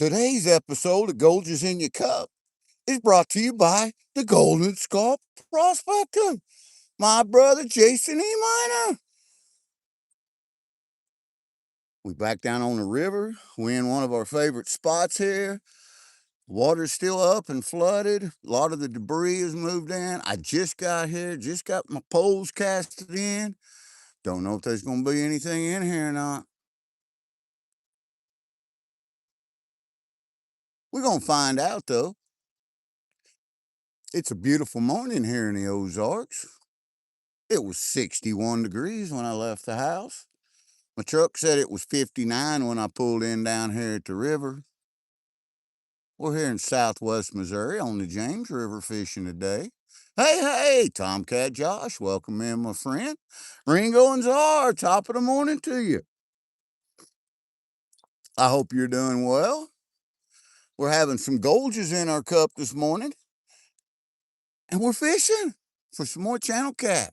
Today's episode of Golgers in Your Cup is brought to you by the Golden Scarp Prospector, my brother Jason E. Minor. We back down on the river. We're in one of our favorite spots here. Water's still up and flooded. A lot of the debris has moved in. I just got here, just got my poles casted in. Don't know if there's going to be anything in here or not. We're going to find out, though. It's a beautiful morning here in the Ozarks. It was 61 degrees when I left the house. My truck said it was 59 when I pulled in down here at the river. We're here in southwest Missouri on the James River fishing today. Hey, Tomcat Josh, welcome in, my friend. Ringo and Czar, top of the morning to you. I hope you're doing well. We're having some Golges in our cup this morning, and we're fishing for some more channel cat.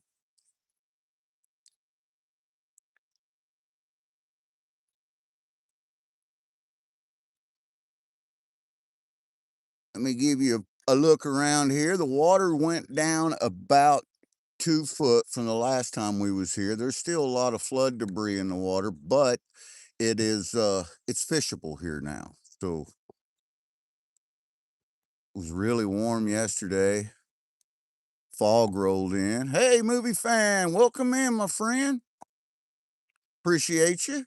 Let me give you a look around here. The water went down about 2 foot from the last time we was here. There's still a lot of flood debris in the water, but it's fishable here now. So it was really warm yesterday. Fog rolled in. Hey, movie fan, welcome in, my friend. Appreciate you.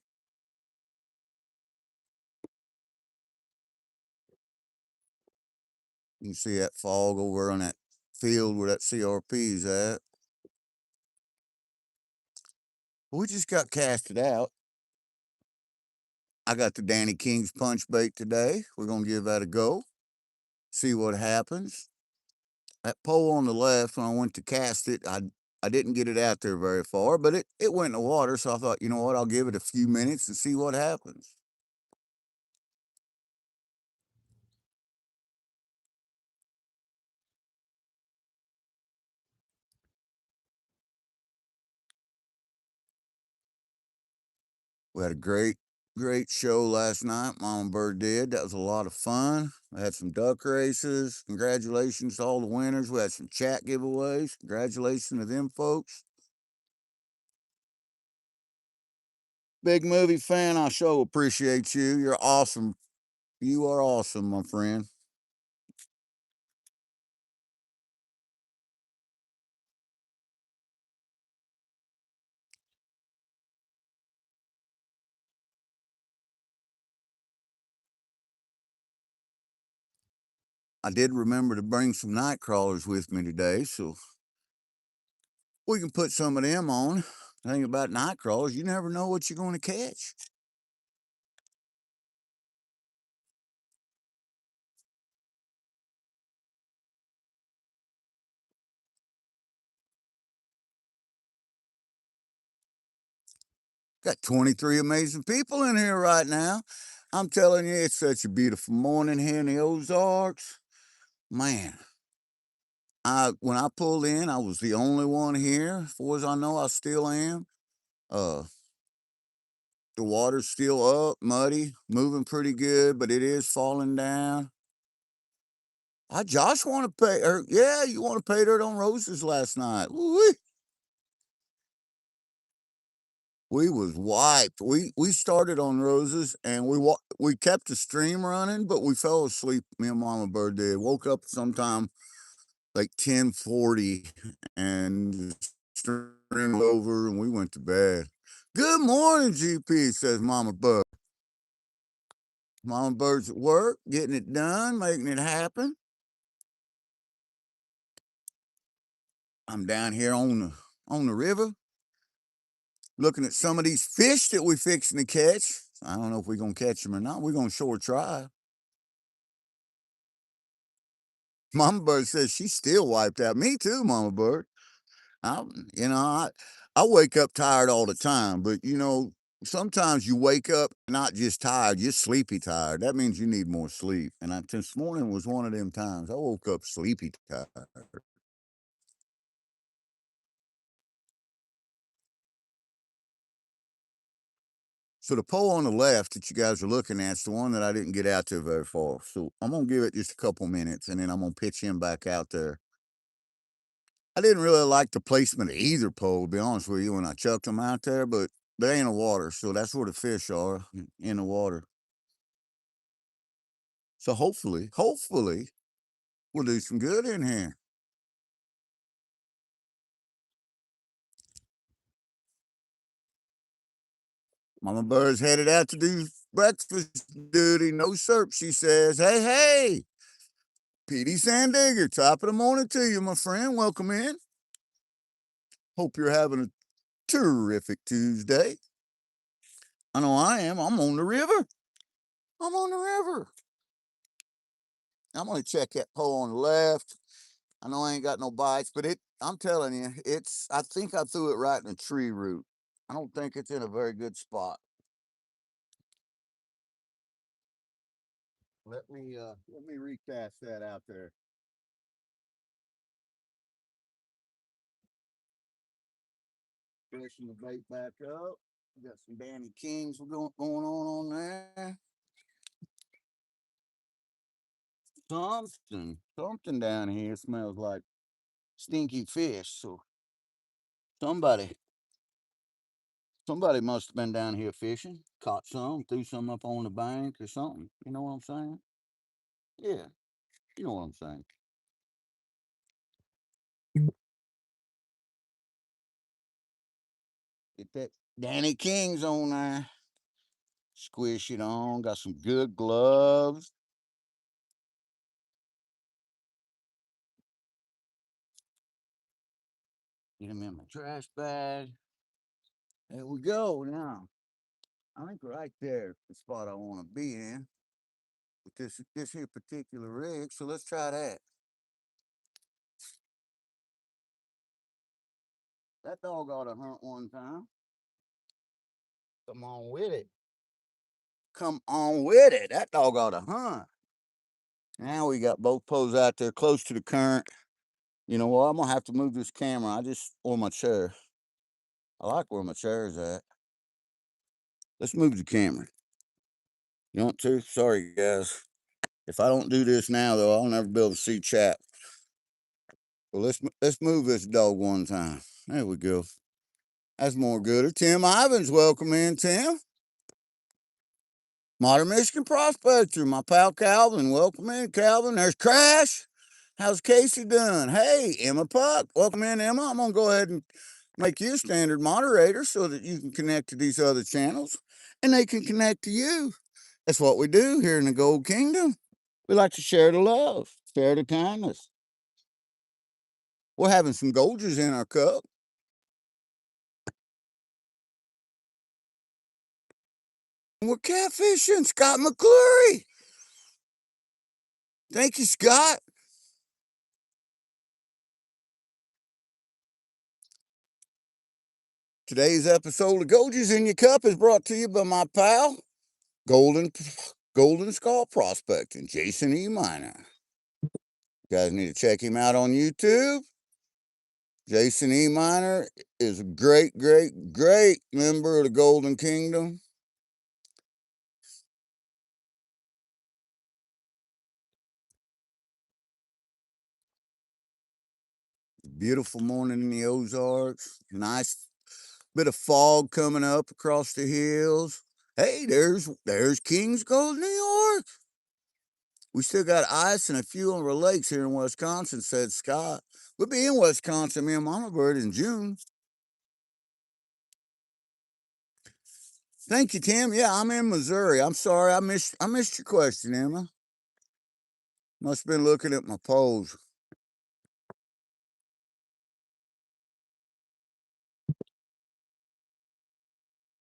You can see that fog over on that field where that CRP's at. We just got casted out. I got the Danny King's punch bait today. We're gonna give that a go. See what happens. That pole on the left, when I went to cast it, I didn't get it out there very far, but it went in the water. So I thought, you know what, I'll give it a few minutes and see what happens. We had a great show last night. Mama Bird did. That was a lot of fun. We had some duck races. Congratulations to all the winners. We had some chat giveaways. Congratulations to them folks. Big movie fan, I sure appreciate you. You're awesome. You are awesome, my friend. I did remember to bring some night crawlers with me today, so we can put some of them on. The thing about night crawlers, you never know what you're going to catch. Got 23 amazing people in here right now. I'm telling you, it's such a beautiful morning here in the Ozarks. Man, when I pulled in, I was the only one here. As far as I know, I still am. Uh, the water's still up, muddy, moving pretty good, but it is falling down. I Josh want to pay, or yeah, you want to pay dirt on roses last night. Woo-wee. We was wiped. We started on roses and we kept the stream running, but we fell asleep. Me and Mama Bird did. Woke up sometime like 10:40, and the stream was over and we went to bed. Good morning, GP, says Mama Bird. Mama Bird's at work, getting it done, making it happen. I'm down here on the river, looking at some of these fish that we fixing to catch. I don't know if we're gonna catch them or not. We're gonna sure try. Mama Bird says she's still wiped out. Me too, Mama Bird. I, you know, I wake up tired all the time, but sometimes you wake up not just tired, you're sleepy tired. That means you need more sleep. And this morning was one of them times. I woke up sleepy tired. So the pole on the left that you guys are looking at is the one that I didn't get out to very far. So I'm gonna give it just a couple minutes and then I'm gonna pitch him back out there. I didn't really like the placement of either pole, to be honest with you, when I chucked them out there, but they ain't in the water, so that's where the fish are, in the water. So hopefully, we'll do some good in here. Mama Bird's headed out to do breakfast duty. No syrup, she says. Hey, hey, Petey Sandigger, top of the morning to you, my friend. Welcome in. Hope you're having a terrific Tuesday. I know I am. I'm on the river. I'm on the river. I'm gonna check that pole on the left. I know I ain't got no bites, but I'm telling you, I think I threw it right in a tree root. I don't think it's in a very good spot. Let me recast that out there. Fishing the bait back up. We got some Danny Kings going on there. Something down here smells like stinky fish. So somebody, somebody must have been down here fishing, caught some, threw some up on the bank or something. You know what I'm saying? Yeah, you know what I'm saying. Get that Danny King's on there. Squish it on. Got some good gloves. Get them in my trash bag. There we go now. I think right there is the spot I want to be in with this here particular rig. So let's try that. That dog ought to hunt one time. Come on with it. Come on with it. That dog ought to hunt. Now we got both poles out there close to the current. You know what? I'm gonna have to move this camera. Or my chair. I like where my chair is at. Let's move the camera. You want to? Sorry, guys. If I don't do this now, though, I'll never be able to see chat. Well, let's move this dog one time. There we go. That's more gooder. Tim Ivins, welcome in, Tim. Modern Michigan Prospector, my pal Calvin, welcome in, Calvin. There's Crash. How's Casey doing? Hey, Emma Puck, welcome in, Emma. I'm gonna go ahead and make you a standard moderator so that you can connect to these other channels and they can connect to you. That's what we do here in the Gold Kingdom. We like to share the love, share the kindness. We're having some Golgers in our cup. We're catfishing Scott McClure. Thank you, Scott. Today's episode of Golgers in Your Cup is brought to you by my pal, Golden Skull Prospecting, Jason E. Miner. You guys need to check him out on YouTube. Jason E. Miner is a great, great, great member of the Golden Kingdom. Beautiful morning in the Ozarks. Nice bit of fog coming up across the hills. Hey, there's King's Gold, New York. We still got ice and a few on our lakes here in Wisconsin, said Scott. We'll be in Wisconsin, me and Mama Bird, in June. Thank you, Tim. Yeah, I'm in Missouri. I'm sorry, I missed your question, Emma. Must have been looking at my polls.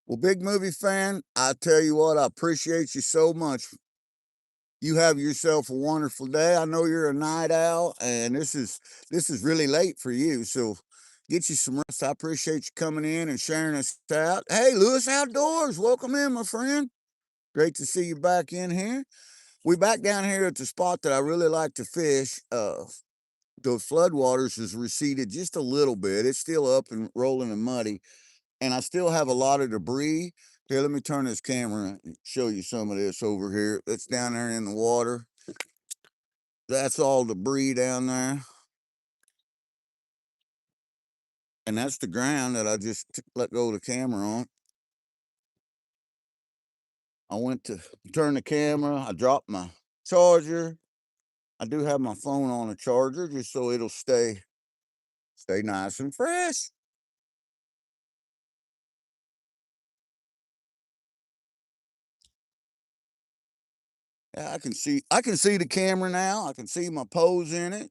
Well, big movie fan, I tell you what, I appreciate you so much. You have yourself a wonderful day. I know you're a night owl, and this is really late for you. So get you some rest. I appreciate you coming in and sharing us out. Hey, Lewis Outdoors, welcome in, my friend. Great to see you back in here. We back down here at the spot that I really like to fish. The floodwaters has receded just a little bit. It's still up and rolling and muddy, and I still have a lot of debris Here, let me turn this camera and show you some of this over here. That's down there in the water. That's all debris down there. And that's the ground that I just let go of the camera on. I went to turn the camera. I dropped my charger. I do have my phone on a charger just so it'll stay nice and fresh. Yeah, I can see the camera now. I can see my pose in it.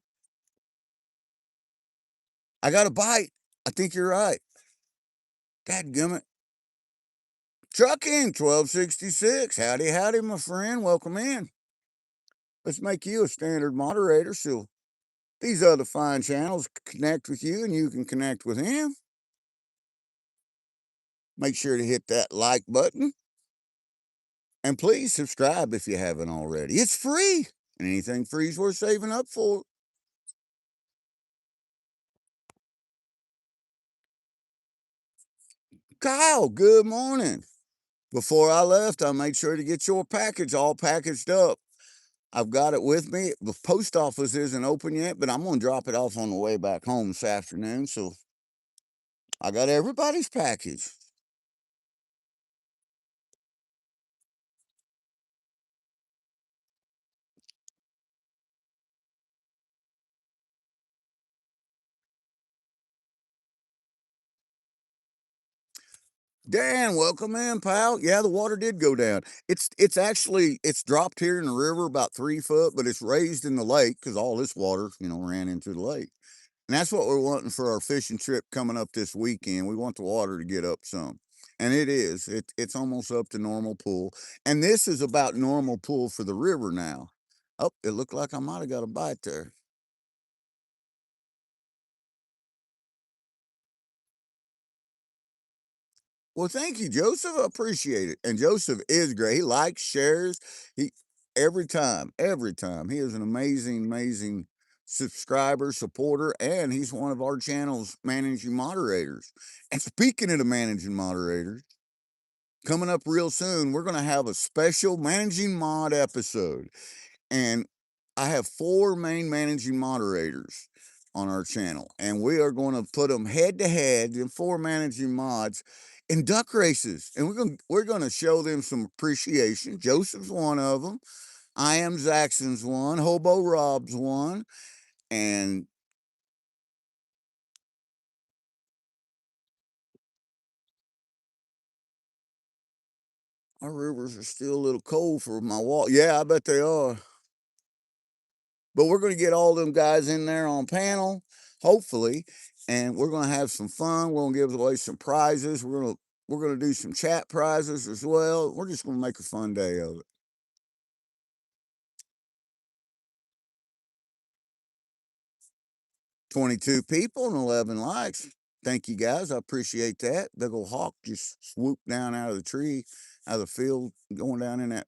I got a bite. I think you're right. Dadgummit. Trucking 1266. Howdy, howdy, my friend. Welcome in. Let's make you a standard moderator so these other fine channels connect with you and you can connect with him. Make sure to hit that like button. And please subscribe if you haven't already. It's free. And anything free is worth saving up for. Kyle, good morning. Before I left, I made sure to get your package all packaged up. I've got it with me. The post office isn't open yet, but I'm going to drop it off on the way back home this afternoon. So I got everybody's package. Dan, welcome in, pal. Yeah, the water did go down. It's dropped here in the river about 3 foot, but it's raised in the lake because all this water, ran into the lake. And that's what we're wanting for our fishing trip coming up this weekend. We want the water to get up some. And it is. It's almost up to normal pool. And this is about normal pool for the river now. Oh, it looked like I might have got a bite there. Well, thank you, Joseph. I appreciate it. And Joseph is great. He likes, shares. He every time. He is an amazing, amazing subscriber, supporter, and he's one of our channel's managing moderators. And speaking of the managing moderators, coming up real soon, we're going to have a special managing mod episode. And I have 4 main managing moderators on our channel, and we are going to put them head to head, the 4 managing mods, in duck races. And we're going to show them some appreciation. Joseph's one of them. I am Zaxxon's one. Hobo Rob's one. And our rivers are still a little cold for my wall. Yeah, I bet they are. But we're going to get all them guys in there on panel, hopefully, and we're going to have some fun. We're going to give away some prizes. We're going to do some chat prizes as well. We're just going to make a fun day of it. 22 people and 11 likes. Thank you guys. I appreciate that. Big old hawk just swooped down out of the tree, out of the field, going down in that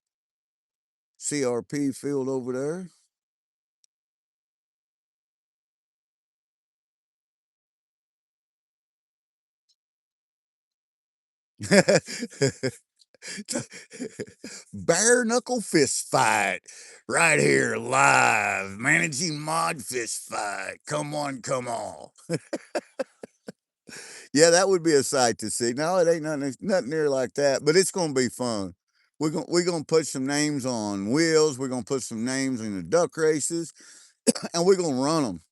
CRP field over there. Bare knuckle fist fight right here live. Managing mod fist fight. Come on, come on. Yeah, that would be a sight to see. No, it ain't nothing near like that, but it's gonna be fun. We're gonna put some names on wheels. We're gonna put some names in the duck races, and we're gonna run them.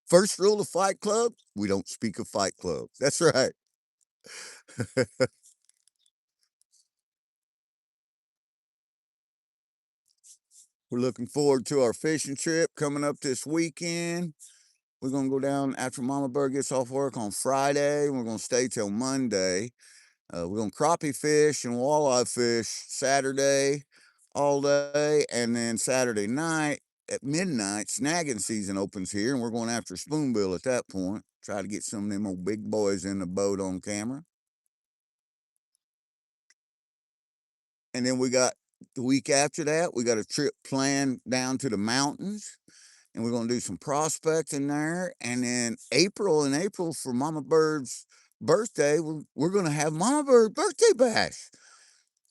First rule of Fight Club: we don't speak of Fight Club. That's right. We're looking forward to our fishing trip coming up this weekend. We're gonna go down after Mama Bird gets off work on Friday. We're gonna stay till Monday. We're gonna crappie fish and walleye fish Saturday all day, and then Saturday night at midnight, snagging season opens here, and we're going after spoonbill at that point. Try to get some of them old big boys in the boat on camera. And then we got the week after that, we got a trip planned down to the mountains, and we're going to do some prospecting there. And then in April for Mama Bird's birthday, we're going to have Mama Bird's birthday bash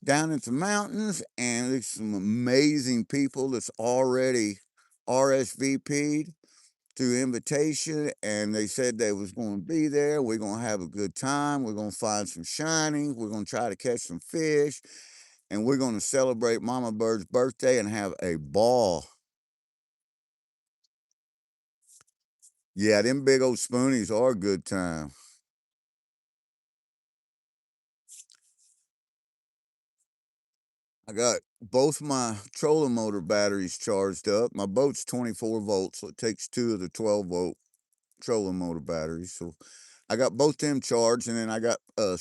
down in the mountains, and there's some amazing people that's already RSVP'd through invitation, and they said they was going to be there. We're going to have a good time. We're going to find some shining. We're going to try to catch some fish, and we're going to celebrate Mama Bird's birthday and have a ball. Yeah, them big old spoonies are a good time. I got both my trolling motor batteries charged up. My boat's 24 volts, so it takes two of the 12-volt trolling motor batteries. So I got both them charged, and then I got a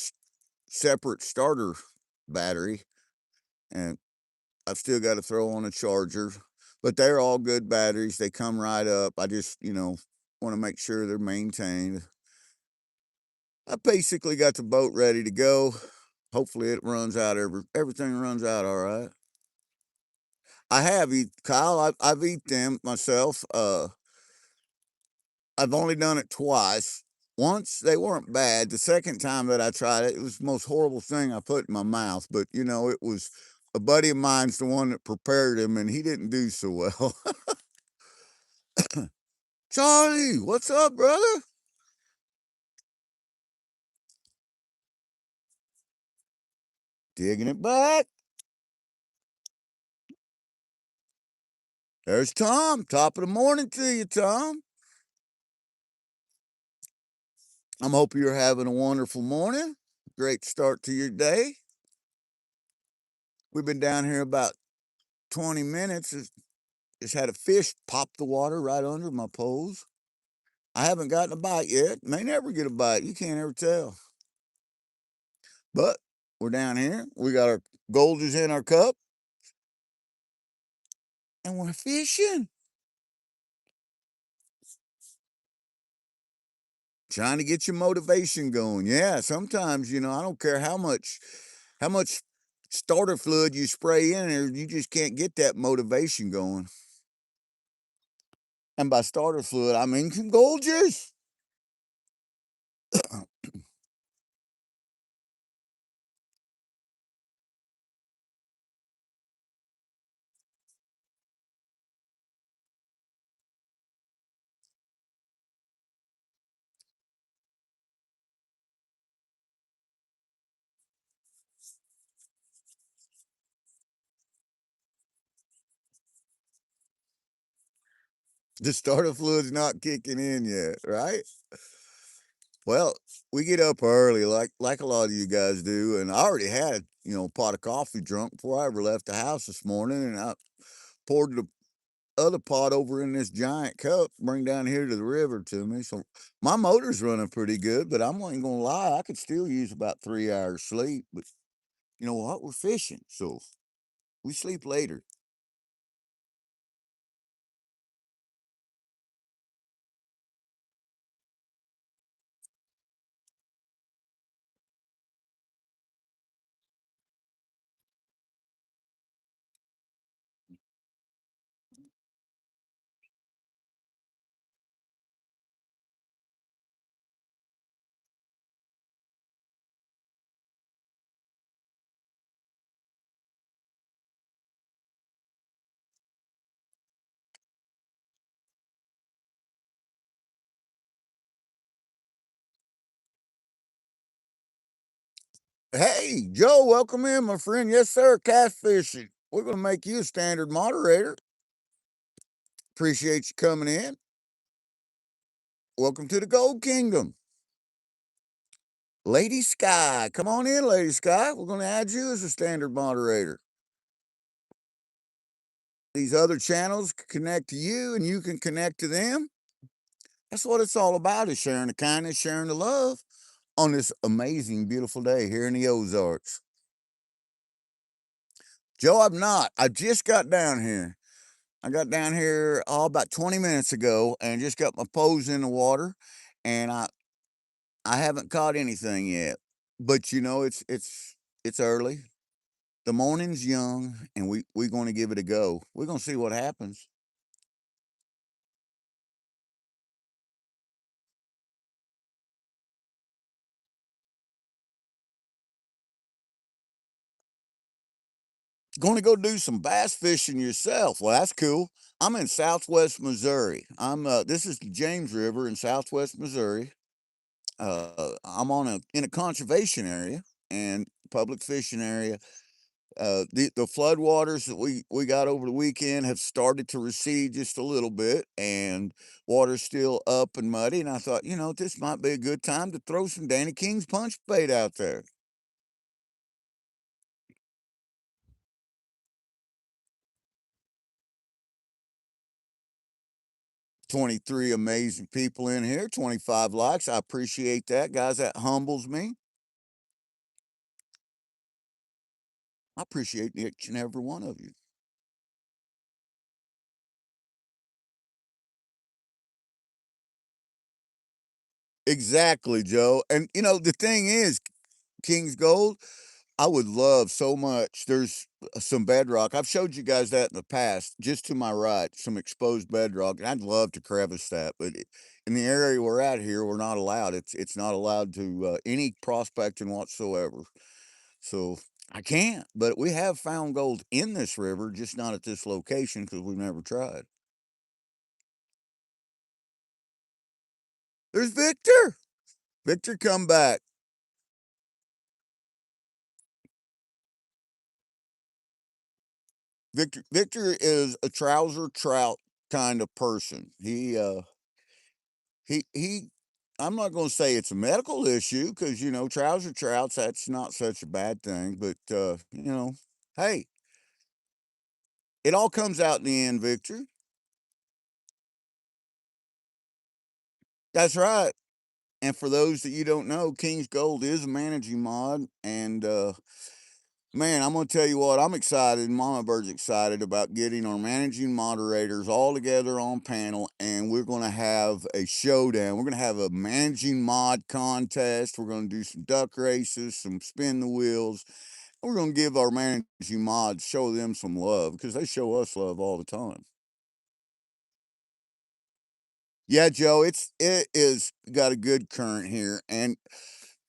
separate starter battery, and I've still got to throw on a charger. But they're all good batteries. They come right up. I just, want to make sure they're maintained. I basically got the boat ready to go. Hopefully it runs out, everything runs out all right. I have eat Kyle. I've eat them myself. I've only done it twice. Once they weren't bad. The second time that I tried it, it was the most horrible thing I put in my mouth. But it was a buddy of mine's the one that prepared him, and he didn't do so well. Charlie, what's up, brother? Digging it back. There's Tom. Top of the morning to you, Tom. I'm hoping you're having a wonderful morning. Great start to your day. We've been down here about 20 minutes. Just had a fish pop the water right under my poles. I haven't gotten a bite yet. May never get a bite. You can't ever tell. But we're down here. We got our golders in our cup, and we're fishing. Trying to get your motivation going. Yeah, sometimes, I don't care how much starter fluid you spray in there, you just can't get that motivation going. And by starter fluid, I mean some gold juice. The starter fluid's not kicking in yet, right? Well, we get up early, like a lot of you guys do, and I already had a pot of coffee drunk before I ever left the house this morning, and I poured the other pot over in this giant cup, bring down here to the river to me. So my motor's running pretty good, but I'm not even gonna lie, I could still use about 3 hours sleep. But you know what? We're fishing, so we sleep later. Hey, Joe, welcome in, my friend. Yes, sir. Catfishing. We're gonna make you a standard moderator. Appreciate you coming in. Welcome to the Gold Kingdom. Lady Sky, come on in, Lady Sky. We're going to add you as a standard moderator. These other channels connect to you, and you can connect to them. That's what it's all about: is sharing the kindness, sharing the love on this amazing, beautiful day here in the Ozarks. Joe, I'm not. I just got down here. I got down here about 20 minutes ago, and just got my pose in the water, and I haven't caught anything yet. But it's early. The morning's young, and we're going to give it a go. We're going to see what happens. Going to go do some bass fishing yourself. Well, that's cool. I'm in Southwest Missouri. This is the James River in Southwest Missouri. I'm in a conservation area and public fishing area. The flood waters that we got over the weekend have started to recede just a little bit, and water's still up and muddy. And I thought, this might be a good time to throw some Danny King's punch bait out there. 23 amazing people in here, 25 likes. I appreciate that, guys. That humbles me. I appreciate each and every one of you. Exactly, Joe. And the thing is, King's Gold, I would love so much. There's some bedrock. I've showed you guys that in the past, just to my right, some exposed bedrock, and I'd love to crevice that, but in the area we're at here, we're not allowed. It's not allowed to any prospecting whatsoever. So I can't. But we have found gold in this river, just not at this location because we've never tried. There's Victor. Victor, come back. Victor is a trouser trout kind of person. He I'm not going to say it's a medical issue because trouser trouts, that's not such a bad thing, but hey, it all comes out in the end, Victor. That's right. And for those that you don't know, King's Gold is a managing mod, and man, I'm gonna tell you what, I'm excited. Mama Bird's excited about getting our managing moderators all together on panel, and we're gonna have a showdown. We're gonna have a managing mod contest. We're gonna do some duck races, some spin the wheels. We're gonna give our managing mods, show them some love because they show us love all the time. Yeah, Joe, it is got a good current here, and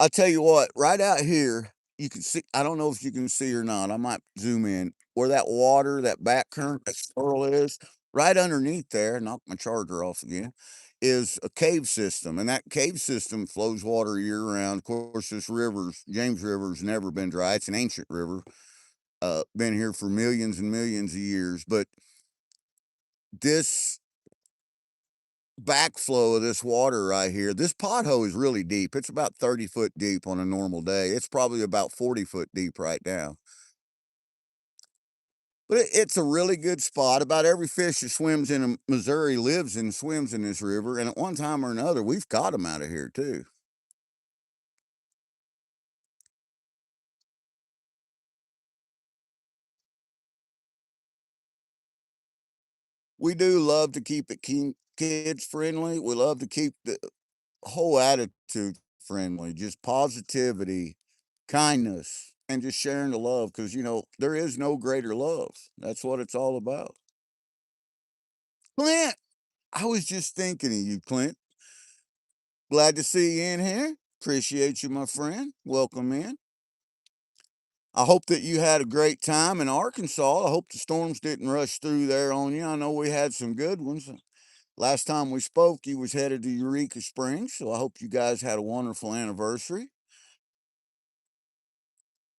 I'll tell you what, right out here, you can see. I don't know if you can see or not. I might zoom in where that water, that back current, that swirl is. Right underneath there, knock my charger off again, is a cave system, and that cave system flows water year round. Of course, this river's James River's never been dry. It's an ancient river, been here for millions and millions of years. But this backflow of this water right here, this pothole is really deep. It's about 30-foot deep on a normal day. It's probably about 40-foot deep right now. But it's a really good spot. About every fish that swims in Missouri lives and swims in this river. And at one time or another, we've caught them out of here too. We do love to keep it kids friendly. We love to keep the whole attitude friendly, just positivity, kindness, and just sharing the love because, there is no greater love. That's what it's all about. Clint, I was just thinking of you, Clint. Glad to see you in here. Appreciate you, my friend. Welcome in. I hope that you had a great time in Arkansas. I hope the storms didn't rush through there on you. I know we had some good ones. Last time we spoke, you was headed to Eureka Springs, so I hope you guys had a wonderful anniversary.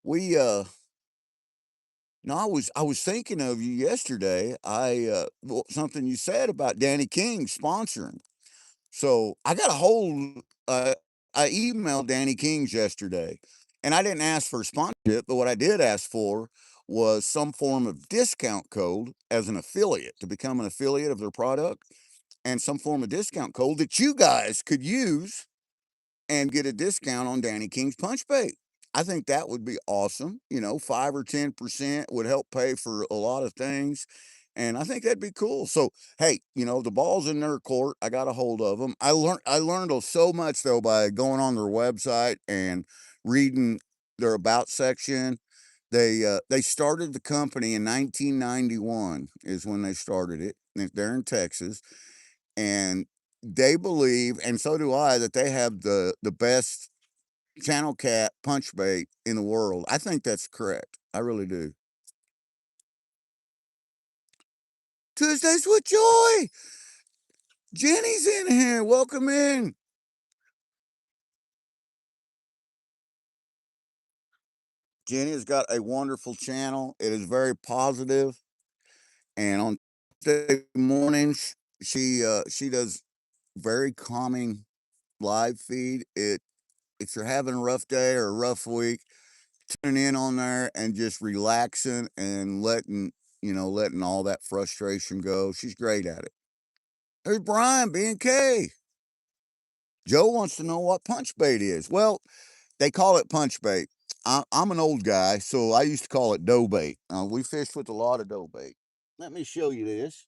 We No, I was thinking of you yesterday. Something you said about Danny King sponsoring. So I got a hold. I emailed Danny King's yesterday, and I didn't ask for sponsorship, but what I did ask for was some form of discount code as an affiliate to become an affiliate of their product, and some form of discount code that you guys could use and get a discount on Danny King's punch bait. I think that would be awesome. 5 or 10% would help pay for a lot of things. And I think that'd be cool. So, hey, the ball's in their court. I got a hold of them. I learned so much though by going on their website and reading their about section. They started the company in 1991 is when they started it. They're in Texas, and they believe, and so do I, that they have the best channel cat punch bait in the world. I think that's correct. I really do. Tuesdays with Joy. Jenny's in here. Welcome in. Jenny has got a wonderful channel. It is very positive, and on Tuesday mornings, she does very calming live feed. If you're having a rough day or a rough week, tuning in on there and just relaxing and letting all that frustration go. She's great at it. There's Brian, B and K. Joe wants to know what punch bait is. Well, they call it punch bait. I'm an old guy, so I used to call it dough bait. We fished with a lot of dough bait. Let me show you this.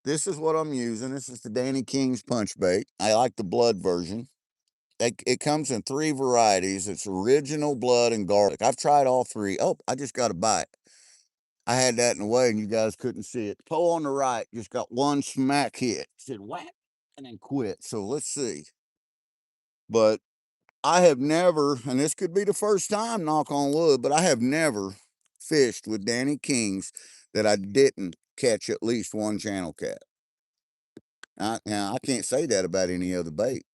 This is what I'm using. This is the Danny King's punch bait. I like the blood version. It comes in 3 varieties. It's original, blood, and garlic. I've tried all 3. Oh, I just got a bite. I had that in the way, and you guys couldn't see it. Pole on the right just got one smack hit. Said whack, and then quit. So let's see. But I have never, and this could be the first time, knock on wood, but I have never fished with Danny King's that I didn't catch at least one channel cat. Now, I can't say that about any other bait.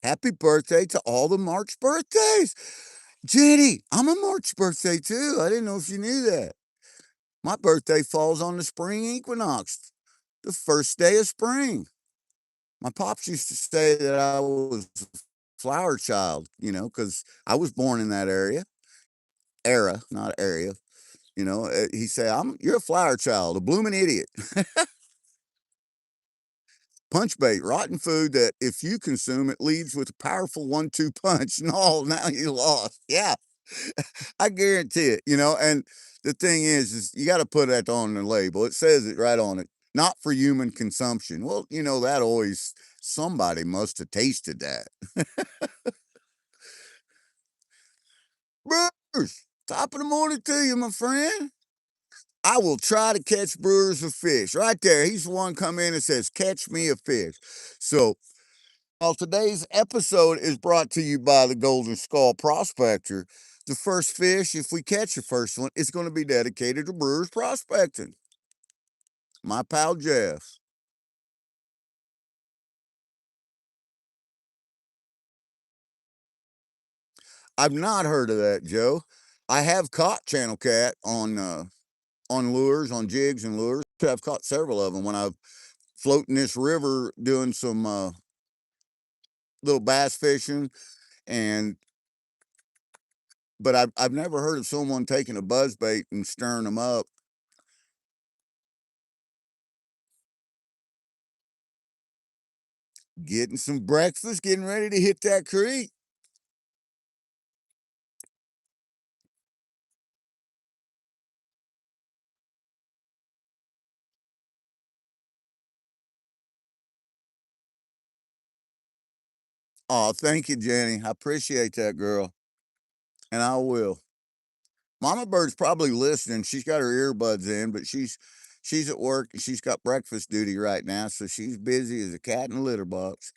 Happy birthday to all the March birthdays. Jenny, I'm a March birthday too. I didn't know if you knew that. My birthday falls on the spring equinox, the first day of spring. My pops used to say that I was a flower child, because I was born in that era, not area. He said, you're a flower child, a blooming idiot. Punch bait, rotten food that if you consume it leaves with a powerful 1-2 punch. No, now you lost. Yeah, I guarantee it. And the thing is you got to put that on the label. It says it right on it. Not for human consumption. Well, that always somebody must have tasted that. Bruce, top of the morning to you, my friend. I will try to catch Brewers a fish. Right there. He's the one come in and says, catch me a fish. So, well, today's episode is brought to you by the Golden Skull Prospector. The first fish, if we catch the first one, it's going to be dedicated to Brewers prospecting. My pal Jeff. I've not heard of that, Joe. I have caught channel cat on lures, on jigs and lures. I've caught several of them when I've floating this river doing some little bass fishing, and but I've never heard of someone taking a buzz bait and stirring them up. Getting some breakfast, getting ready to hit that creek. Oh, thank you, Jenny. I appreciate that, girl, and I will. Mama Bird's probably listening. She's got her earbuds in, but she's at work and she's got breakfast duty right now, so she's busy as a cat in a litter box.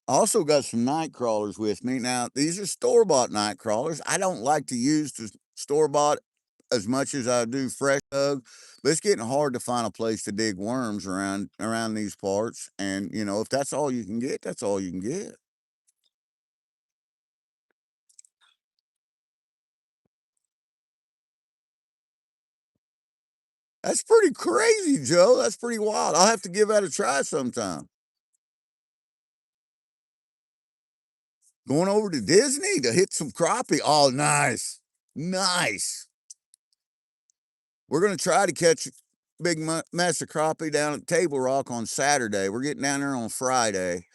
I also got some night crawlers with me. Now, these are store-bought night crawlers. I don't like to use the store-bought as much as I do fresh dug, but it's getting hard to find a place to dig worms around these parts. And if that's all you can get, that's all you can get. That's pretty crazy, Joe. That's pretty wild. I'll have to give that a try sometime. Going over to Disney to hit some crappie. Oh, nice. Nice. We're going to try to catch a big mess of crappie down at Table Rock on Saturday. We're getting down there on Friday,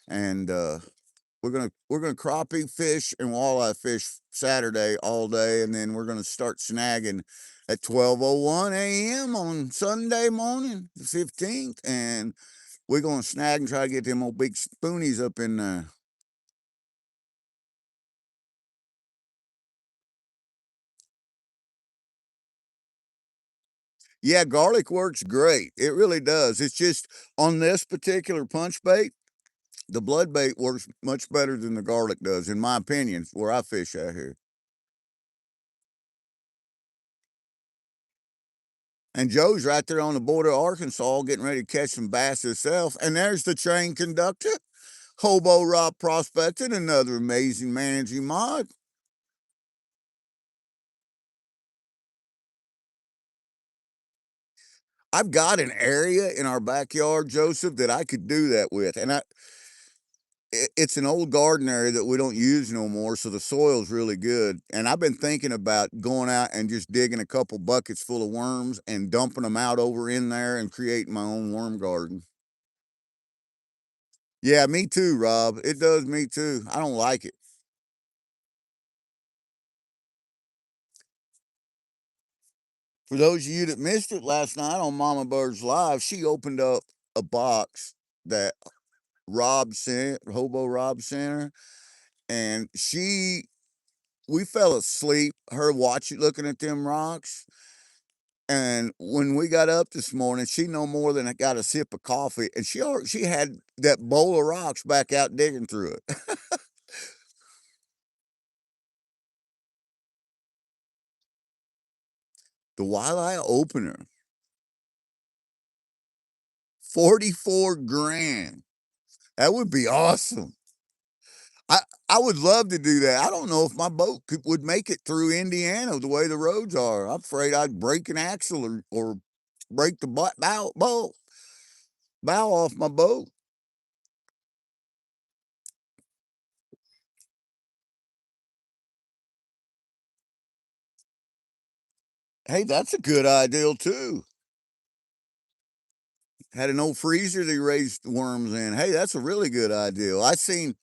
and we're gonna crappie fish and walleye fish Saturday all day, and then we're gonna start snagging at 12:01 a.m. on Sunday morning, the 15th, and we're gonna snag and try to get them old big spoonies up in there. Yeah, garlic works great. It really does. It's just on this particular punch bait, the blood bait works much better than the garlic does, in my opinion, where I fish out here. And Joe's right there on the border of Arkansas getting ready to catch some bass himself. And there's the train conductor, Hobo Rob Prospecting, another amazing managing mod. I've got an area in our backyard, Joseph, that I could do that with. And it's an old garden area that we don't use no more, so the soil's really good. And I've been thinking about going out and just digging a couple buckets full of worms and dumping them out over in there and creating my own worm garden. Yeah, me too, Rob. It does me too. I don't like it. For those of you that missed it last night on Mama Bird's Live, she opened up a box that Hobo Rob sent her, and we fell asleep, her watching, looking at them rocks. And when we got up this morning, she no more than got a sip of coffee, and she had that bowl of rocks back out digging through it. The Wildeye opener, 44 grand. That would be awesome. I I would love to do that. I don't know if my boat would make it through Indiana the way the roads are. I'm afraid I'd break an axle or break the bow off my boat. Hey, that's a good idea too. Had an old freezer they raised worms in. Hey, that's a really good idea. I've seen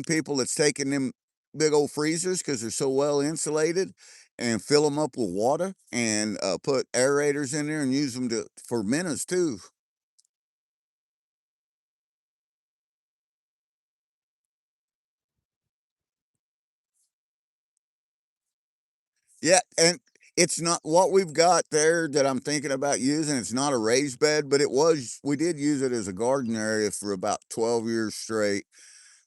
people that's taking them big old freezers because they're so well insulated and fill them up with water and put aerators in there and use them for minnows too. Yeah, and it's not what we've got there that I'm thinking about using. It's not a raised bed, but we did use it as a garden area for about 12 years straight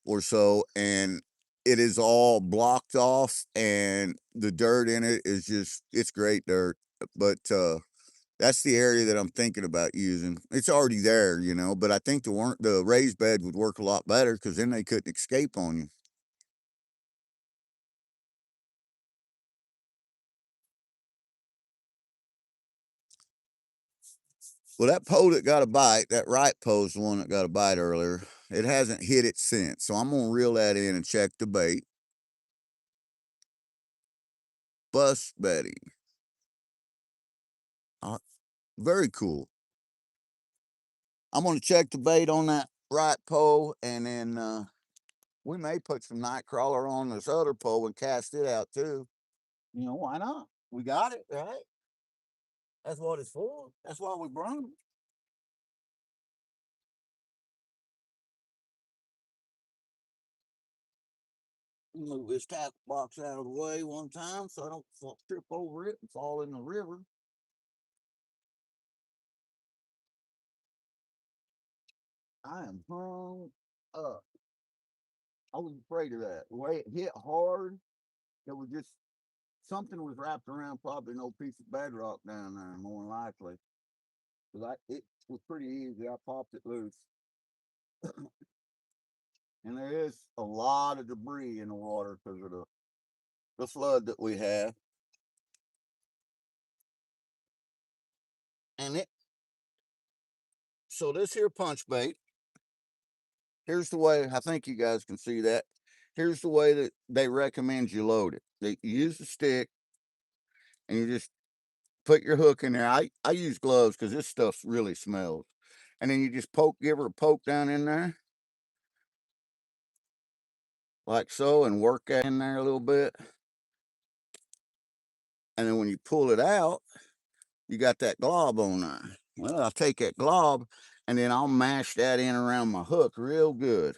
or so, and it is all blocked off, and the dirt in it is just it's great dirt. But that's the area that I'm thinking about using. It's already there, but I think the raised bed would work a lot better because then they couldn't escape on you. Well, that pole that got a bite, that right pole's the one that got a bite earlier. It hasn't hit it since, so I'm gonna reel that in and check the bait. Bus Betty. Uh, Very cool. I'm gonna check the bait on that right pole, and then we may put some night crawler on this other pole and cast it out too. Why not? We got it, right? That's what it's for. That's why we brought it. Move this tackle box out of the way one time so I don't trip over it and fall in the river. I am hung up. I was afraid of that. The way it hit hard, it was just something was wrapped around probably no piece of bedrock down there, more than likely. Because it was pretty easy. I popped it loose. And there is a lot of debris in the water because of the flood that we have. And so this here punch bait, here's the way I think you guys can see that. Here's the way that they recommend you load it. You use the stick and you just put your hook in there. I use gloves because this stuff really smells. And then you just give her a poke down in there, like so, and work that in there a little bit. And then when you pull it out, you got that glob on there. Well, I'll take that glob and then I'll mash that in around my hook real good.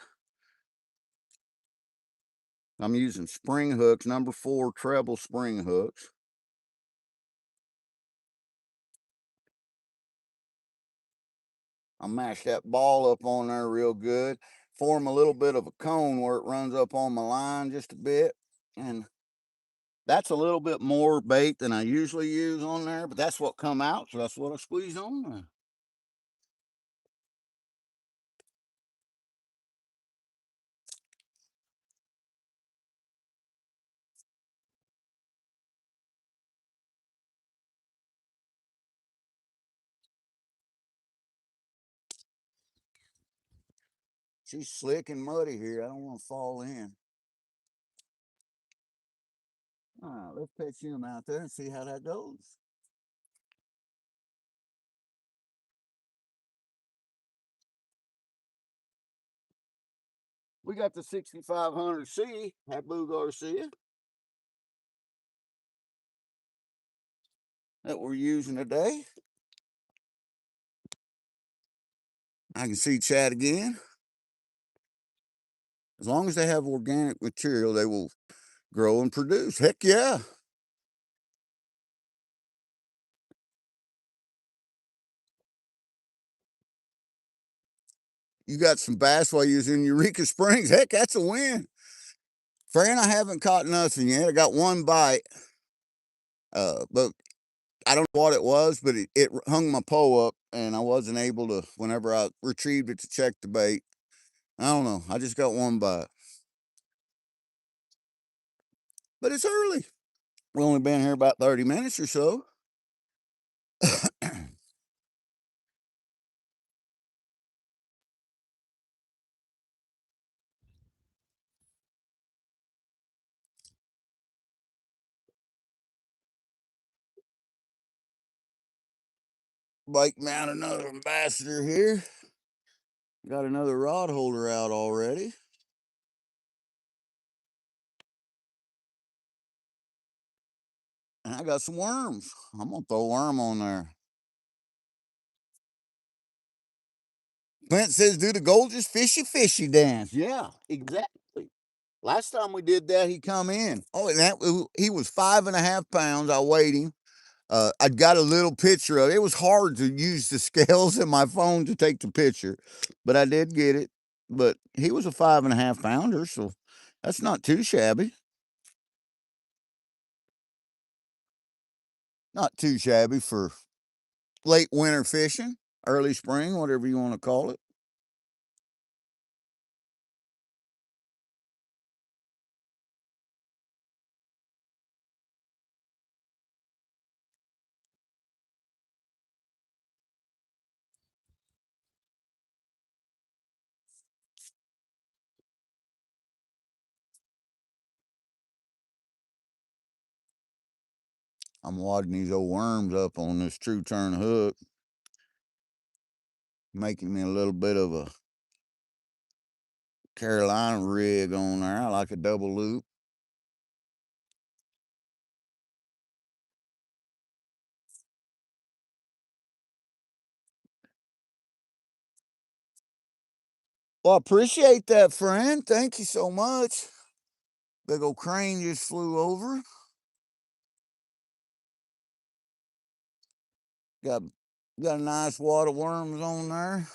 I'm using spring hooks, number 4 treble spring hooks. I mash that ball up on there real good, form a little bit of a cone where it runs up on my line just a bit. And that's a little bit more bait than I usually use on there, but that's what come out, so that's what I squeeze on there. She's slick and muddy here. I don't want to fall in. All right, let's pitch him out there and see how that goes. We got the 6500C Habu Garcia that we're using today. I can see Chad again. As long as they have organic material, they will grow and produce. Heck yeah. You got some bass while you was in Eureka Springs. Heck, that's a win. Fran, I haven't caught nothing yet. I got one bite. But I don't know what it was, but it hung my pole up and I wasn't able to, whenever I retrieved it to check the bait. I don't know. I just got one bite. But it's early. We've only been here about 30 minutes or so. Bike mount another ambassador here. Got another rod holder out already. And I got some worms. I'm going to throw a worm on there. Clint says, do the Golders fishy dance. Yeah, exactly. Last time we did that, he come in. Oh, and he was 5.5 pounds. I weighed him. I'd got a little picture of it. It was hard to use the scales in my phone to take the picture, but I did get it. But he was a 5.5 pounder, so that's not too shabby. Not too shabby for late winter fishing, early spring, whatever you want to call it. I'm wadding these old worms up on this true turn hook, making me a little bit of a Carolina rig on there. I like a double loop. Well, I appreciate that, friend. Thank you so much. Big old crane just flew over. Got got a nice wad of worms on there.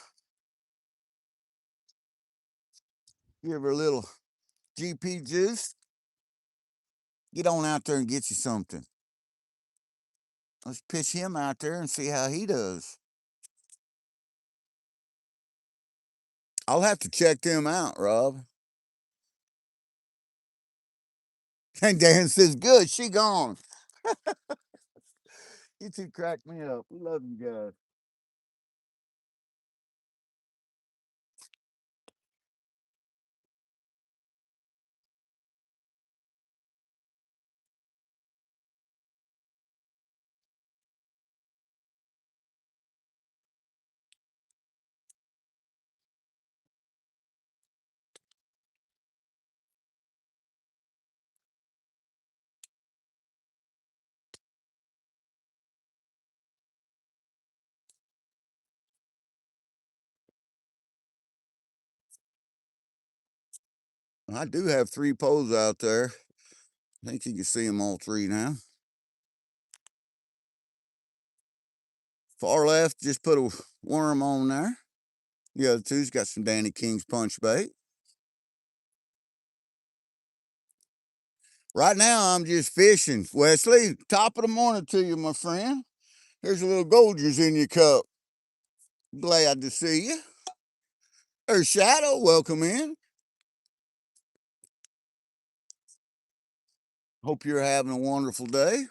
Give her a little GP juice. Get on out there and get you something. Let's pitch him out there and see how he does. I'll have to check them out, Rob. And Dan says, good, she gone. You two cracked me up. We love you guys. I do have 3 poles out there. I think you can see them all 3 now. Far left, just put a worm on there. The other two's got some Danny King's punch bait. Right now, I'm just fishing. Wesley, top of the morning to you, my friend. Here's a little Golders in your cup. Glad to see you. There's Shadow. Welcome in. Hope you're having a wonderful day.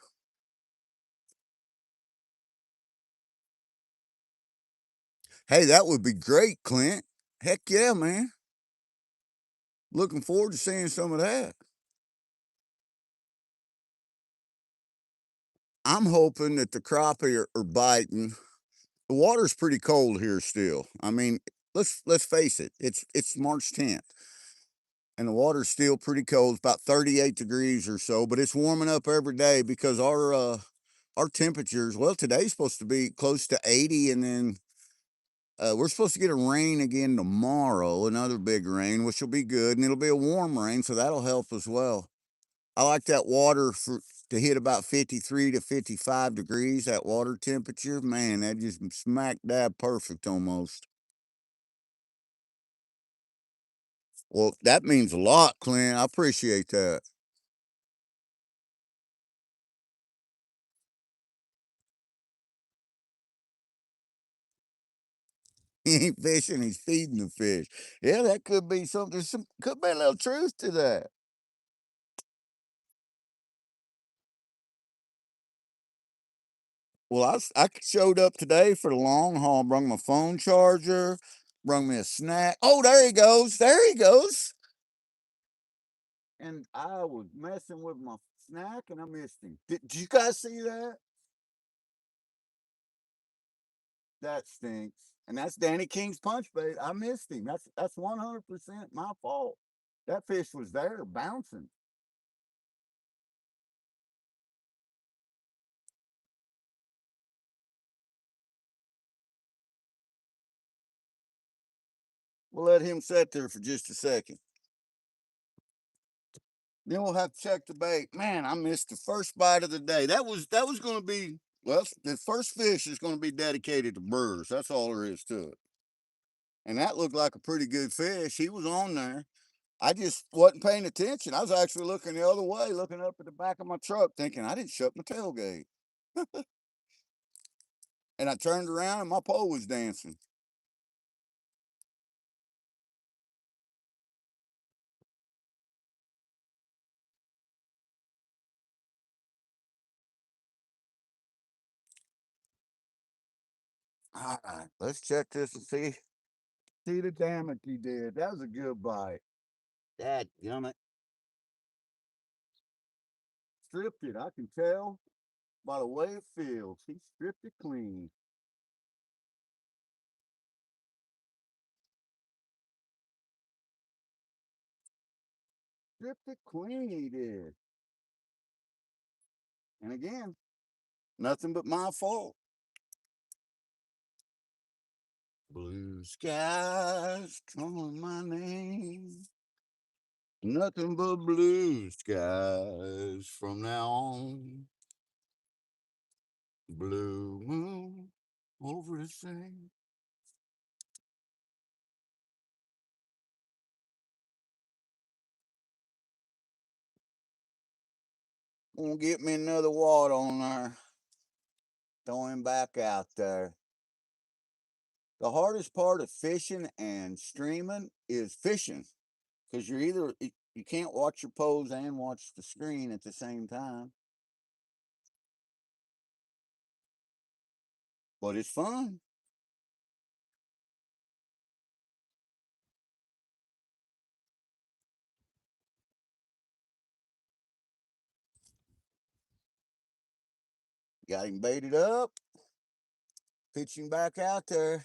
Hey, that would be great, Clint. Heck yeah, man. Looking forward to seeing some of that. I'm hoping that the crappie are biting. The water's pretty cold here still. I mean, let's face it. It's March 10th, and the water's still pretty cold. It's about 38 degrees or so, but it's warming up every day because our temperatures. Well, today's supposed to be close to 80, and then we're supposed to get a rain again tomorrow, another big rain, which will be good, and it'll be a warm rain, so that'll help as well. I like that water to hit about 53 to 55 degrees, that water temperature. Man, that just smack dab perfect almost. Well, that means a lot, Clint. I appreciate that. He ain't fishing, he's feeding the fish. Yeah, that could be something. Could be a little truth to that. Well, I showed up today for the long haul, brung my phone charger, brung me a snack. Oh, there he goes. There he goes. And I was messing with my snack and I missed him. Did you guys see that? That stinks. And that's Danny King's punch bait. I missed him. That's 100% my fault. That fish was there bouncing. We'll let him sit there for just a second. Then we'll have to check the bait. Man, I missed the first bite of the day. That was going to be, well, the first fish is going to be dedicated to burrs. That's all there is to it. And that looked like a pretty good fish. He was on there. I just wasn't paying attention. I was actually looking the other way, looking up at the back of my truck, thinking I didn't shut my tailgate. And I turned around and my pole was dancing. All right, let's check this and see the damage he did. That was a good bite. Dad, gummit. Stripped it. I can tell by the way it feels. He stripped it clean. Stripped it clean, he did. And again, nothing but my fault. Blue skies calling my name. Nothing but blue skies from now on. Blue moon over the sea. Gonna get me another wad on there. Throw him back out there. The hardest part of fishing and streaming is fishing because you can't watch your pose and watch the screen at the same time, but it's fun. Got him baited up, pitching back out there.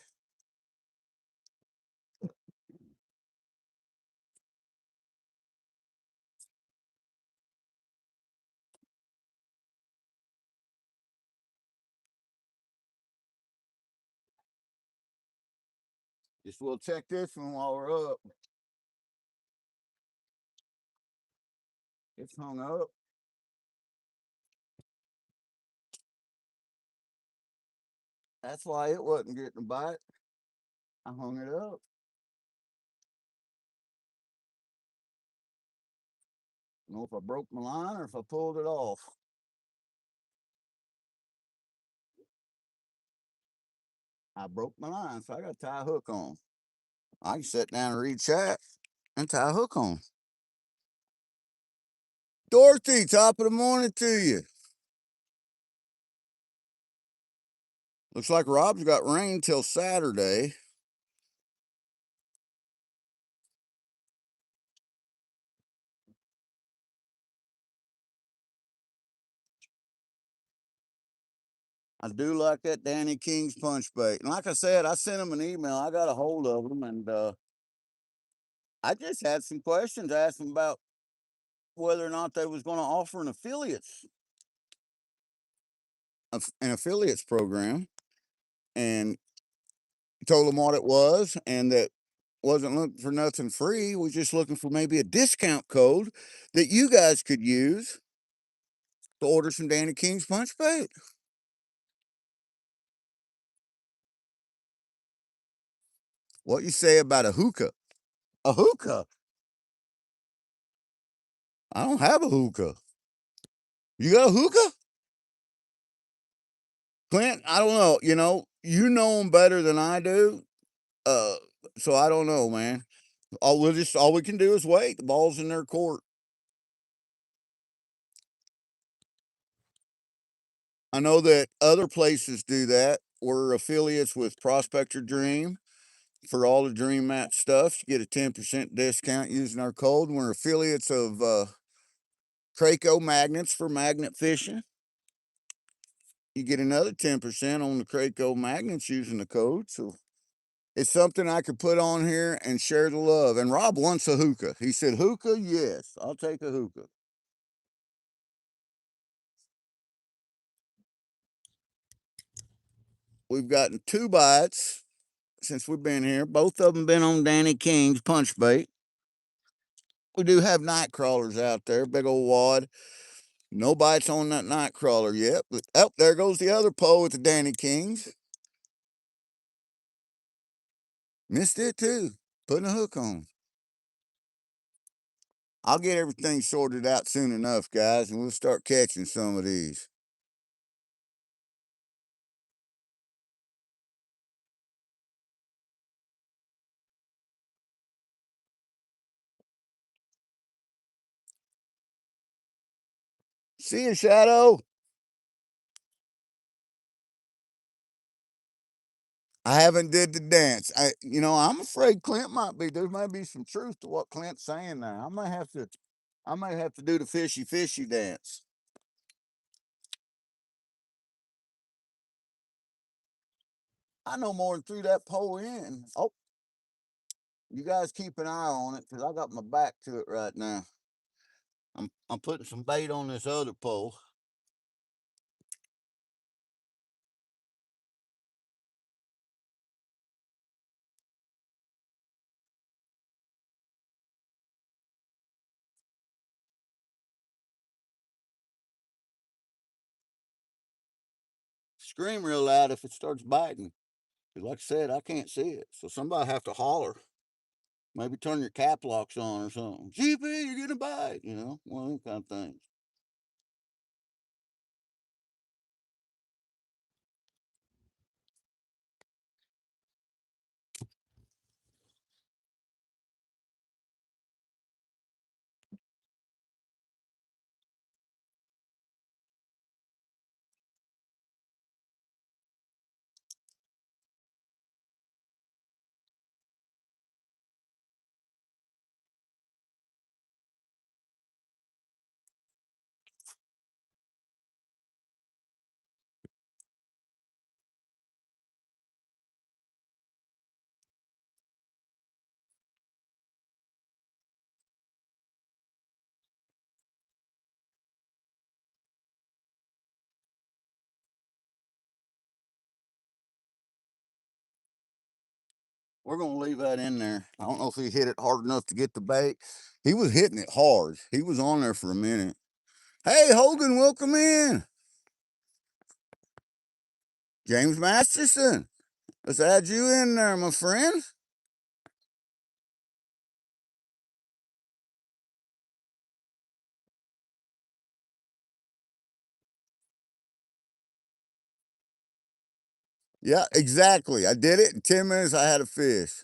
Just we'll check this one while we're up. It's hung up. That's why it wasn't getting a bite. I hung it up. I don't know if I broke my line or if I pulled it off. I broke my line, so I got to tie a hook on. I can sit down and read chat and tie a hook on. Dorothy, top of the morning to you. Looks like Rob's got rain till Saturday. I do like that Danny King's punch bait. And like I said, I sent him an email. I got a hold of him, and I just had some questions. I asked him about whether or not they was going to offer an affiliates program, and told him what it was, and that wasn't looking for nothing free. Was just looking for maybe a discount code that you guys could use to order some Danny King's punch bait. What you say about a hookah? A hookah? I don't have a hookah. You got a hookah? Clint, I don't know. You know him better than I do. Uh, so I don't know, man. All we can do is wait. The ball's in their court. I know that other places do that. We're affiliates with Prospector Dream for all the Dream Mat stuff. You get a 10% discount using our code. We're affiliates of Craco Magnets for magnet fishing. You get another 10% on the Craco Magnets using the code. So it's something I could put on here and share the love. And Rob wants a hookah. He said, hookah? Yes, I'll take a hookah. We've gotten 2 bites since we've been here. Both of them been on Danny King's punch bait. We do have night crawlers out there, big old wad. No bites on that night crawler yet. But oh, there goes the other pole with the Danny Kings. Missed it too. Putting a hook on. I'll get everything sorted out soon enough, guys, and we'll start catching some of these. See you, Shadow. I haven't did the dance. I'm afraid Clint might be. There might be some truth to what Clint's saying there. I might have to do the fishy dance. I know more than threw that pole in. Oh, you guys keep an eye on it because I got my back to it right now. I'm putting some bait on this other pole. Scream real loud if it starts biting. 'Cause like I said, I can't see it. So somebody have to holler. Maybe turn your cap locks on or something. GP, you're getting a bite, one of them kind of things. We're gonna leave that in there. I don't know if he hit it hard enough to get the bait. He was hitting it hard. He was on there for a minute. Hey, Hogan, welcome in. James Masterson. Let's add you in there, my friend. Yeah, exactly. I did it in 10 minutes. I had a fish.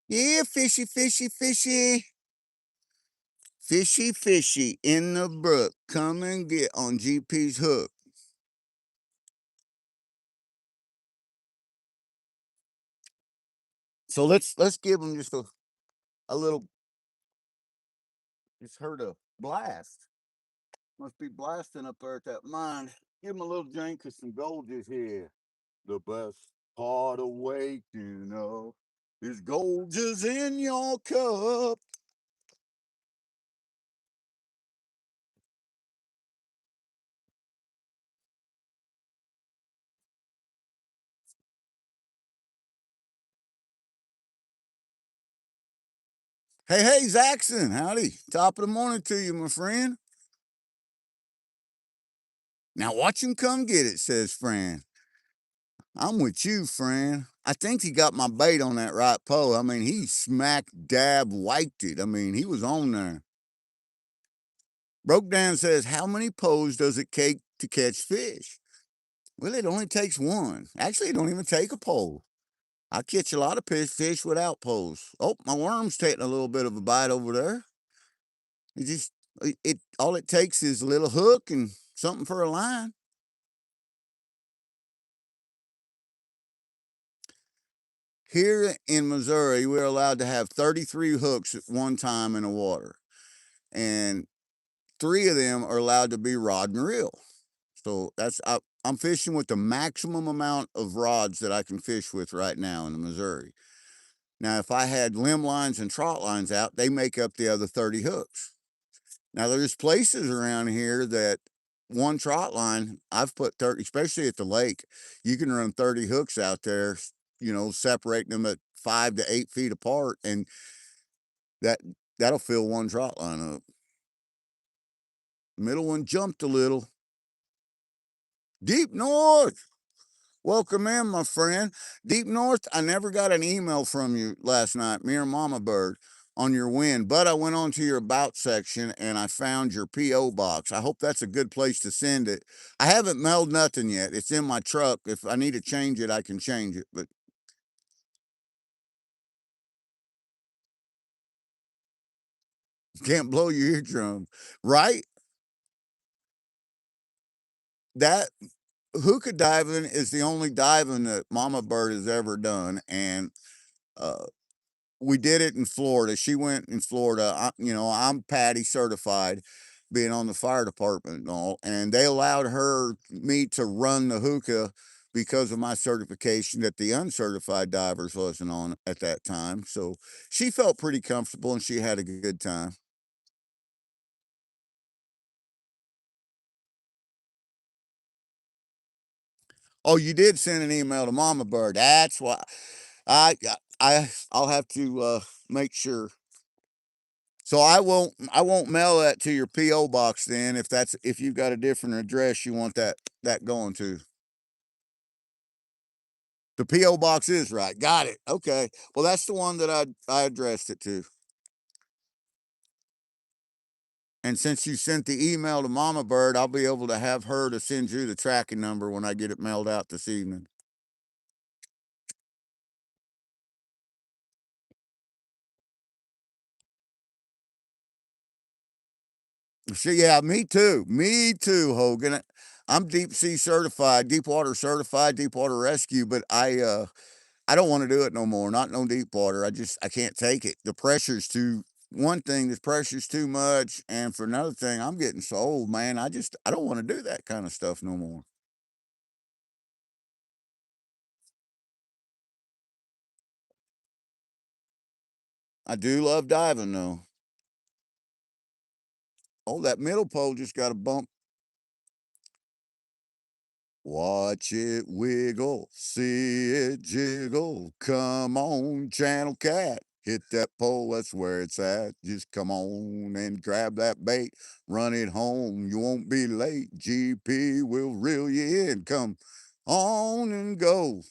Yeah, fishy, fishy, fishy. Fishy, fishy in the brook. Come and get on GP's hook. So let's give him just a little. Just heard a blast. Must be blasting up there at that mine. Give him a little drink of some gold is here. The best part of waking up is gold is in your cup. Hey, hey, Zaxon, howdy. Top of the morning to you, my friend. Now watch him come get it, says Fran. I'm with you, Fran. I think he got my bait on that right pole. I mean, he smack dab wiped it. I mean, he was on there. Broke down says, how many poles does it take to catch fish? Well, it only takes one. Actually, it don't even take a pole. I catch a lot of fish without poles. Oh, my worm's taking a little bit of a bite over there. It just it all it takes is a little hook and something for a line. Here in Missouri, we're allowed to have 33 hooks at one time in the water, and 3 of them are allowed to be rod and reel. So I'm fishing with the maximum amount of rods that I can fish with right now in the Missouri. Now, if I had limb lines and trot lines out, they make up the other 30 hooks. Now, there's places around here that one trot line, I've put 30, especially at the lake, you can run 30 hooks out there, separating them at 5 to 8 feet apart, and that that'll fill one trot line up. Middle one jumped a little. Deep North. Welcome in, my friend. Deep North, I never got an email from you last night, me or Mama Bird, on your win, but I went on to your about section and I found your P.O. box. I hope that's a good place to send it. I haven't mailed nothing yet. It's in my truck. If I need to change it, I can change it, but can't blow your eardrum, right? That hookah diving is the only diving that Mama Bird has ever done, and uh, we did it in Florida. She went in Florida. I'm Patty certified, being on the fire department and all, and they allowed me to run the hookah because of my certification that the uncertified divers wasn't on at that time. So she felt pretty comfortable and she had a good time. Oh, you did send an email to Mama Bird. That's why I I'll have to make sure. So I won't mail that to your PO box then if you've got a different address you want that going to. The PO box is right. Got it. Okay. Well, that's the one that I addressed it to. And since you sent the email to Mama Bird, I'll be able to have her to send you the tracking number when I get it mailed out this evening. So yeah, me too. Me too, Hogan. I'm deep sea certified, deep water certified, deep water rescue, but I don't want to do it no more. Not no deep water. I can't take it. The pressure's too. One thing, the pressure's too much, and for another thing, I'm getting so old, man. I don't want to do that kind of stuff no more. I do love diving though. Oh, that middle pole just got a bump. Watch it wiggle, see it jiggle. Come on, channel cat. Hit that pole, that's where it's at. Just come on and grab that bait. Run it home, you won't be late. GP will reel you in. Come on and go.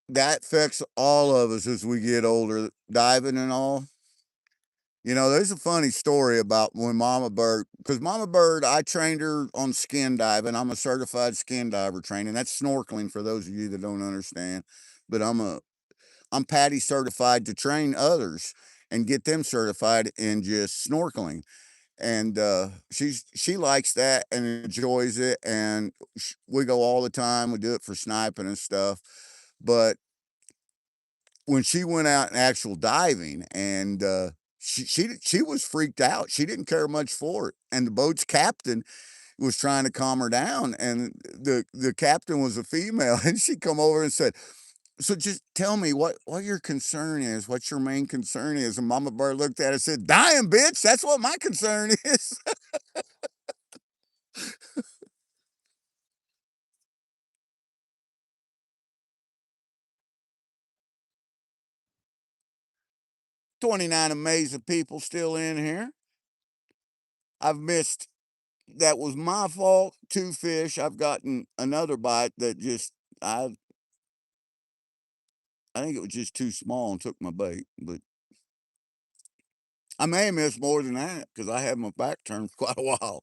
That affects all of us as we get older, diving and all. You know, there's a funny story about when Mama Bird, because Mama Bird, I trained her on skin diving. I'm a certified skin diver training. That's snorkeling for those of you that don't understand. But I'm Patty certified to train others and get them certified in just snorkeling. And she likes that and enjoys it. And we go all the time. We do it for sniping and stuff. But when she went out in actual diving and she was freaked out. She didn't care much for it. And the boat's captain was trying to calm her down. And the captain was a female. And she come over and said, so just tell me what your concern is, what your main concern is. And Mama Bird looked at her and said, dying, bitch. That's what my concern is. 29 amazing people still in here. I've missed, that was my fault. Two fish. I've gotten another bite that just, I think it was just too small and took my bait. But I may have missed more than that because I had my back turned for quite a while.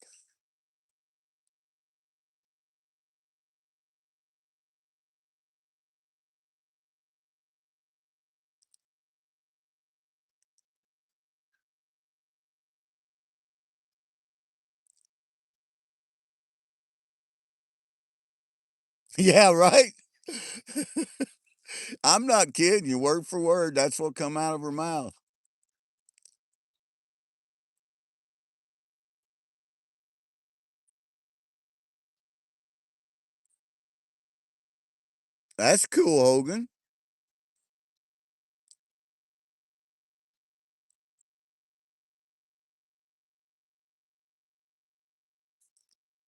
Yeah, right. I'm not kidding you, word for word. That's what come out of her mouth. That's cool, Hogan.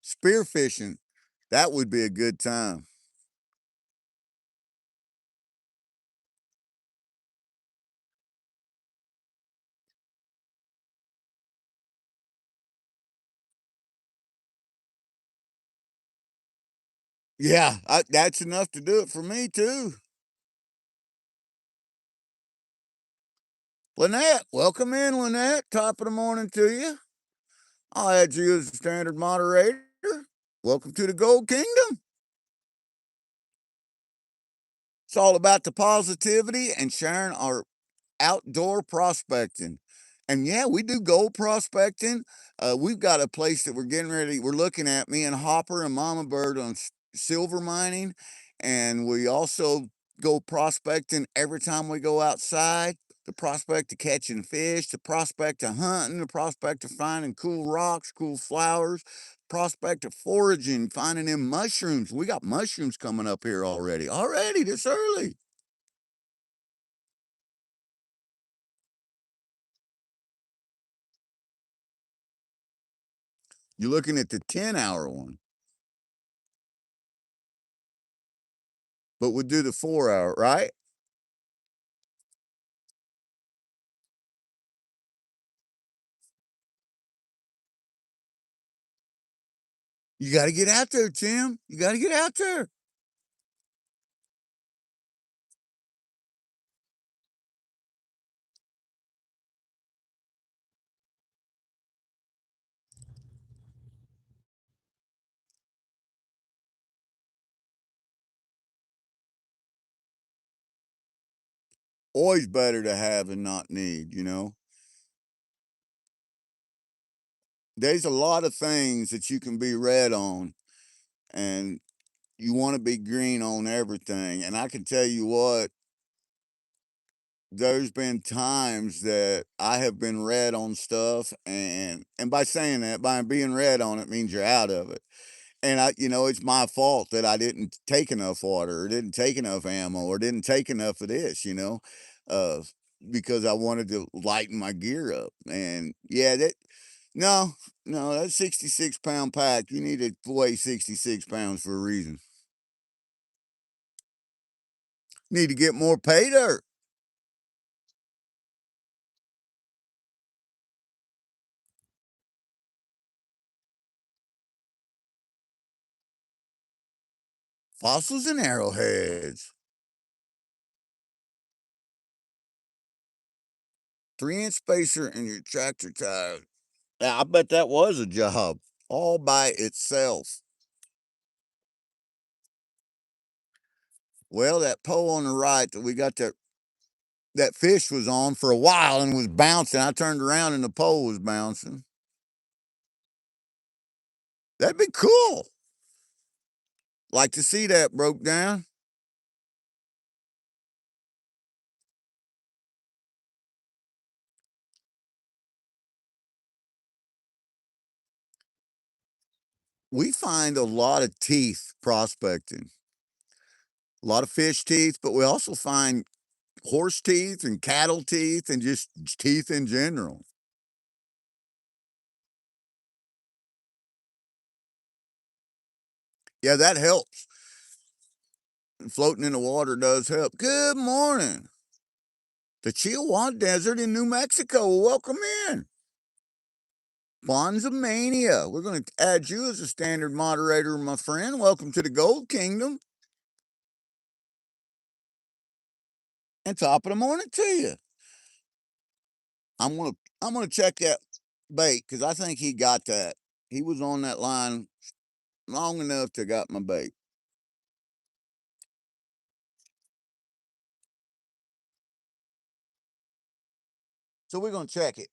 Spearfishing. That would be a good time. Yeah, that's enough to do it for me too. Lynette, welcome in, Lynette. Top of the morning to you. I'll add you as a standard moderator. Welcome to the Gold Kingdom. It's all about the positivity and sharing our outdoor prospecting. And yeah, we do gold prospecting. We've got a place that we're getting ready. We're looking at, me and Hopper and Mama Bird, on silver mining. And we also go prospecting every time we go outside. The prospect of catching fish, the prospect of hunting, the prospect of finding cool rocks, cool flowers, prospect of foraging, finding them mushrooms. We got mushrooms coming up here already. Already this early. You're looking at the 10-hour one, but we'll do the 4-hour, right? You got to get out there, Tim. You got to get out there. Always better to have than not need, you know? There's a lot of things that you can be red on, and you want to be green on everything. And I can tell you what, there's been times that I have been red on stuff, and by saying that, by being red on it means you're out of it. And it's my fault that I didn't take enough water or didn't take enough ammo or didn't take enough of this, uh, because I wanted to lighten my gear up. And yeah, No, no, that's 66-pound pack. You need to weigh 66 pounds for a reason. Need to get more pay dirt. Fossils and arrowheads. 3-inch spacer in your tractor tire. Yeah, I bet that was a job all by itself. Well, that pole on the right that we got that fish was on for a while and was bouncing. I turned around and the pole was bouncing. That'd be cool. Like to see that broke down. We find a lot of teeth prospecting, a lot of fish teeth, but we also find horse teeth and cattle teeth and just teeth in general. Yeah, that helps. Floating in the water does help. Good morning. The Chihuahua Desert in New Mexico. Welcome in. Bonza Mania. We're going to add you as a standard moderator, my friend. Welcome to the Gold Kingdom. And top of the morning to you. I'm gonna check that bait because I think he got that. He was on that line long enough to got my bait. So we're gonna check it.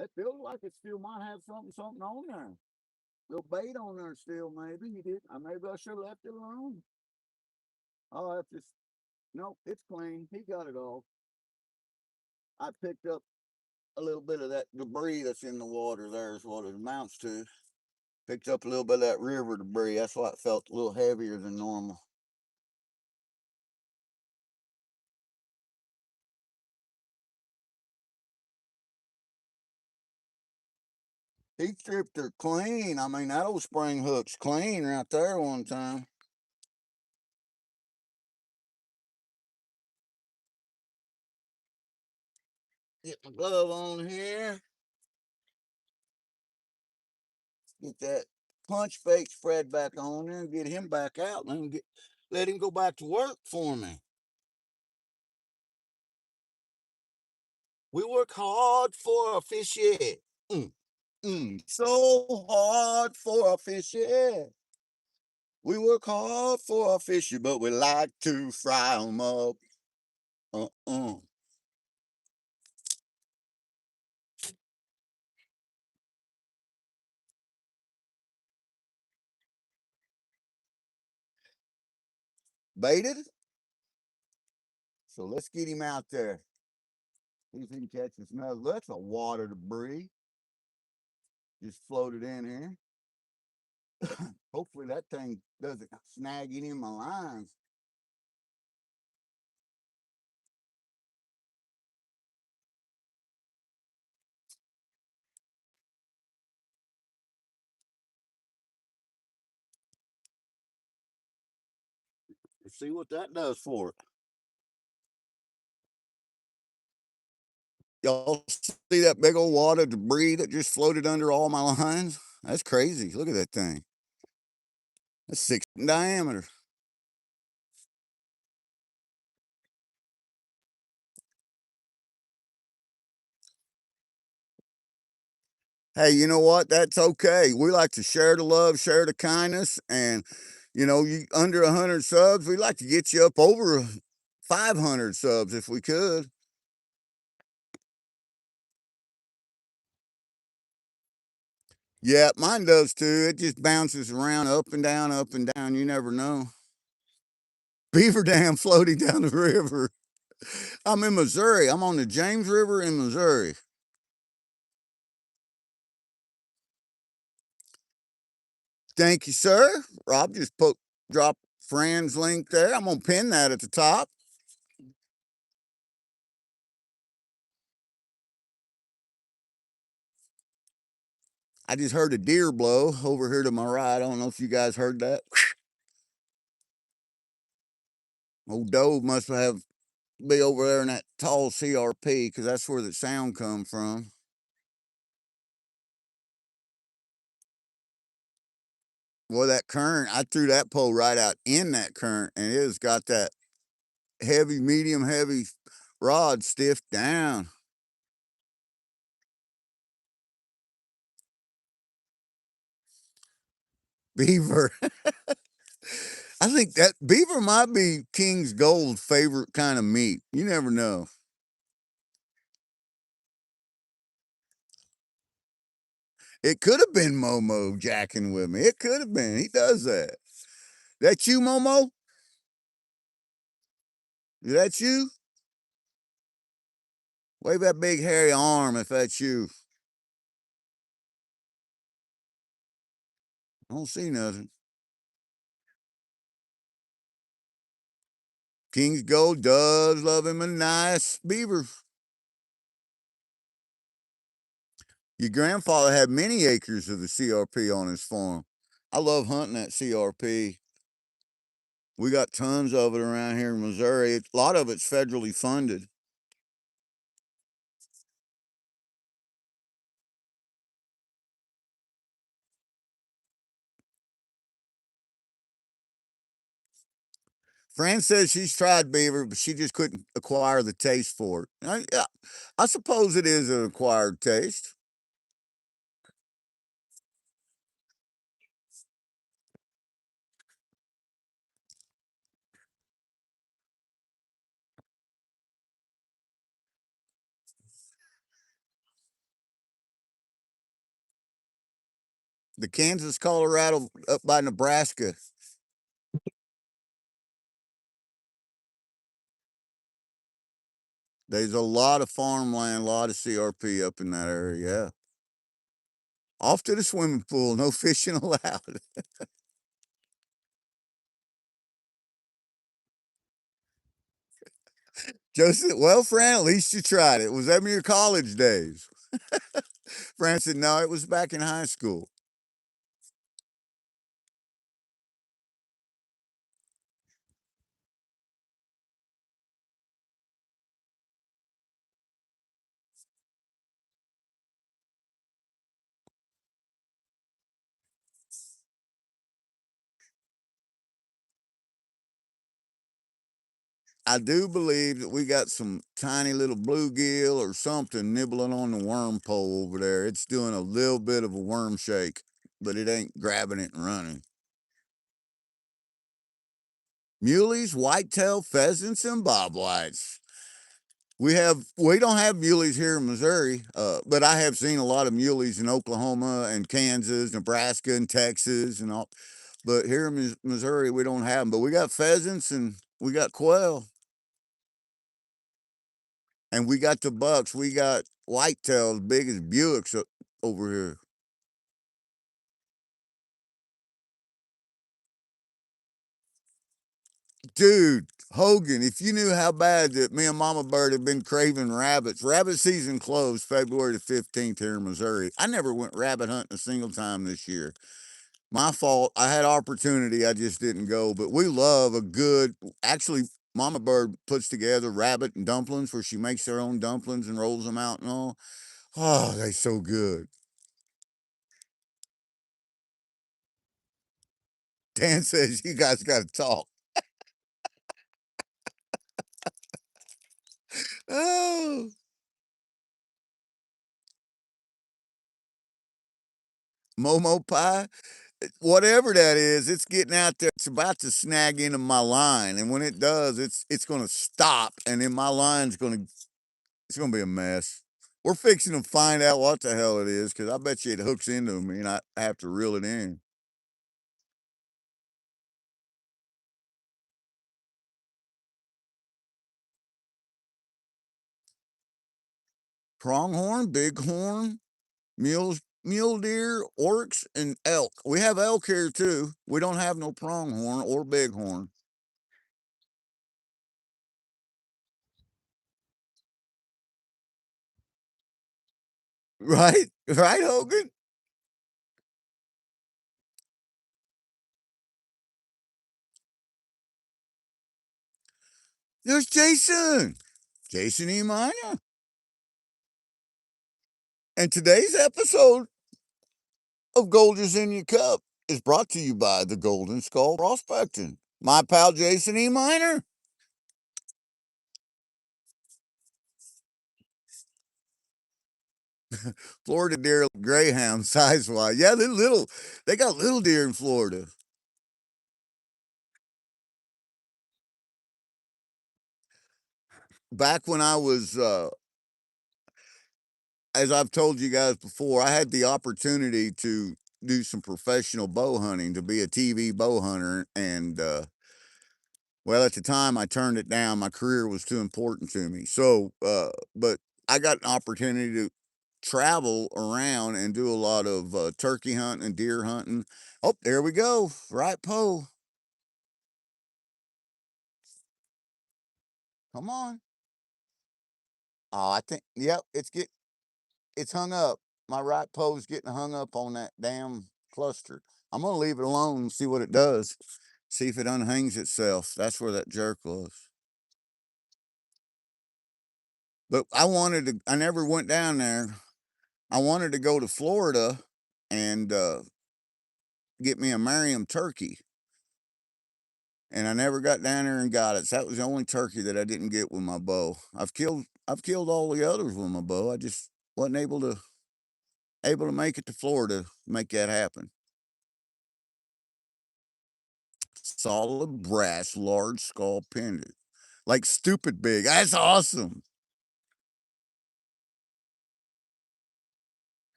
It feels like it still might have something on there. Little bait on there still, maybe. He did. Maybe I should have left it alone. Oh, that's just nope, it's clean. He got it all. I picked up a little bit of that debris that's in the water there is what it amounts to. Picked up a little bit of that river debris. That's why it felt a little heavier than normal. He stripped her clean. I mean, that old spring hook's clean right there one time. Get my glove on here. Get that punch bait spread back on there and get him back out. Let him go back to work for me. We work hard for a fishy. Mm, so hard for a fishy. We work hard for a fishy, but we like to fry 'em up. Uh-uh. Baited? So let's get him out there. See if he can catch us another. That's a water debris. Just floated in here. Hopefully that thing doesn't snag any of my lines. Let's see what that does for it. Y'all see that big old wad of debris that just floated under all my lines? That's crazy. Look at that thing. That's 6 in diameter. Hey, you know what? That's okay. We like to share the love, share the kindness, and you under 100 subs, we like to get you up over 500 subs if we could. Yeah, mine does too. It just bounces around up and down, up and down. You never know. Beaver Dam floating down the river. I'm in Missouri. I'm on the James River in Missouri. Thank you, sir. Rob just put drop friends link there. I'm gonna pin that at the top. I just heard a deer blow over here to my right. I don't know if you guys heard that. Old Dove must have be over there in that tall CRP because that's where the sound come from. Boy, that current, I threw that pole right out in that current, and it has got that heavy, medium, heavy rod stiff down. Beaver. I think that beaver might be King's Gold's favorite kind of meat. You never know. It could have been Momo jacking with me. It could have been. He does that. That you, Momo? Is that you? Wave that big hairy arm if that's you. I don't see nothing. King's Gold does love him a nice beaver. Your grandfather had many acres of the CRP on his farm. I love hunting that CRP. We got tons of it around here in Missouri. A lot of it's federally funded. Fran says she's tried beaver, but she just couldn't acquire the taste for it. I suppose it is an acquired taste. The Kansas, Colorado, up by Nebraska. There's a lot of farmland, a lot of CRP up in that area. Yeah. Off to the swimming pool. No fishing allowed. Joseph, well, Fran, at least you tried it. Was that in your college days? Fran said, no, it was back in high school. I do believe that we got some tiny little bluegill or something nibbling on the worm pole over there. It's doing a little bit of a worm shake, but it ain't grabbing it and running. Muleys, whitetail, pheasants, and bobwhites. We don't have muleys here in Missouri, but I have seen a lot of muleys in Oklahoma and Kansas, Nebraska, and Texas, and all. But here in Missouri, we don't have them. But we got pheasants and we got quail, and we got the bucks. We got whitetails big as Buicks over here. Dude, Hogan, if you knew how bad that me and Mama Bird have been craving rabbits, rabbit season closed February the 15th here in Missouri. I never went rabbit hunting a single time this year. My fault. I had opportunity, I just didn't go. But we love a good, actually, Mama Bird puts together rabbit and dumplings where she makes her own dumplings and rolls them out and all. Oh, they so good. Dan says you guys got to talk. Oh, Momo pie. Whatever that is, it's getting out there. It's about to snag into my line, and when it does, it's going to stop, and then my line's going to it's going to be a mess. We're fixing to find out what the hell it is because I bet you it hooks into me, and I have to reel it in. Pronghorn, bighorn, mule deer, oryx, and elk. We have elk here too. We don't have no pronghorn or bighorn. Right, right, Hogan. There's Jason. Jason E. Miner. And today's episode of Gold is in Your Cup is brought to you by the Golden Skull Prospecting. My pal Jason E. Miner. Florida deer greyhound size wise. Yeah, they're little. They got little deer in Florida. Back when I was, as I've told you guys before, I had the opportunity to do some professional bow hunting, to be a TV bow hunter. And, well, at the time I turned it down. My career was too important to me. So, but I got an opportunity to travel around and do a lot of turkey hunting and deer hunting. Oh, there we go. Right pole. Come on. Oh, I think, yep, it's hung up. My right pole's getting hung up on that damn cluster. I'm gonna leave it alone and see what it does. See if it unhangs itself. That's where that jerk was. But I never went down there. I wanted to go to Florida and get me a Merriam turkey. And I never got down there and got it. So that was the only turkey that I didn't get with my bow. I've killed all the others with my bow. I just wasn't able to make it to Florida to make that happen. Solid brass, large skull pendant. Like stupid big. That's awesome.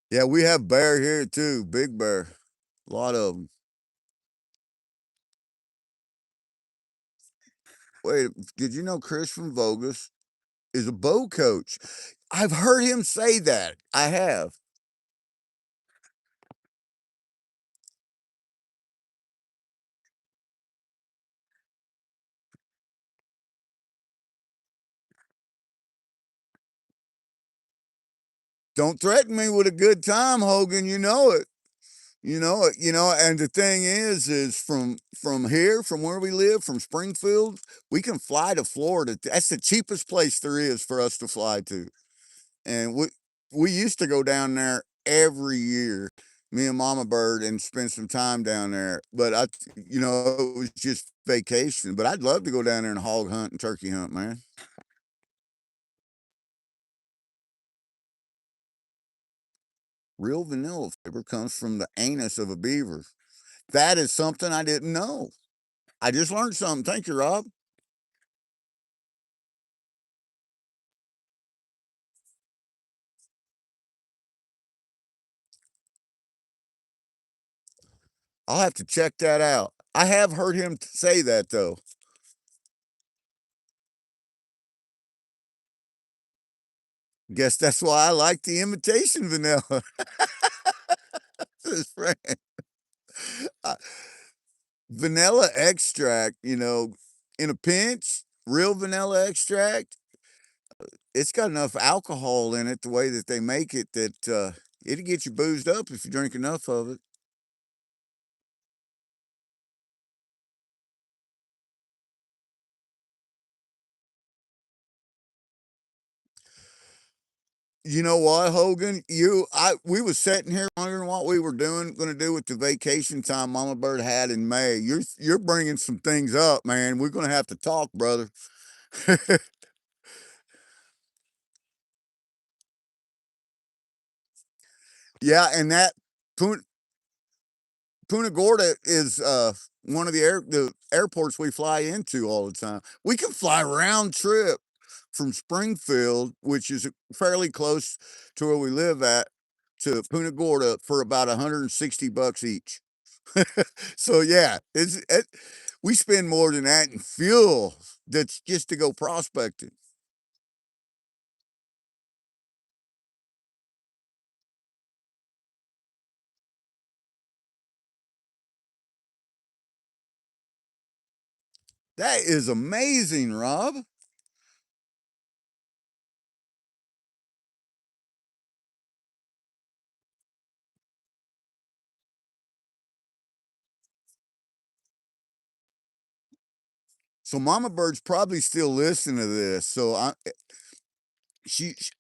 Yeah, we have bear here too. Big bear. A lot of them. Wait, did you know Chris from Vogus is a bow coach? I've heard him say that. I have. Don't threaten me with a good time, Hogan. You know it. And the thing is from here, from where we live, from Springfield, we can fly to Florida. That's the cheapest place there is for us to fly to. And we used to go down there every year, me and Mama Bird, and spend some time down there. But it was just vacation. But I'd love to go down there and hog hunt and turkey hunt, man. Real vanilla flavor comes from the anus of a beaver. That is something I didn't know. I just learned something. Thank you, Rob. I'll have to check that out. I have heard him say that though. Guess that's why I like the imitation vanilla. Uh, Vanilla extract, in a pinch, real vanilla extract, it's got enough alcohol in it the way that they make it that it'll get you boozed up if you drink enough of it. You know what, Hogan? We was sitting here wondering what we were going to do with the vacation time Mama Bird had in May. You're bringing some things up, man. We're going to have to talk, brother. Yeah, and that Pun- Punta Gorda is one of the airports we fly into all the time. We can fly round trip from Springfield, which is fairly close to where we live at, to Punta Gorda for about $160 each. So yeah, we spend more than that in fuel. That's just to go prospecting. That is amazing, Rob. So Mama Bird's probably still listening to this. So I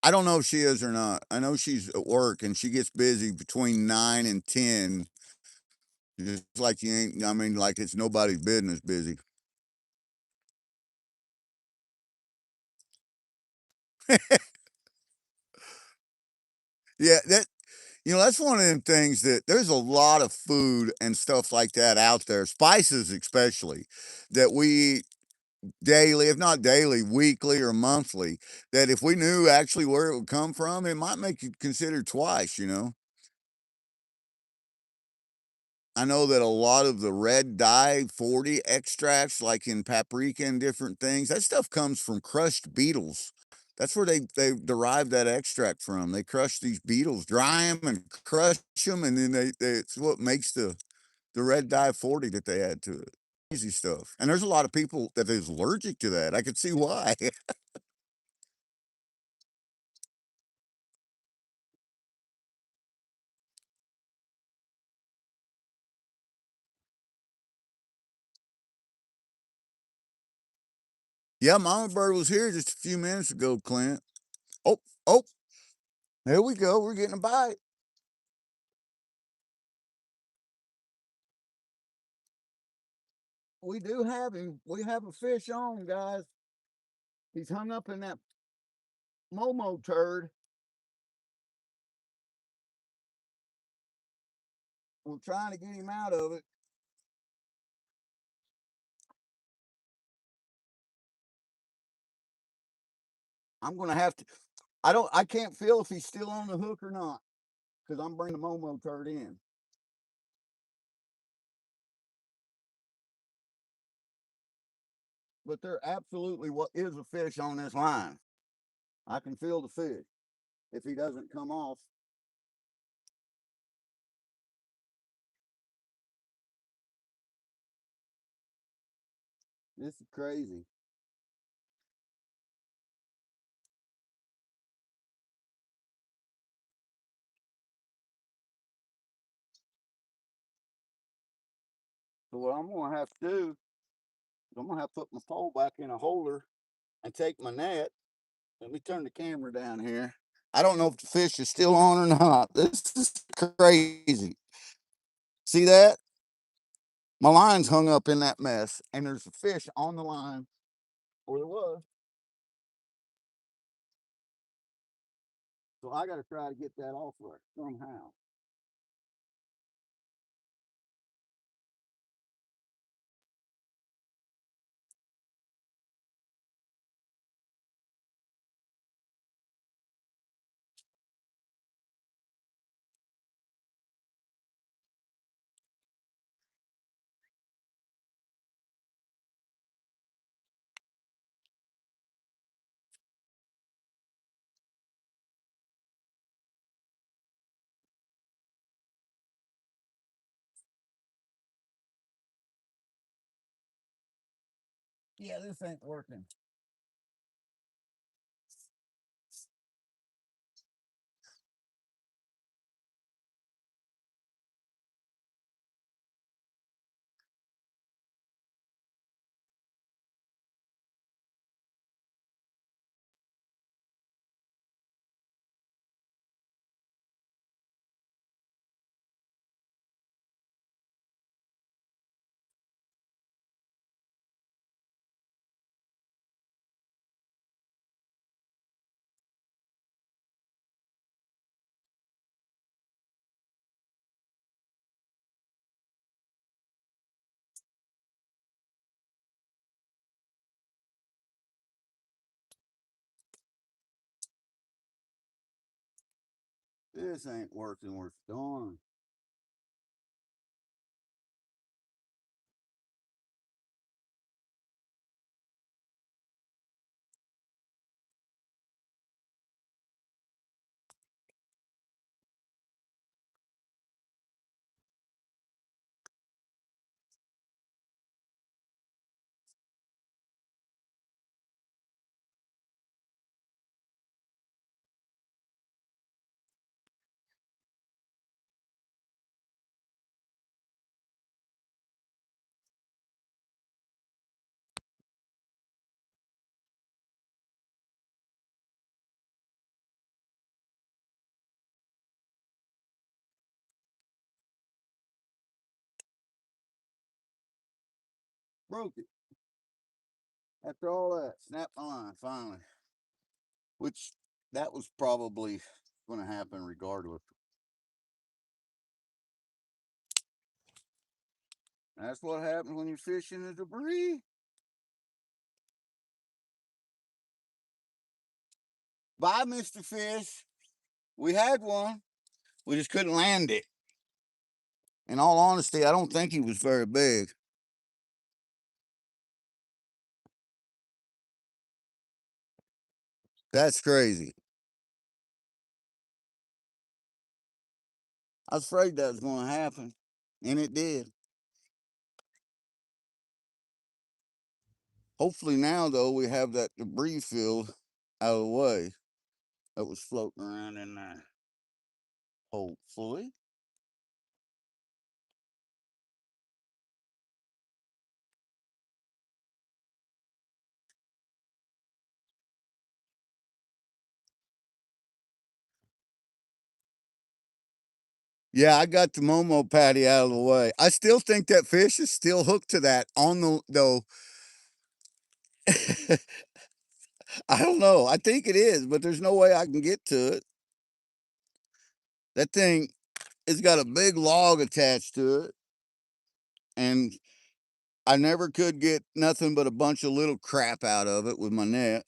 don't know if she is or not. I know she's at work and she gets busy between 9 and 10. Just like you ain't. I mean, like it's nobody's business busy. Yeah, that's one of them things that there's a lot of food and stuff like that out there, spices especially, that we eat daily, if not daily, weekly or monthly, that if we knew actually where it would come from, it might make you consider twice. I know that a lot of the red dye 40 extracts, like in paprika and different things, that stuff comes from crushed beetles. That's where they derive that extract from. They crush these beetles, dry them and crush them, and then it's what makes the red dye 40 that they add to it. Easy stuff. And there's a lot of people that is allergic to that. I could see why. Yeah, Mama Bird was here just a few minutes ago, Clint. Oh, oh, there we go. We're getting a bite. We do have him. We have a fish on, guys. He's hung up in that Momo turd. We're trying to get him out of it. I'm gonna have to. I can't feel if he's still on the hook or not because I'm bringing the Momo turd in. But there absolutely what is a fish on this line. I can feel the fish. If he doesn't come off, this is crazy. So what I'm gonna have to do is I'm gonna have to put my pole back in a holder and take my net. Let me turn the camera down here. I don't know if the fish is still on or not. This is crazy. See that? My line's hung up in that mess, and there's a fish on the line, or there was. So I got to try to get that off there somehow. Yeah, this ain't working. This ain't working worth darn. Broke it. After all that, snapped my line finally. Which that was probably going to happen regardless. That's what happens when you're fishing the debris. Bye, Mr. Fish. We had one. We just couldn't land it. In all honesty, I don't think he was very big. That's crazy. I was afraid that was going to happen, and it did. Hopefully now, though, we have that debris filled out of the way that was floating around in there. Hopefully. Yeah, I got the Momo patty out of the way. I still think that fish is still hooked to that on the though. I don't know. I think it is, but there's no way I can get to it. That thing has got a big log attached to it, and I never could get nothing but a bunch of little crap out of it with my net.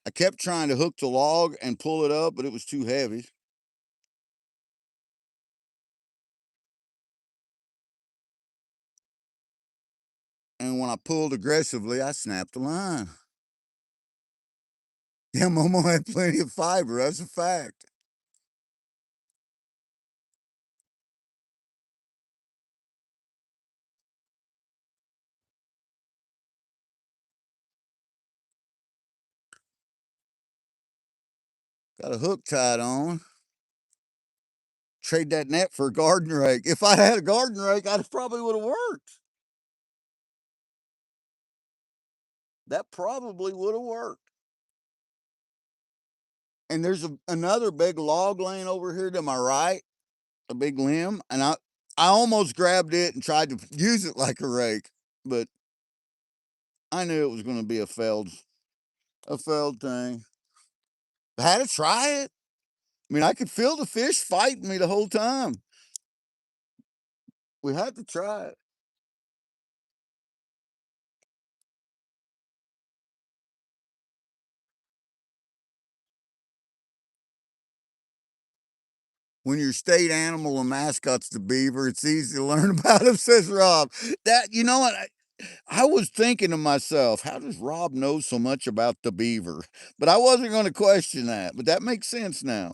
I kept trying to hook the log and pull it up, but it was too heavy. And when I pulled aggressively, I snapped the line. Yeah, Momo had plenty of fiber. That's a fact. Got a hook tied on. Trade that net for a garden rake. If I had a garden rake, I probably would have worked. That probably would have worked. And there's another big log laying over here to my right, a big limb, and I almost grabbed it and tried to use it like a rake, but I knew it was going to be a failed thing. I had to try it. I mean, I could feel the fish fighting me the whole time. We had to try it. When your state animal and mascot's the beaver, it's easy to learn about him, says Rob. That you know what? I was thinking to myself, how does Rob know so much about the beaver? But I wasn't going to question that. But that makes sense now.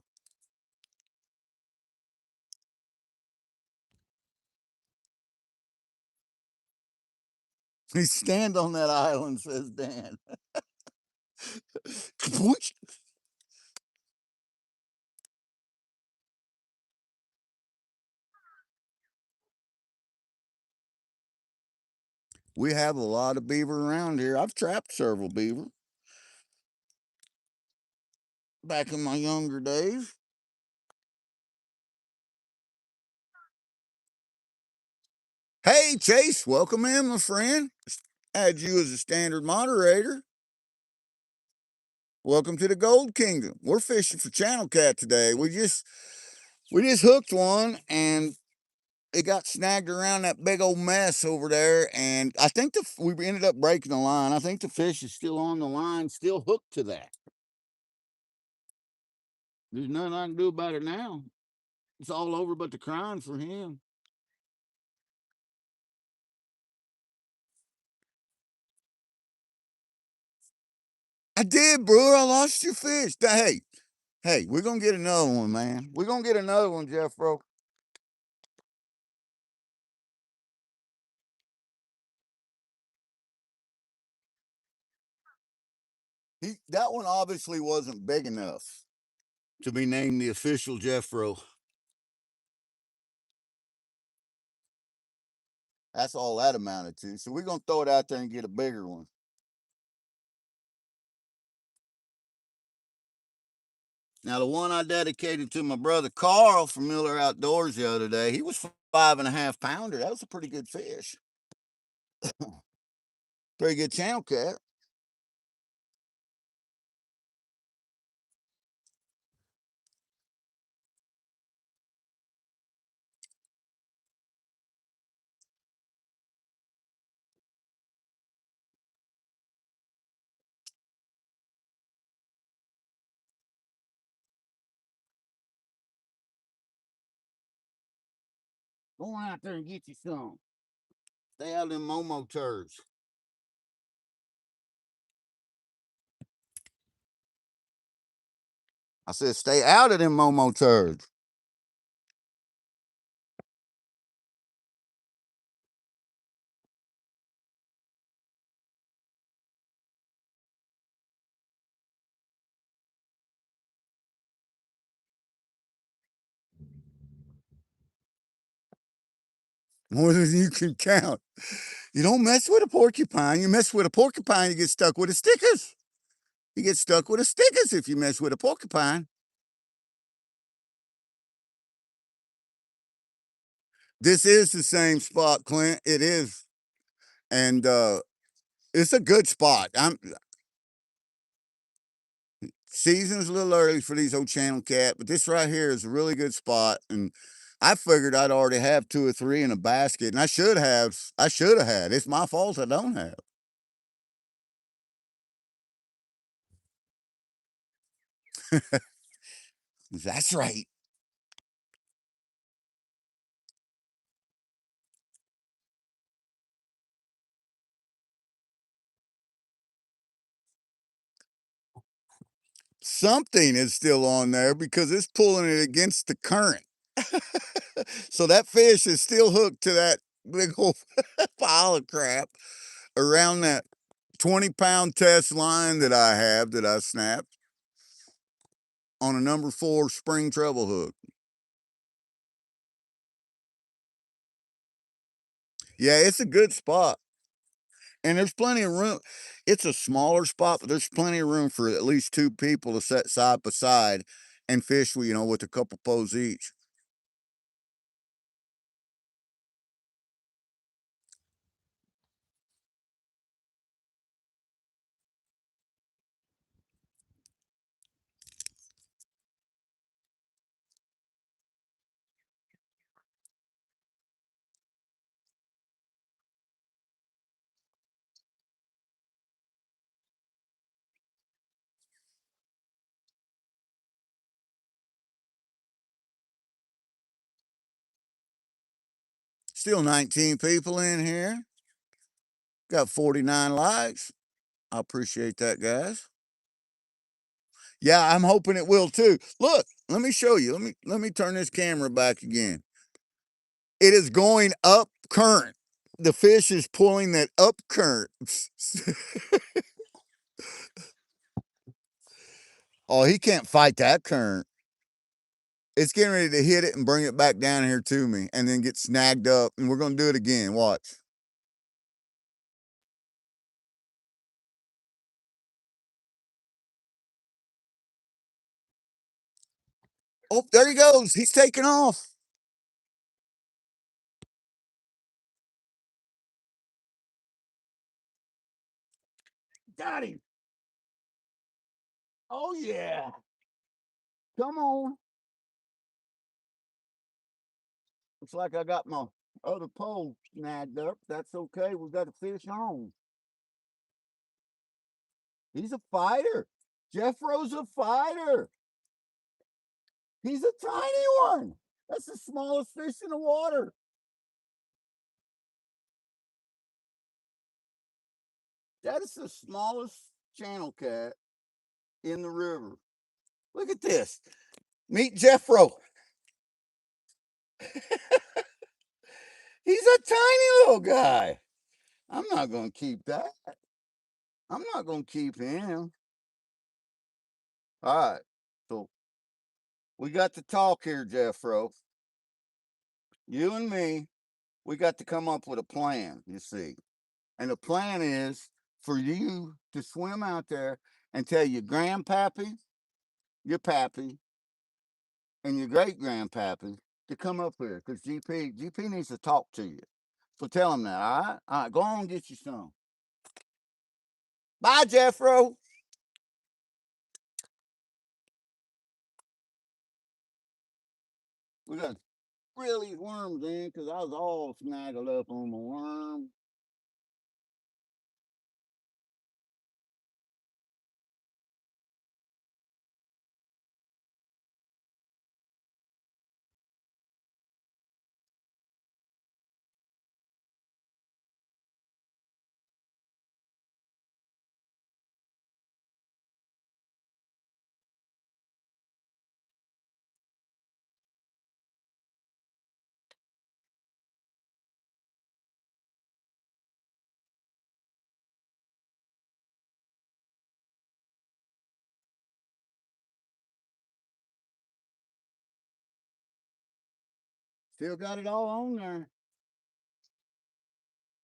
He stand on that island, says Dan. We have a lot of beaver around here. I've trapped several beaver back in my younger days. Hey, Chase, welcome in, my friend. Add you as a standard moderator. Welcome to the Gold Kingdom. We're fishing for channel cat today. We just hooked one and it got snagged around that big old mess over there. And I think we ended up breaking the line. I think the fish is still on the line, still hooked to that. There's nothing I can do about it now. It's all over but the crying for him. I did, bro. I lost your fish. Hey, we're gonna get another one, man. We're gonna get another one, Jeff, bro. That one obviously wasn't big enough to be named the official Jeffro. That's all that amounted to. So we're gonna throw it out there and get a bigger one. Now the one I dedicated to my brother Carl from Miller Outdoors the other day, he was 5.5 pounder. That was a pretty good fish. Pretty good channel cat. Go on out there and get you some. Stay out of them Momo turds. I said, stay out of them Momo turds. More than you can count. You don't mess with a porcupine. You mess with a porcupine, you get stuck with the stickers. You get stuck with the stickers if you mess with a porcupine. This is the same spot, Clint. It is. And it's a good spot. I'm season's a little early for these old channel cat, but this right here is a really good spot. And I figured I'd already have 2 or 3 in a basket, and I should have. I should have had. It's my fault I don't have. That's right. Something is still on there because it's pulling it against the current. So that fish is still hooked to that big old pile of crap around that 20-pound test line that I have that I snapped on a number 4 spring treble hook. Yeah, it's a good spot. And there's plenty of room. It's a smaller spot, but there's plenty of room for at least 2 people to sit side by side and fish, with a couple poles each. Still 19 people in here. Got 49 likes. I appreciate that, guys. Yeah, I'm hoping it will too. Look, let me show you. Let me turn this camera back again. It is going up current. The fish is pulling that up current. Oh, he can't fight that current. It's getting ready to hit it and bring it back down here to me and then get snagged up. And we're going to do it again. Watch. Oh, there he goes. He's taking off. Got him. Oh, yeah. Come on. Looks like I got my other pole snagged up. That's okay. We got a fish on. He's a fighter. Jeffro's a fighter. He's a tiny one. That's the smallest fish in the water. That is the smallest channel cat in the river. Look at this. Meet Jeffro. He's a tiny little guy. I'm not going to keep that. I'm not going to keep him. All right. So we got to talk here, Jeffro. You and me, we got to come up with a plan, you see. And the plan is for you to swim out there and tell your grandpappy, your pappy, and your great grandpappy to come up here because GP needs to talk to you. So tell him that, all right? All right, go on and get you some. Bye, Jeffro. We got reel these worms in because I was all snaggled up on the worm. Still got it all on there.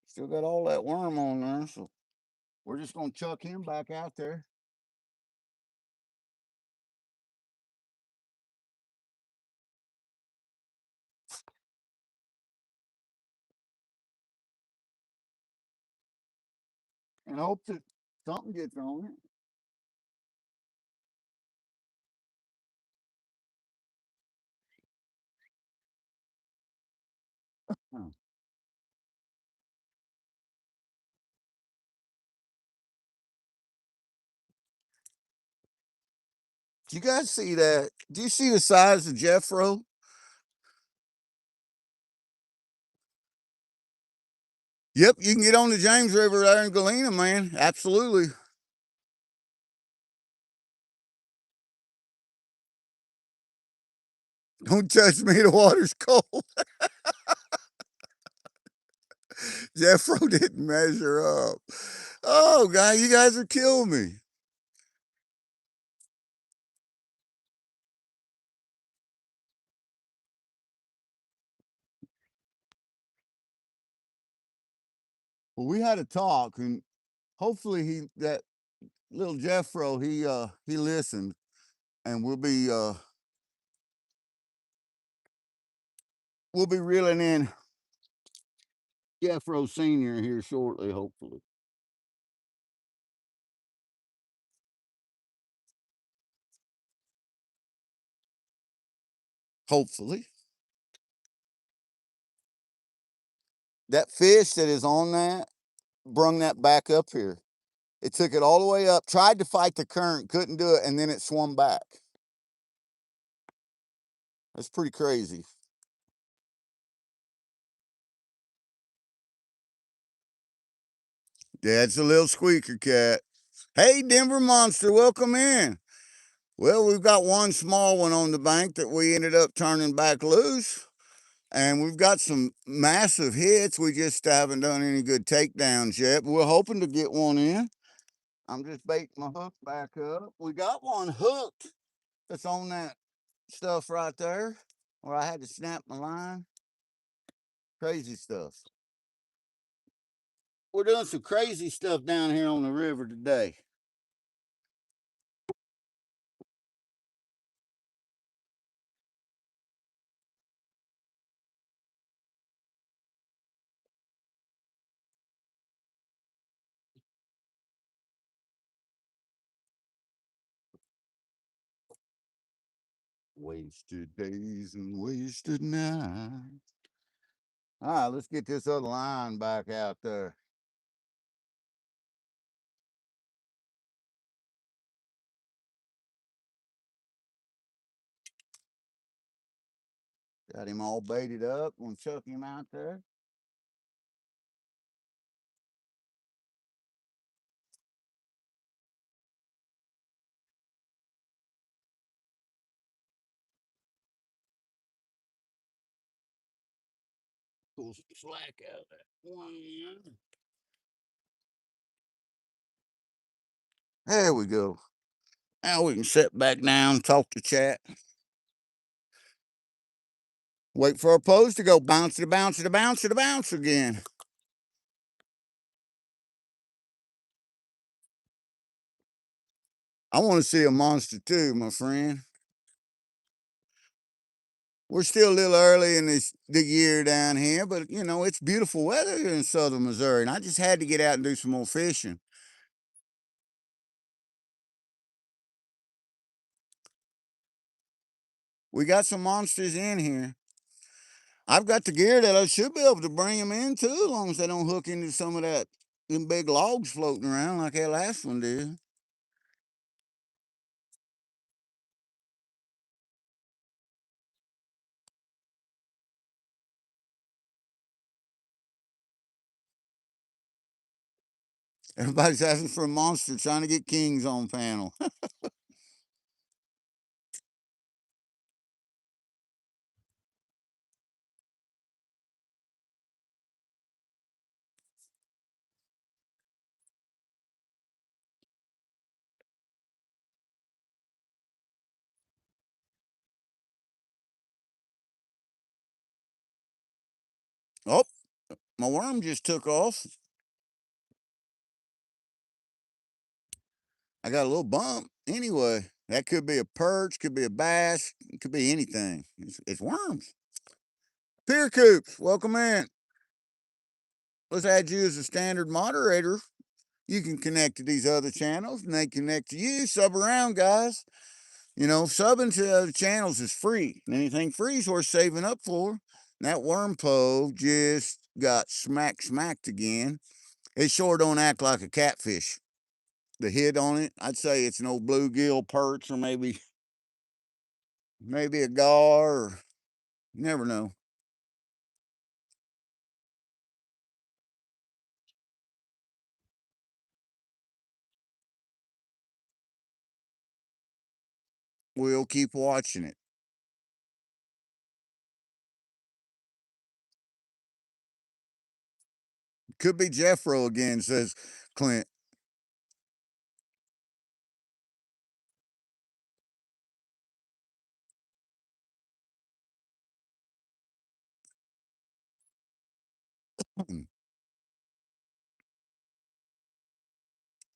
Still got all that worm on there. So we're just going to chuck him back out there. And hope that something gets on it. Huh. Do you guys see that? Do you see the size of Jeffro? Yep, you can get on the James River there in Galena, man. Absolutely. Don't touch me, the water's cold. Jeffro didn't measure up. Oh, God, you guys are killing me. Well, we had a talk, and hopefully that little Jeffro, he listened, and we'll be reeling in Jeffro Senior here shortly, hopefully. Hopefully. That fish that is on that brung that back up here. It took it all the way up, tried to fight the current, couldn't do it, and then it swum back. That's pretty crazy. Yeah, it's a little squeaker cat. Hey, Denver Monster, welcome in. Well, we've got one small one on the bank that we ended up turning back loose. And we've got some massive hits. We just haven't done any good takedowns yet. But we're hoping to get one in. I'm just baiting my hook back up. We got one hooked that's on that stuff right there where I had to snap my line. Crazy stuff. We're doing some crazy stuff down here on the river today. Wasted days and wasted nights. All right, let's get this other line back out there. Got him all baited up. Gonna chuck him out there. Pull some slack out of that one. There we go. Now we can sit back down, talk to chat. Wait for our pose to go bounce to bounce to bounce to bounce again. I want to see a monster too, my friend. We're still a little early in the year down here, but you know it's beautiful weather here in southern Missouri, and I just had to get out and do some more fishing. We got some monsters in here. I've got the gear that I should be able to bring them in too, as long as they don't hook into some of that them big logs floating around like that last one did. Everybody's asking for a monster, trying to get kings on panel. Oh, my worm just took off. I got a little bump. Anyway, that could be a perch, could be a bass, it could be anything. It's worms. Peer coops, welcome in. Let's add you as a standard moderator. You can connect to these other channels and they connect to you. Sub around, guys. You know, subbing to other channels is free. And anything free is worth saving up for. And that worm pole just got smacked again. It sure don't act like a catfish. The head on it, I'd say it's an old bluegill perch or maybe a gar or you never know. We'll keep watching it. Could be Jeffro again, says Clint.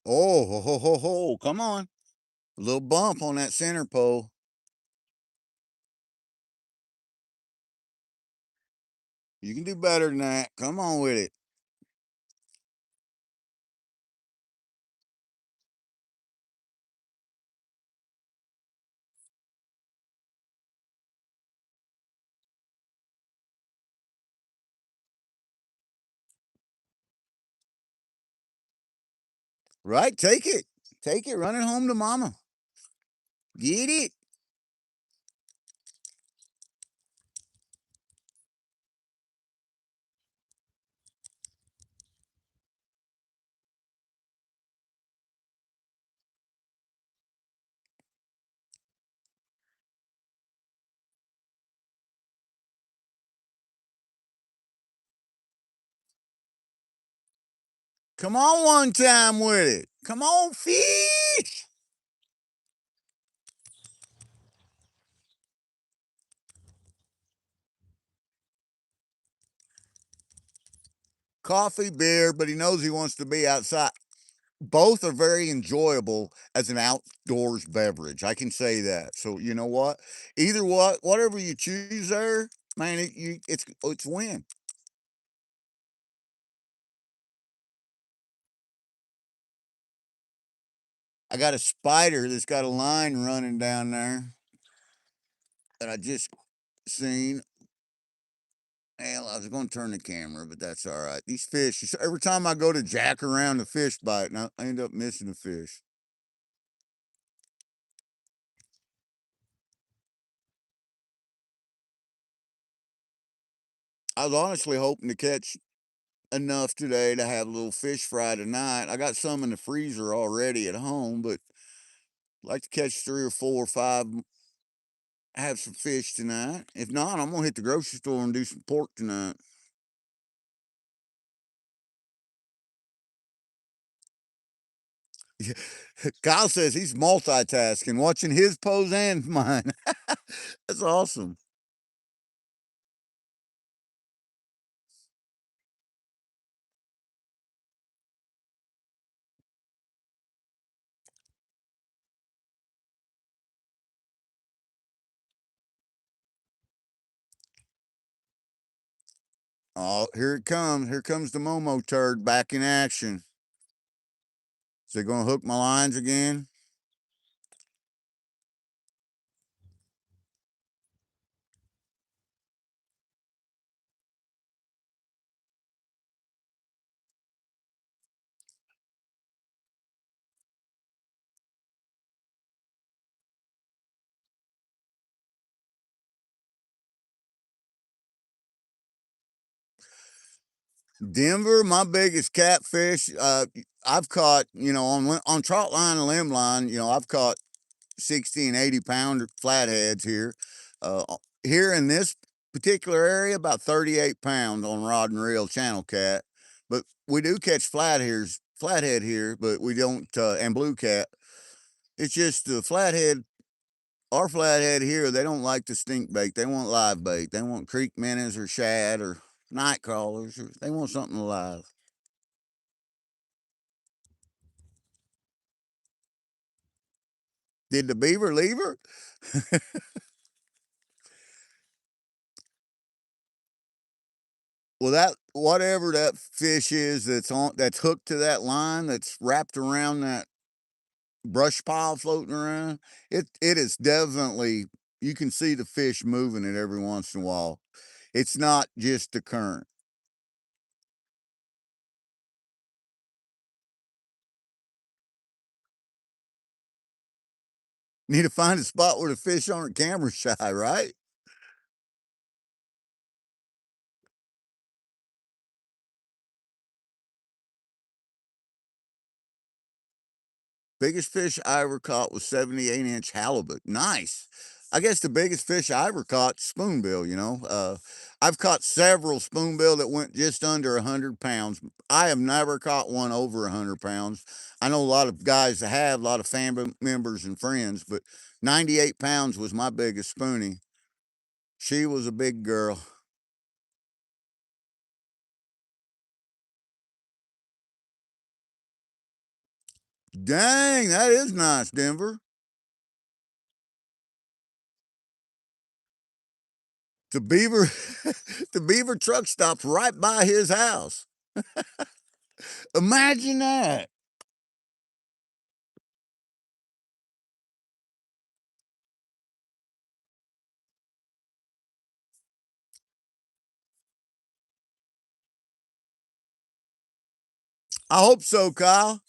Oh, ho, ho, ho, ho. Come on. A little bump on that center pole. You can do better than that. Come on with it. Right? Take it. Take it. Run it home to mama. Get it. Come on one time with it. Come on, fish. Coffee, beer, but he knows he wants to be outside. Both are very enjoyable as an outdoors beverage. I can say that. So you know what? Either whatever you choose there, man, it's win. I got a spider that's got a line running down there that I just seen. Hell, I was going to turn the camera, but that's all right. These fish, every time I go to jack around, the fish bite, and I end up missing the fish. I was honestly hoping to catch enough today to have a little fish fry tonight. I got some in the freezer already at home, but I'd like to catch 3 or 4 or 5, have some fish tonight. If not, I'm going to hit the grocery store and do some pork tonight. Kyle says he's multitasking, watching his pose and mine. That's awesome. Oh, here it comes. Here comes the Momo turd back in action. Is they going to hook my lines again? Denver, my biggest catfish. I've caught, on trot line and limb line. I've caught 60 and 80 pounder flatheads here. Here in this particular area, about 38 pounds on rod and reel channel cat. But we do catch flathead here, but we don't, and blue cat. It's just the flathead, our flathead here, they don't like the stink bait. They want live bait. They want creek minnows or shad or night crawlers. Or they want something alive. Did the beaver leave her? Well, that whatever that fish is that's hooked to that line that's wrapped around that brush pile floating around, it is definitely, you can see the fish moving it every once in a while. It's not just the current. Need to find a spot where the fish aren't camera shy, right? Biggest fish I ever caught was 78-inch halibut. Nice. I guess the biggest fish I ever caught, spoonbill. I've caught several spoonbill that went just under 100 pounds. I have never caught one over 100 pounds. I know a lot of guys that have, a lot of family members and friends, but 98 pounds was my biggest spoonie. She was a big girl. Dang, that is nice, Denver. The beaver, the beaver truck stopped right by his house. Imagine that. I hope so, Kyle.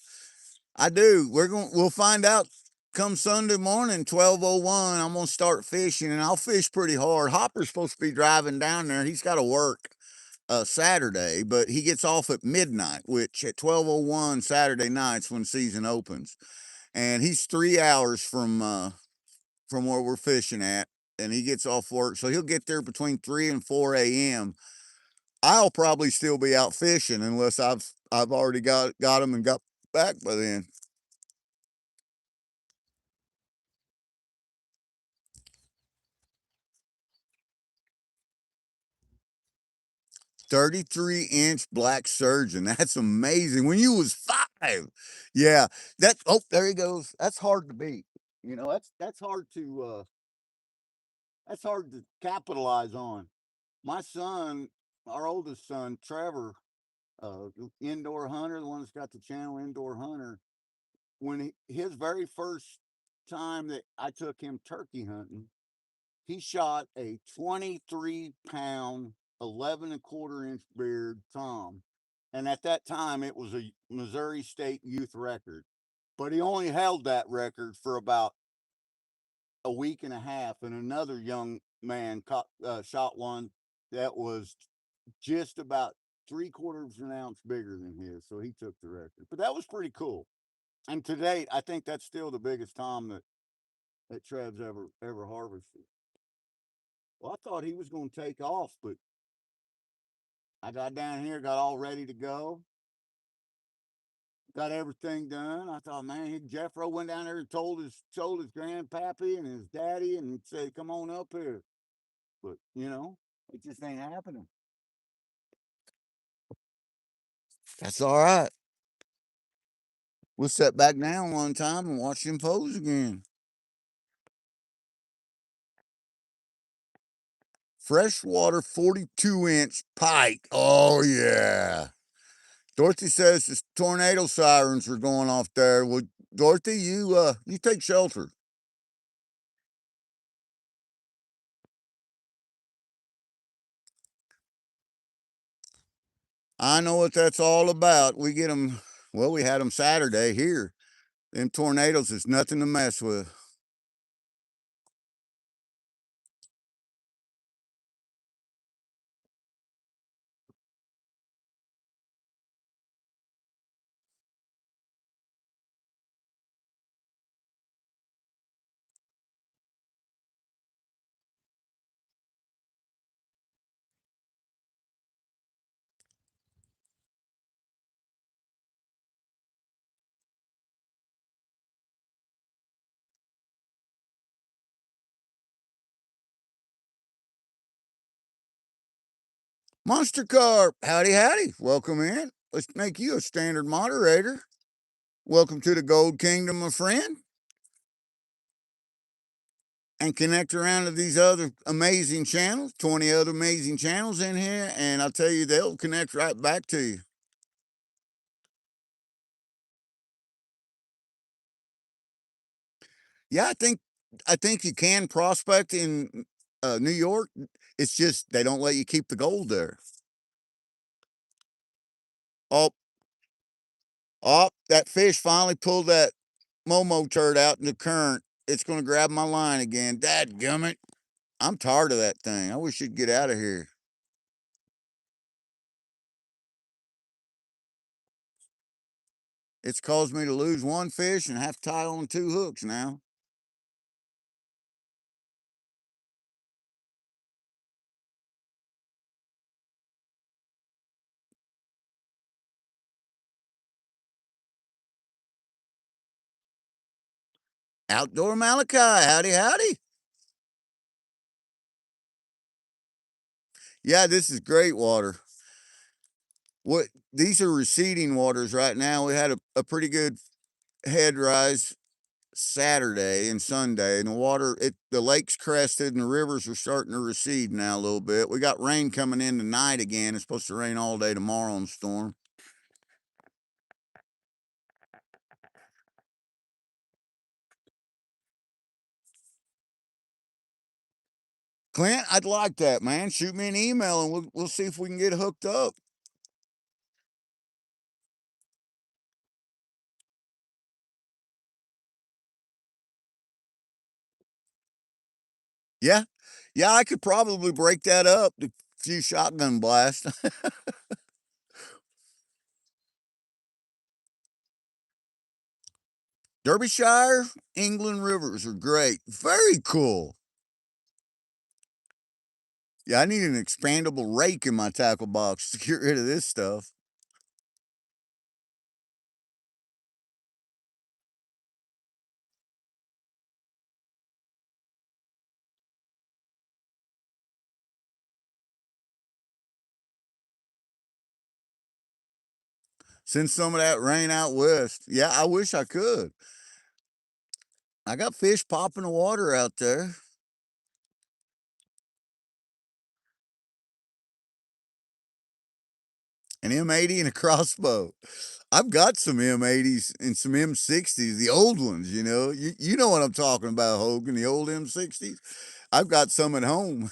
I do. We'll find out come Sunday morning, 12:01. I'm gonna start fishing, and I'll fish pretty hard. Hopper's supposed to be driving down there. He's got to work Saturday, but he gets off at midnight, which at 12:01 Saturday nights when season opens, and he's 3 hours from where we're fishing at, and he gets off work, so he'll get there between 3 and 4 a.m. I'll probably still be out fishing unless I've already got him and got back by then. 33-inch black surgeon. That's amazing. When you was 5. Yeah. There he goes. That's hard to beat. That's hard to capitalize on. My son, our oldest son, Trevor, indoor hunter, the one that's got the channel Indoor Hunter, his very first time that I took him turkey hunting, he shot a 23-pound, 11 and a quarter inch beard Tom. And at that time, it was a Missouri State youth record. But he only held that record for about a week and a half. And another young man shot one that was just about 3/4 of an ounce bigger than his. So he took the record. But that was pretty cool. And to date, I think that's still the biggest Tom that Trev's ever harvested. Well, I thought he was going to take off, but I got down here, got all ready to go, got everything done. I thought, man, Jeffro went down there and told his grandpappy and his daddy and said, "Come on up here." But it just ain't happening. That's all right. We'll sit back down one time and watch him pose again. Freshwater 42-inch pike. Oh yeah. Dorothy says the tornado sirens are going off there. Well, Dorothy, you take shelter. I know what that's all about. We get them. Well, we had them Saturday here. Them tornadoes is nothing to mess with. Monster Carp, howdy, howdy. Welcome in. Let's make you a standard moderator. Welcome to the Gold Kingdom, my friend. And connect around to these other amazing channels, 20 other amazing channels in here, and I'll tell you, they'll connect right back to you. Yeah, I think you can prospect in New York. It's just they don't let you keep the gold there. Oh, oh, that fish finally pulled that Momo turd out in the current. It's going to grab my line again. Dadgummit. I'm tired of that thing. I wish you'd get out of here. It's caused me to lose one fish and have to tie on two hooks now. Outdoor Malachi, howdy, howdy. Yeah, this is great water. What these are receding waters right now. We had a pretty good head rise Saturday and Sunday, and the lake's crested and the rivers are starting to recede now a little bit. We got rain coming in tonight again. It's supposed to rain all day tomorrow on the storm. Clint, I'd like that, man. Shoot me an email and we'll see if we can get hooked up. Yeah. Yeah, I could probably break that up to a few shotgun blasts. Derbyshire, England rivers are great. Very cool. Yeah, I need an expandable rake in my tackle box to get rid of this stuff. Send some of that rain out west. Yeah, I wish I could. I got fish popping the water out there. An M80 and a crossbow. I've got some M80s and some M60s, the old ones, you know. You know what I'm talking about, Hogan, the old M60s. I've got some at home.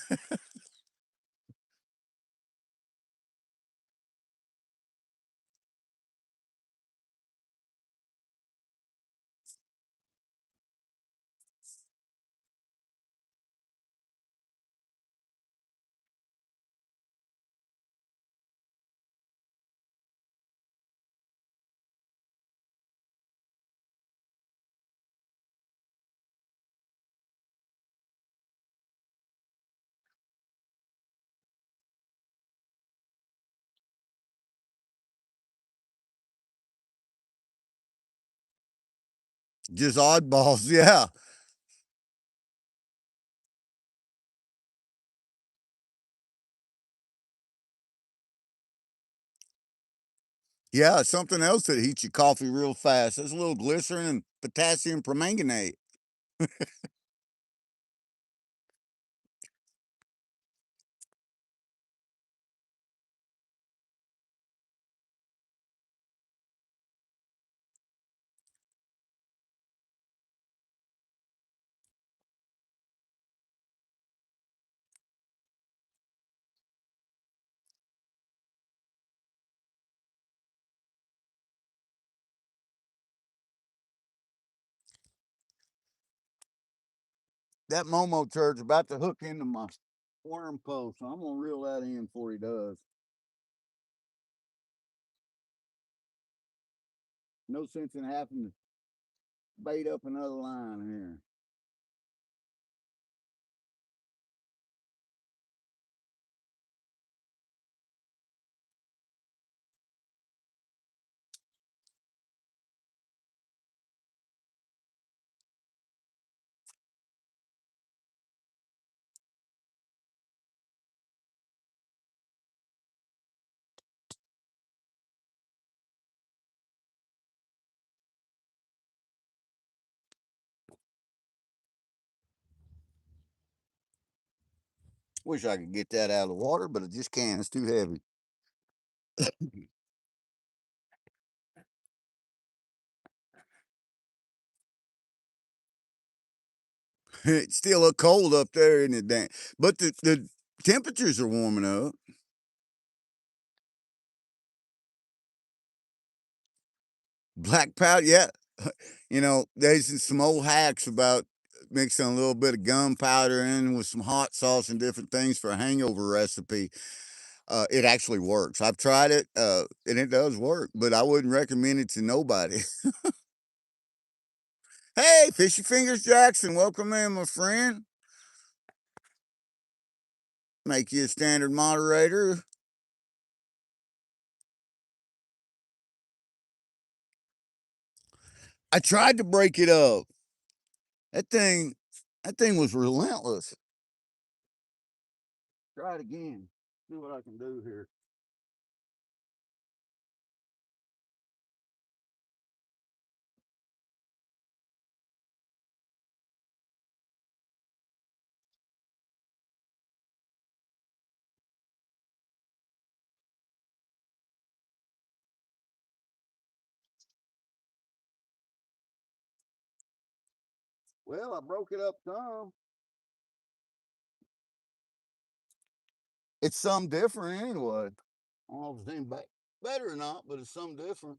Just oddballs, yeah. Yeah, something else that heats your coffee real fast. There's a little glycerin and potassium permanganate. That Momo turd's about to hook into my worm post, so I'm gonna reel that in before he does. No sense in having to bait up another line here. Wish I could get that out of the water, but I just can't. It's too heavy. It's still a cold up there, isn't it, Dan? But the temperatures are warming up. Black powder, yeah. You know, there's some old hacks about mixing a little bit of gunpowder in with some hot sauce and different things for a hangover recipe. It actually works. I've tried it, and it does work, but I wouldn't recommend it to nobody. Hey, Fishy Fingers Jackson, welcome in, my friend. Make you a standard moderator. I tried to break it up. That thing, that thing was relentless. Try it again. See what I can do here. Well, I broke it up some. It's some different anyway. I don't know if it's any better or not, but it's something different.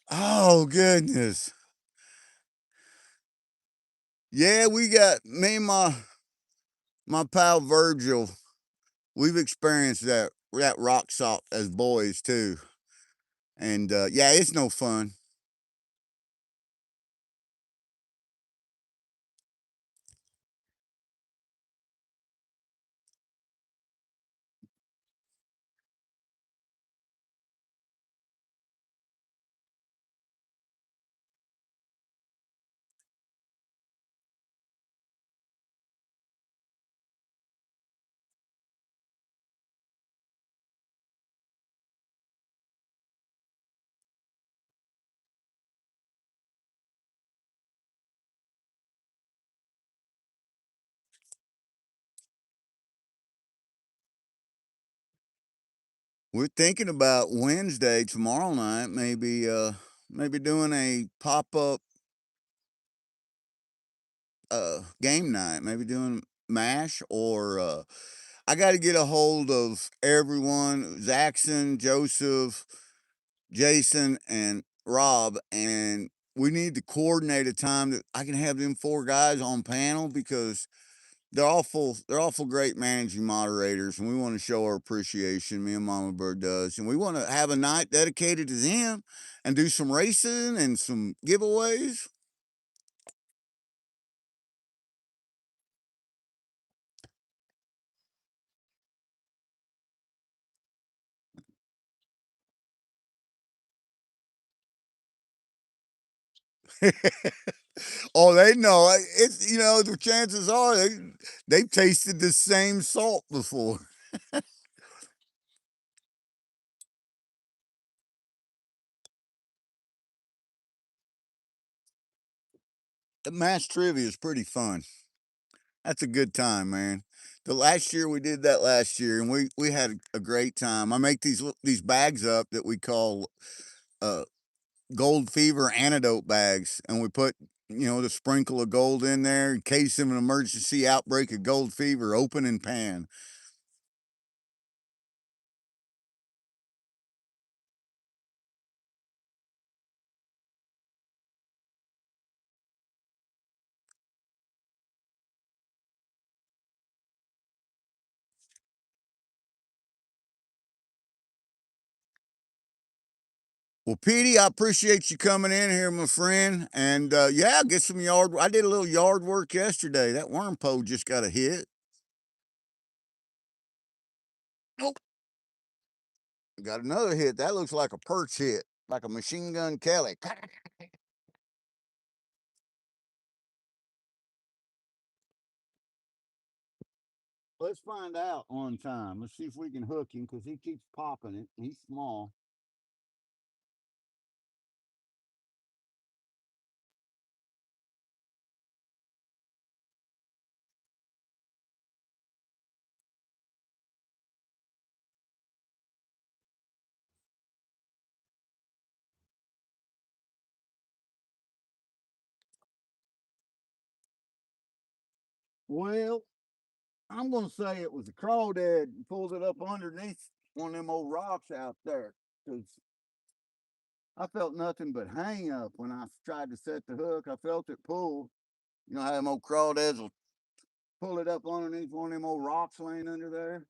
Oh goodness. Yeah, we got me and my pal Virgil. We've experienced that rock salt as boys too, and yeah, it's no fun. We're thinking about Wednesday tomorrow night, maybe doing a pop up game night, maybe doing mash or I got to get a hold of everyone, Zaxon, Joseph, Jason, and Rob, and we need to coordinate a time that I can have them four guys on panel because they're awful great managing moderators, and we want to show our appreciation. Me and Mama Bird does, and we want to have a night dedicated to them and do some racing and some giveaways. Oh, they know it's the chances are they've tasted the same salt before. The mass trivia is pretty fun. That's a good time, man. The last year we did that last year, and we had a great time. I make these bags up that we call uh, gold fever antidote bags, and we put the sprinkle of gold in there in case of an emergency outbreak of gold fever. Open and pan. Well, Petey, I appreciate you coming in here, my friend. And yeah, get some yard. I did a little yard work yesterday. That worm pole just got a hit. Oh, got another hit. That looks like a perch hit. like a machine gun Kelly. Let's find out one time. Let's see if we can hook him because he keeps popping it. He's small. Well, I'm going to say it was a crawdad and pulled it up underneath one of them old rocks out there because I felt nothing but hang up when I tried to set the hook. I felt it pull. You know how them old crawdads will pull it up underneath one of them old rocks laying under there?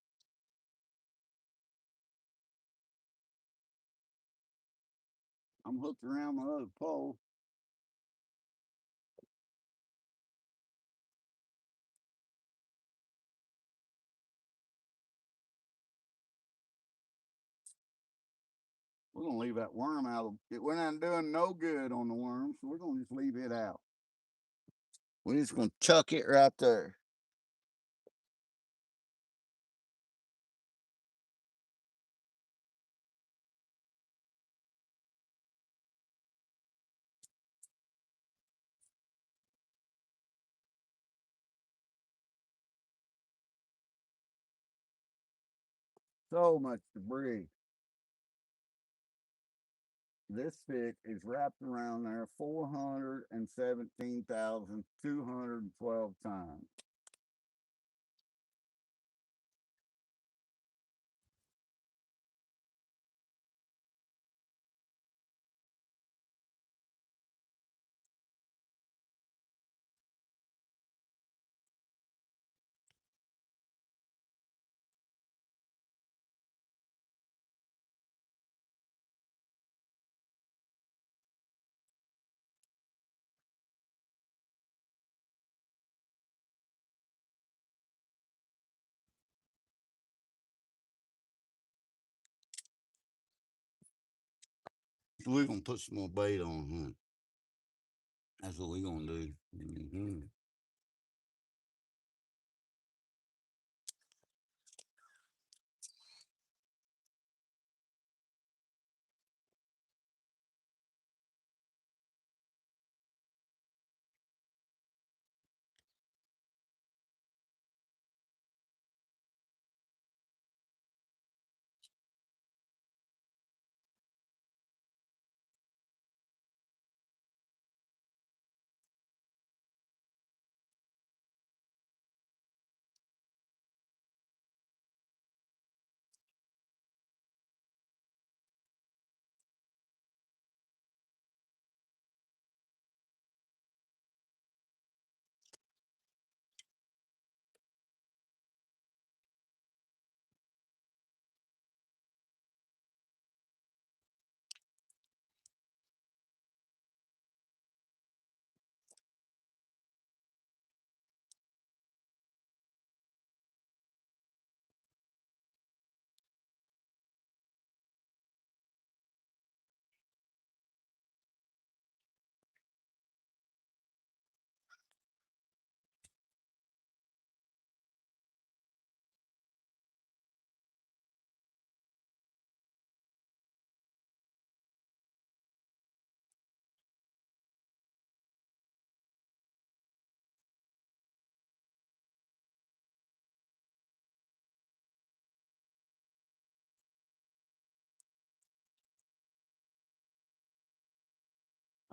I'm hooked around my other pole. We're going to leave that worm out of it. We're not doing no good on the worm, so we're going to just leave it out. We're just going to chuck it right there. So much debris. This stick is wrapped around there 417,212 times. So we're going to put some more bait on him. That's what we're going to do.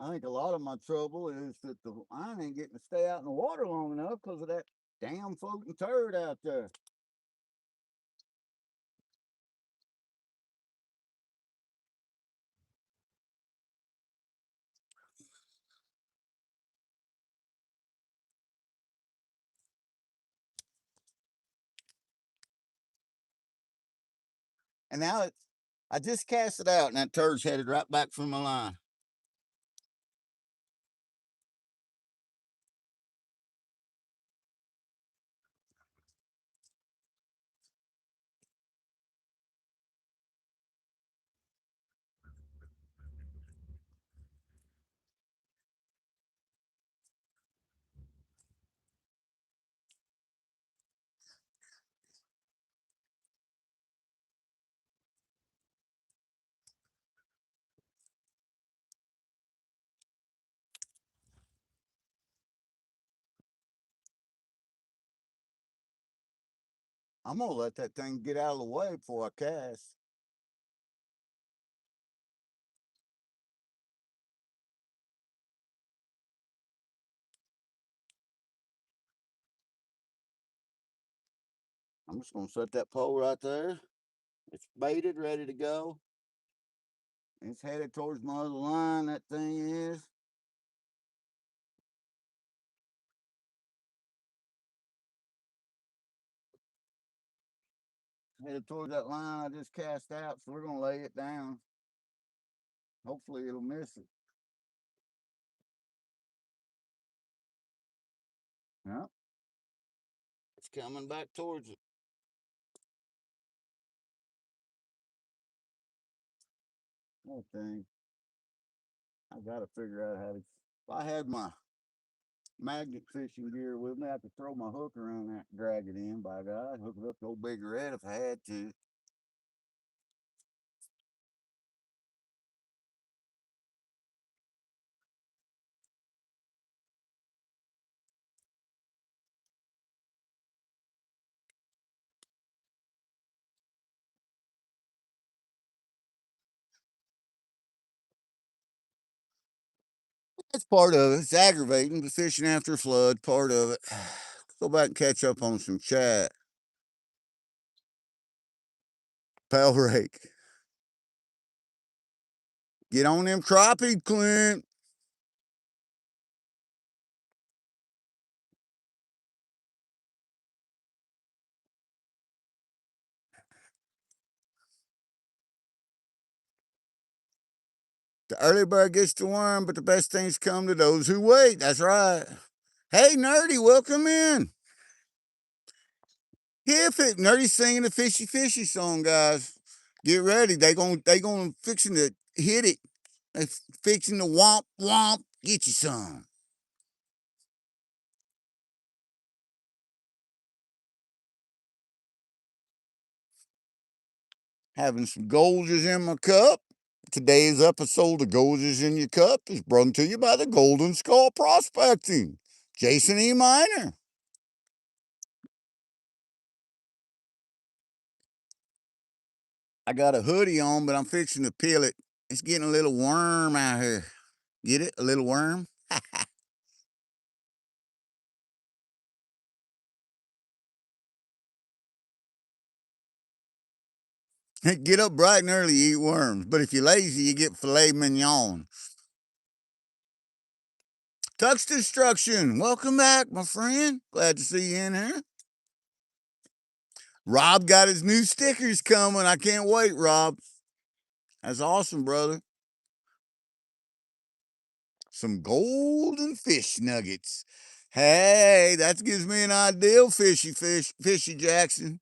I think a lot of my trouble is that the line ain't getting to stay out in the water long enough because of that damn floating turd out there. And now I just cast it out and that turd's headed right back for my line. I'm gonna let that thing get out of the way before I cast. I'm just gonna set that pole right there. It's baited, ready to go. It's headed towards my other line. That thing is. Headed towards that line I just cast out, so we're gonna lay it down. Hopefully it'll miss it. Yeah. It's coming back towards it. That thing. I gotta figure out how to. If I had my magnet fishing gear with me, I could throw my hook around that and drag it in. By God, I'd hook it up to old Big Red if I had to. It's part of it. It's aggravating, but fishing after a flood, part of it. Go back and catch up on some chat. Pal rake. Get on them crappie, Clint. The early bird gets the worm, but the best things come to those who wait. That's right. Hey, Nerdy, welcome in. Hip it. Nerdy's singing the fishy fishy song, guys. Get ready. They gonna fixing to hit it. They fixing to womp womp. Get you some. Having some Golgers in my cup. Today's episode of Golgers in Your Cup is brought to you by the Golden Skull Prospecting. Jason E. Miner. I got a hoodie on, but I'm fixing to peel it. It's getting a little worm out here. Get it? A little worm? Get up bright and early, eat worms. But if you're lazy, you get filet mignon. Tux Destruction, welcome back, my friend. Glad to see you in here. Rob got his new stickers coming. I can't wait, Rob. That's awesome, brother. Some golden fish nuggets. Hey, that gives me an ideal fishy Jackson.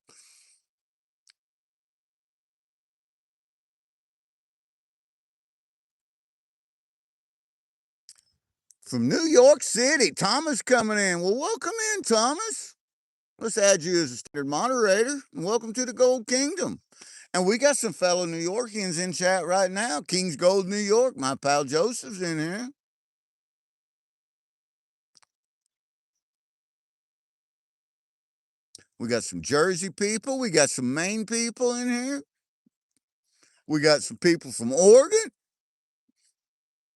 From New York City, Thomas coming in. Well, welcome in, Thomas. Let's add you as a standard moderator, and welcome to the Gold Kingdom. And we got some fellow New Yorkians in chat right now. King's Gold, New York. My pal Joseph's in here. We got some Jersey people. We got some Maine people in here. We got some people from Oregon,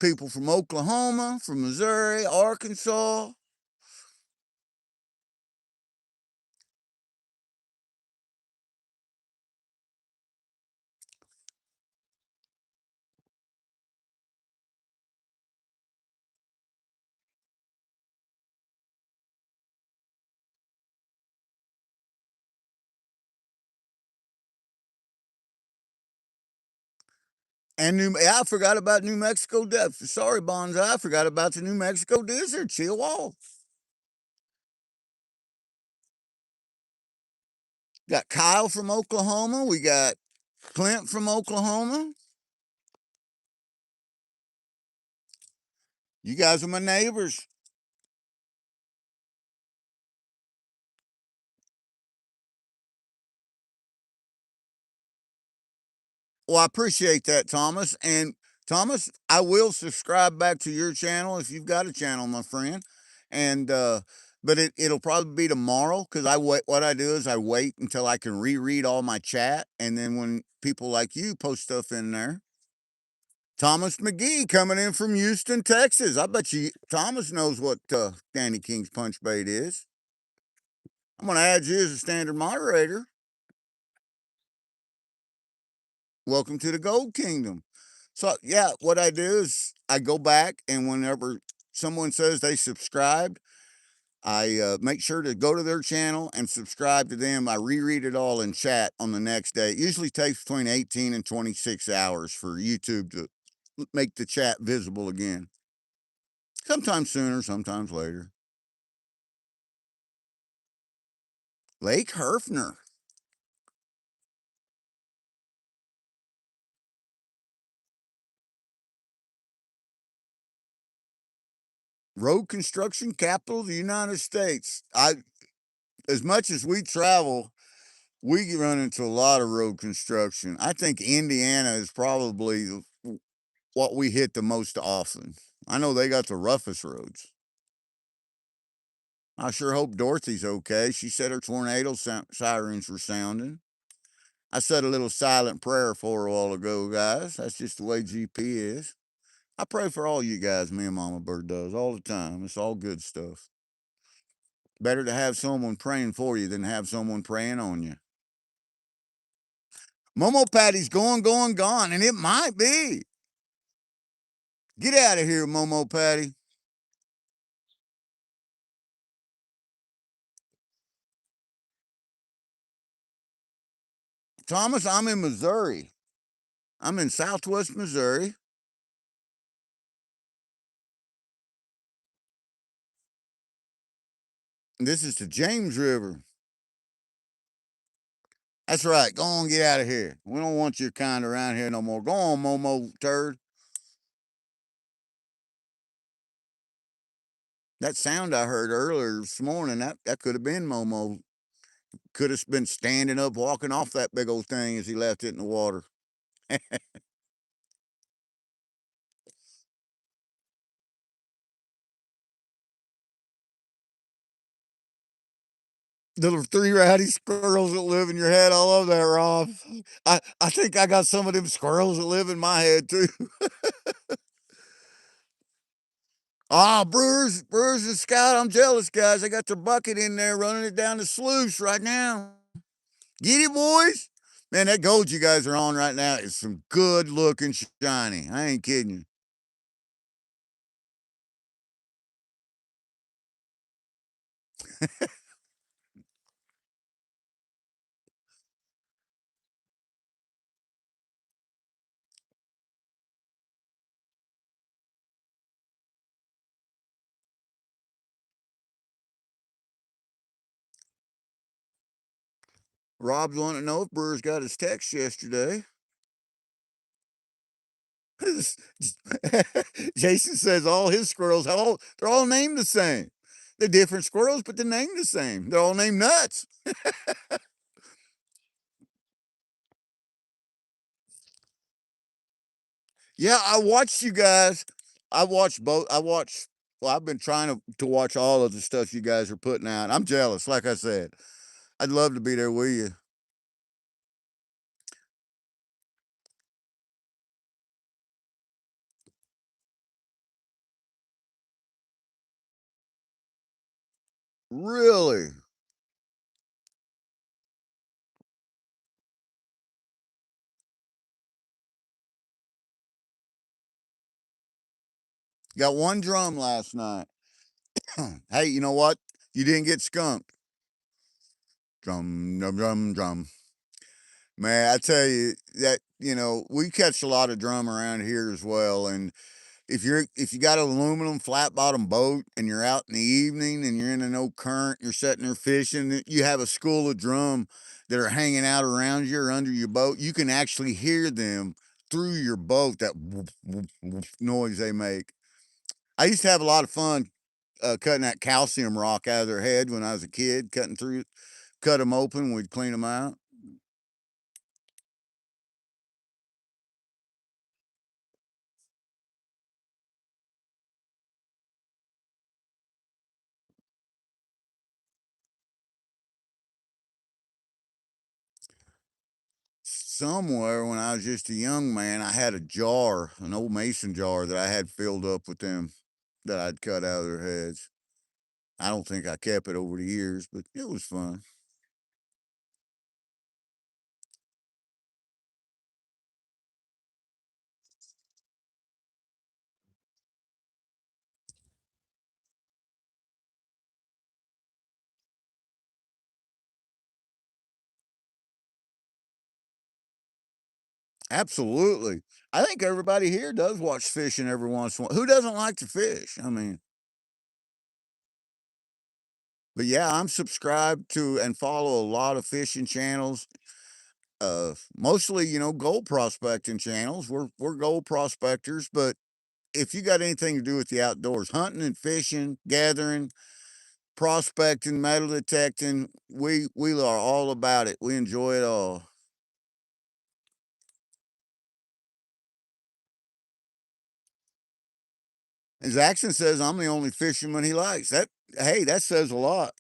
people from Oklahoma, from Missouri, Arkansas. And I forgot about New Mexico depth. Sorry, Bonsai, I forgot about the New Mexico desert. Chihuahua. Got Kyle from Oklahoma. We got Clint from Oklahoma. You guys are my neighbors. Well, I appreciate that, Thomas. And Thomas, I will subscribe back to your channel if you've got a channel, my friend. And but it'll probably be tomorrow because I wait. What I do is I wait until I can reread all my chat, and then when people like you post stuff in there. Thomas McGee coming in from Houston, Texas. I bet you Thomas knows what Danny King's punch bait is. I'm going to add you as a standard moderator. Welcome to the Gold Kingdom. So, yeah, what I do is I go back, and whenever someone says they subscribed, I make sure to go to their channel and subscribe to them. I reread it all in chat on the next day. It usually takes between 18 and 26 hours for YouTube to make the chat visible again. Sometimes sooner, sometimes later. Lake Herfner. Road construction capital of the United States. As much as we travel, we run into a lot of road construction. I think Indiana is probably what we hit the most often. I know they got the roughest roads. I sure hope Dorothy's okay. She said her tornado sirens were sounding. I said a little silent prayer for her a while ago, guys. That's just the way GP is. I pray for all you guys, me and Mama Bird does all the time. It's all good stuff. Better to have someone praying for you than have someone praying on you. Momo Patty's gone, and it might be. Get out of here, Momo Patty. Thomas, I'm in Missouri. I'm in Southwest Missouri. This is the James River. That's right. Go on, get out of here. We don't want your kind around here no more. Go on, Momo Turd. That sound I heard earlier this morning, that could have been Momo. Could have been standing up, walking off that big old thing as he left it in the water. The three rowdy squirrels that live in your head. I love that, Rob. I think I got some of them squirrels that live in my head too. Ah, Brewers and Scout. I'm jealous, guys. They got their bucket in there running it down the sluice right now. Get it, boys. Man, that gold you guys are on right now is some good looking shiny. I ain't kidding you. Rob's wanting to know if Brewers got his text yesterday. Jason says all his squirrels, they're all named the same. They're different squirrels, but they're named the same. They're all named Nuts. Yeah, I watched you guys. I watched both. Well, I've been trying to watch all of the stuff you guys are putting out. I'm jealous, like I said. I'd love to be there with you. Really? Got one drum last night. Hey, you know what? You didn't get skunked. Drum, drum, drum, drum. Man, I tell you that, we catch a lot of drum around here as well. And if you got an aluminum flat bottom boat and you're out in the evening and you're in a no current, you're sitting there fishing, you have a school of drum that are hanging out around you or under your boat, you can actually hear them through your boat, that whoop, whoop, whoop noise they make. I used to have a lot of fun cutting that calcium rock out of their head when I was a kid, cut them open, we'd clean them out. somewhere when I was just a young man. I had a jar, an old mason jar that I had filled up with them that I'd cut out of their heads. I don't think I kept it over the years, but it was fun. Absolutely. I think everybody here does watch fishing every once in a while. Who doesn't like to fish? I mean, but yeah, I'm subscribed to and follow a lot of fishing channels. Mostly, gold prospecting channels. We're gold prospectors, but if you got anything to do with the outdoors, hunting and fishing, gathering, prospecting, metal detecting, we are all about it. We enjoy it all. His accent says I'm the only fisherman he likes. That Hey, that says a lot.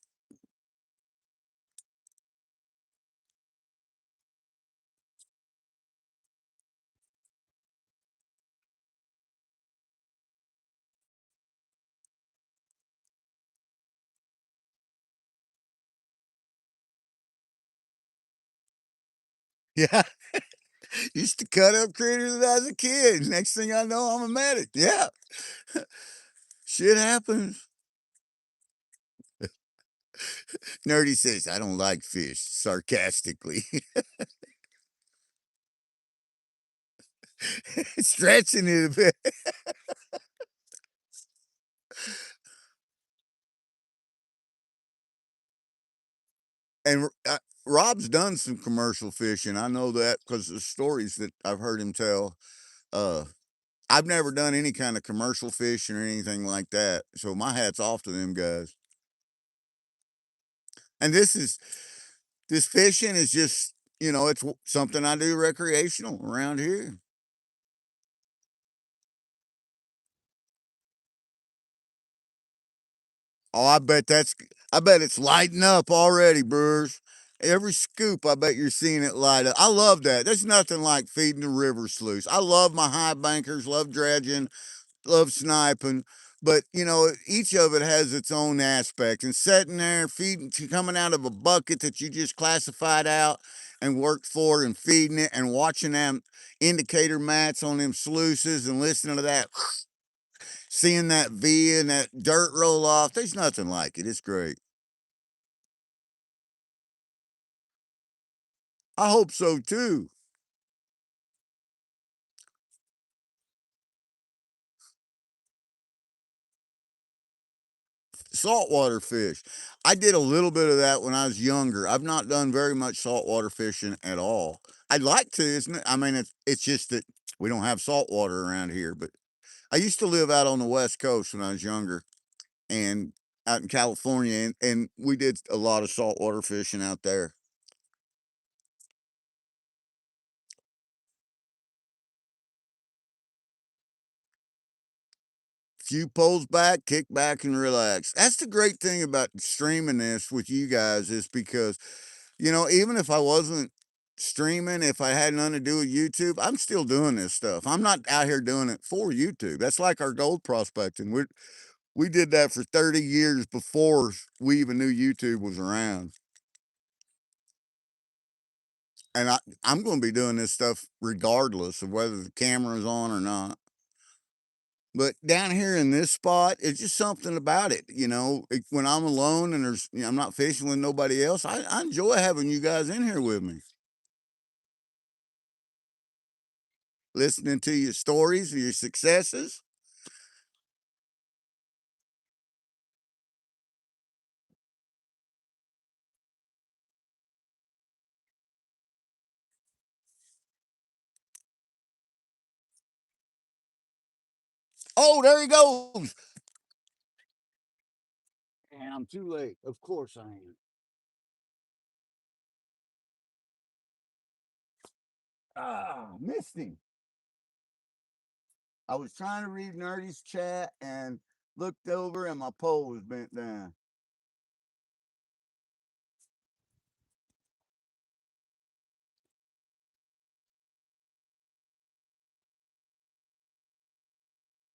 Yeah, used to cut up critters as a kid. Next thing I know, I'm a medic. Yeah, shit happens. Nerdy says I don't like fish sarcastically, stretching it a bit. And Rob's done some commercial fishing. I know that because of the stories that I've heard him tell. Uh, I've never done any kind of commercial fishing or anything like that. So my hat's off to them guys. And this fishing is just, it's something I do recreational around here. Oh, I bet it's lighting up already, Brewers. Every scoop, I bet you're seeing it light up. I love that. There's nothing like feeding the river sluice. I love my high bankers, love dredging, love sniping, but each of it has its own aspect. And sitting there feeding, coming out of a bucket that you just classified out and worked for, and feeding it and watching them indicator mats on them sluices and listening to that, seeing that V and that dirt roll off. There's nothing like it. It's great. I hope so too. Saltwater fish. I did a little bit of that when I was younger. I've not done very much saltwater fishing at all. I'd like to, isn't it? I mean, it's just that we don't have saltwater around here. But I used to live out on the West Coast when I was younger, and out in California, and we did a lot of saltwater fishing out there. Few poles back, kick back, and relax. That's the great thing about streaming this with you guys, is because even if I wasn't streaming, if I had nothing to do with YouTube, I'm still doing this stuff. I'm not out here doing it for YouTube. That's like our gold prospecting. We did that for 30 years before we even knew YouTube was around. And I'm going to be doing this stuff regardless of whether the camera's on or not. But down here in this spot, it's just something about it. When I'm alone and I'm not fishing with nobody else, I enjoy having you guys in here with me, listening to your stories, your successes. Oh, there he goes. And I'm too late. Of course I am. Ah, missed him. I was trying to read Nerdy's chat and looked over and my pole was bent down.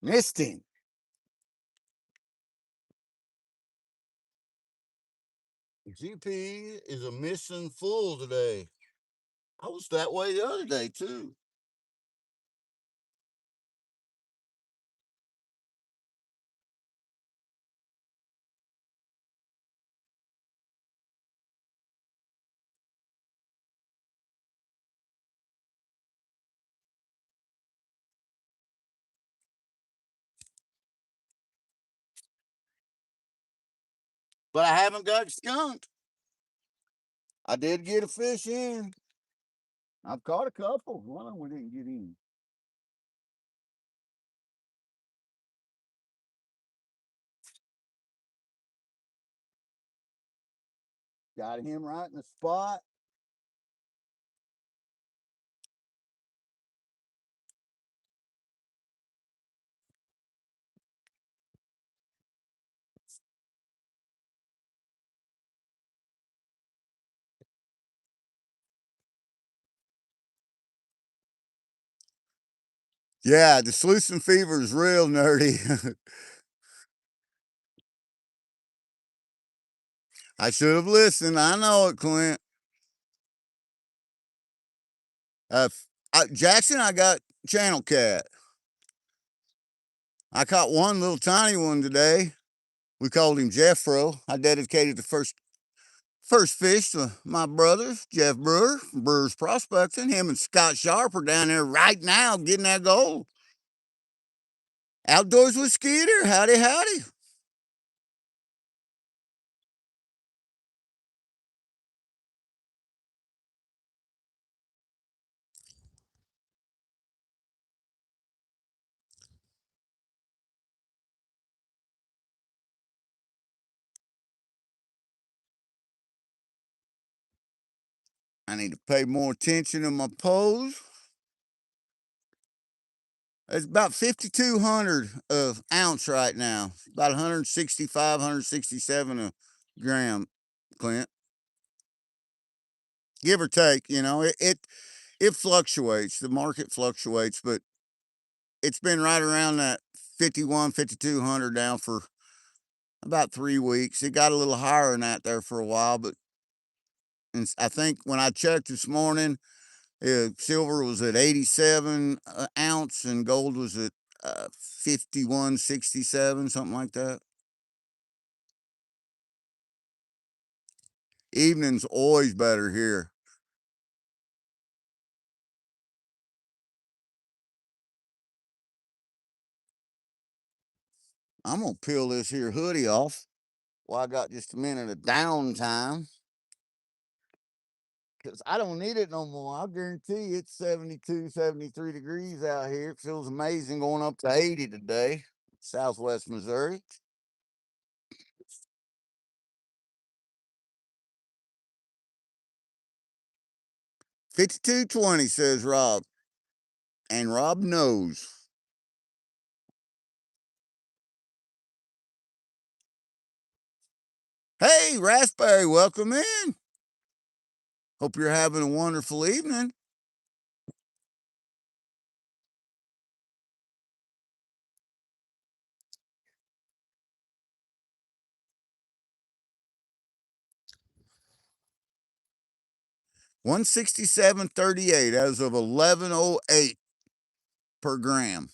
Missed him. GP is a missing full today. I was that way the other day too. But I haven't got skunked. I did get a fish in. I've caught a couple. One of them we didn't get in. Got him right in the spot. Yeah, the sluicing fever is real nerdy. I should have listened. I know it, Clint. Uh, Jackson, I got channel cat. I caught one little tiny one today. We called him Jeffro. I dedicated the first fish to my brothers, Jeff Brewer from Brewer's Prospecting. Him and Scott Sharp are down there right now getting that gold. Outdoors with Skeeter. Howdy, howdy. I need to pay more attention to my pose. It's about 5,200 of ounce right now. About 165, 167 a gram, Clint. Give or take, it fluctuates. The market fluctuates, but it's been right around that 51, 5,200 now for about 3 weeks. It got a little higher than that there for a while, but I think when I checked this morning, silver was at 87 ounce and gold was at 51.67, something like that. Evening's always better here. I'm gonna peel this here hoodie off. Well, I got just a minute of downtime because I don't need it no more. I guarantee you it's 72, 73 degrees out here. It feels amazing going up to 80 today, Southwest Missouri. 5220, says Rob. And Rob knows. Hey, Raspberry, welcome in. Hope you're having a wonderful evening. 167.38 as of 11:08 per gram.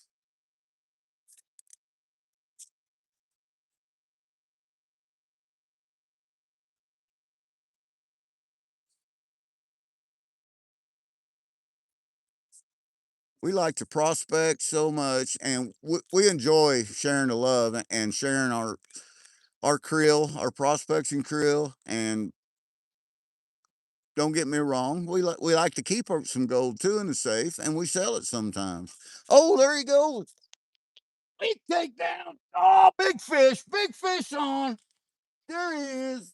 We like to prospect so much, and we enjoy sharing the love and sharing our krill, our prospecting krill. And don't get me wrong, we like to keep some gold too in the safe, and we sell it sometimes. Oh, there he goes. Big takedown. Oh, big fish on. There he is.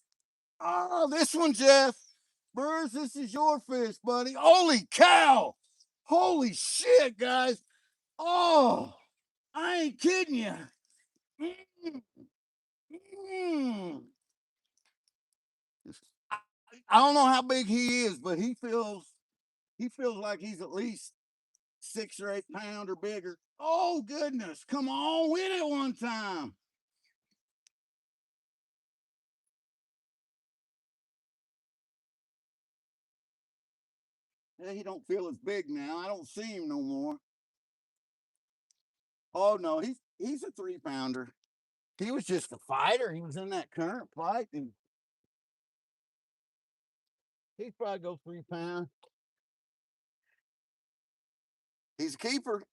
Oh, this one, Jeff. Burrs, this is your fish, buddy. Holy cow. Holy shit, guys. Oh, I ain't kidding you. Mm, mm. I, I don't know how big he is, but he feels like he's at least 6 or 8 pound or bigger. Oh, goodness. Come on with it one time. Yeah, he don't feel as big now. I don't see him no more. Oh, no, he's a 3 pounder. He was just a fighter. He was in that current fight, and he'd probably go 3 pounds. He's a keeper.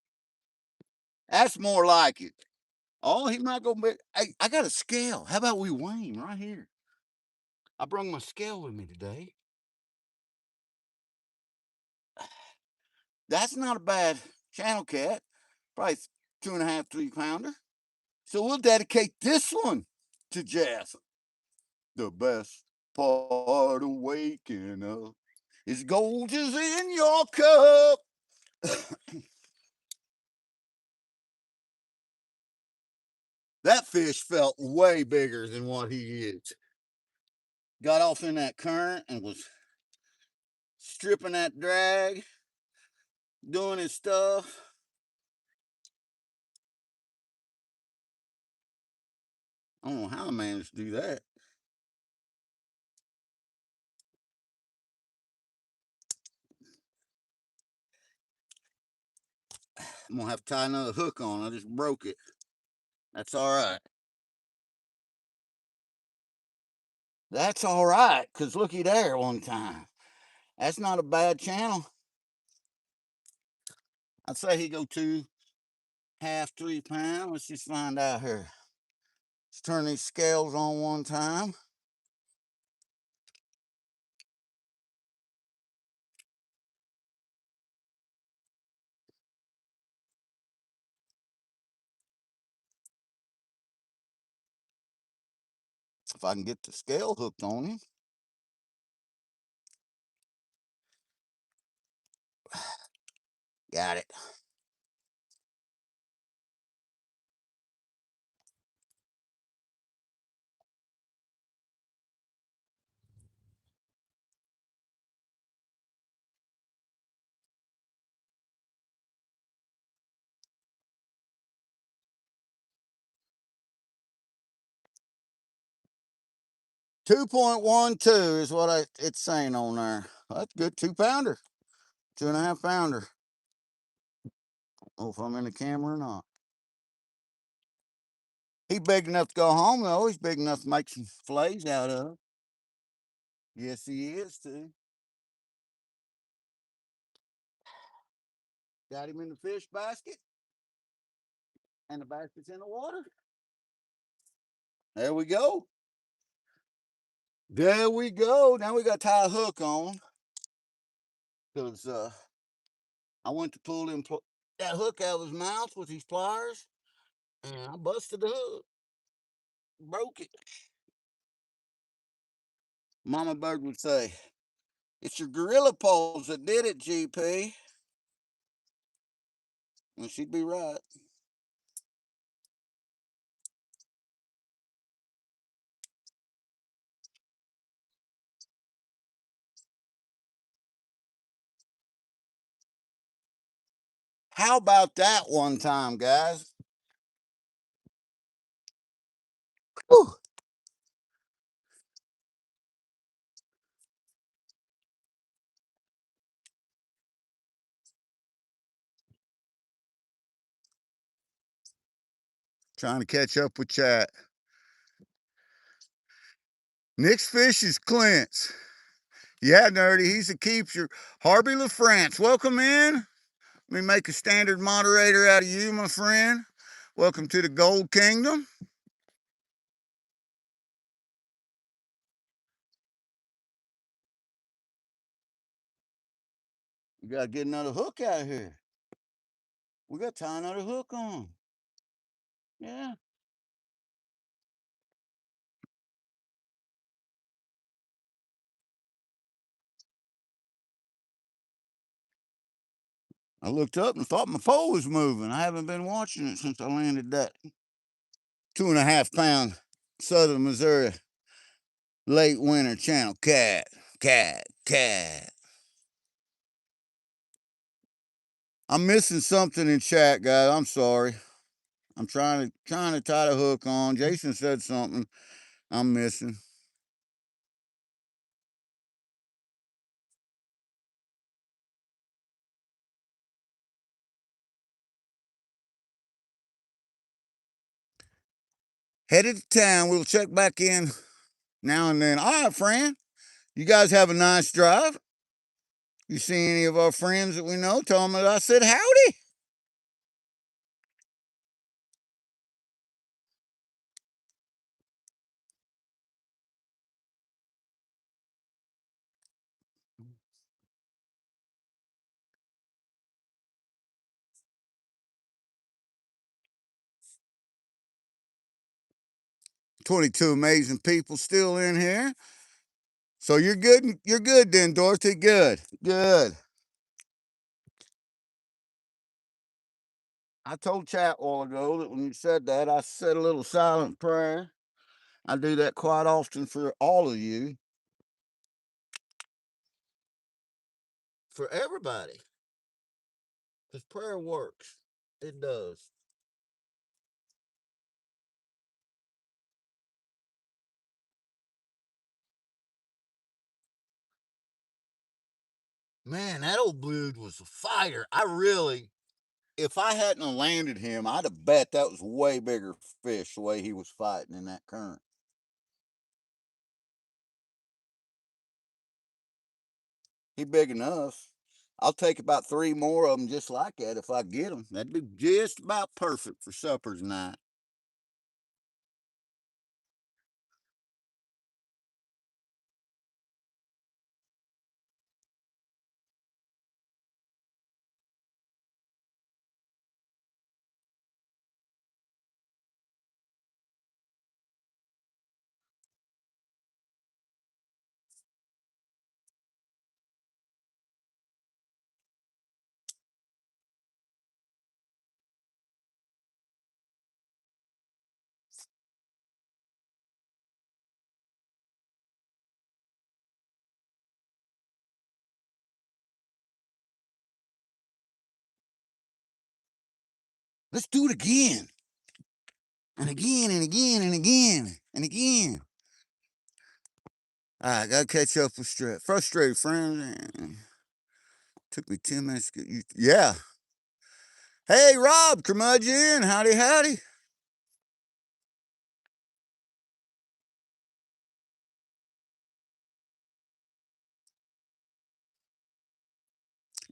That's more like it. Oh, he might go big. Hey, I got a scale. How about we weigh him right here? I brought my scale with me today. That's not a bad channel cat. Probably 2.5, 3 pounder. So we'll dedicate this one to Jazz. The best part of waking up is gold is in your cup. That fish felt way bigger than what he is. Got off in that current and was stripping that drag, doing his stuff. I don't know how I managed to do that. I'm gonna have to tie another hook on. I just broke it. That's all right. That's all right, because looky there one time. That's not a bad channel. I'd say he go 2.5, 3 pounds. Let's just find out here. Let's turn these scales on one time. If I can get the scale hooked on him. Got it. .12 is what it's saying on there. That's good. 2 pounder. 2.5 pounder. Oh, if I'm in the camera or not. He's big enough to go home, though. He's big enough to make some fillets out of. Yes, he is, too. Got him in the fish basket. And the basket's in the water. There we go. There we go. Now we got to tie a hook on. Because I went to pull that hook out of his mouth with these pliers. And I busted the hook. Broke it. Mama Bird would say, "It's your gorilla poles that did it, GP." And she'd be right. How about that one time, guys? Whew. Trying to catch up with chat. Nick's fish is Clint's. Yeah, nerdy. He's a keeper. Harvey LaFrance, welcome in. Let me make a standard moderator out of you, my friend. Welcome to the Gold Kingdom. We got to get another hook out of here. We got to tie another hook on. Yeah. I looked up and thought my pole was moving. I haven't been watching it since I landed that 2.5 pound Southern Missouri late winter channel cat. I'm missing something in chat, guys. I'm sorry. I'm trying to tie the hook on. Jason said something I'm missing. Headed to town. We'll check back in now and then. All right, friend. You guys have a nice drive. You see any of our friends that we know? Tell them that I said howdy. 22 amazing people still in here. So you're good. You're good then, Dorothy. Good. Good. I told chat a while ago that when you said that, I said a little silent prayer. I do that quite often for all of you, for everybody, because prayer works. It does. Man, that old dude was a fighter. If I hadn't landed him, I'd have bet that was way bigger fish the way he was fighting in that current. He big enough. I'll take about 3 more of them just like that if I get them. That'd be just about perfect for supper tonight. Let's do it again. And again and again and again and again. All right, gotta catch up with frustrated friends. Took me 10 minutes to get you. Yeah. Hey, Rob, curmudgeon. Howdy, howdy.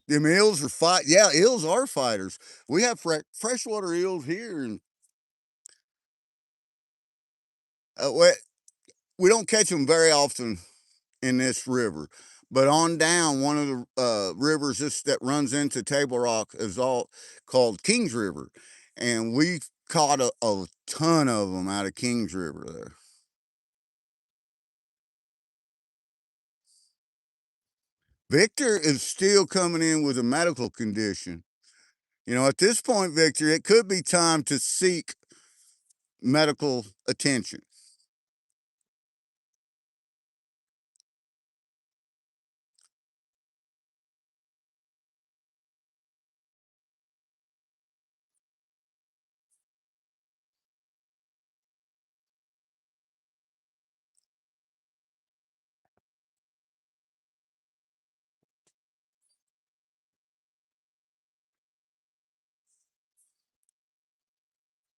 Them eels are fight. Yeah, eels are fighters. We have freshwater eels here, and we, we don't catch them very often in this river. But on down, one of the rivers that runs into Table Rock is all called Kings River, and we caught a ton of them out of Kings River there. Victor is still coming in with a medical condition. You know, at this point, Victor, it could be time to seek medical attention.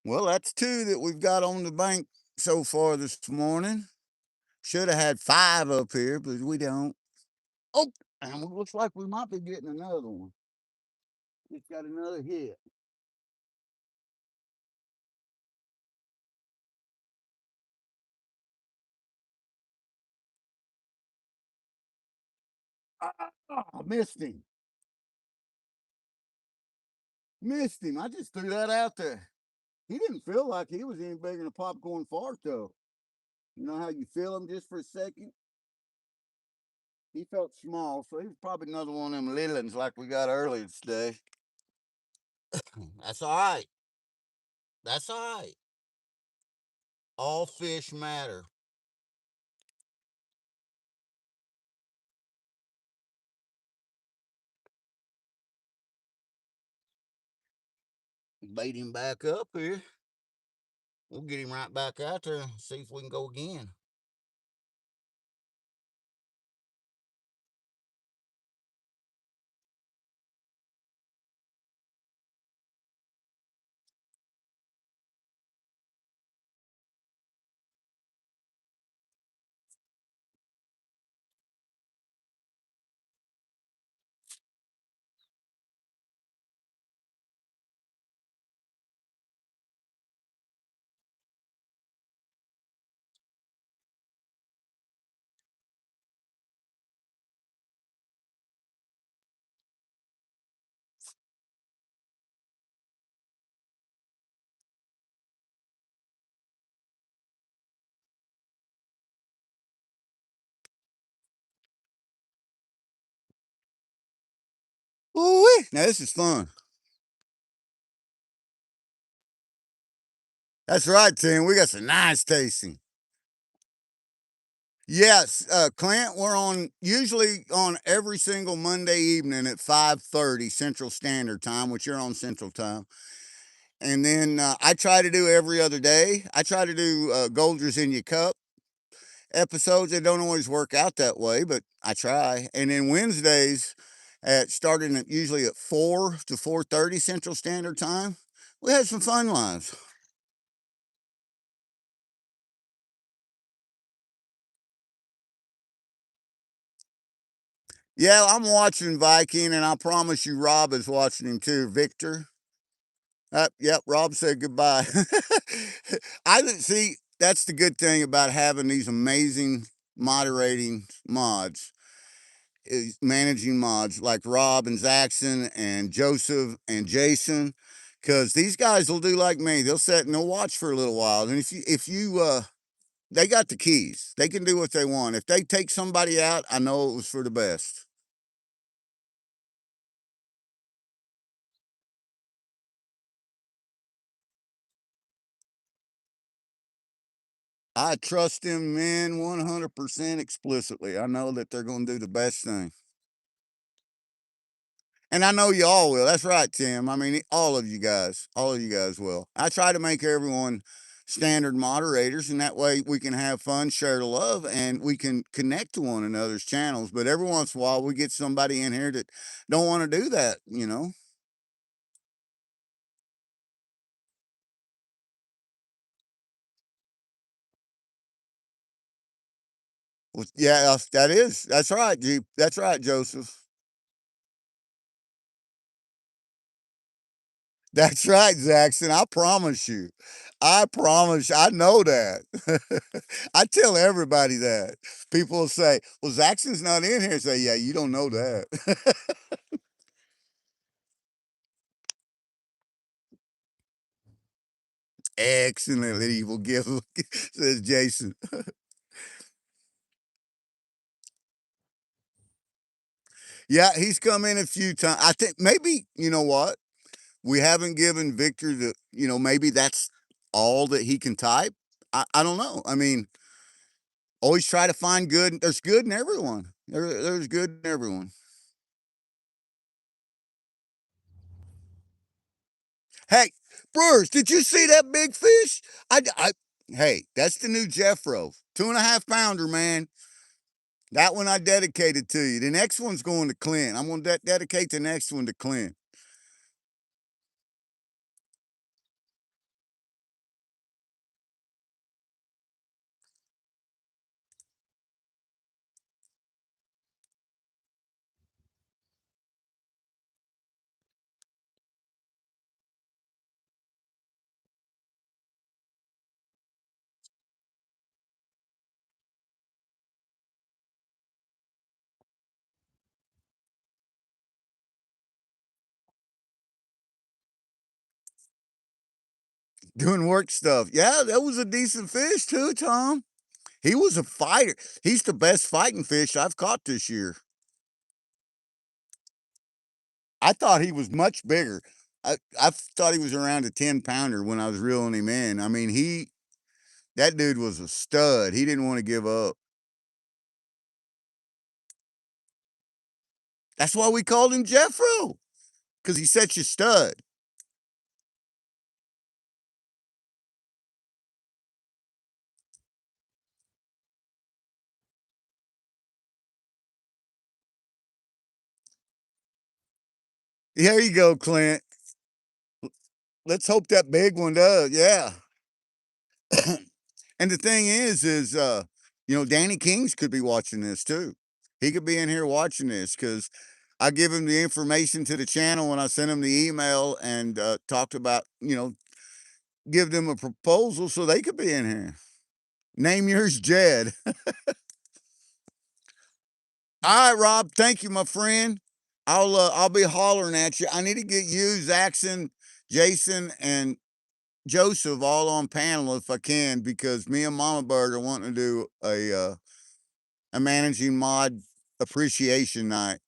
Well, that's two that we've got on the bank so far this morning. Should have had 5 up here, but we don't. Oh, and it looks like we might be getting another one. It's got another hit. I missed him. Missed him. I just threw that out there. He didn't feel like he was any bigger than a popcorn fart, though. You know how you feel him just for a second? He felt small, so he was probably another one of them little ones like we got earlier today. That's all right. That's all right. All fish matter. Bait him back up here. We'll get him right back out there and see if we can go again. Ooh, now this is fun. That's right, Tim. We got some nice tasting. Yes, Clint, we're on usually on every single Monday evening at 5:30 Central Standard Time, which you're on Central Time. And then I try to do every other day. I try to do Golders in Your Cup episodes. They don't always work out that way, but I try. And then Wednesdays, at starting at usually at 4 to 4:30 Central Standard Time, we had some fun lives. Yeah, I'm watching Viking, and I promise you, Rob is watching him too. Victor. Yep, Rob said goodbye. I didn't see. That's the good thing about having these amazing moderating mods, is managing mods like Rob and Zaxon and Joseph and Jason, because these guys will do like me. They'll sit and they'll watch for a little while, and if you they got the keys. They can do what they want. If they take somebody out, I know it was for the best. I trust them men 100% explicitly. I know that they're going to do the best thing. And I know you all will. That's right, Tim. I mean, all of you guys will. I try to make everyone standard moderators, and that way we can have fun, share the love, and we can connect to one another's channels. But every once in a while, we get somebody in here that don't want to do that. Well, yeah, that's right, G. That's right, Joseph. That's right, Jackson. I promise you. I promise. I know that. I tell everybody that. People will say, "Well, Jackson's not in here." I say, "Yeah, you don't know that." Excellent evil gift, says Jason. Yeah, he's come in a few times. I think maybe you know what we haven't given Victor the. Maybe that's all that he can type. I don't know. I mean, always try to find good. There's good in everyone. There's good in everyone. Hey, Brewers, did you see that big fish? Hey, that's the new Jeffro, 2.5 pounder, man. That one I dedicated to you. The next one's going to Clint. I'm going to dedicate the next one to Clint. Doing work stuff. Yeah, that was a decent fish too, Tom. He was a fighter. He's the best fighting fish I've caught this year. I thought he was much bigger. I thought he was around a 10 pounder when I was reeling him in. I mean, that dude was a stud. He didn't want to give up. That's why we called him Jeffro, because he's such a stud. There you go, Clint. Let's hope that big one does. Yeah. And the thing is, Danny Kings could be watching this too. He could be in here watching this because I give him the information to the channel when I sent him the email and talked about, give them a proposal so they could be in here. Name yours Jed. All right, Rob. Thank you, my friend. I'll be hollering at you. I need to get you, Zaxon, Jason, and Joseph all on panel if I can, because me and Mama Bird are wanting to do a managing mod appreciation night.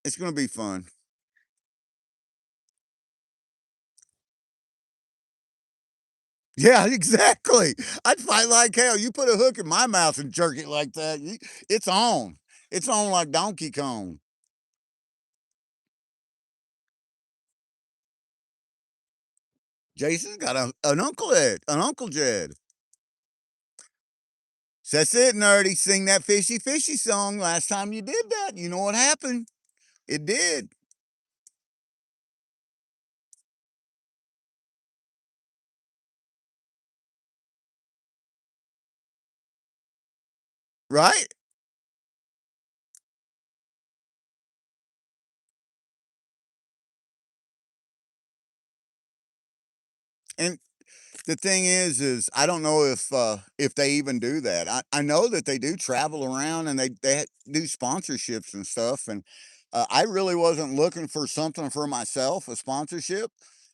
It's gonna be fun. Yeah, exactly. I'd fight like hell. You put a hook in my mouth and jerk it like that. It's on. It's on like Donkey Kong. Jason's got an Uncle Ed, an Uncle Jed. So that's it, nerdy. Sing that fishy fishy song. Last time you did that, you know what happened? It did, right? And the thing is I don't know if they even do that. I know that they do travel around and they do sponsorships and stuff. And I really wasn't looking for something for myself, a sponsorship.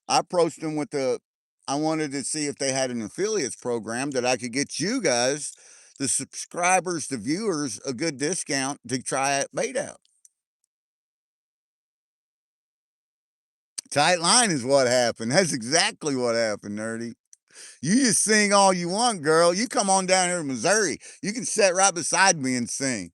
I approached them with I wanted to see if they had an affiliates program that I could get you guys, the subscribers, the viewers, a good discount to try it bait out. Tight line is what happened. That's exactly what happened, nerdy. You just sing all you want, girl. You come on down here to Missouri. You can sit right beside me and sing.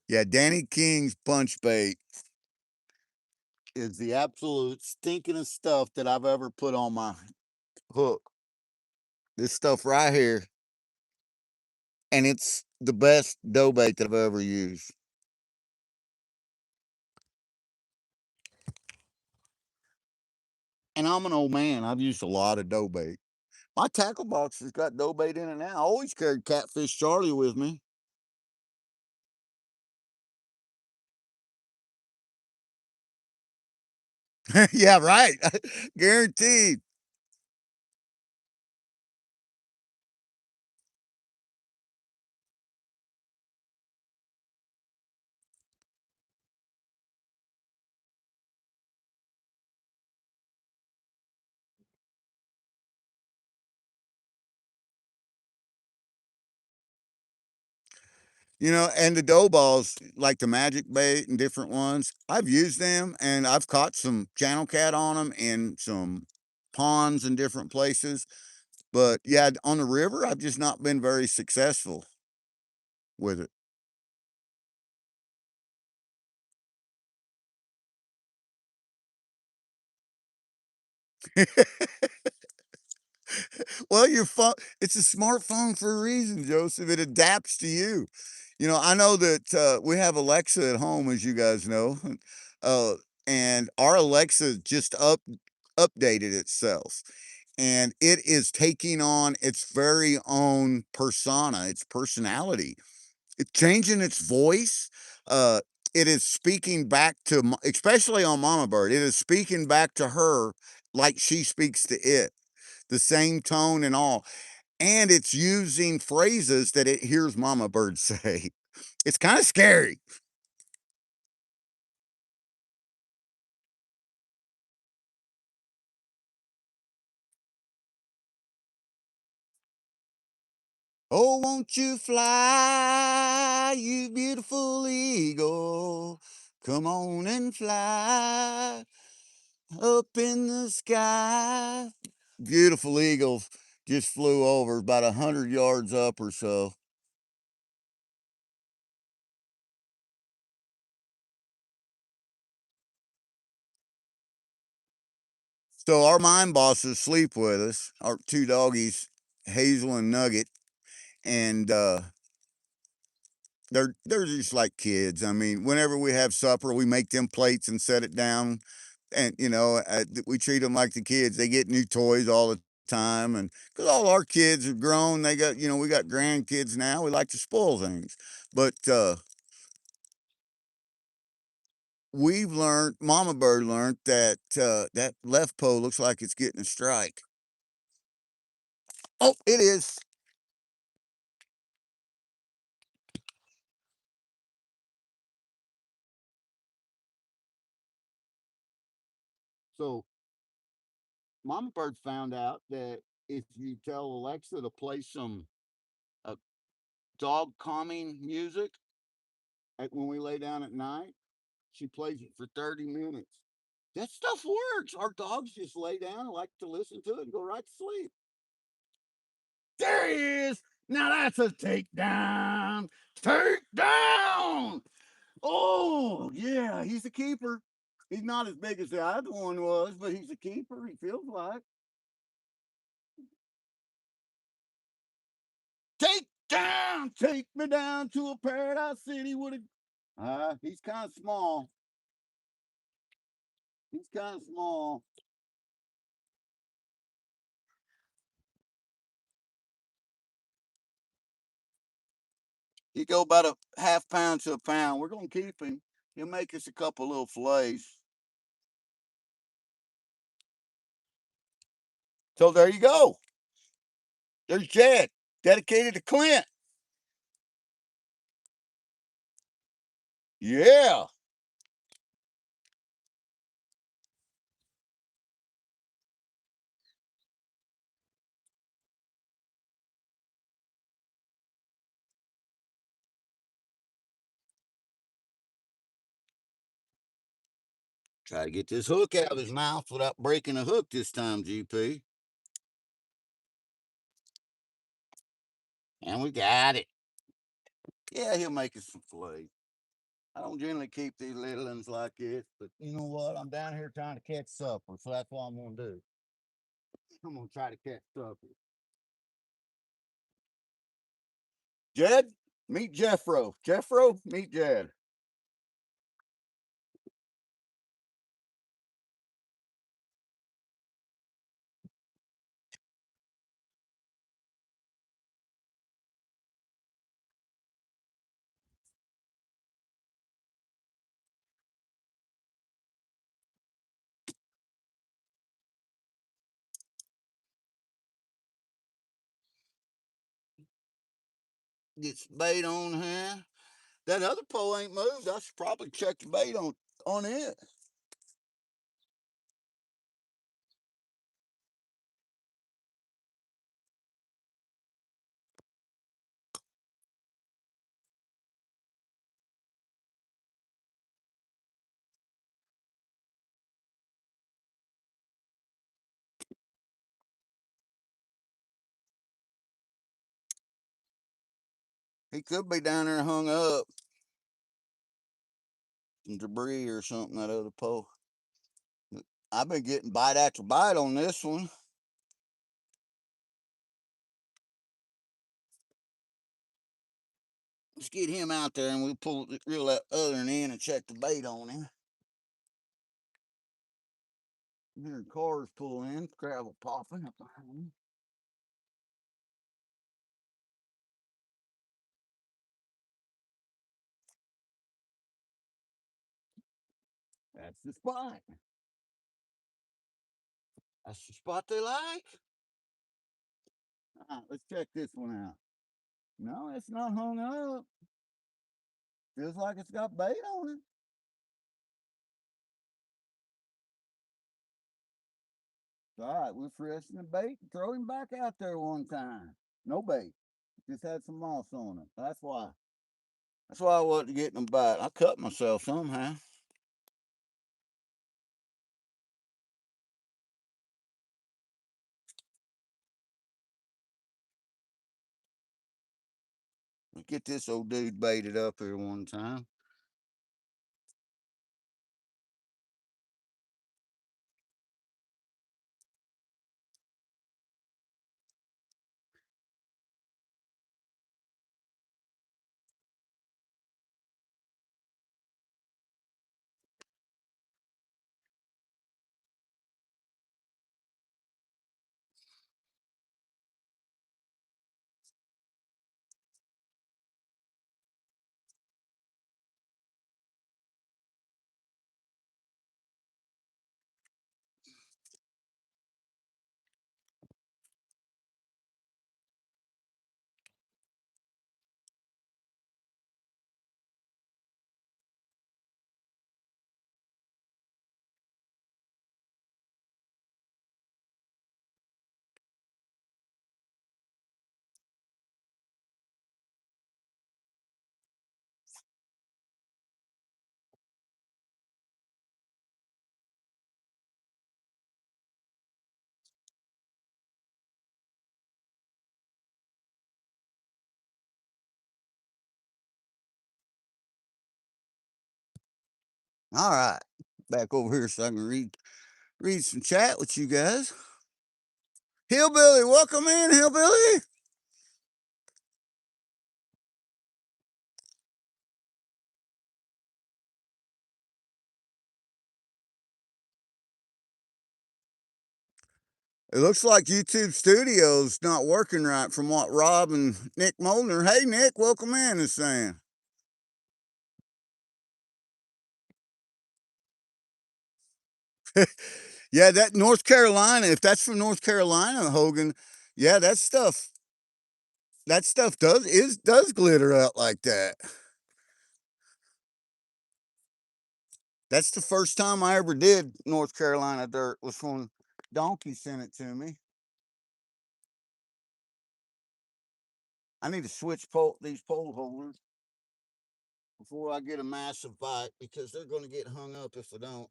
Yeah, Danny King's punch bait is the absolute stinkingest stuff that I've ever put on my hook. This stuff right here, and it's the best dough bait that I've ever used. And I'm an old man. I've used a lot of dough bait. My tackle box has got dough bait in it now. I always carried Catfish Charlie with me. Yeah, right. Guaranteed. And the dough balls, like the magic bait and different ones, I've used them and I've caught some channel cat on them in some ponds and different places. But yeah, on the river, I've just not been very successful with it. Well, your phone, it's a smartphone for a reason, Joseph. It adapts to you. I know that we have Alexa at home, as you guys know. Uh, and our Alexa just updated itself, and it is taking on its very own persona, its personality. It's changing its voice. Uh, it is speaking back to, especially on Mama Bird, it is speaking back to her like she speaks to it, the same tone and all. And it's using phrases that it hears Mama Bird say. It's kind of scary. Oh, won't you fly, you beautiful eagle? Come on and fly. up in the sky. Beautiful eagles just flew over about 100 yards up or so. So our mine bosses sleep with us, our two doggies, Hazel and Nugget, and they're just like kids. I mean, whenever we have supper, we make them plates and set it down, and we treat them like the kids. They get new toys all the time, and because all our kids are grown, they got we got grandkids now. We like to spoil things, but we've learned, Mama Bird learned that that left pole looks like it's getting a strike. Oh, it is. So Mama Bird found out that if you tell Alexa to play some uh, dog calming music when we lay down at night, she plays it for 30 minutes. That stuff works. Our dogs just lay down and like to listen to it and go right to sleep. There he is. Now that's a takedown. Takedown. Oh, yeah, he's a keeper. He's not as big as the other one was, but he's a keeper. He feels like. Take me down to a paradise city with a. He's kind of small. He's kind of small. He go about a half pound to a pound. We're gonna keep him. He'll make us a couple little fillets. So there you go. There's Jed, dedicated to Clint. Yeah. Try to get this hook out of his mouth without breaking a hook this time, GP. And we got it. Yeah, he'll make us some fillets. I don't generally keep these little ones like this, but you know what? I'm down here trying to catch supper, so that's what I'm gonna do. I'm gonna try to catch supper. Jed, meet Jeffro. Jeffro, meet Jed. Get some bait on here. That other pole ain't moved. I should probably check the bait on it. He could be down there hung up. Some debris or something, that other pole. I've been getting bite after bite on this one. Let's get him out there and we'll reel that other one in and check the bait on him. Here cars pull in, gravel popping up behind him. That's the spot. That's the spot they like. Let's check this one out. No, it's not hung up. Feels like it's got bait on it. All right, we're freshening the bait and throw him back out there one time. No bait. Just had some moss on it. That's why. That's why I wasn't getting a bite. I cut myself somehow. Get this old dude baited up here one time. All right, back over here so I can read some chat with you guys. Hillbilly, welcome in, Hillbilly. It looks like YouTube Studio's not working right from what Rob and Nick Molnar. Hey, Nick, welcome in, is saying. Yeah, that North Carolina, if that's from North Carolina, Hogan, yeah, that stuff does glitter out like that. That's the first time I ever did North Carolina dirt was when Donkey sent it to me. I need to switch these pole holders before I get a massive bite because they're going to get hung up if I don't.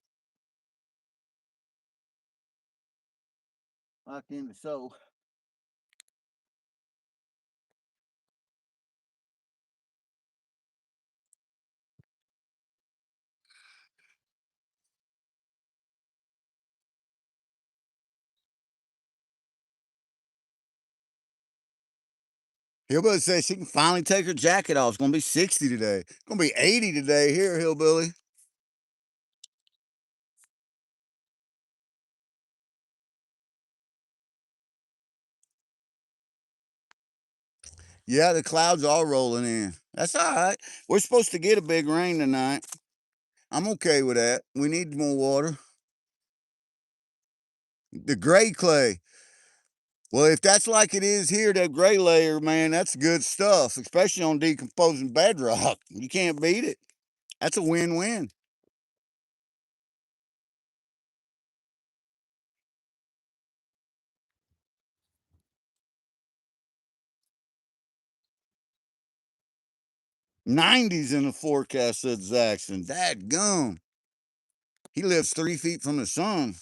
Like in the so. Hillbilly says she can finally take her jacket off. It's going to be 60 today. It's going to be 80 today here, Hillbilly. Yeah, the clouds are rolling in. That's all right. We're supposed to get a big rain tonight. I'm okay with that. We need more water. The gray clay. Well, if that's like it is here, that gray layer, man, that's good stuff, especially on decomposing bedrock. You can't beat it. That's a win-win. 90s in the forecast, said Zaxton. That gum. He lives 3 feet from the sun.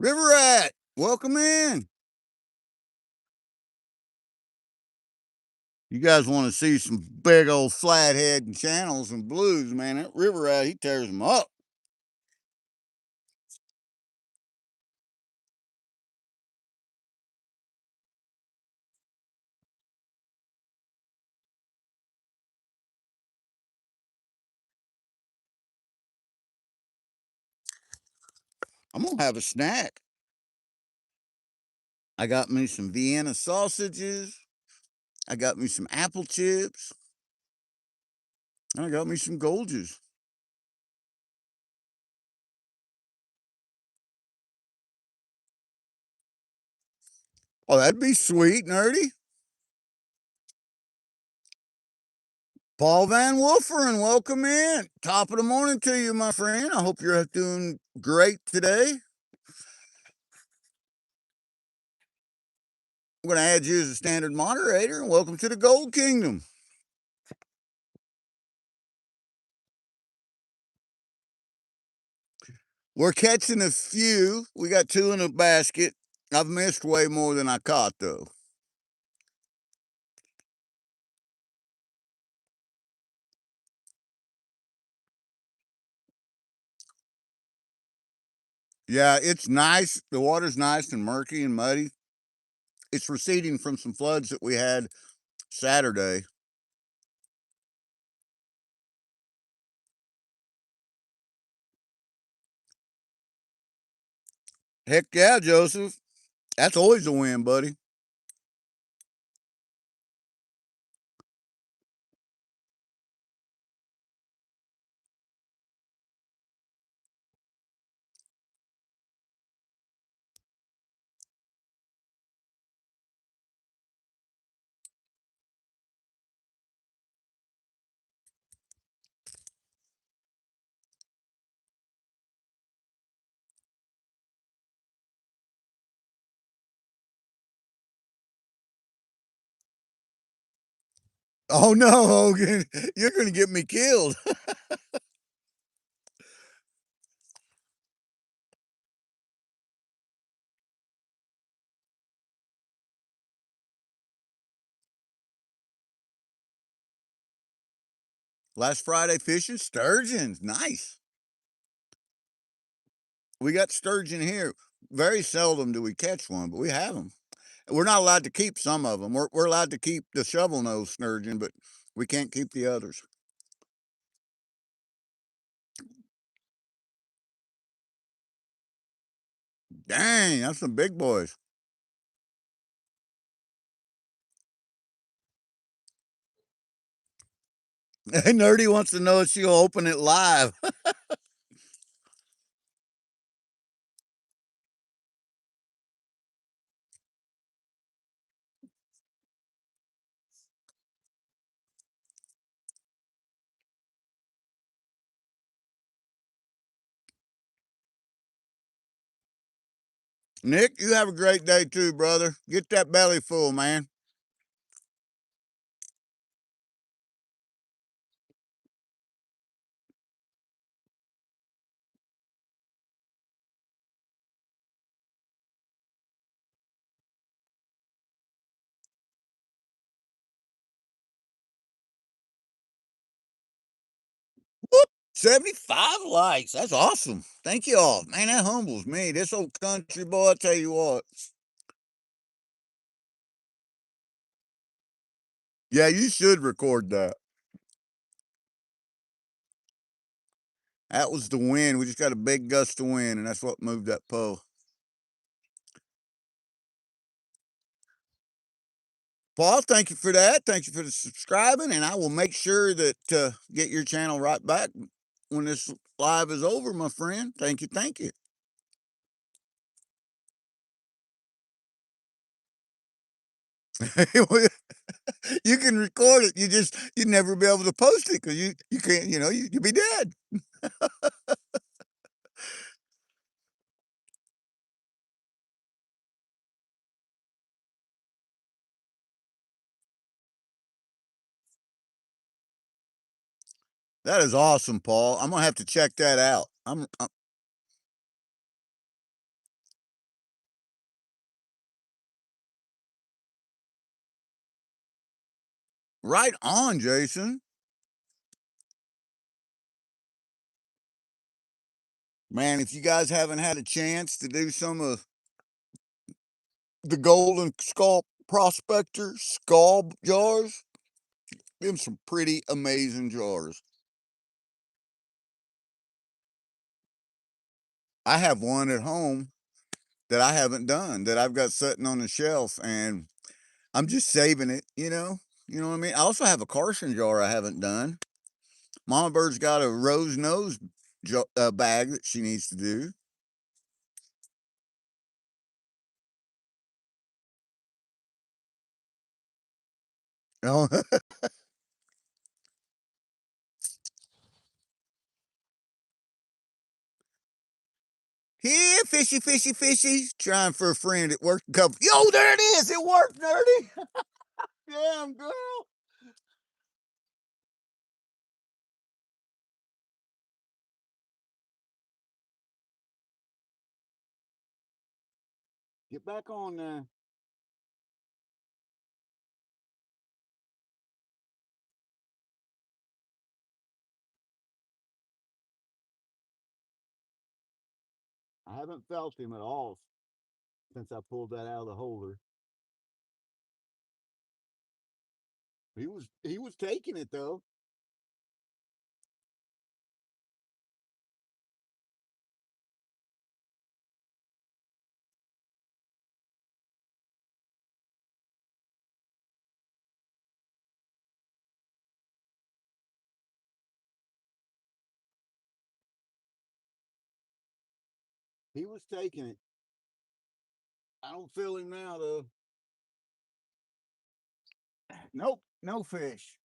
River Rat, welcome in. You guys want to see some big old flathead and channels and blues, man. That River Rat, he tears them up. I'm going to have a snack. I got me some Vienna sausages. I got me some apple chips. And I got me some Golges. Oh, that'd be sweet, nerdy. Paul Van Wooferen, welcome in. Top of the morning to you, my friend. I hope you're doing great today. I'm going to add you as a standard moderator and welcome to the Gold Kingdom. We're catching a few. We got two in a basket. I've missed way more than I caught, though. Yeah, it's nice. The water's nice and murky and muddy. It's receding from some floods that we had Saturday. Heck yeah, Joseph. That's always a win, buddy. Oh no, Hogan. You're gonna get me killed. Last Friday fishing sturgeons. Nice. We got sturgeon here. Very seldom do we catch one, but we have them. We're not allowed to keep some of them. We're allowed to keep the shovel nose sturgeon, but we can't keep the others. Dang, that's some big boys. Nerdy wants to know if she'll open it live. Nick, you have a great day too, brother. Get that belly full, man. Whoop, 75 likes. That's awesome. Thank you all. Man, that humbles me. This old country boy, I tell you what. Yeah, you should record that. That was the wind. We just got a big gust of wind, and that's what moved that pole. Paul, thank you for that. Thank you for the subscribing, and I will make sure that get your channel right back when this live is over, my friend. Thank you, thank you. You can record it. You'd never be able to post it because you can't. You'd be dead. That is awesome, Paul. I'm gonna have to check that out. I'm right on, Jason. Man, if you guys haven't had a chance to do some of the golden skull prospector skull jars, them some pretty amazing jars. I have one at home that I haven't done that I've got sitting on the shelf, and I'm just saving it. You know what I mean. I also have a Carson jar I haven't done. Mama Bird's got a rose nose bag that she needs to do. Oh, here, fishy, fishy, fishy. Trying for a friend at work. Yo, there it is. It worked, nerdy. Damn, girl. Get back on there. I haven't felt him at all since I pulled that out of the holder. He was taking it though. He was taking it. I don't feel him now though. Nope, no fish.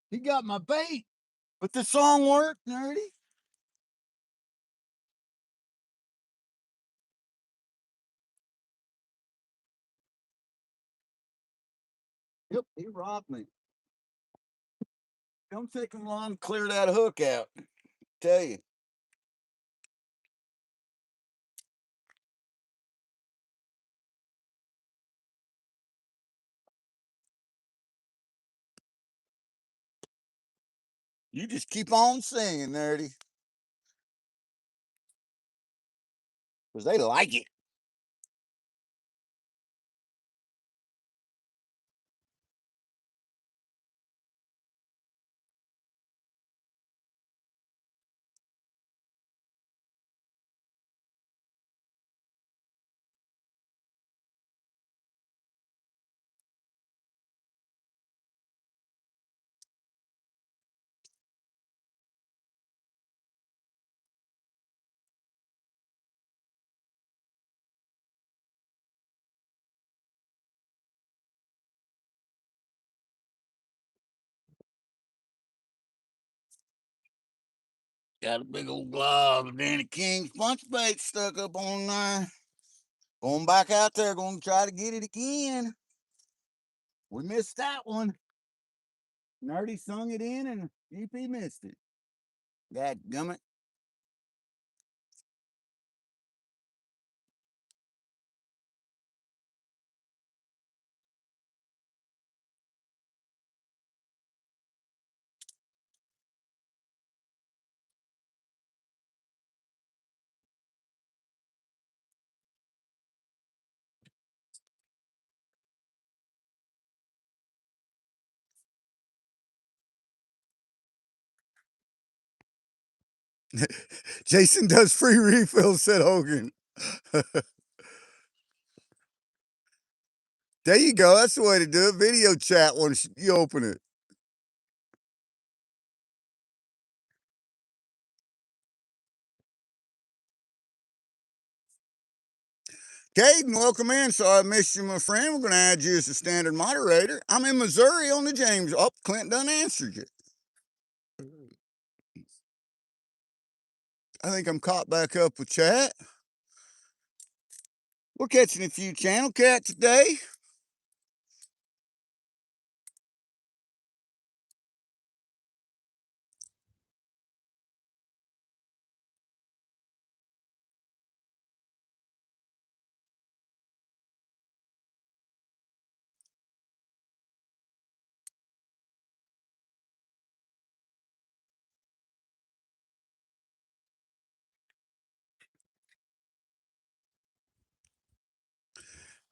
He got my bait, but the song worked, nerdy. Yep, he rocked me. Don't take him long to clear that hook out. Tell you. You just keep on singing, nerdy. Because they like it. Got a big old glob of Danny King's punch bait stuck up on there. Going back out there, going to try to get it again. We missed that one. Nerdy sung it in and GP missed it. God gummit. Jason does free refills, said Hogan. There you go. That's the way to do it. Video chat once you open it. Caden, welcome in. Sorry I missed you, my friend. We're going to add you as a standard moderator. I'm in Missouri on the James. Oh, Clint done answered you. I think I'm caught back up with chat. We're catching a few channel cat today.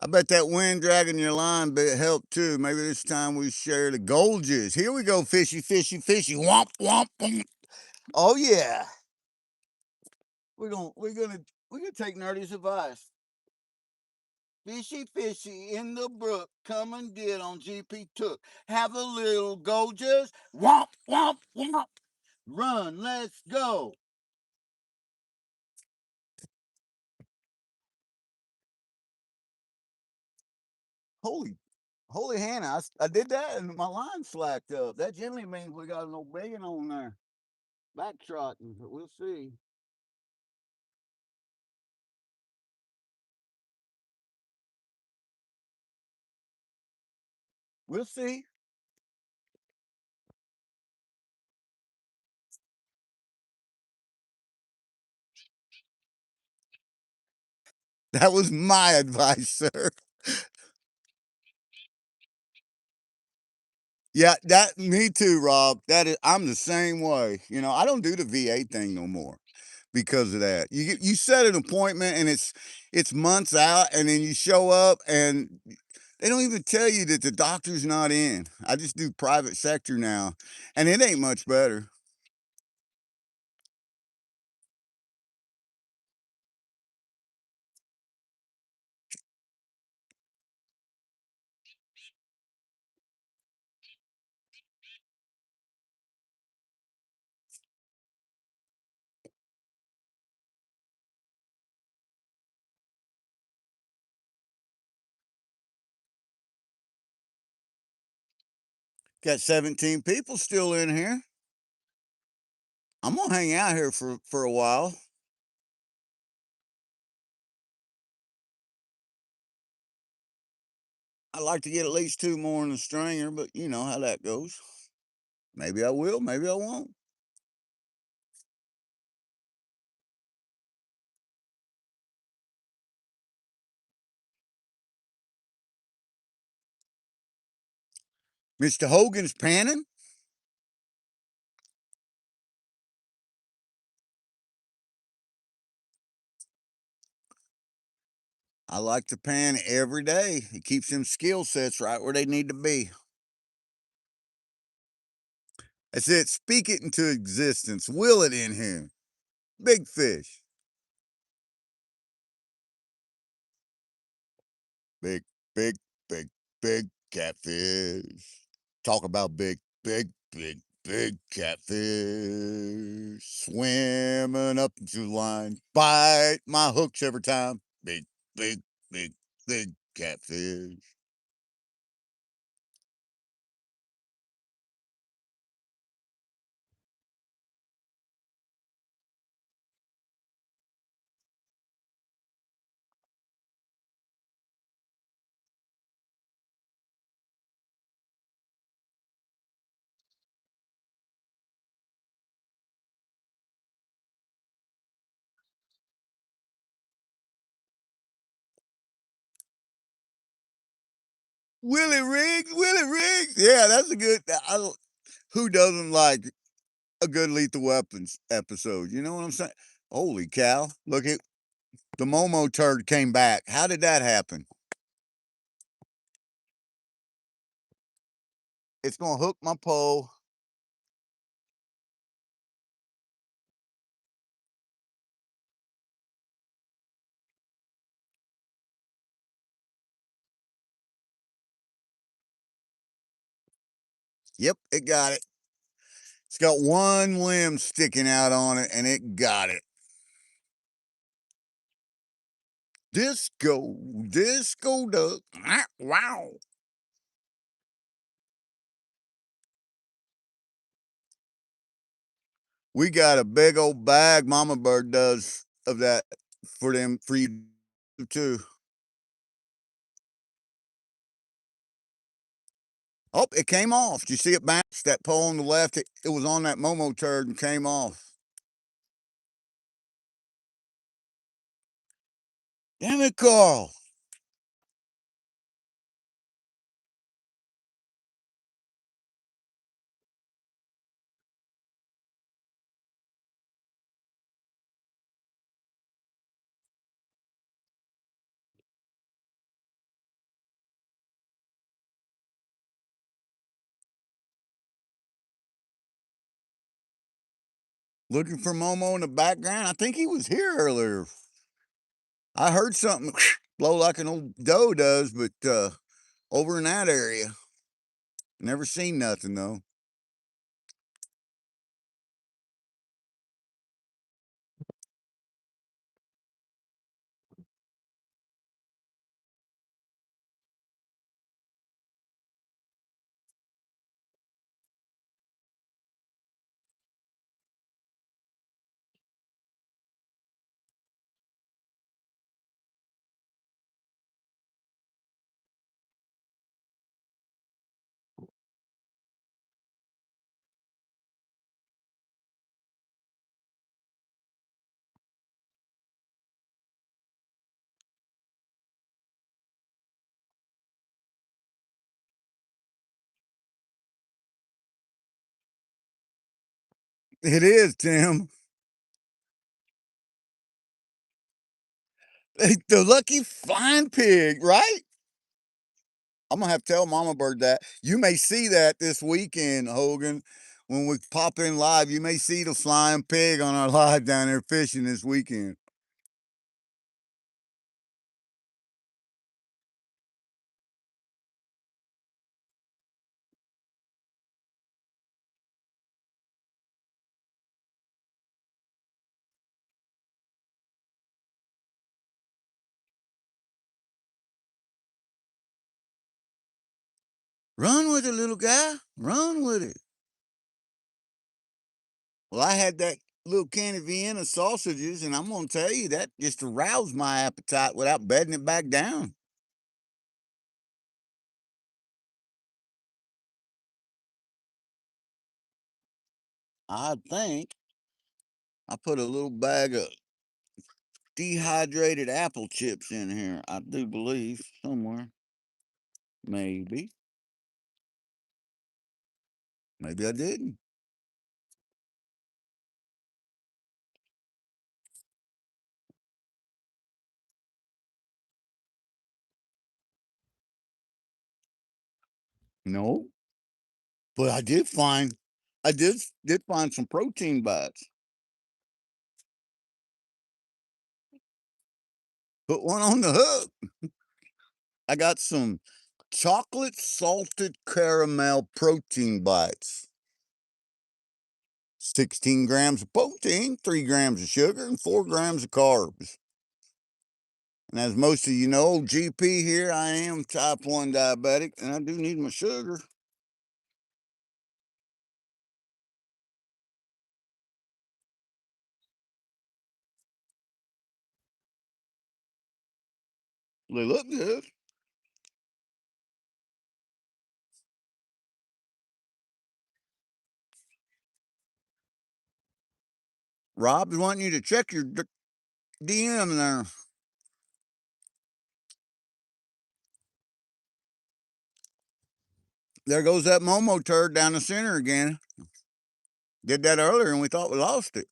I bet that wind dragging your line bit helped too. Maybe this time we share the Golges. Here we go, fishy, fishy, fishy. Womp, womp, womp. Oh yeah. We're gonna take Nerdy's advice. Fishy, fishy in the brook. Come and get on GP Took. Have a little Golges. Womp, womp, womp. Run, let's go. Holy Hannah, I did that and my line slacked up. That generally means we got an old begging on there. Back trotting, but we'll see. We'll see. That was my advice, sir. Yeah, that me too, Rob. That is, I'm the same way. You know, I don't do the VA thing no more because of that. You set an appointment and it's months out, and then you show up and they don't even tell you that the doctor's not in. I just do private sector now, and it ain't much better. Got 17 people still in here. I'm gonna hang out here for a while. I'd like to get at least two more in the stringer, but you know how that goes. Maybe I will, maybe I won't. Mr. Hogan's panning. I like to pan every day. It keeps them skill sets right where they need to be. That's it. Speak it into existence. Will it in here. Big fish. Big, big, big, big catfish. Talk about big, big, big, big catfish. Swimming up into the line. Bite my hooks every time. Big, big, big, big catfish. Willie Riggs, Willie Riggs. Yeah, that's a good. Who doesn't like a good Lethal Weapons episode? You know what I'm saying? Holy cow! Look at the Momo turd came back. How did that happen? It's gonna hook my pole. Yep, it got it. It's got one limb sticking out on it, and it got it. Disco, disco duck. Wow. We got a big old bag. Mama Bird does of that for them for you too. Oh, it came off. Did you see it bounce? That pole on the left, it was on that Momo turd and came off. Damn it, Carl. Looking for Momo in the background. I think he was here earlier. I heard something blow like an old doe does, but over in that area. Never seen nothing though. It is, Tim. The lucky flying pig, right? I'm gonna have to tell Mama Bird that. You may see that this weekend, Hogan. When we pop in live, you may see the flying pig on our live down there fishing this weekend. Run with it, little guy. Run with it. Well, I had that little can of Vienna sausages, and I'm gonna tell you that just aroused my appetite without bedding it back down. I think I put a little bag of dehydrated apple chips in here. I do believe somewhere. Maybe. Maybe I didn't. No. But I did find some protein bites. Put one on the hook. I got some chocolate salted caramel protein bites. 16 grams of protein, 3 grams of sugar, and 4 grams of carbs. And as most of you know, GP here, I am type 1 diabetic, and I do need my sugar. They look good. Rob's wanting you to check your DM there. There goes that Momo turd down the center again. Did that earlier, and we thought we lost it.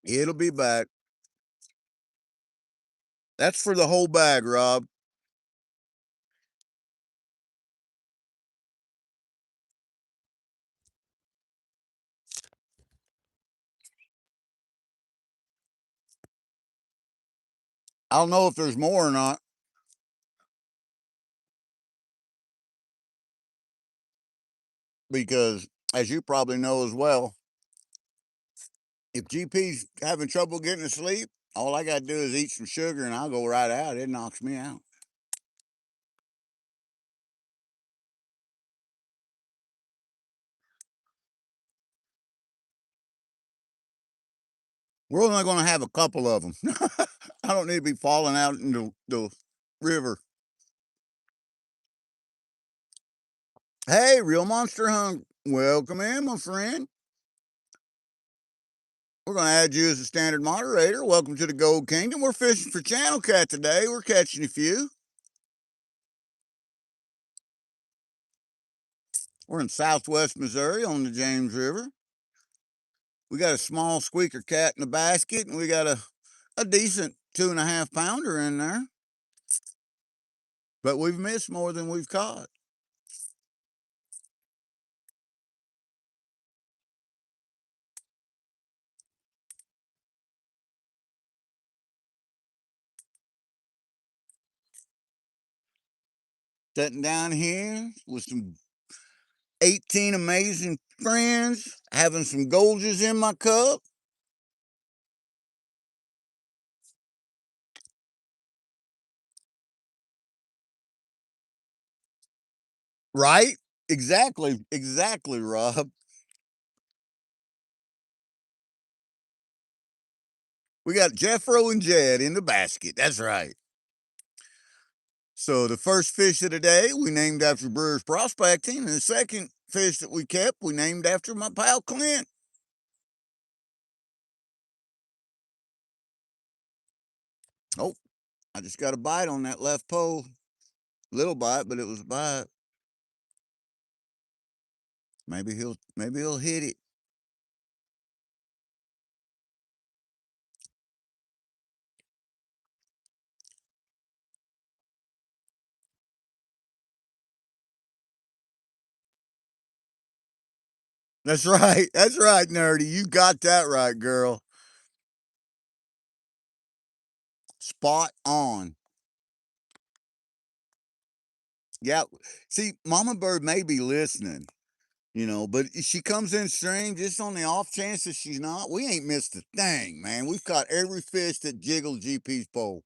It'll be back. That's for the whole bag, Rob. I don't know if there's more or not because, as you probably know as well, if GP's having trouble getting to sleep, all I got to do is eat some sugar and I'll go right out. It knocks me out. We're only going to have a couple of them. I don't need to be falling out into the river. Hey, Real Monster Hunk, welcome in, my friend. We're going to add you as a standard moderator. Welcome to the Gold Kingdom. We're fishing for channel cat today. We're catching a few. We're in southwest Missouri on the James River. We got a small squeaker cat in the basket, and we got a decent 2.5 pounder in there. But we've missed more than we've caught. Sitting down here with some 18 amazing friends, having some Golgers in my cup. Right? Exactly, Rob. We got Jeffro and Jed in the basket. That's right. So the first fish of the day we named after Brewers Prospecting, and the second fish that we kept, we named after my pal Clint. Oh, I just got a bite on that left pole. Little bite, but it was a bite. Maybe he'll hit it. That's right. That's right, Nerdy. You got that right, girl. Spot on. Yeah. See, Mama Bird may be listening, but if she comes in stream just on the off chance that she's not. We ain't missed a thing, man. We've caught every fish that jiggled GP's pole.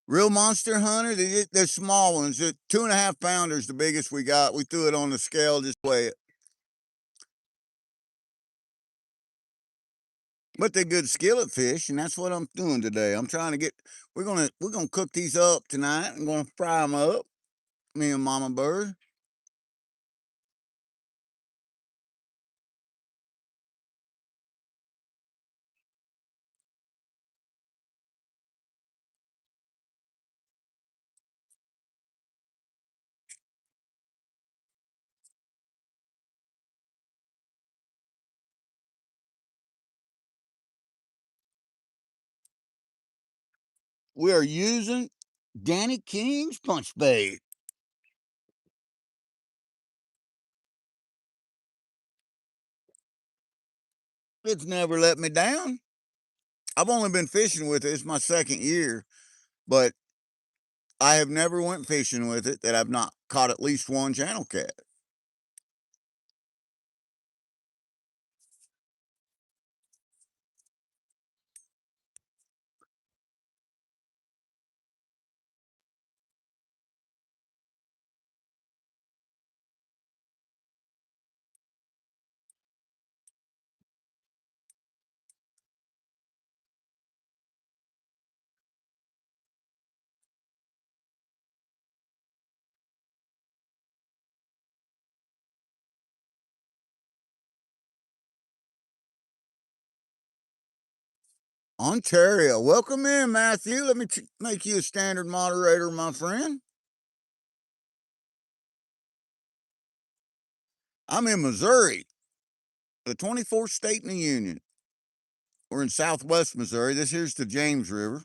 Real monster hunter, they're small ones. They're 2.5 pounders, the biggest we got. We threw it on the scale, just weigh it. But they're good skillet fish, and that's what I'm doing today. I'm trying to get. We're gonna cook these up tonight. I'm gonna fry them up. Me and Mama Bird. We are using Danny King's punch bait. It's never let me down. I've only been fishing with it. It's my second year, but I have never went fishing with it that I've not caught at least one channel cat. Ontario, welcome in, Matthew. Let me make you a standard moderator, my friend. I'm in Missouri, the 24th state in the Union. We're in southwest Missouri. This here's the James River.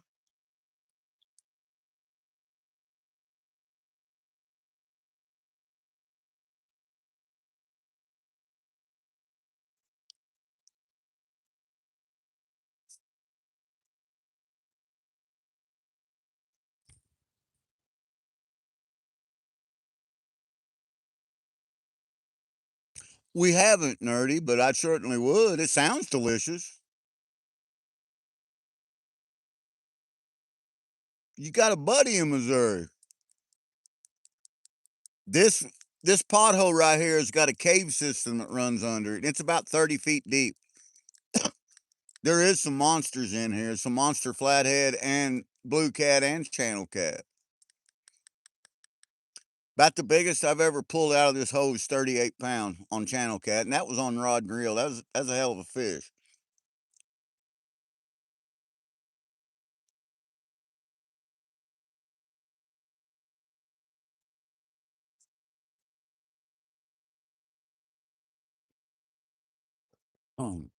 We haven't, Nerdy, but I certainly would. It sounds delicious. You got a buddy in Missouri. This this pothole right here has got a cave system that runs under it. It's about 30 feet deep. There is some monsters in here, some monster flathead and blue cat and channel cat. About the biggest I've ever pulled out of this hole is 38 pounds on channel cat, and that was on rod and reel. That's a hell of a fish. Um,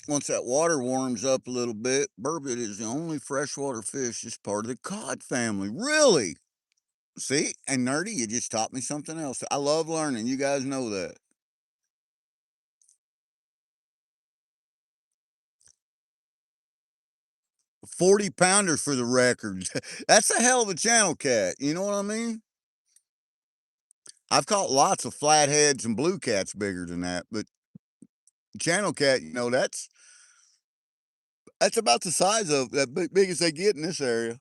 Once that water warms up a little bit, burbot is the only freshwater fish that's part of the cod family. Really? See? And Nerdy, you just taught me something else. I love learning. You guys know that. 40 pounder for the record. That's a hell of a channel cat. You know what I mean? I've caught lots of flatheads and blue cats bigger than that, but channel cat, that's That's about the size of that big as they get in this area.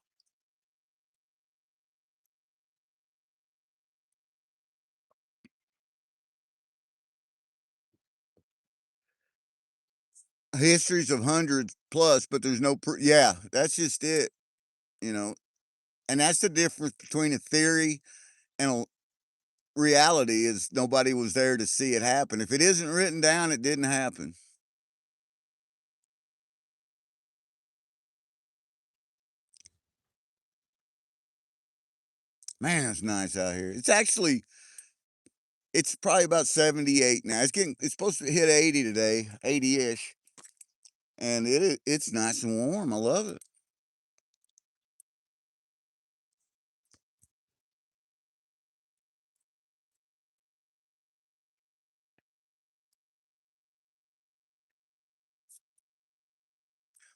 Histories of hundreds plus, but there's no yeah, that's just it, you know. And that's the difference between a theory and a reality is nobody was there to see it happen. If it isn't written down, it didn't happen. Man, it's nice out here. It's probably about 78 now. It's supposed to hit 80 today, 80-ish. And it's nice and warm. I love it.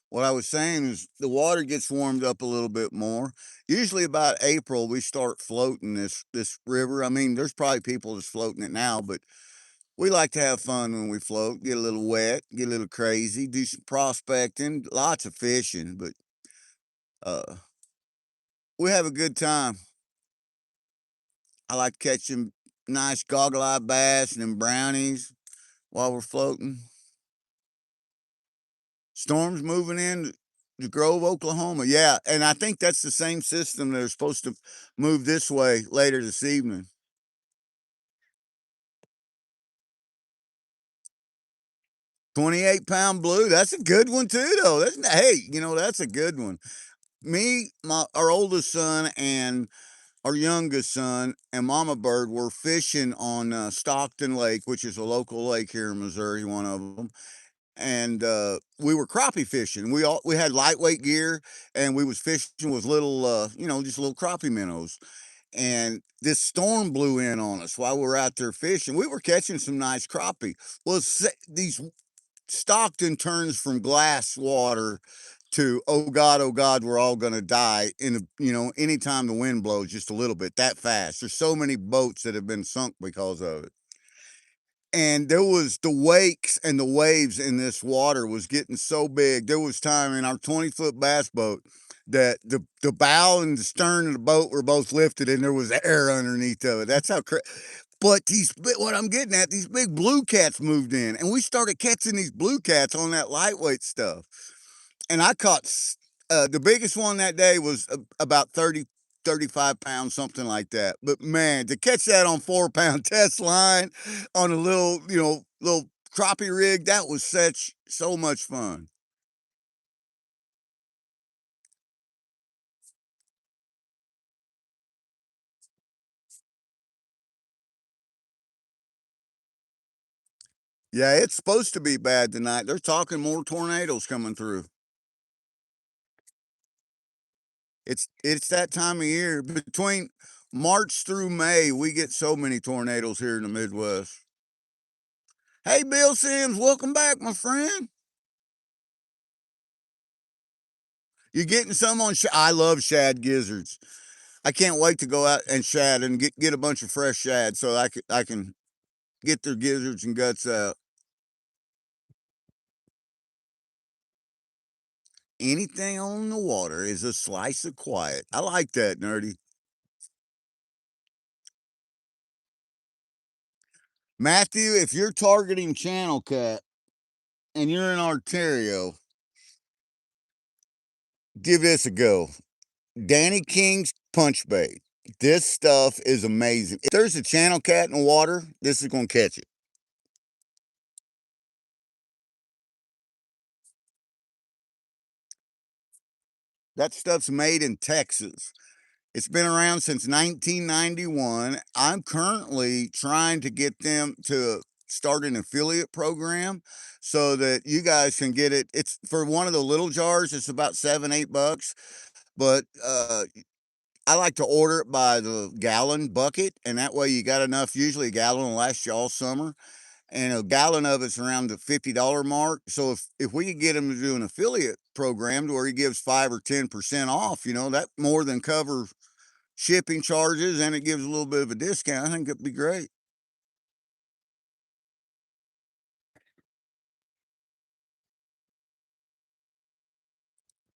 What I was saying is the water gets warmed up a little bit more. Usually about April we start floating this river. I mean, there's probably people that's floating it now, but we like to have fun when we float, get a little wet, get a little crazy, do some prospecting, lots of fishing, but uh we have a good time. I like catching nice goggle-eye bass and them brownies while we're floating. Storms moving in to Grove, Oklahoma. Yeah, and I think that's the same system that are supposed to move this way later this evening. 28-pound blue. That's a good one too, though. Hey, that's a good one. Our oldest son, and our youngest son, and Mama Bird were fishing on Stockton Lake, which is a local lake here in Missouri. One of them, and we were crappie fishing. We had lightweight gear, and we was fishing with little, just little crappie minnows. And this storm blew in on us while we were out there fishing. We were catching some nice crappie. Well, these Stockton turns from glass water to oh God, we're all gonna die in anytime the wind blows just a little bit that fast. There's so many boats that have been sunk because of it. And there was the wakes and the waves in this water was getting so big. There was time in our 20-foot bass boat that the bow and the stern of the boat were both lifted and there was air underneath of it. That's how but what I'm getting at, these big blue cats moved in and we started catching these blue cats on that lightweight stuff. And I caught the biggest one that day was about 35 pounds, something like that. But man, to catch that on 4-pound test line on a little crappie rig, that was so much fun. Yeah, it's supposed to be bad tonight. They're talking more tornadoes coming through. It's that time of year. Between March through May, we get so many tornadoes here in the Midwest. Hey, Bill Sims, welcome back, my friend. You're getting some on I love shad gizzards. I can't wait to go out and shad and get a bunch of fresh shad so I can get their gizzards and guts out. Anything on the water is a slice of quiet. I like that, nerdy. Matthew, if you're targeting channel cat and you're in Ontario, give this a go. Danny King's punch bait. This stuff is amazing. If there's a channel cat in the water, this is going to catch it. That stuff's made in Texas. It's been around since 1991. I'm currently trying to get them to start an affiliate program so that you guys can get it. It's for one of the little jars, it's about 7, 8 bucks. But I like to order it by the gallon bucket, and that way you got enough. Usually a gallon will last you all summer. And a gallon of it's around the $50 mark. So if we could get him to do an affiliate program to where he gives 5 or 10% off, that more than covers shipping charges and it gives a little bit of a discount. I think it'd be great.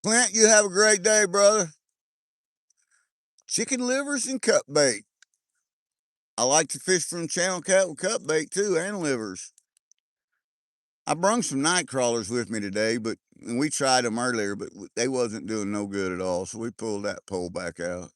Clint, you have a great day, brother. Chicken livers and cut bait. I like to fish from channel cat with cut bait too, and livers. I brung some night crawlers with me today, but and we tried them earlier, but they wasn't doing no good at all, so we pulled that pole back out.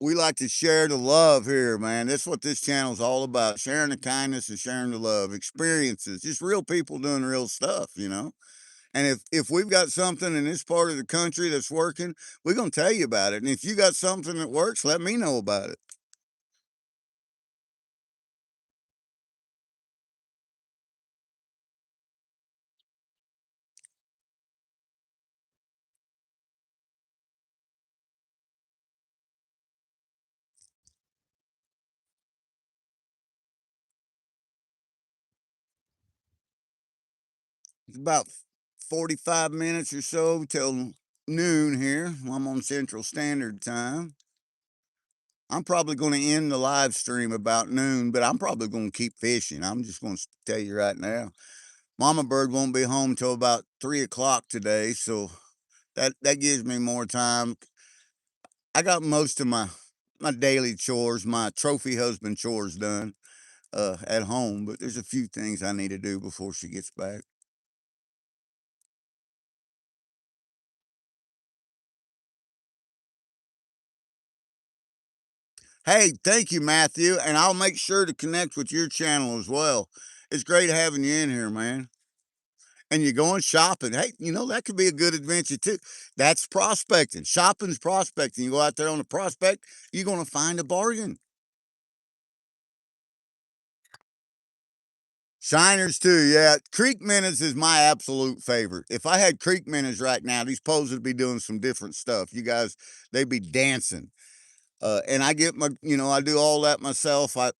We like to share the love here, man. That's what this channel's all about: sharing the kindness and sharing the love, experiences, just real people doing real stuff. And if we've got something in this part of the country that's working, we're gonna tell you about it. And if you got something that works, let me know about it. It's about 45 minutes or so till noon here. I'm on Central Standard Time. I'm probably going to end the live stream about noon, but I'm probably going to keep fishing. I'm just going to tell you right now. Mama Bird won't be home till about 3 o'clock today, so that gives me more time. I got most of my daily chores, my trophy husband chores done at home, but there's a few things I need to do before she gets back. Hey, thank you, Matthew, and I'll make sure to connect with your channel as well. It's great having you in here, man. And you're going shopping. Hey, that could be a good adventure too. That's prospecting. Shopping's prospecting. You go out there on a prospect, you're going to find a bargain. Shiners too, yeah. Creek minnows is my absolute favorite. If I had creek minnows right now, these poles would be doing some different stuff. You guys, they'd be dancing. And I get I do all that myself. I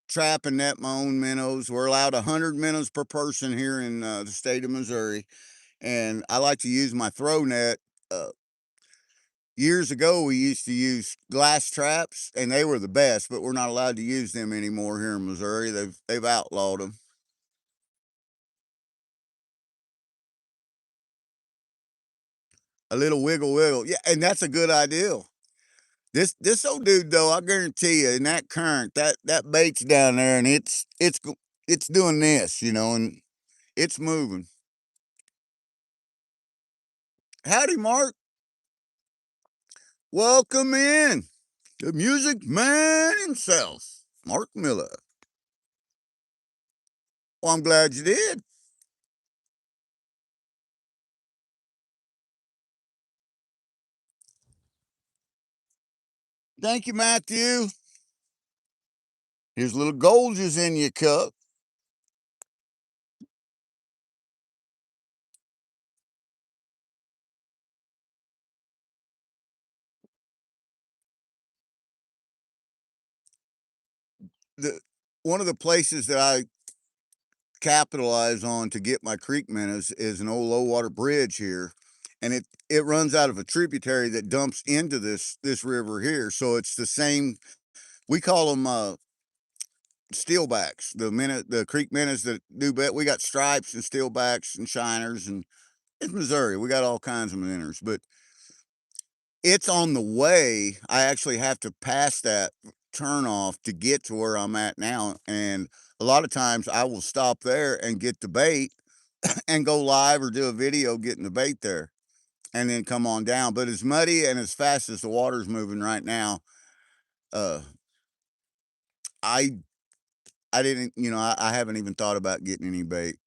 trap and net my own minnows. We're allowed 100 minnows per person here in the state of Missouri, and I like to use my throw net. Uh, Years ago, we used to use glass traps, and they were the best, but we're not allowed to use them anymore here in Missouri. They've outlawed them. A little wiggle wiggle, yeah, and that's a good idea. This old dude though, I guarantee you, in that current, that bait's down there, and it's doing this, and it's moving. Howdy, Mark. Welcome in. The music man himself, Mark Miller. Well, I'm glad you did. Thank you, Matthew. Here's a little Golgers in your cup. The One of the places that I capitalize on to get my creek minnows is an old low water bridge here, and it runs out of a tributary that dumps into this river here. So it's the same. We call them steelbacks. The creek minnows that do bet. We got stripes and steelbacks and shiners, and it's Missouri. We got all kinds of minnows, but it's on the way. I actually have to pass that turn off to get to where I'm at now, and a lot of times I will stop there and get the bait and go live or do a video getting the bait there and then come on down. But as muddy and as fast as the water's moving right now, uh, I I didn't, I haven't even thought about getting any bait.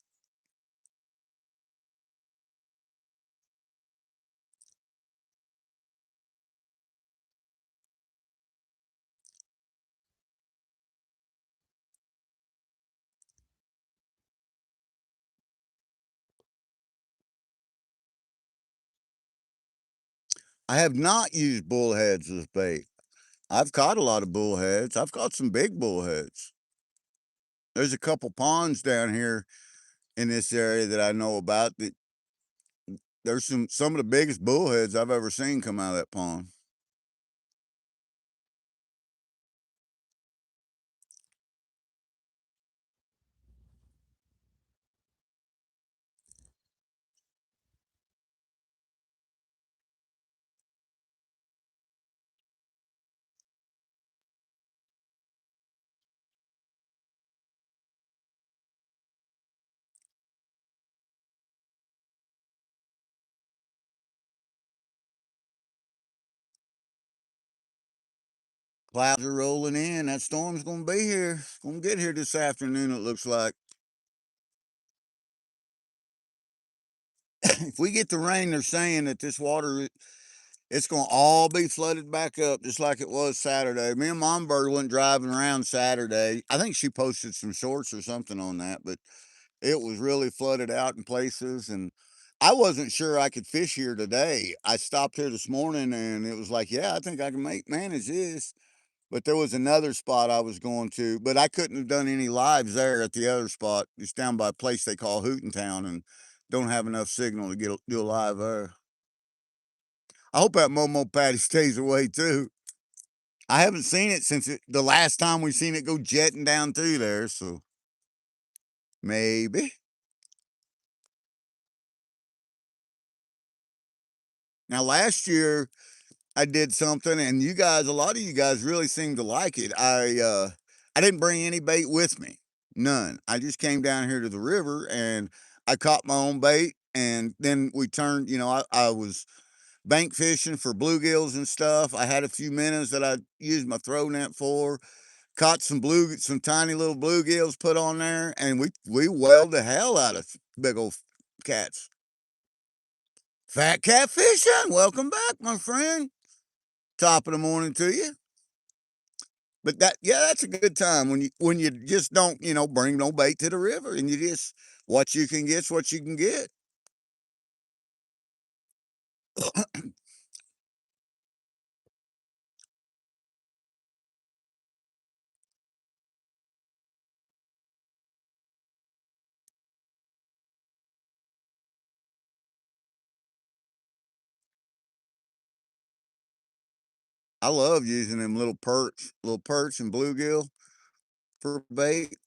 I have not used bullheads as bait. I've caught a lot of bullheads. I've caught some big bullheads. There's a couple ponds down here in this area that I know about that there's some of the biggest bullheads I've ever seen come out of that pond. Clouds are rolling in. That storm's going to be here. It's going to get here this afternoon, it looks like. If we get the rain, they're saying that this water, it's going to all be flooded back up just like it was Saturday. Me and Mom Bird went driving around Saturday. I think she posted some shorts or something on that, but it was really flooded out in places. And I wasn't sure I could fish here today. I stopped here this morning and it was like, yeah, I think I can manage this. But there was another spot I was going to, but I couldn't have done any lives there at the other spot. It's down by a place they call Hootentown and don't have enough signal to do a live there. I hope that Momo Patty stays away too. I haven't seen it since the last time we seen it go jetting down through there, so maybe. Now last year I did something and a lot of you guys really seemed to like it. I didn't bring any bait with me. None. I just came down here to the river and I caught my own bait and then we turned, I was bank fishing for bluegills and stuff. I had a few minnows that I used my throw net for. Caught some tiny little bluegills put on there, and we whaled the hell out of big old cats. Fat cat fishing. Welcome back, my friend. Top of the morning to you. But that's a good time when you just don't bring no bait to the river and you just what you can get's what you can get. I love using them little perch and bluegill for bait.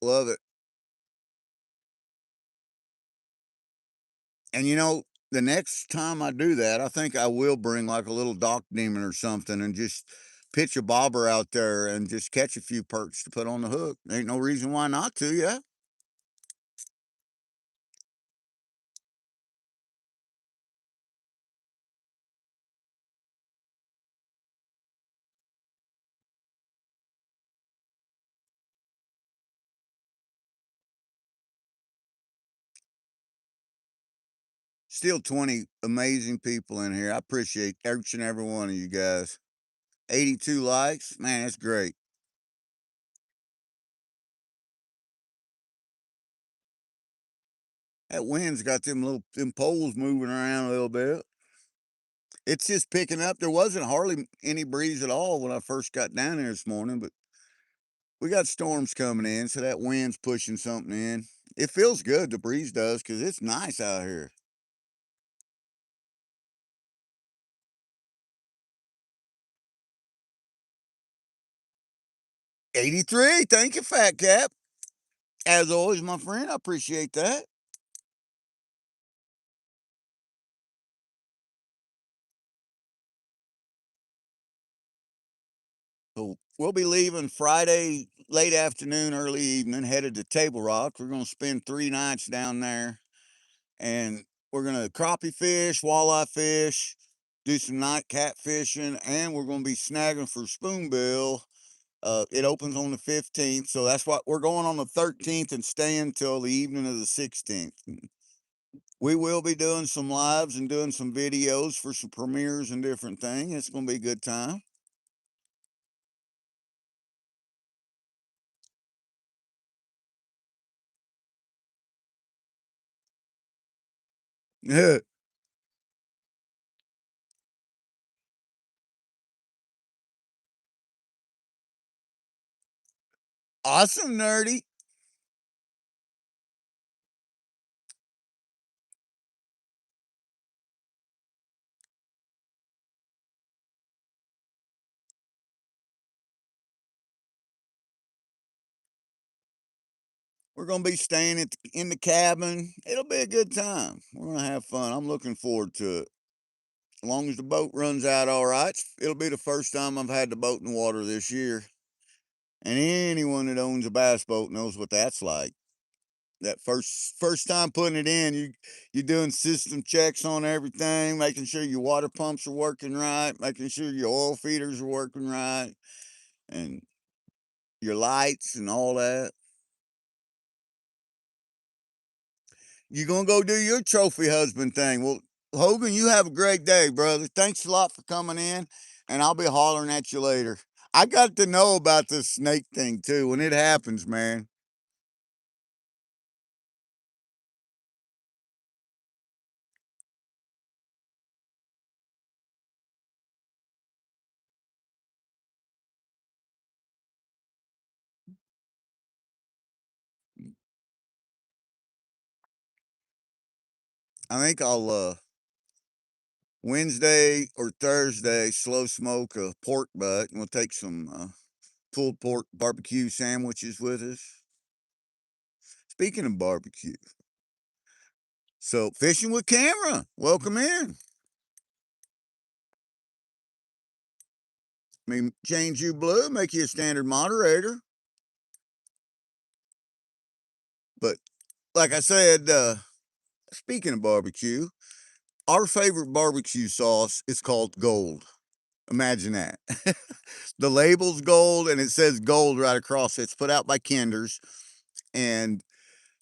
Love it. And the next time I do that, I think I will bring like a little dock demon or something and just pitch a bobber out there and just catch a few perch to put on the hook. Ain't no reason why not to, yeah. 20 amazing people in here. I appreciate each and every one of you guys. 82 likes. Man, that's great. That wind's got them poles moving around a little bit. It's just picking up. There wasn't hardly any breeze at all when I first got down there this morning, but we got storms coming in, so that wind's pushing something in. It feels good, the breeze does, because it's nice out here. 83. Thank you, Fat Cap. As always, my friend, I appreciate that. So we'll be leaving Friday late afternoon, early evening, headed to Table Rock. We're going to spend 3 nights down there, and we're going to crappie fish, walleye fish, do some night cat fishing, and we're going to be snagging for spoonbill. It opens on the 15th, so that's what we're going on the 13th and staying till the evening of the 16th. We will be doing some lives and doing some videos for some premieres and different things. It's going to be a good time. Awesome, nerdy. We're going to be staying in the cabin. It'll be a good time. We're going to have fun. I'm looking forward to it. As long as the boat runs out all right, it'll be the first time I've had the boat in the water this year. And anyone that owns a bass boat knows what that's like. That first time putting it in, you're doing system checks on everything, making sure your water pumps are working right, making sure your oil feeders are working right, and your lights and all that. You're gonna go do your trophy husband thing. Well, Hogan, you have a great day, brother. Thanks a lot for coming in, and I'll be hollering at you later. I got to know about this snake thing too when it happens, man. I think I'll Wednesday or Thursday slow smoke a pork butt, and we'll take some pulled pork barbecue sandwiches with us. Speaking of barbecue, so fishing with camera, welcome in. I mean, change you blue, make you a standard moderator. But like I said, speaking of barbecue, our favorite barbecue sauce is called Gold. Imagine that. The label's gold and it says gold right across it. It's put out by Kinder's. And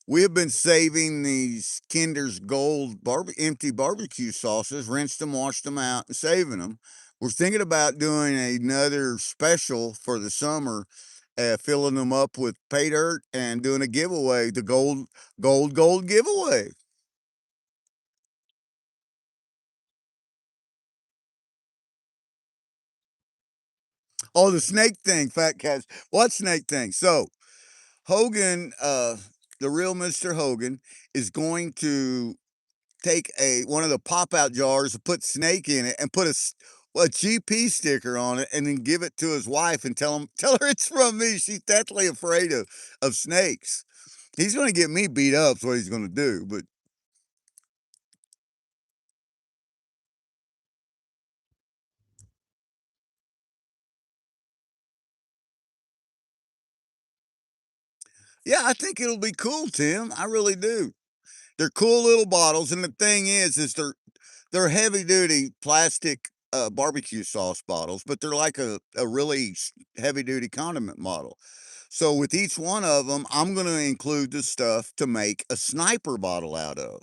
we have been saving these Kinder's Gold empty barbecue sauces, rinsed them, washed them out, and saving them. We're thinking about doing another special for the summer, filling them up with pay dirt and doing a giveaway, the gold giveaway. Oh, the snake thing, fat cats. What snake thing? So Hogan, the real Mr. Hogan, is going to take one of the pop out jars, put snake in it, and put a GP sticker on it, and then give it to his wife and tell her it's from me. She's deathly afraid of snakes. He's going to get me beat up. Is what he's going to do. But yeah, I think it'll be cool, Tim. I really do. They're cool little bottles, and the thing is they're heavy duty plastic barbecue sauce bottles, but they're like a really heavy duty condiment bottle. So with each one of them, I'm going to include the stuff to make a sniper bottle out of.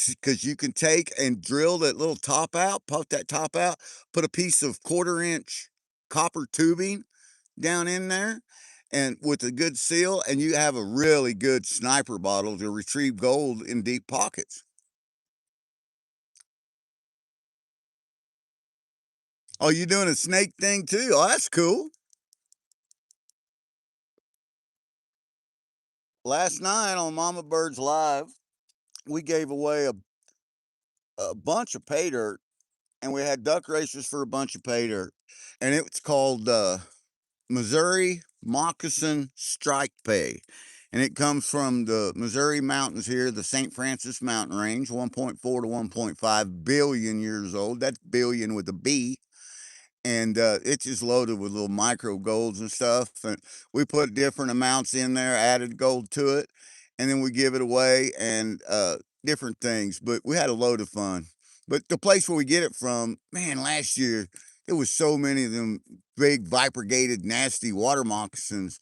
Because you can take and drill that little top out, puff that top out, put a piece of 1/4 inch copper tubing down in there, and with a good seal, and you have a really good sniper bottle to retrieve gold in deep pockets. Oh, you doing a snake thing too? Oh, that's cool. Last night on Mama Bird's Live, we gave away a bunch of pay dirt, and we had duck races for a bunch of pay dirt. And it's called Missouri Moccasin Strike Pay. And it comes from the Missouri mountains here, the St. Francis Mountain Range, 1.4 to 1.5 billion years old. That's billion with a B. And it's just loaded with little micro golds and stuff. And we put different amounts in there, added gold to it, and then we give it away and different things. But we had a load of fun. But the place where we get it from, man, last year there was so many of them big viper-gated, nasty water moccasins,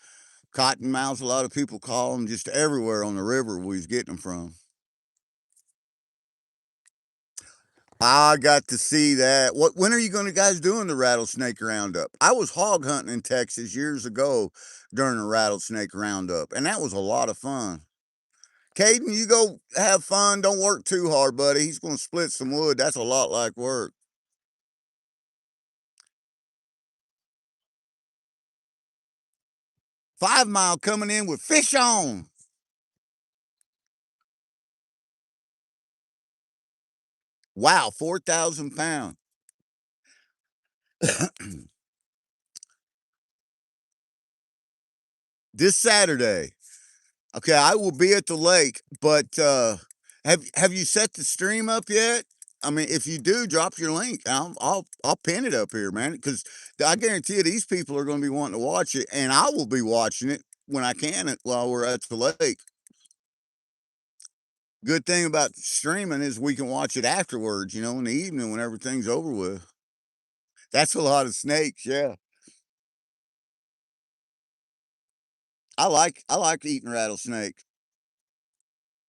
cottonmouths. A lot of people call them, just everywhere on the river we was getting them from. I got to see that. When are you going to guys doing the rattlesnake roundup? I was hog hunting in Texas years ago during a rattlesnake roundup, and that was a lot of fun. Caden, you go have fun. Don't work too hard, buddy. He's going to split some wood. That's a lot like work. 5 Mile coming in with fish on. Wow, 4,000 pounds. This Saturday. Okay, I will be at the lake, but have you set the stream up yet? I mean, if you do, drop your link. I'll pin it up here, man, because I guarantee you these people are going to be wanting to watch it, and I will be watching it when I can while we're at the lake. Good thing about streaming is we can watch it afterwards, you know, in the evening when everything's over with. That's a lot of snakes, yeah. I like eating rattlesnake.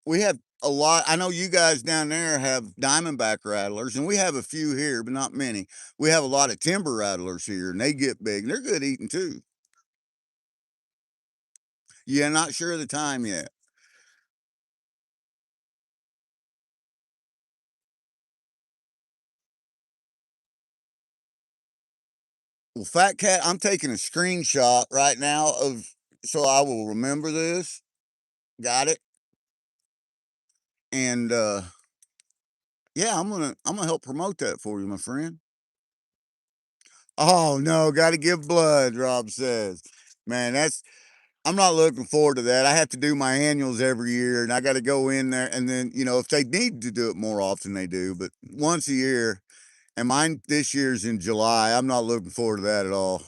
We have a lot. I know you guys down there have diamondback rattlers, and we have a few here, but not many. We have a lot of timber rattlers here, and they get big, and they're good eating too. Yeah, not sure of the time yet. Well, Fat Cat, I'm taking a screenshot right now of so I will remember this. Got it. And yeah, I'm gonna help promote that for you, my friend. Oh no, gotta give blood, Rob says. Man, that's I'm not looking forward to that. I have to do my annuals every year and I gotta go in there and then, you know, if they need to do it more often, they do, but once a year, and mine this year's in July. I'm not looking forward to that at all.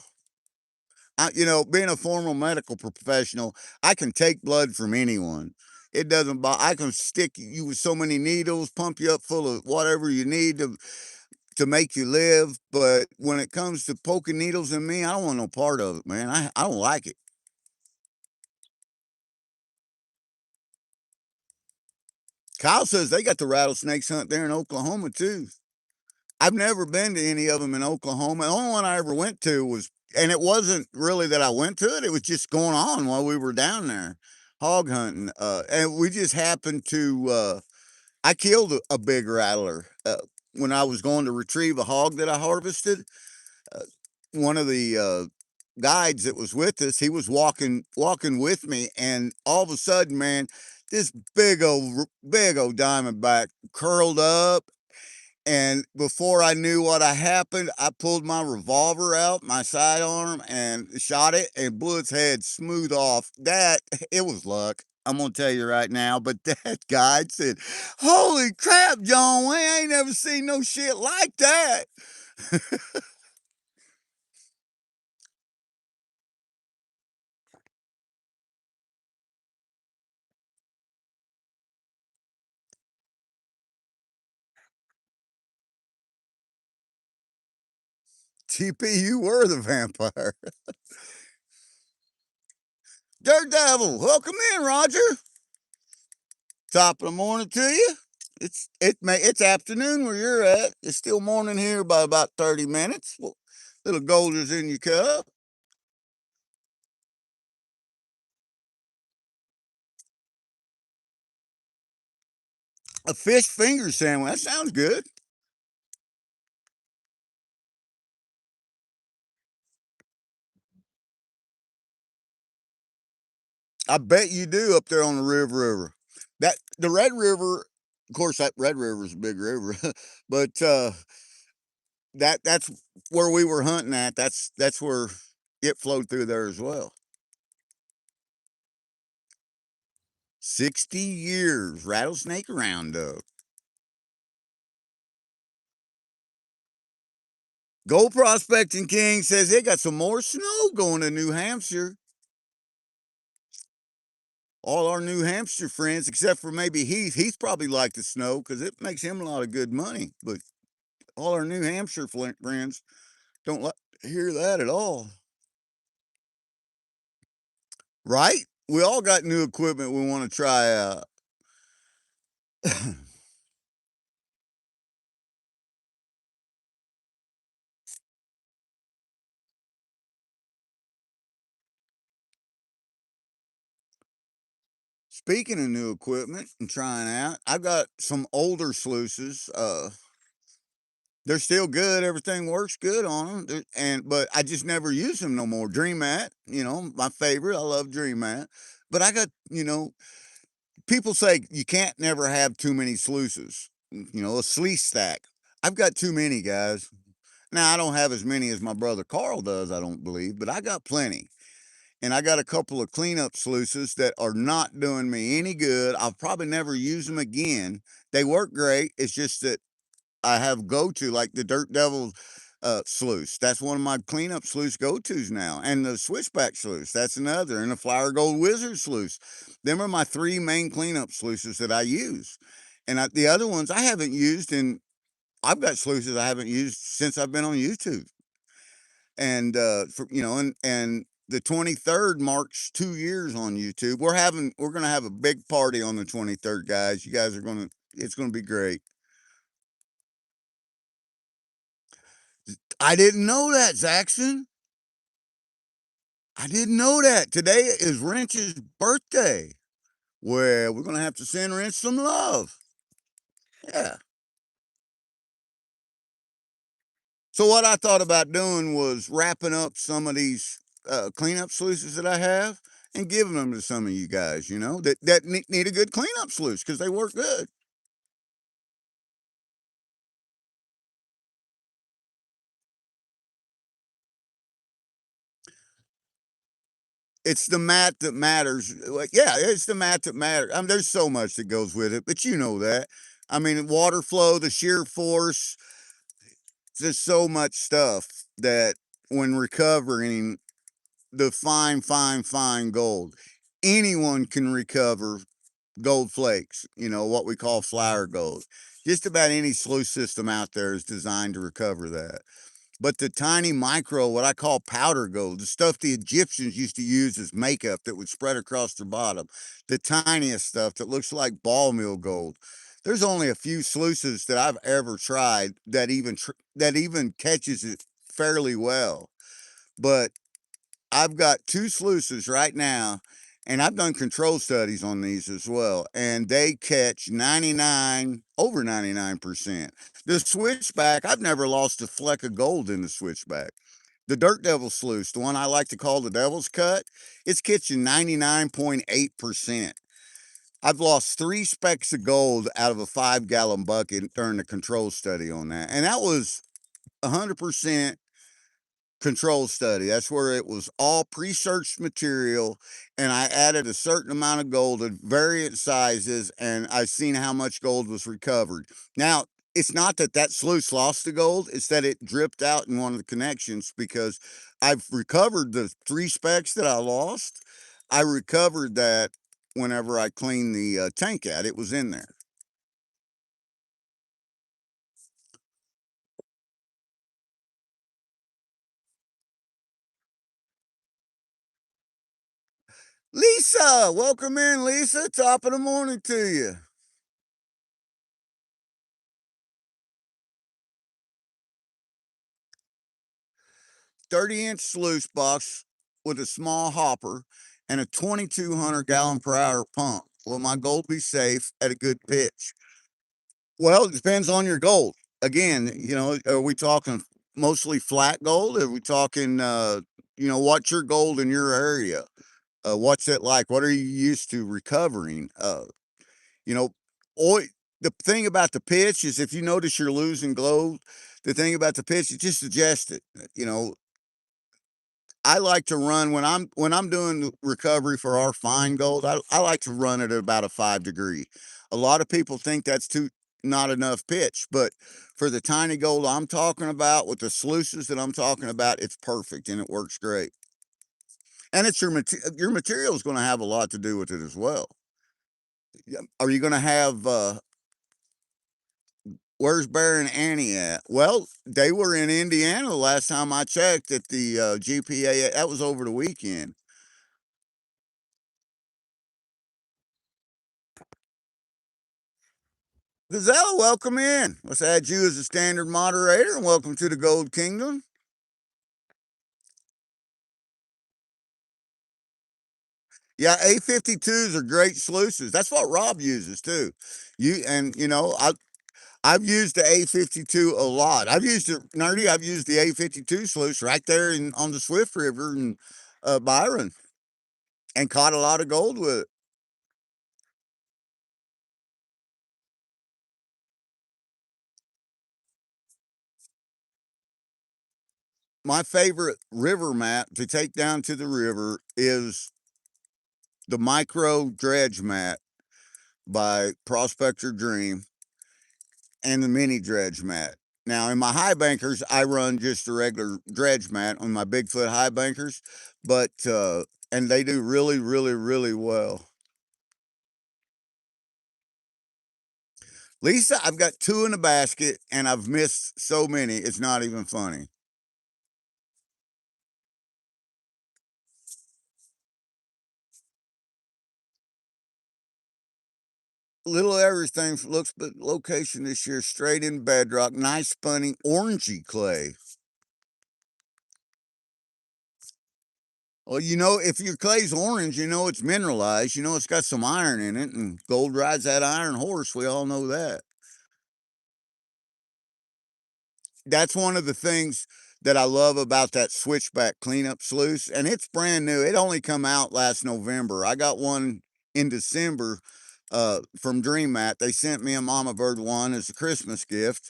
You know, being a former medical professional, I can take blood from anyone. It doesn't bother. I can stick you with so many needles, pump you up full of whatever you need to make you live. But when it comes to poking needles in me, I don't want no part of it, man. I don't like it. Kyle says they got the rattlesnakes hunt there in Oklahoma too. I've never been to any of them in Oklahoma. The only one I ever went to was, and it wasn't really that I went to it. It was just going on while we were down there hog hunting. And we just happened to, I killed a big rattler when I was going to retrieve a hog that I harvested. Uh, One of the guides that was with us, he was walking with me, and all of a sudden, man, this big old diamondback curled up, and before I knew what had happened, I pulled my revolver out, my sidearm, and shot it and blew its head smooth off. That it was luck. I'm gonna tell you right now, but that guide said, "Holy crap, John Wayne! I ain't never seen no shit like that." TP, you were the vampire. Daredevil, welcome in, Roger. Top of the morning to you. It's afternoon where you're at. It's still morning here by about 30 minutes. Well, little Golders in your cup. A fish finger sandwich. That sounds good. I bet you do up there on the River. That the Red River, of course, that Red River's a big river, but that's where we were hunting at. That's where it flowed through there as well. 60 years rattlesnake roundup. Gold Prospecting King says they got some more snow going to New Hampshire. All our New Hampshire friends, except for maybe Heath. Heath probably like the snow because it makes him a lot of good money. But all our New Hampshire friends don't like to hear that at all. Right? We all got new equipment we want to try out. Speaking of new equipment and trying out, I've got some older sluices. They're still good. Everything works good on them. And but I just never use them no more. Dream Mat, you know, my favorite. I love Dream Mat. But I got, you know, people say you can't never have too many sluices. You know, a sluice stack. I've got too many, guys. Now I don't have as many as my brother Carl does, I don't believe, but I got plenty. And I got a couple of cleanup sluices that are not doing me any good. I'll probably never use them again. They work great. It's just that I have go to like the Dirt Devil. sluice. That's one of my cleanup sluice go-tos now. And the switchback sluice, that's another. And the Flower Gold Wizard sluice. Them are my three main cleanup sluices that I use. And the other ones I haven't used, and I've got sluices I haven't used since I've been on YouTube. And and the 23rd marks 2 years on YouTube. We're gonna have a big party on the 23rd, guys. You guys are gonna it's gonna be great. I didn't know that, Zaxxon. I didn't know that. Today is Wrench's birthday. Well, we're gonna have to send Wrench some love. Yeah. So what I thought about doing was wrapping up some of these cleanup sluices that I have and giving them to some of you guys, that need a good cleanup sluice because they work good. It's the mat that matters. Like, yeah, it's the mat that matters. I mean, there's so much that goes with it, but you know that. I mean, water flow, the shear force, there's so much stuff that when recovering the fine gold, anyone can recover gold flakes, what we call flour gold. Just about any sluice system out there is designed to recover that. But the tiny micro, what I call powder gold, the stuff the Egyptians used to use as makeup that would spread across their bottom, the tiniest stuff that looks like ball mill gold. There's only a few sluices that I've ever tried that even catches it fairly well. But I've got two sluices right now, and I've done control studies on these as well, and they catch over 99%. The switchback, I've never lost a fleck of gold in the switchback. The Dirt Devil sluice, the one I like to call the Devil's Cut, it's catching 99.8%. I've lost 3 specks of gold out of a 5-gallon bucket during the control study on that, and that was 100% control study. That's where it was all pre-searched material, and I added a certain amount of gold at variant sizes, and I seen how much gold was recovered. Now, it's not that that sluice lost the gold, it's that it dripped out in one of the connections because I've recovered the 3 specks that I lost. I recovered that whenever I cleaned the tank out. It was in there. Lisa, welcome in, Lisa. Top of the morning to you. 30-inch sluice box with a small hopper and a 2,200 gallon per hour pump. Will my gold be safe at a good pitch? Well, it depends on your gold. Again, are we talking mostly flat gold? Are we talking, what's your gold in your area? What's it like? What are you used to recovering? You know, oil, the thing about the pitch is if you notice you're losing gold, the thing about the pitch is just adjust it. I like to run when I'm doing recovery for our fine gold. I like to run it at about a 5 degree. A lot of people think that's too not enough pitch, but for the tiny gold I'm talking about with the sluices that I'm talking about, it's perfect and it works great. And it's your material is going to have a lot to do with it as well. Yeah, are you going to have where's Bear and Annie at? Well, they were in Indiana the last time I checked at the GPA. That was over the weekend. Gazelle, welcome in. Let's add you as a standard moderator and welcome to the Gold Kingdom. Yeah, A52s are great sluices. That's what Rob uses too. I've used the A52 a lot. I've used the A52 sluice right there on the Swift River in Byron and caught a lot of gold with it. My favorite river mat to take down to the river is the micro dredge mat by Prospector Dream and the mini dredge mat. Now, in my high bankers, I run just a regular dredge mat on my Bigfoot high bankers, but and they do really, really, really well. Lisa, I've got two in the basket, and I've missed so many. It's not even funny. Little everything looks, but location this year straight in bedrock, nice spunny, orangey clay. Well, if your clay's orange, it's mineralized. It's got some iron in it, and gold rides that iron horse. We all know that. That's one of the things that I love about that switchback cleanup sluice, and it's brand new. It only come out last November. I got one in December from Dream Mat. They sent me a Mama Bird one as a Christmas gift,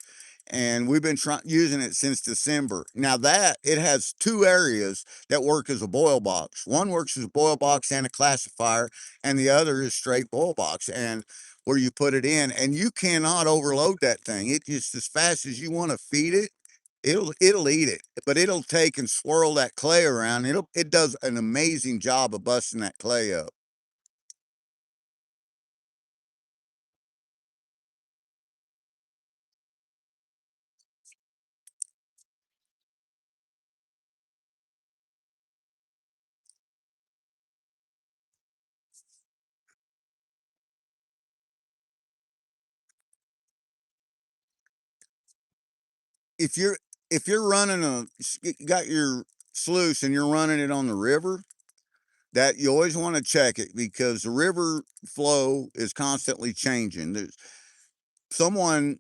and we've been using it since December. Now that it has two areas that work as a boil box. One works as a boil box and a classifier, and the other is straight boil box. And where you put it in, and you cannot overload that thing. It just as fast as you want to feed it, it'll eat it. But it'll take and swirl that clay around. It does an amazing job of busting that clay up. If you're if you're running got your sluice and you're running it on the river, that you always want to check it because the river flow is constantly changing. There's someone,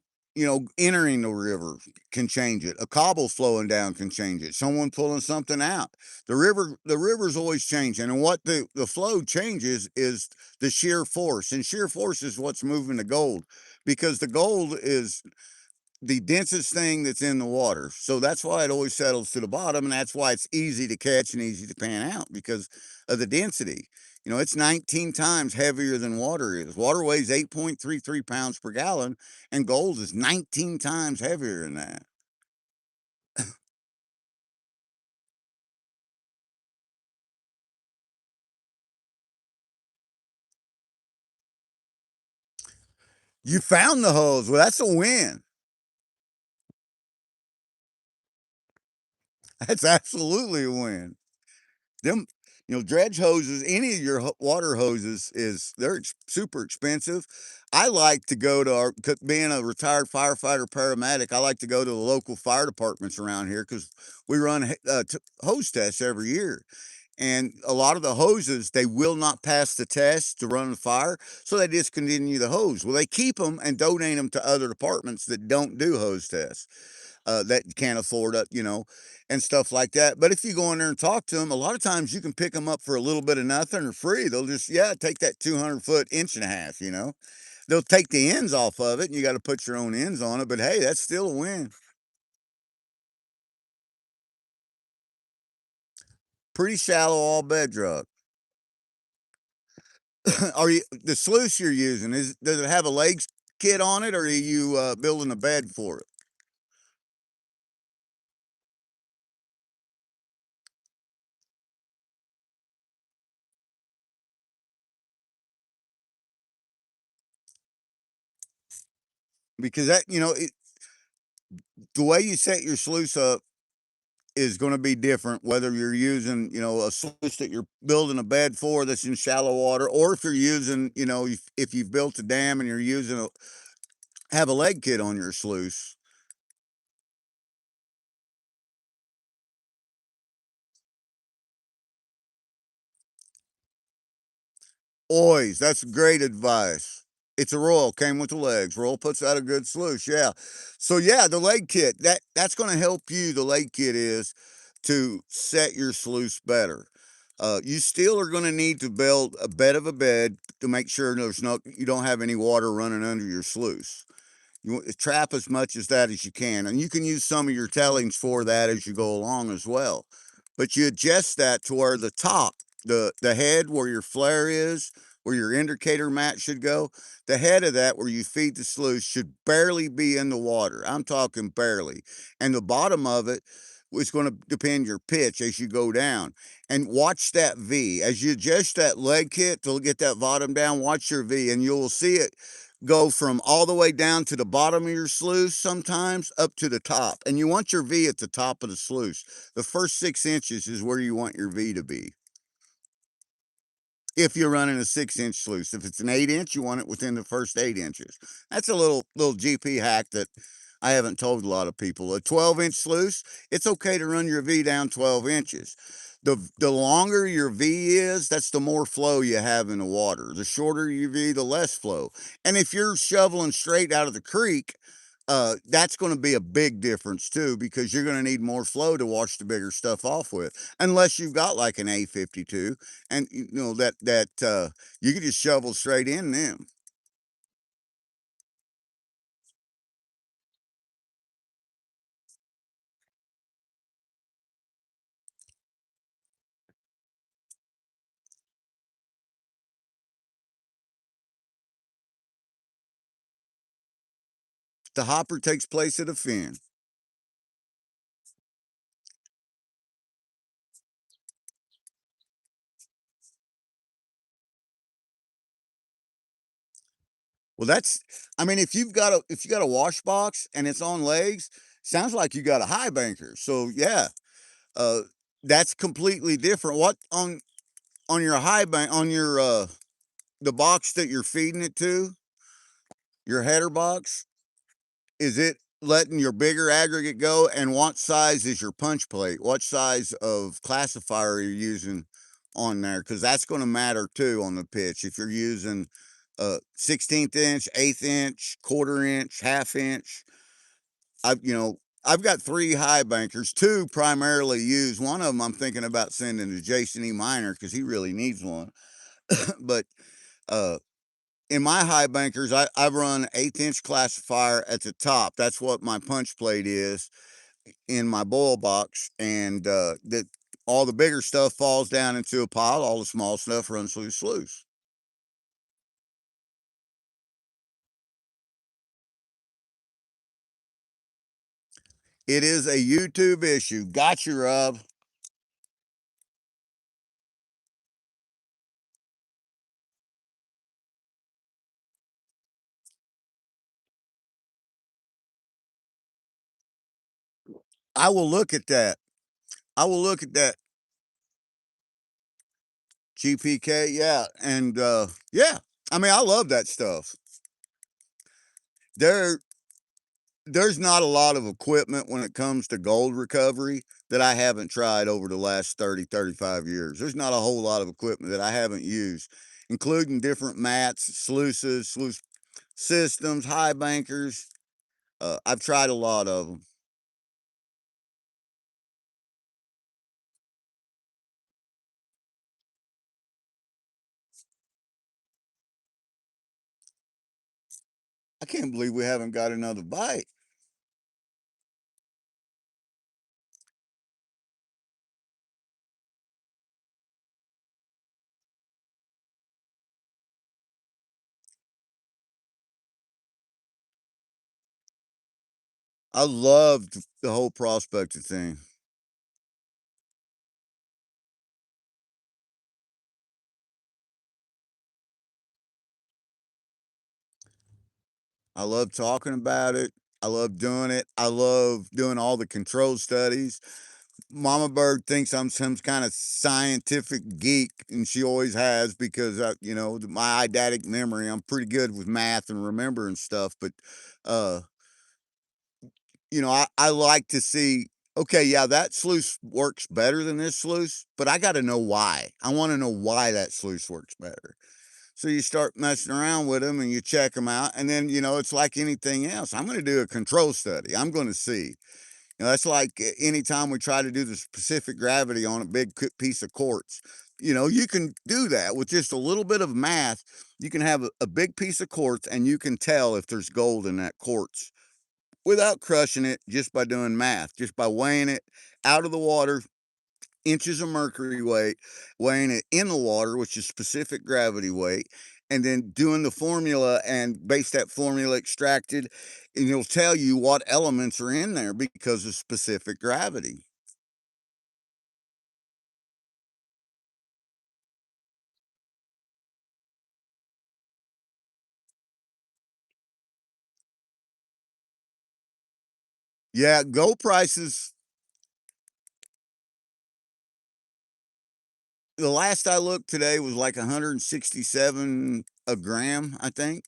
entering the river can change it. A cobble flowing down can change it. Someone pulling something out. The river's always changing. And what the flow changes is the shear force. And shear force is what's moving the gold because the gold is the densest thing that's in the water. So that's why it always settles to the bottom, and that's why it's easy to catch and easy to pan out because of the density. It's 19 times heavier than water is. Water weighs 8.33 pounds per gallon, and gold is 19 times heavier than that. You found the hose. Well, that's a win. That's absolutely a win. Them, dredge hoses, any of your water hoses they're super expensive. I like to go to being a retired firefighter paramedic, I like to go to the local fire departments around here because we run hose tests every year. And a lot of the hoses, they will not pass the test to run the fire, so they discontinue the hose. Well, they keep them and donate them to other departments that don't do hose tests, that can't afford it, and stuff like that. But if you go in there and talk to them, a lot of times you can pick them up for a little bit of nothing or free. They'll just, yeah, take that 200-foot inch and a half. They'll take the ends off of it, and you got to put your own ends on it. But hey, that's still a win. Pretty shallow, all bedrock. Are you the sluice you're using? Does it have a legs kit on it, or are you building a bed for it? Because the way you set your sluice up is going to be different whether you're using, a sluice that you're building a bed for that's in shallow water, or if you're using, if you've built a dam and you're using have a leg kit on your sluice. Always, that's great advice. It's a Royal, came with the legs. Royal puts out a good sluice, yeah. So yeah, the leg kit, that's gonna help you, the leg kit is, to set your sluice better. You still are gonna need to build a bed of a bed to make sure you don't have any water running under your sluice. You want to trap as much as that as you can, and you can use some of your tellings for that as you go along as well. But you adjust that to where the top, the head where your flare is, where your indicator mat should go, the head of that where you feed the sluice should barely be in the water. I'm talking barely. And the bottom of it is going to depend your pitch as you go down. And watch that V. As you adjust that leg kit to get that bottom down, watch your V, and you'll see it go from all the way down to the bottom of your sluice sometimes up to the top. And you want your V at the top of the sluice. The first 6 inches is where you want your V to be. If you're running a 6 inch sluice. If it's an 8 inch, you want it within the first 8 inches. That's a little GP hack that I haven't told a lot of people. A 12 inch sluice, it's okay to run your V down 12 inches. The longer your V is, that's the more flow you have in the water. The shorter your V, the less flow. And if you're shoveling straight out of the creek, that's going to be a big difference too, because you're going to need more flow to wash the bigger stuff off with, unless you've got like an A52, and you know that you can just shovel straight in them. The hopper takes place at a fin. Well, that's, I mean, if you got a wash box and it's on legs, sounds like you got a high banker. So yeah, uh, that's completely different. What on your high bank on your the box that you're feeding it to, your header box, is it letting your bigger aggregate go? And what size is your punch plate? What size of classifier are you using on there? Because that's going to matter too on the pitch. If you're using 16th inch, 1/8 inch, 1/4 inch, 1/2 inch, I've got 3 high bankers, 2 primarily used. One of them I'm thinking about sending to Jason E. Miner because he really needs one. But uh, in my high bankers, I run 1/8 inch classifier at the top. That's what my punch plate is in my boil box, and that all the bigger stuff falls down into a pile. All the small stuff runs through the sluice. It is a YouTube issue. Gotcha, Rob. I will look at that. I will look at that. GPK, yeah, and yeah. I mean, I love that stuff. There, there's not a lot of equipment when it comes to gold recovery that I haven't tried over the last 30, 35 years. There's not a whole lot of equipment that I haven't used, including different mats, sluices, sluice systems, high bankers. I've tried a lot of them. I can't believe we haven't got another bite. I loved the whole prospector thing. I love talking about it. I love doing it. I love doing all the control studies. Mama Bird thinks I'm some kind of scientific geek, and she always has because my eidetic memory. I'm pretty good with math and remembering stuff, but uh, I like to see. Okay, yeah, that sluice works better than this sluice, but I got to know why. I want to know why that sluice works better. So you start messing around with them and you check them out, and then it's like anything else. I'm going to do a control study. I'm going to see. That's like anytime we try to do the specific gravity on a big piece of quartz. You can do that with just a little bit of math. You can have a big piece of quartz and you can tell if there's gold in that quartz without crushing it, just by doing math, just by weighing it out of the water inches of mercury weight, weighing it in the water, which is specific gravity weight, and then doing the formula and base that formula extracted, and it'll tell you what elements are in there because of specific gravity. Yeah, gold prices, the last I looked today was like 167 a gram, I think.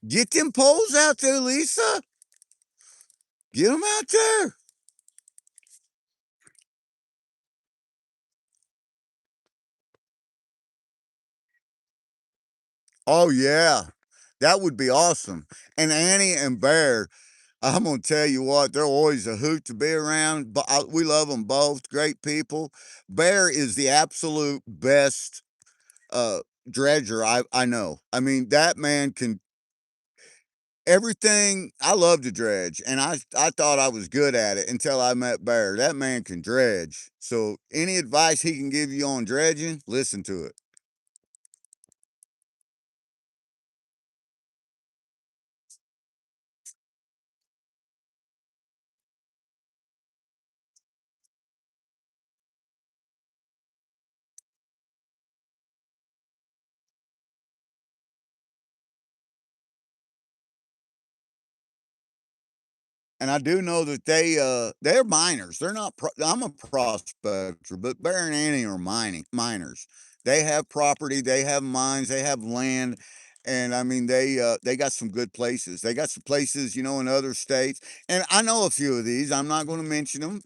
Get them poles out there, Lisa. Get them out there. Oh, yeah. That would be awesome. And Annie and Bear, I'm gonna tell you what, they're always a hoot to be around, but we love them both, great people. Bear is the absolute best, uh, dredger I know. I mean, that man can everything. I love to dredge, and I thought I was good at it until I met Bear. That man can dredge. So any advice he can give you on dredging, listen to it. And I do know that they're miners. They're not. I'm a prospector, but Bear and Annie are mining miners. They have property. They have mines. They have land, and I mean they got some good places. They got some places, in other states. And I know a few of these. I'm not going to mention them.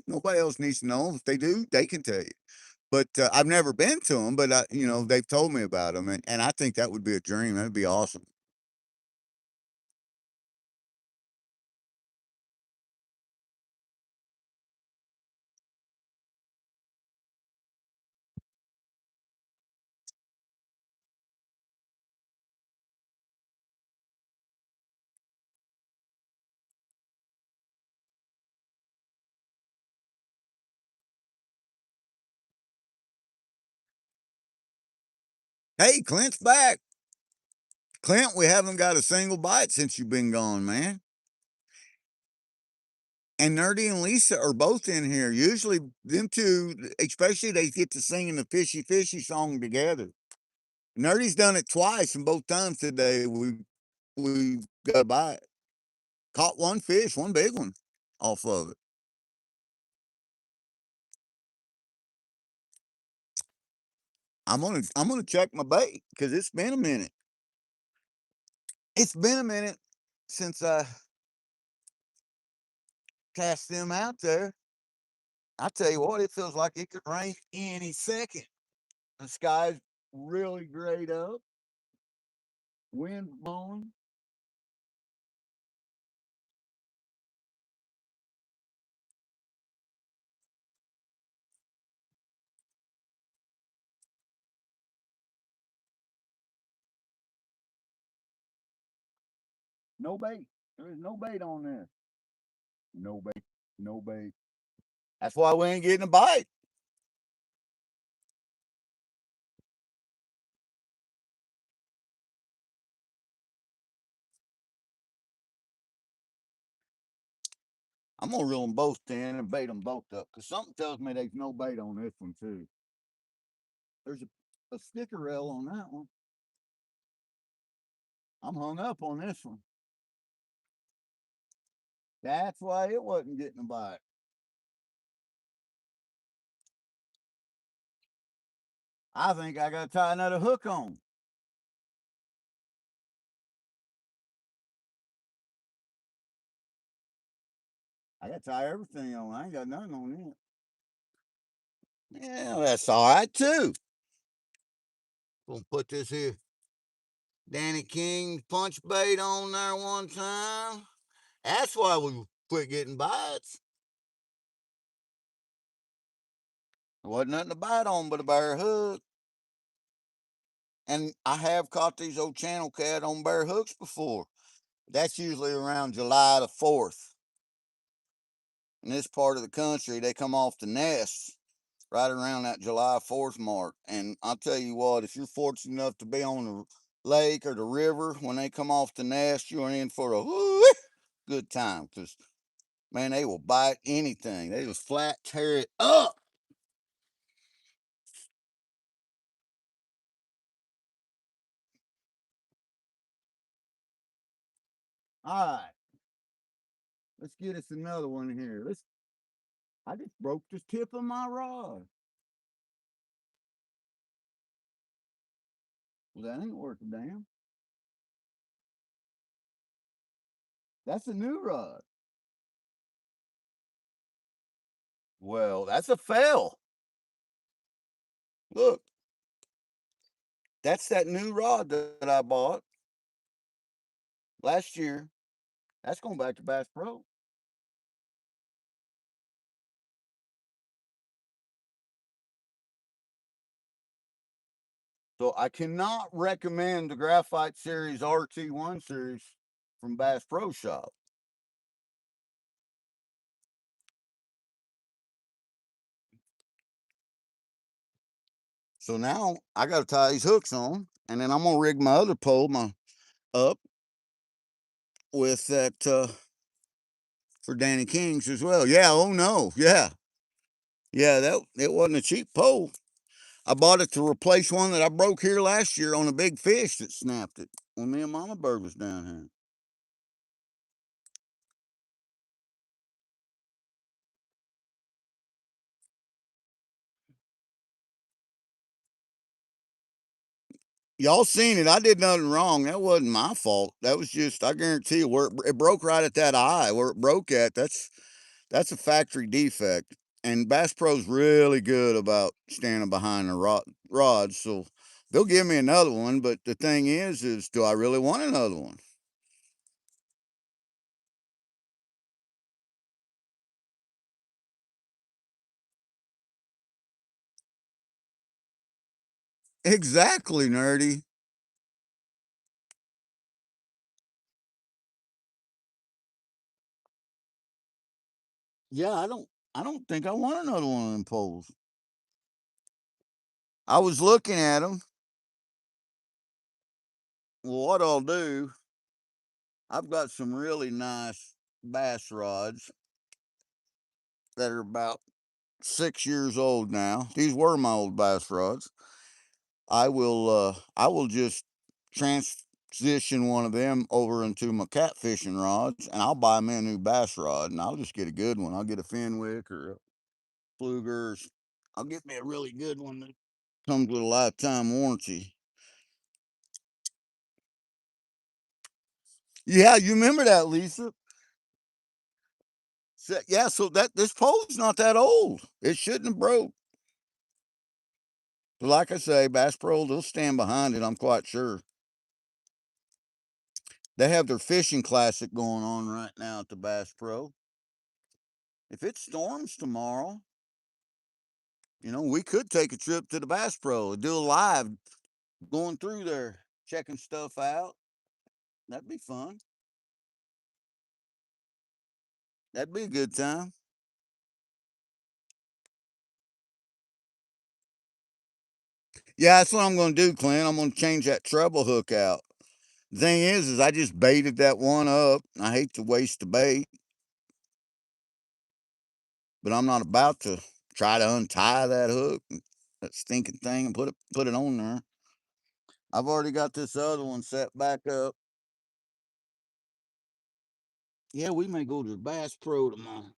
Nobody else needs to know. If they do, they can tell you. But I've never been to them. But they've told me about them, and I think that would be a dream. That'd be awesome. Hey, Clint's back. Clint, we haven't got a single bite since you've been gone, man. And Nerdy and Lisa are both in here. Usually, them two, especially, they get to singing the fishy fishy song together. Nerdy's done it twice, and both times today we got a bite. Caught one fish, one big one, off of it. I'm gonna check my bait because it's been a minute. It's been a minute since I cast them out there. I tell you what, it feels like it could rain any second. The sky's really grayed up, wind blowing. No bait. There is no bait on there. No bait. No bait. That's why we ain't getting a bite. I'm gonna reel them both in and bait them both up because something tells me there's no bait on this one too. There's a sticker rail on that one. I'm hung up on this one. That's why it wasn't getting a bite. I think I gotta tie another hook on. I gotta tie everything on. I ain't got nothing on it. Yeah, that's all right too. Gonna put this here Danny King punch bait on there one time. That's why we quit getting bites. There wasn't nothing to bite on but a bare hook. And I have caught these old channel cat on bare hooks before. That's usually around July the 4th. In this part of the country, they come off the nest right around that July 4th mark. And I'll tell you what, if you're fortunate enough to be on the lake or the river when they come off the nest, you're in for a good time because, man, they will bite anything. They just flat tear it up. All right, let's get us another one here. I just broke the tip of my rod. Well, that ain't worth a damn. That's a new rod. Well, that's a fail. Look, that's that new rod that I bought last year. That's going back to Bass Pro. So I cannot recommend the Graphite Series RT1 series from Bass Pro Shop. So now I got to tie these hooks on, and then I'm gonna rig my other pole up with that for Danny King's as well. Yeah. Oh no. Yeah. Yeah. That it wasn't a cheap pole. I bought it to replace one that I broke here last year on a big fish that snapped it when me and Mama Bird was down here. Y'all seen it. I did nothing wrong. That wasn't my fault. That was just, I guarantee you, where it broke right at that eye, where it broke at, that's a factory defect. And Bass Pro's really good about standing behind the rods. So they'll give me another one. But the thing is do I really want another one? Exactly, nerdy. Yeah, I don't think I want another one of them poles. I was looking at them. Well, what I'll do, I've got some really nice bass rods that are about 6 years old now. These were my old bass rods. I will just transition one of them over into my catfishing rods, and I'll buy me a new bass rod, and I'll just get a good one. I'll get a Fenwick or a Pfluger's. I'll get me a really good one that comes with a lifetime warranty. Yeah, you remember that, Lisa? Yeah, so that this pole's not that old. It shouldn't have broke. But like I say, Bass Pro, they'll stand behind it. I'm quite sure. They have their fishing classic going on right now at the Bass Pro. If it storms tomorrow, we could take a trip to the Bass Pro and do a live going through there, checking stuff out. That'd be fun. That'd be a good time. Yeah, that's what I'm going to do, Clint. I'm going to change that treble hook out. The thing is I just baited that one up. I hate to waste the bait, but I'm not about to try to untie that hook, that stinking thing, and put it on there. I've already got this other one set back up. Yeah, we may go to the Bass Pro tomorrow.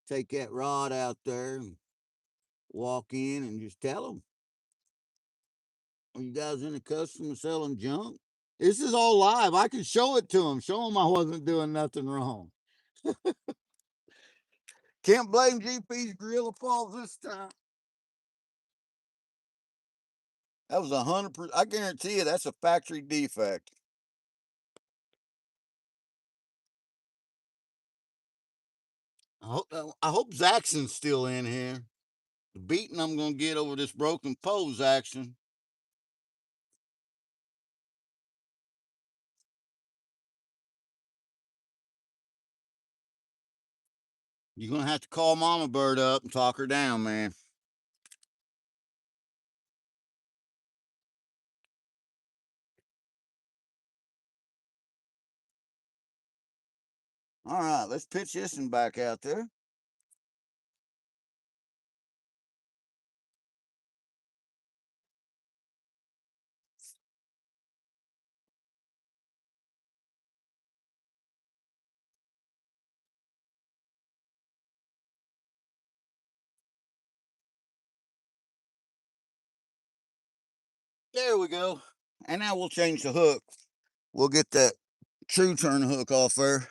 Take that rod out there and walk in and just tell them, "Are you guys in the customer selling junk?" This is all live. I can show it to them. Show them I wasn't doing nothing wrong. Can't blame GP's Gorilla Falls this time. That was 100%. I guarantee you that's a factory defect. I hope Zaxxon's still in here. The beating I'm going to get over this broken pose action. You're gonna have to call Mama Bird up and talk her down, man. All right, let's pitch this one back out there. There we go. And now we'll change the hook. We'll get that true turn hook off there.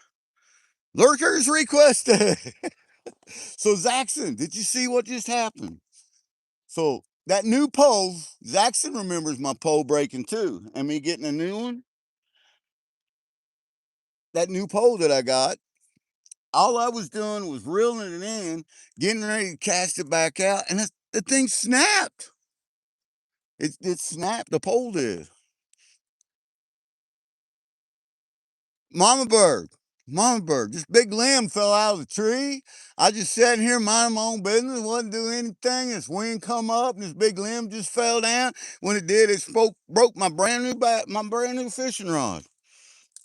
Lurkers requested. So Zaxxon, did you see what just happened? So that new pole, Zaxxon remembers my pole breaking too, and me getting a new one. That new pole that I got, all I was doing was reeling it in, getting ready to cast it back out, and the thing snapped. It snapped. The pole did. Mama bird, mama bird. This big limb fell out of the tree. I just sat here minding my own business, wasn't doing anything. This wind come up, and this big limb just fell down. When it did, it broke my brand new fishing rod.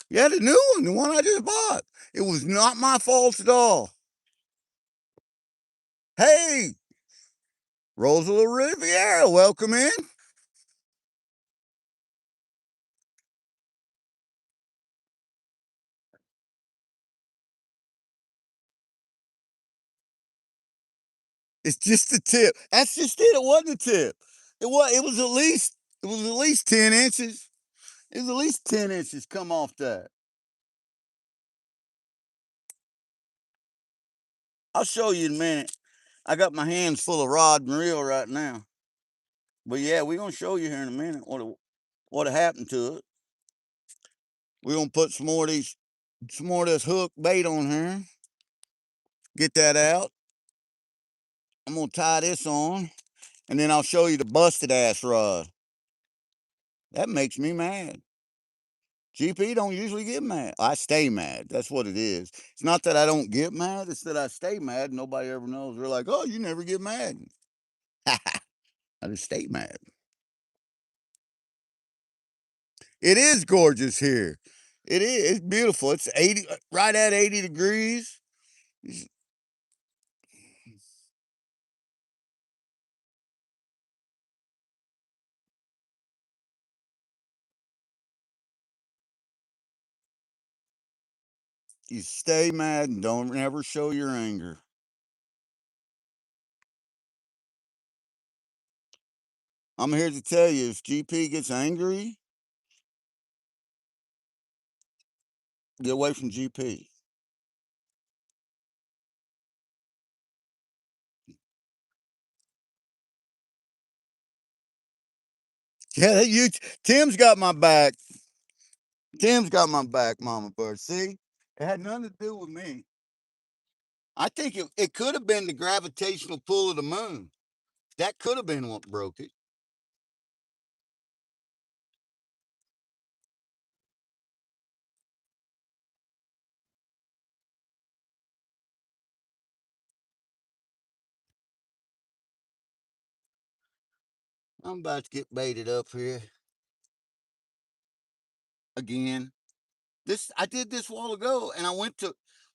Yeah, the new one, the one I just bought. It was not my fault at all. Hey, Rosa Riviera, welcome in. It's just the tip. That's just it. It wasn't a tip. It was at least 10 inches. It was at least 10 inches come off that. I'll show you in a minute. I got my hands full of rod and reel right now. But yeah, we're gonna show you here in a minute what happened to it. We're gonna put some more of this hook bait on here. Get that out. I'm gonna tie this on, and then I'll show you the busted ass rod. That makes me mad. GP don't usually get mad. I stay mad. That's what it is. It's not that I don't get mad, it's that I stay mad. Nobody ever knows. They're like, oh, you never get mad. I just stay mad. It is gorgeous here. It is. It's beautiful. It's 80, right at 80 degrees. You stay mad and don't ever show your anger. I'm here to tell you, if GP gets angry, get away from GP. Yeah, Tim's got my back. Tim's got my back, Mama Bird. See? It had nothing to do with me. I think it could have been the gravitational pull of the moon. That could have been what broke it. I'm about to get baited up here again. This I did this a while ago, and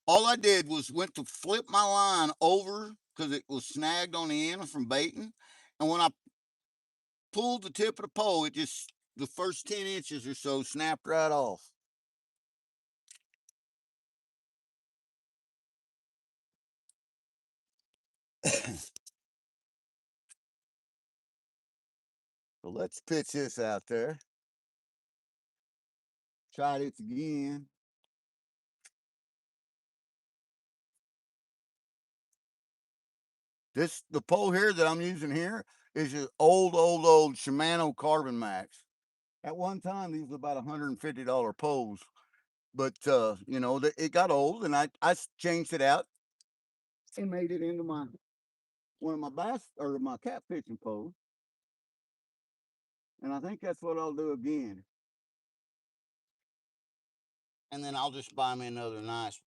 all I did was went to flip my line over because it was snagged on the end from baiting, and when I pulled the tip of the pole, it just the first 10 inches or so snapped right off. So let's pitch this out there. Try this again. The pole here that I'm using here is an old Shimano Carbon Max. At one time, these were about $150 poles, but it got old, and I changed it out and made it into my one of my bass or my catfishing poles, and I think that's what I'll do again. And then I'll just buy me another nice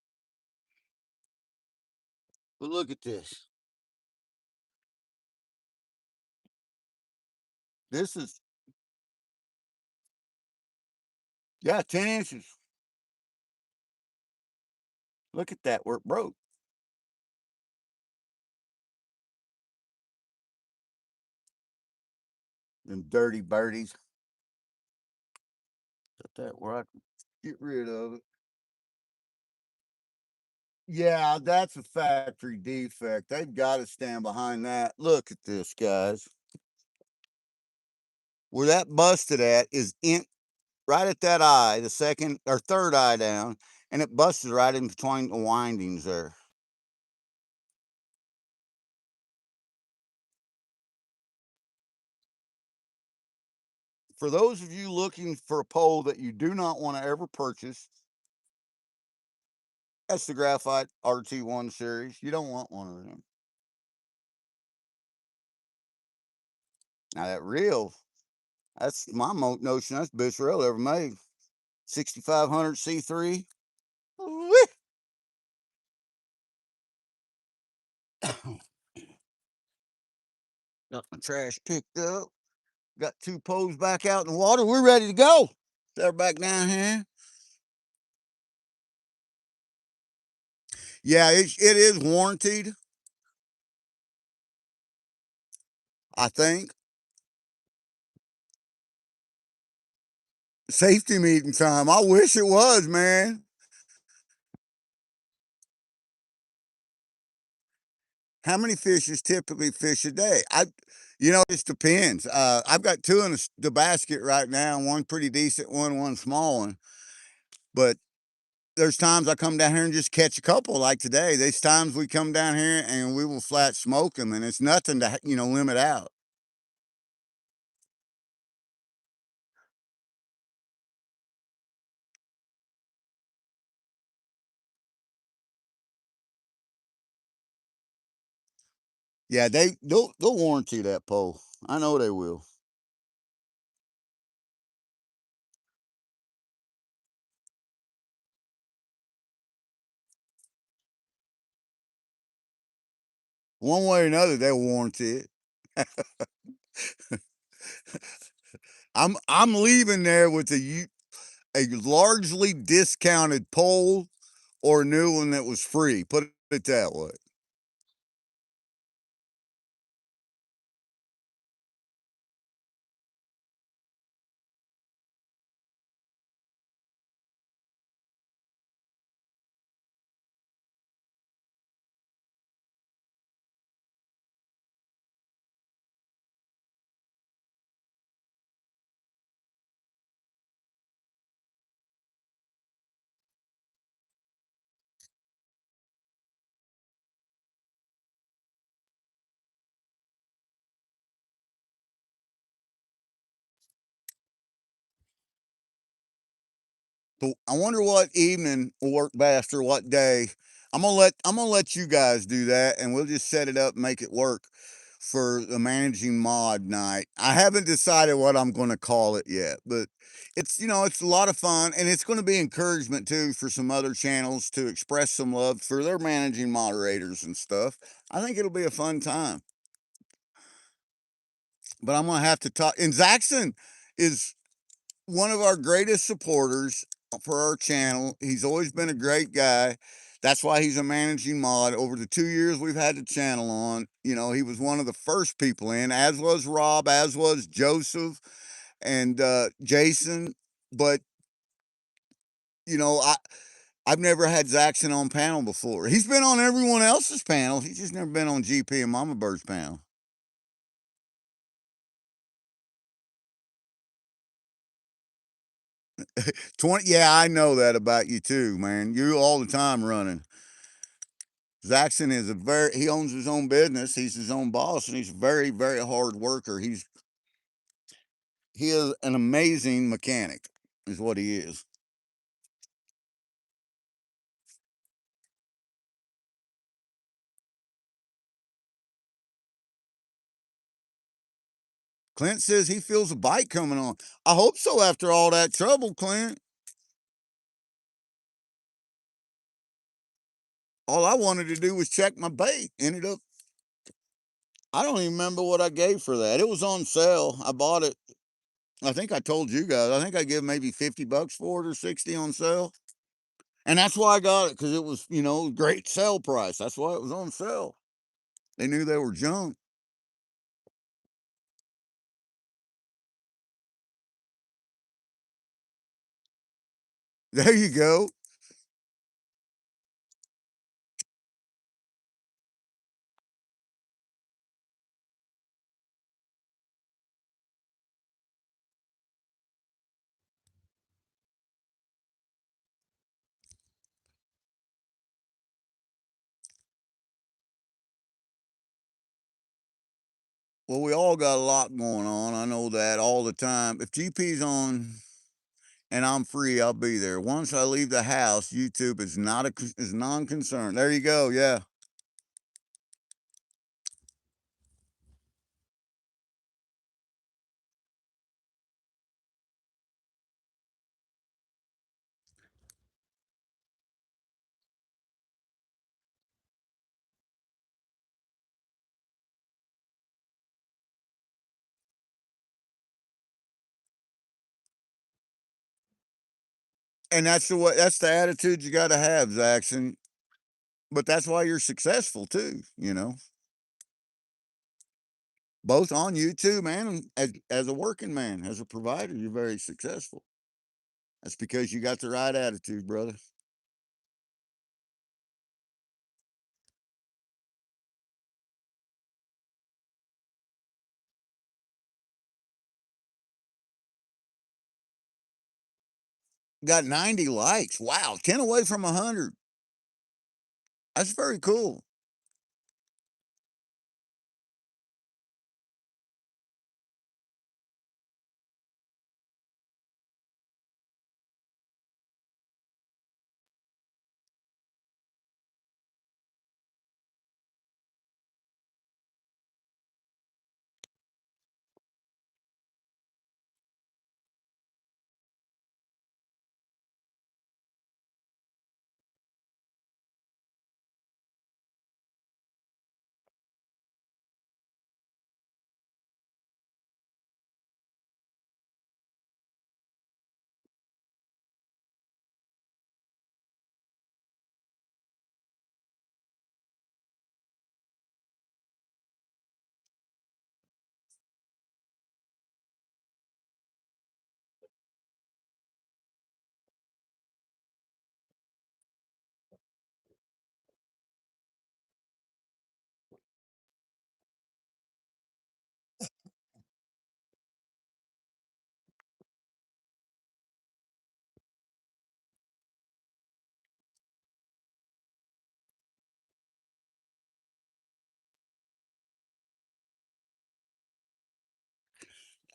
But look at this. This is, yeah, 10 inches. Look at that where it broke. Them dirty birdies. Got that where I can get rid of it. Yeah, that's a factory defect. They've got to stand behind that. Look at this, guys. Where that busted at is in right at that eye, the second or third eye down, and it busted right in between the windings there. For those of you looking for a pole that you do not want to ever purchase, that's the graphite RT1 series. You don't want one of them. Now that reel, that's my notion. That's the best reel ever made. 6500 C3. Got my trash picked up. Got two poles back out in the water. We're ready to go. They're back down here. Yeah, it is warranted, I think. Safety meeting time. I wish it was, man. How many fishes typically fish a day? It just depends. I've got two in the basket right now. One pretty decent one small one. But there's times I come down here and just catch a couple like today. There's times we come down here and we will flat smoke them, and it's nothing to limit out. Yeah, they'll warranty that pole. I know they will. One way or another, they'll warranty it. I'm leaving there with a largely discounted pole or a new one that was free. Put it that way. So I wonder what evening will work best or what day. I'm gonna let you guys do that, and we'll just set it up and make it work for the managing mod night. I haven't decided what I'm gonna call it yet, but it's a lot of fun, and it's gonna be encouragement too for some other channels to express some love for their managing moderators and stuff. I think it'll be a fun time. But I'm gonna have to talk. And Zaxxon is one of our greatest supporters for our channel. He's always been a great guy. That's why he's a managing mod. Over the 2 years we've had the channel on, he was one of the first people in, as was Rob, as was Joseph and Jason. But you know, I I've never had Zaxxon on panel before. He's been on everyone else's panel. He's just never been on GP and Mama Bird's panel. 20, yeah, I know that about you too, man. You all the time running. Zaxxon is he owns his own business. He's his own boss, and he's a very, very hard worker. He is an amazing mechanic, is what he is. Clint says he feels a bite coming on. I hope so after all that trouble, Clint. all I wanted to do was check my bait. Ended up, I don't even remember what I gave for that. It was on sale. I bought it. I think I told you guys. I think I gave maybe 50 bucks for it or 60 on sale. And that's why I got it, because it was, great sale price. That's why it was on sale. They knew they were junk. There you go. Well, we all got a lot going on. I know that all the time. If GP's on and I'm free, I'll be there. Once I leave the house, YouTube is not is non-concern. There you go. Yeah. And that's the way, that's the attitude you got to have, Zaxon. But that's why you're successful too. Both on YouTube and as a working man, as a provider, you're very successful. That's because you got the right attitude, brother. Got 90 likes. Wow, 10 away from 100. That's very cool.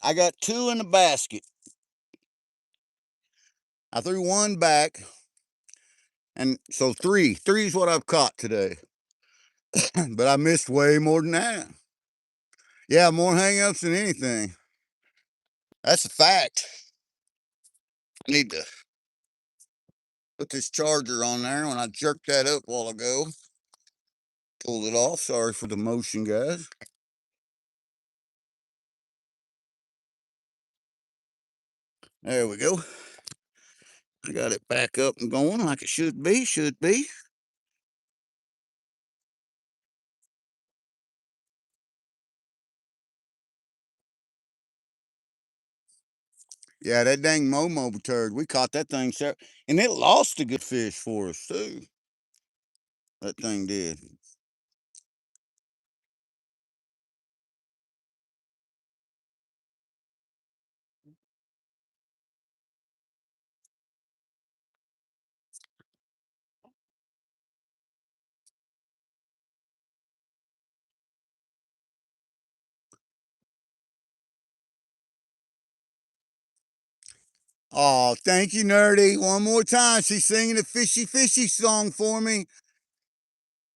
I got two in the basket. I threw one back, and so three. Three is what I've caught today. But I missed way more than that. Yeah, more hangups than anything. That's a fact. I need to put this charger on there. When I jerked that up a while ago, pulled it off. Sorry for the motion, guys. There we go. I got it back up and going like it should be. Should be. Yeah, that dang Momo turd. We caught that thing, and it lost a good fish for us too. That thing did. Oh, thank you, Nerdy. One more time. She's singing a fishy, fishy song for me.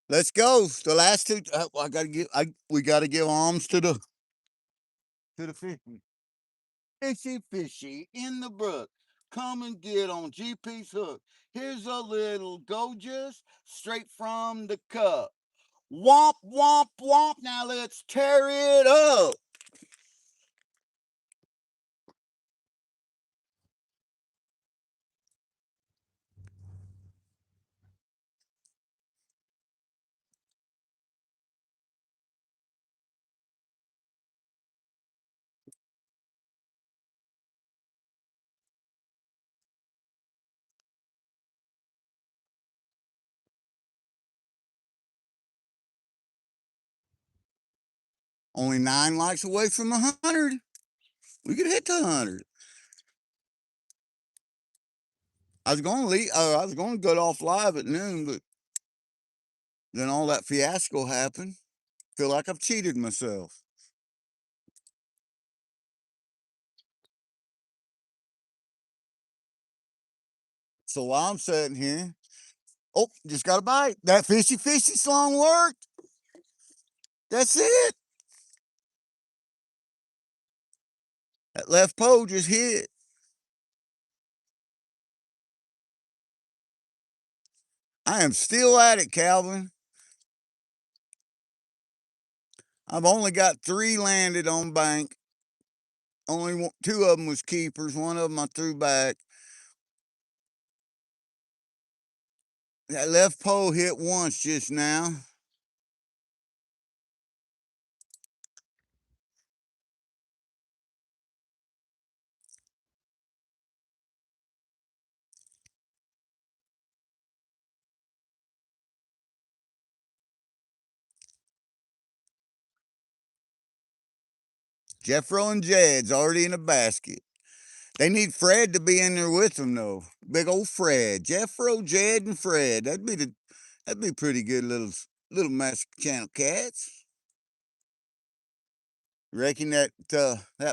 Let's go. The last two. I gotta give. We gotta give alms to the fishy, fishy, fishy in the brook. come and get on GP's hook. Here's a little gorgeous straight from the cup. Womp, womp, womp. Now let's tear it up. Only 9 likes away from 100. We could hit the 100. I was going to leave. I was going to get off live at noon, but then all that fiasco happened. Feel like I've cheated myself. So while I'm sitting here, oh, just got a bite. That fishy song worked. That's it. That left pole just hit. I am still at it, Calvin. I've only got 3 landed on bank. Only 2 of them was keepers. One of them I threw back. That left pole hit once just now. Jeffro and Jed's already in a basket. They need Fred to be in there with them though. Big old Fred, Jeffro, Jed, and Fred. That'd be pretty good little master channel cats. Reckon that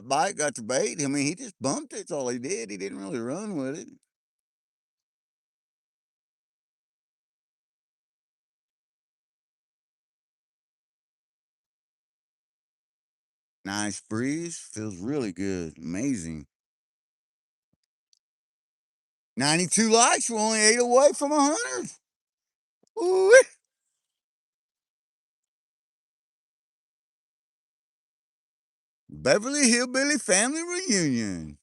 bite got the bait. I mean, he just bumped it. That's all he did. He didn't really run with it. Nice breeze. Feels really good. Amazing. 92 likes. We're only 8 away from 100. Ooh. Beverly Hillbilly Family Reunion.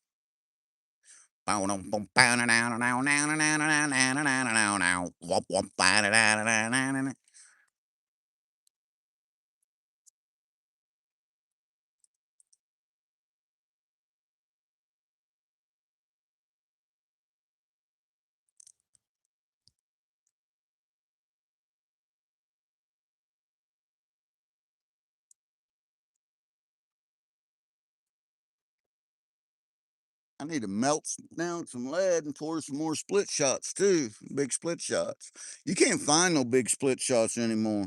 I need to melt down some lead and pour some more split shots too. Big split shots. You can't find no big split shots anymore.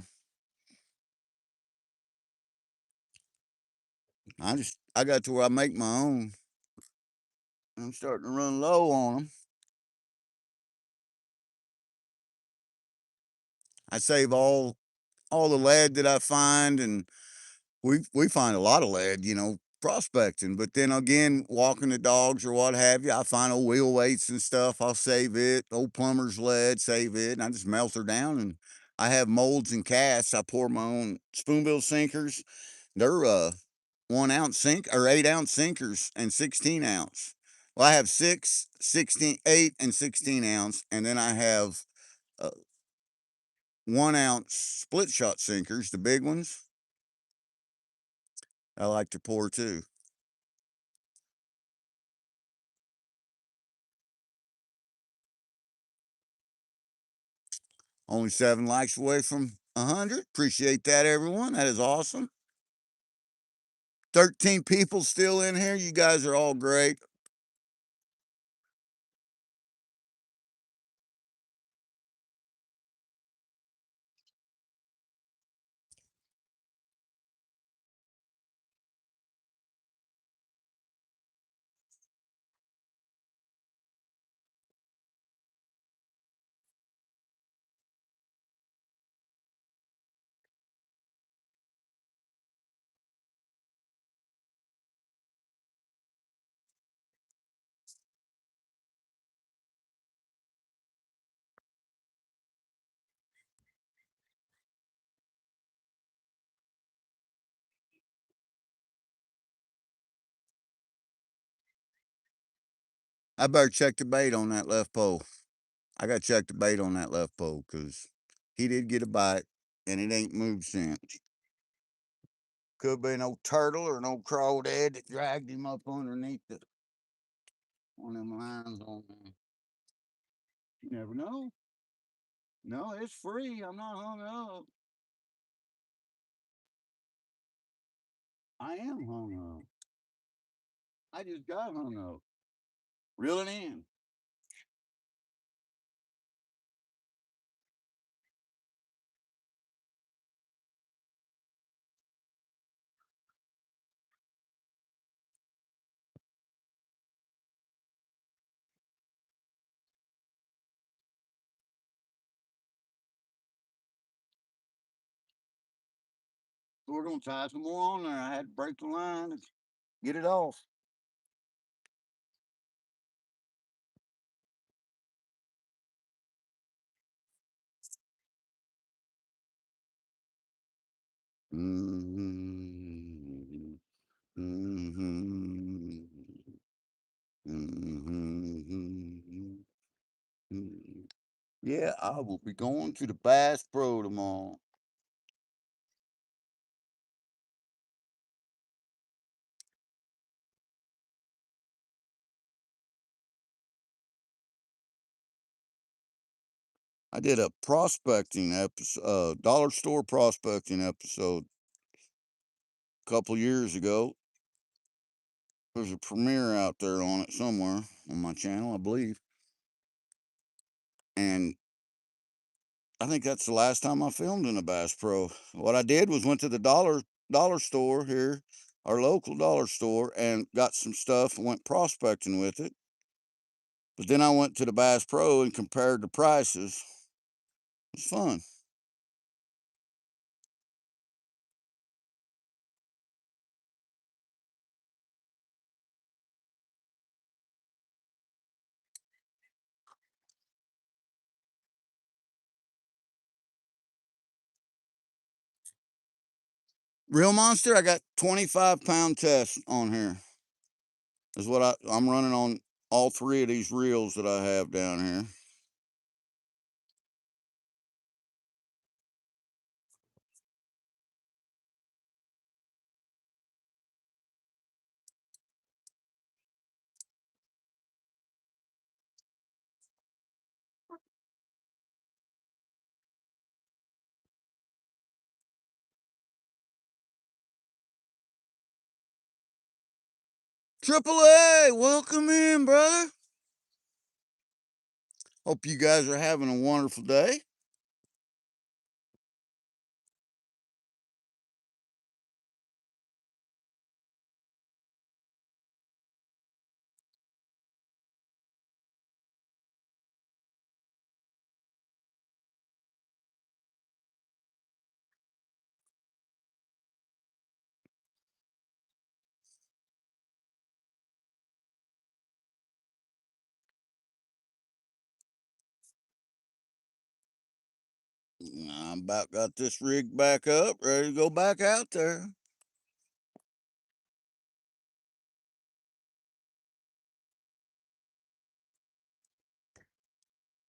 I got to where I make my own. I'm starting to run low on them. I save all the lead that I find, and we find a lot of lead, prospecting. But then again, walking the dogs or what have you, I find old wheel weights and stuff. I'll save it. Old plumber's lead, save it, and I just melt her down. And I have molds and casts. I pour my own spoonbill sinkers. They're 1 ounce sink or 8 ounce sinkers and 16 ounce. Well, I have 6, 16, 8, and 16 ounce, and then I have 1 ounce split shot sinkers, the big ones. I like to pour too. Only 7 likes away from 100. Appreciate that, everyone. That is awesome. 13 people still in here. You guys are all great. I better check the bait on that left pole. I got to check the bait on that left pole because he did get a bite and it ain't moved since. Could be an old turtle or an old crawdad that dragged him up underneath one of them lines on there. You never know. No, it's free. I'm not hung up. I am hung up. I just got hung up. Reel it in. So we're gonna tie some more on there. I had to break the line and get it off. Mm-hmm. Mm-hmm. Mm-hmm. Yeah, I will be going to the Bass Pro tomorrow. I did a prospecting episode, dollar store prospecting episode a couple years ago. There's a premiere out there on it somewhere on my channel, I believe. And I think that's the last time I filmed in a Bass Pro. What I did was went to the dollar store here, our local dollar store, and got some stuff and went prospecting with it. But then I went to the Bass Pro and compared the prices. It was fun. Real Monster, I got 25-pound test on here. Is what I'm running on all three of these reels that I have down here. Triple A, welcome in, brother. Hope you guys are having a wonderful day. I'm about got this rig back up, ready to go back out there.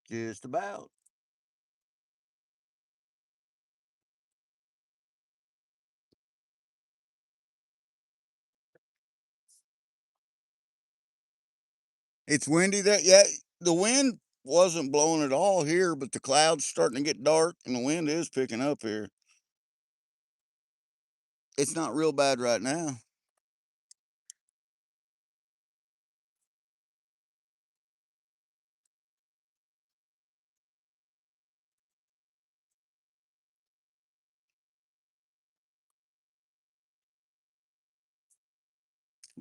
Just about. It's windy that, yeah, the wind wasn't blowing at all here, but the clouds starting to get dark and the wind is picking up here. It's not real bad right now.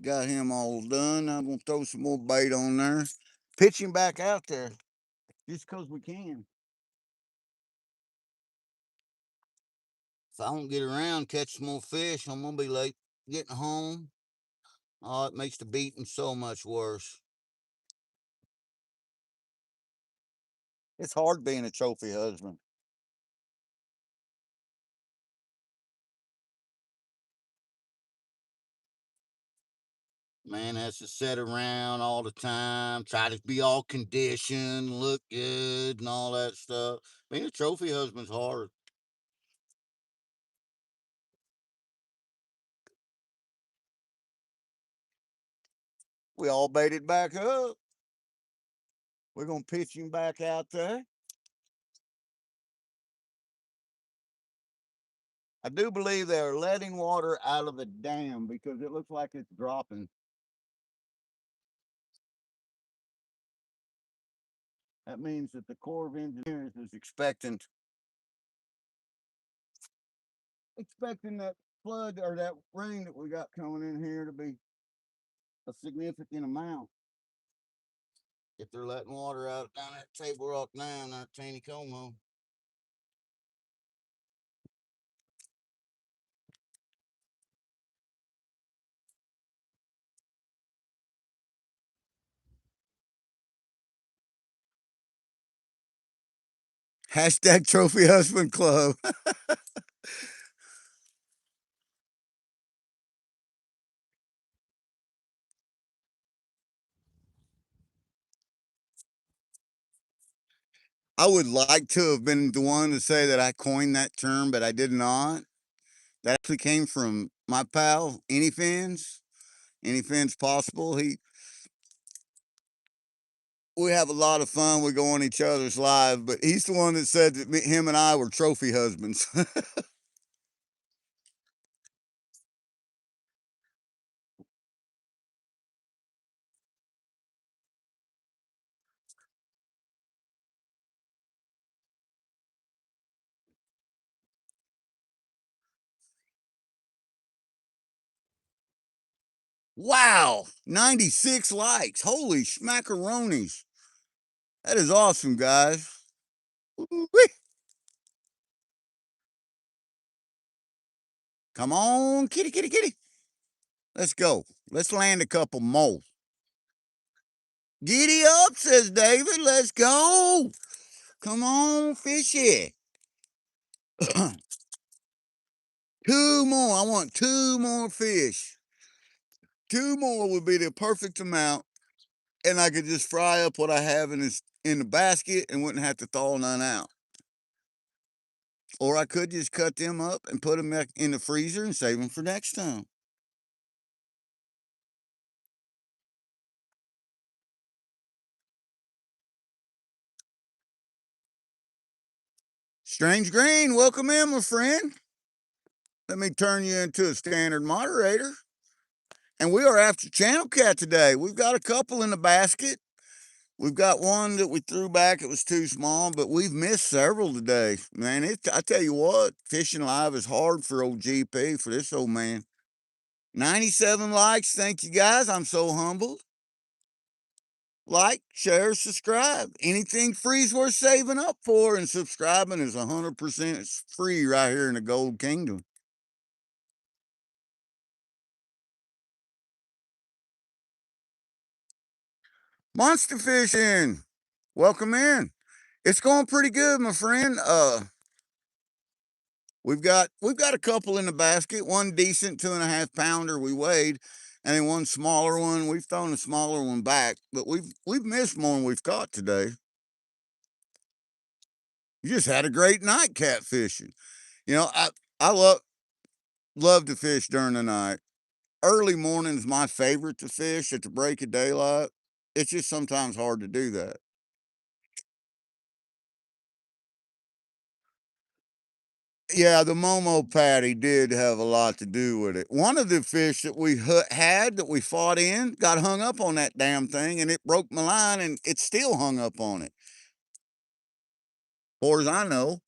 Got him all done. I'm gonna throw some more bait on there. Pitch him back out there. Just cause we can. If I don't get around, catch some more fish, I'm gonna be late getting home. Oh, it makes the beating so much worse. It's hard being a trophy husband. Man has to sit around all the time, try to be all conditioned, look good, and all that stuff. Being a trophy husband's hard. We all baited back up. We're gonna pitch him back out there. I do believe they're letting water out of the dam because it looks like it's dropping. That means that the Corps of Engineers is expecting that flood or that rain that we got coming in here to be a significant amount. If they're letting water out down at Table Rock now, not Taneycomo. Hashtag Trophy Husband Club. I would like to have been the one to say that I coined that term, but I did not. That actually came from my pal, Any Fins Possible. We have a lot of fun. We go on each other's live, but he's the one that said that him and I were trophy husbands. Wow, 96 likes. Holy smackaroonies. That is awesome, guys. Woo-wee. Come on, kitty, kitty, kitty. Let's go. Let's land a couple more. Giddy up, says David. Let's go. Come on, fishy. Two more. I want two more fish. Two more would be the perfect amount, and I could just fry up what I have in the basket and wouldn't have to thaw none out. Or I could just cut them up and put them back in the freezer and save them for next time. Strange Green, welcome in, my friend. Let me turn you into a standard moderator. And we are after Channel Cat today. We've got a couple in the basket. We've got one that we threw back. It was too small, but we've missed several today. Man, I tell you what, fishing live is hard for old GP, for this old man. 97 likes. Thank you, guys. I'm so humbled. Like, share, subscribe. Anything free is worth saving up for, and subscribing is 100% free right here in the Gold Kingdom. Monster fishing. Welcome in. It's going pretty good, my friend. We've got a couple in the basket. One decent 2.5 pounder we weighed, and then one smaller one. We've thrown a smaller one back, but we've missed more than we've caught today. You just had a great night catfishing. You know, I love to fish during the night. Early morning's my favorite to fish at the break of daylight. It's just sometimes hard to do that. Yeah, the Momo patty did have a lot to do with it. One of the fish that we had that we fought in got hung up on that damn thing, and it broke my line, and it's still hung up on it. Far as I know.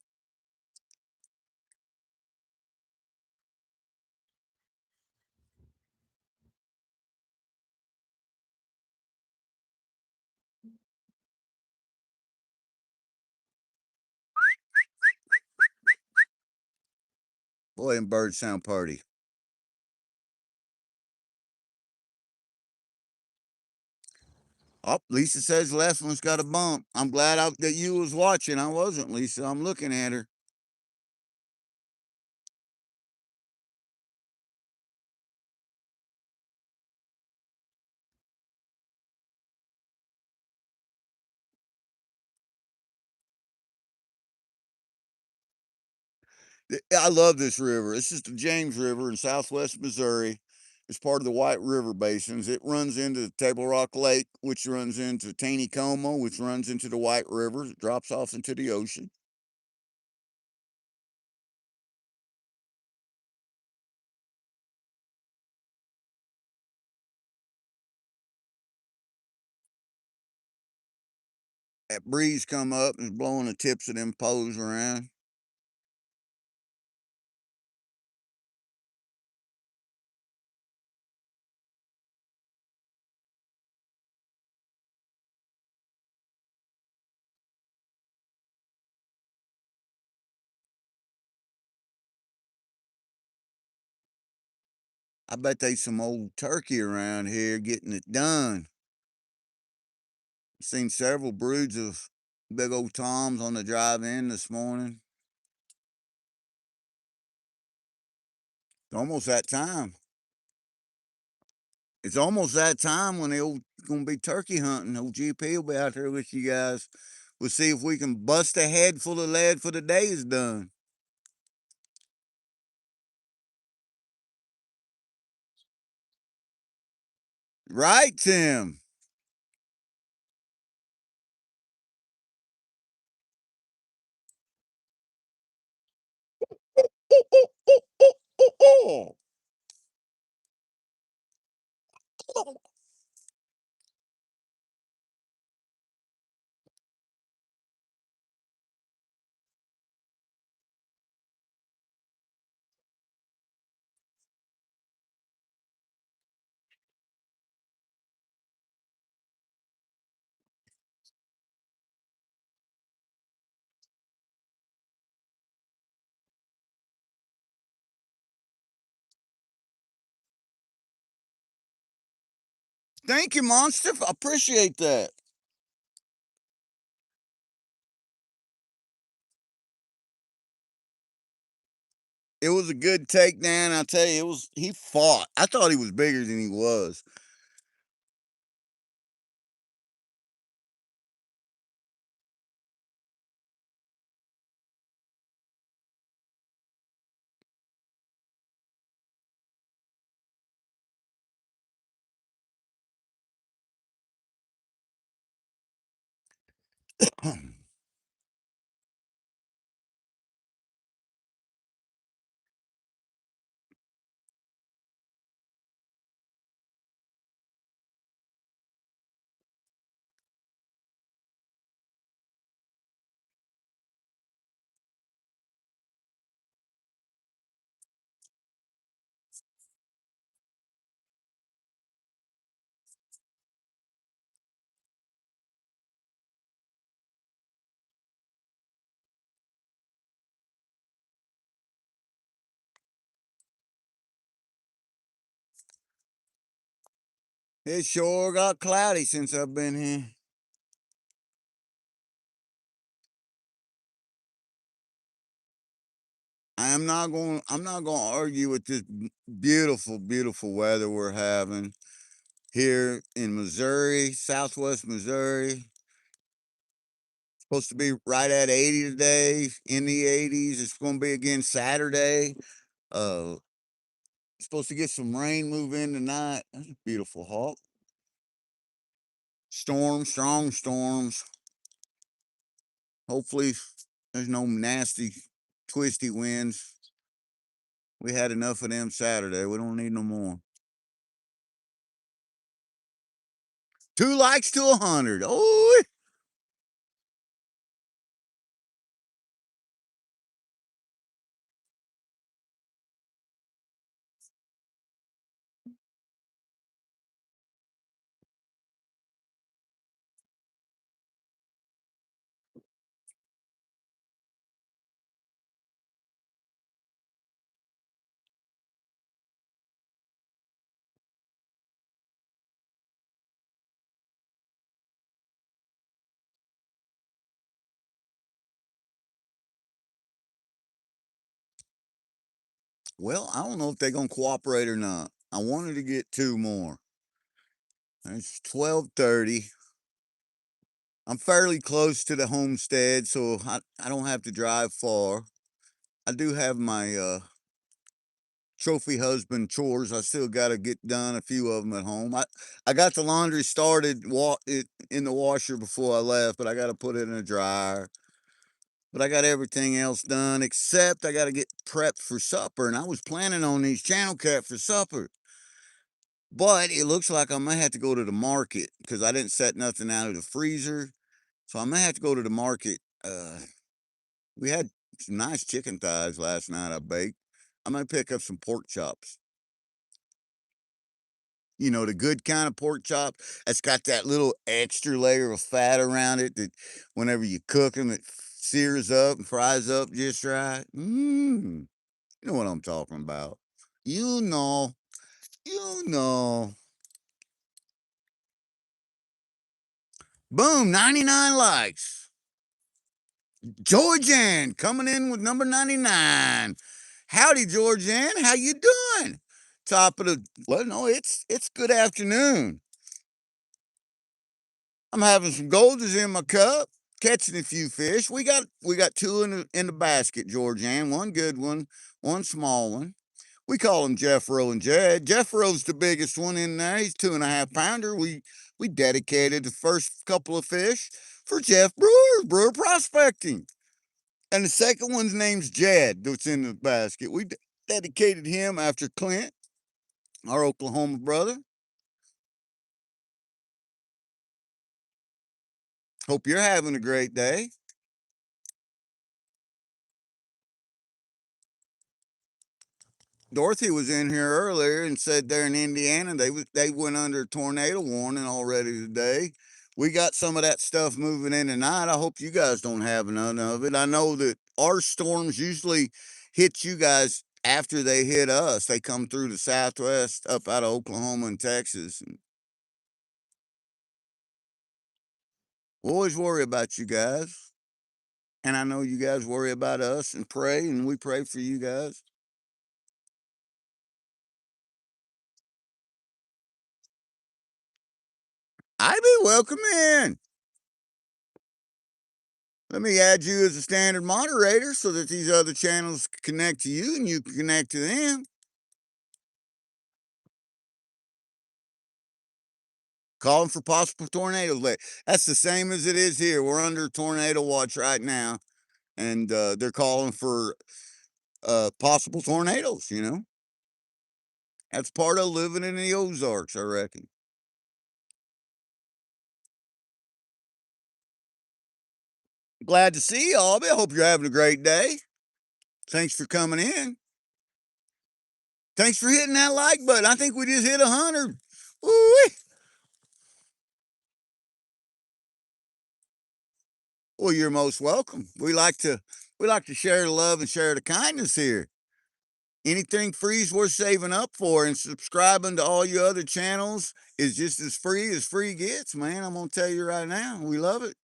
Boy, and birds sound party. Oh, Lisa says left one's got a bump. I'm glad that you was watching. I wasn't, Lisa. I'm looking at her. I love this river. This is the James River in southwest Missouri. It's part of the White River Basins. It runs into Table Rock Lake, which runs into Taneycomo, which runs into the White River. It drops off into the ocean. That breeze come up and is blowing the tips of them poles around. I bet there's some old turkey around here getting it done. Seen several broods of big old toms on the drive in this morning. It's almost that time. It's almost that time when they're gonna be turkey hunting. Old GP will be out there with you guys. We'll see if we can bust a head full of lead for the day is done. Right, Tim? Thank you, Monster. I appreciate that. It was a good takedown. I tell you, he fought. I thought he was bigger than he was. It sure got cloudy since I've been here. I'm not gonna argue with this beautiful, beautiful weather we're having here in Missouri, southwest Missouri. Supposed to be right at 80 today, in the 80s. It's gonna be again Saturday. Uh Supposed to get some rain move in tonight. That's a beautiful hawk. Storms, strong storms. Hopefully there's no nasty twisty winds. We had enough of them Saturday. We don't need no more. 2 likes to 100. Oh, well, I don't know if they're gonna cooperate or not. I wanted to get 2 more. It's 12:30. I'm fairly close to the homestead, so I don't have to drive far. I do have my trophy husband chores. I still got to get done a few of them at home. I got the laundry started in the washer before I left, but I got to put it in a dryer. But I got everything else done except I got to get prepped for supper. And I was planning on these channel cat for supper. But it looks like I might have to go to the market because I didn't set nothing out of the freezer. So I may have to go to the market. We had some nice chicken thighs last night I baked. I might pick up some pork chops. You know, the good kind of pork chop that's got that little extra layer of fat around it that whenever you cook them, it sears up and fries up just right. You know what I'm talking about. You know, you know. Boom, 99 likes. Georgian coming in with number 99. Howdy, Georgian. How you doing? Top of the, well, no, it's good afternoon. I'm having some golders in my cup, catching a few fish. We got two in the basket, Georgian. One good one small one. We call him Jeffro and Jed. Jeffro's the biggest one in there. He's 2.5 pounder. We dedicated the first couple of fish for Jeff Brewer prospecting. And the second one's name's Jed, that's in the basket. We dedicated him after Clint, our Oklahoma brother. Hope you're having a great day. Dorothy was in here earlier and said they're in Indiana. They went under a tornado warning already today. We got some of that stuff moving in tonight. I hope you guys don't have none of it. I know that our storms usually hit you guys after they hit us. They come through the southwest up out of Oklahoma and Texas. And we always worry about you guys. And I know you guys worry about us and pray, and we pray for you guys. I be welcome in. Let me add you as a standard moderator so that these other channels connect to you and you can connect to them. Calling for possible tornadoes. That's the same as it is here. We're under tornado watch right now, and they're calling for possible tornadoes. You know, that's part of living in the Ozarks, I reckon. Glad to see y'all. I hope you're having a great day. Thanks for coming in. Thanks for hitting that like button. I think we just hit 100. Woo-wee. Well, you're most welcome. We like to share the love and share the kindness here. Anything free is worth saving up for, and subscribing to all your other channels is just as free gets, man. I'm gonna tell you right now. We love it.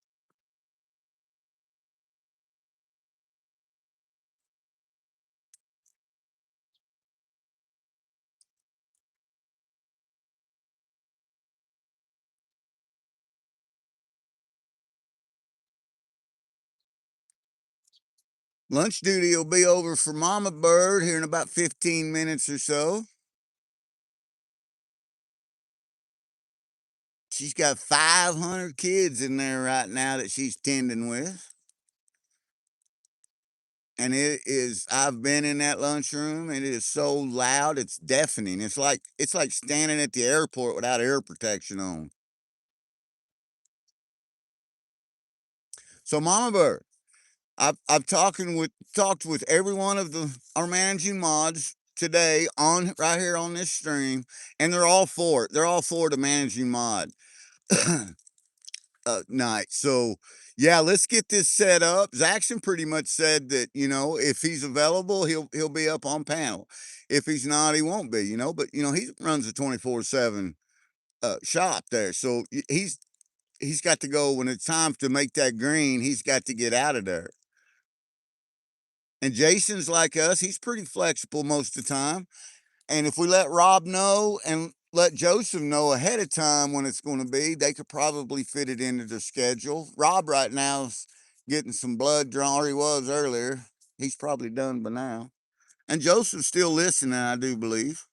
Lunch duty will be over for Mama Bird here in about 15 minutes or so. She's got 500 kids in there right now that she's tending with. And I've been in that lunchroom and it is so loud, it's deafening. It's like standing at the airport without air protection on. So Mama Bird, I've talked with every one of our managing mods today on right here on this stream, and they're all for it. They're all for the managing mod night. So yeah, let's get this set up. Zaxxon pretty much said that, you know, if he's available, he'll be up on panel. If he's not, he won't be. You know, but you know he runs a 24/7 shop there, so he's got to go when it's time to make that green. He's got to get out of there. And Jason's like us, he's pretty flexible most of the time. And if we let Rob know and let Joseph know ahead of time when it's going to be, they could probably fit it into their schedule. Rob right now is getting some blood drawn, or he was earlier. He's probably done by now. And Joseph's still listening, I do believe.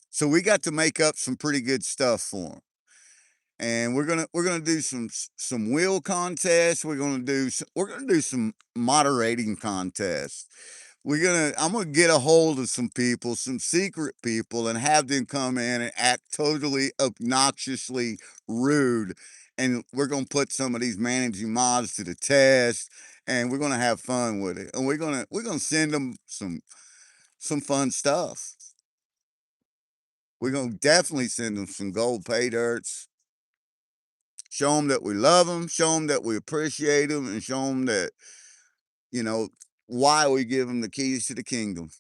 So we got to make up some pretty good stuff for him. And we're gonna do some wheel contests. We're gonna do some moderating contests. I'm gonna get a hold of some people, some secret people, and have them come in and act totally obnoxiously rude. And we're gonna put some of these managing mods to the test, and we're gonna have fun with it. And we're gonna send them some fun stuff. We're gonna definitely send them some gold pay dirts. Show them that we love them. Show them that we appreciate them, and show them that you know why we give them the keys to the kingdom.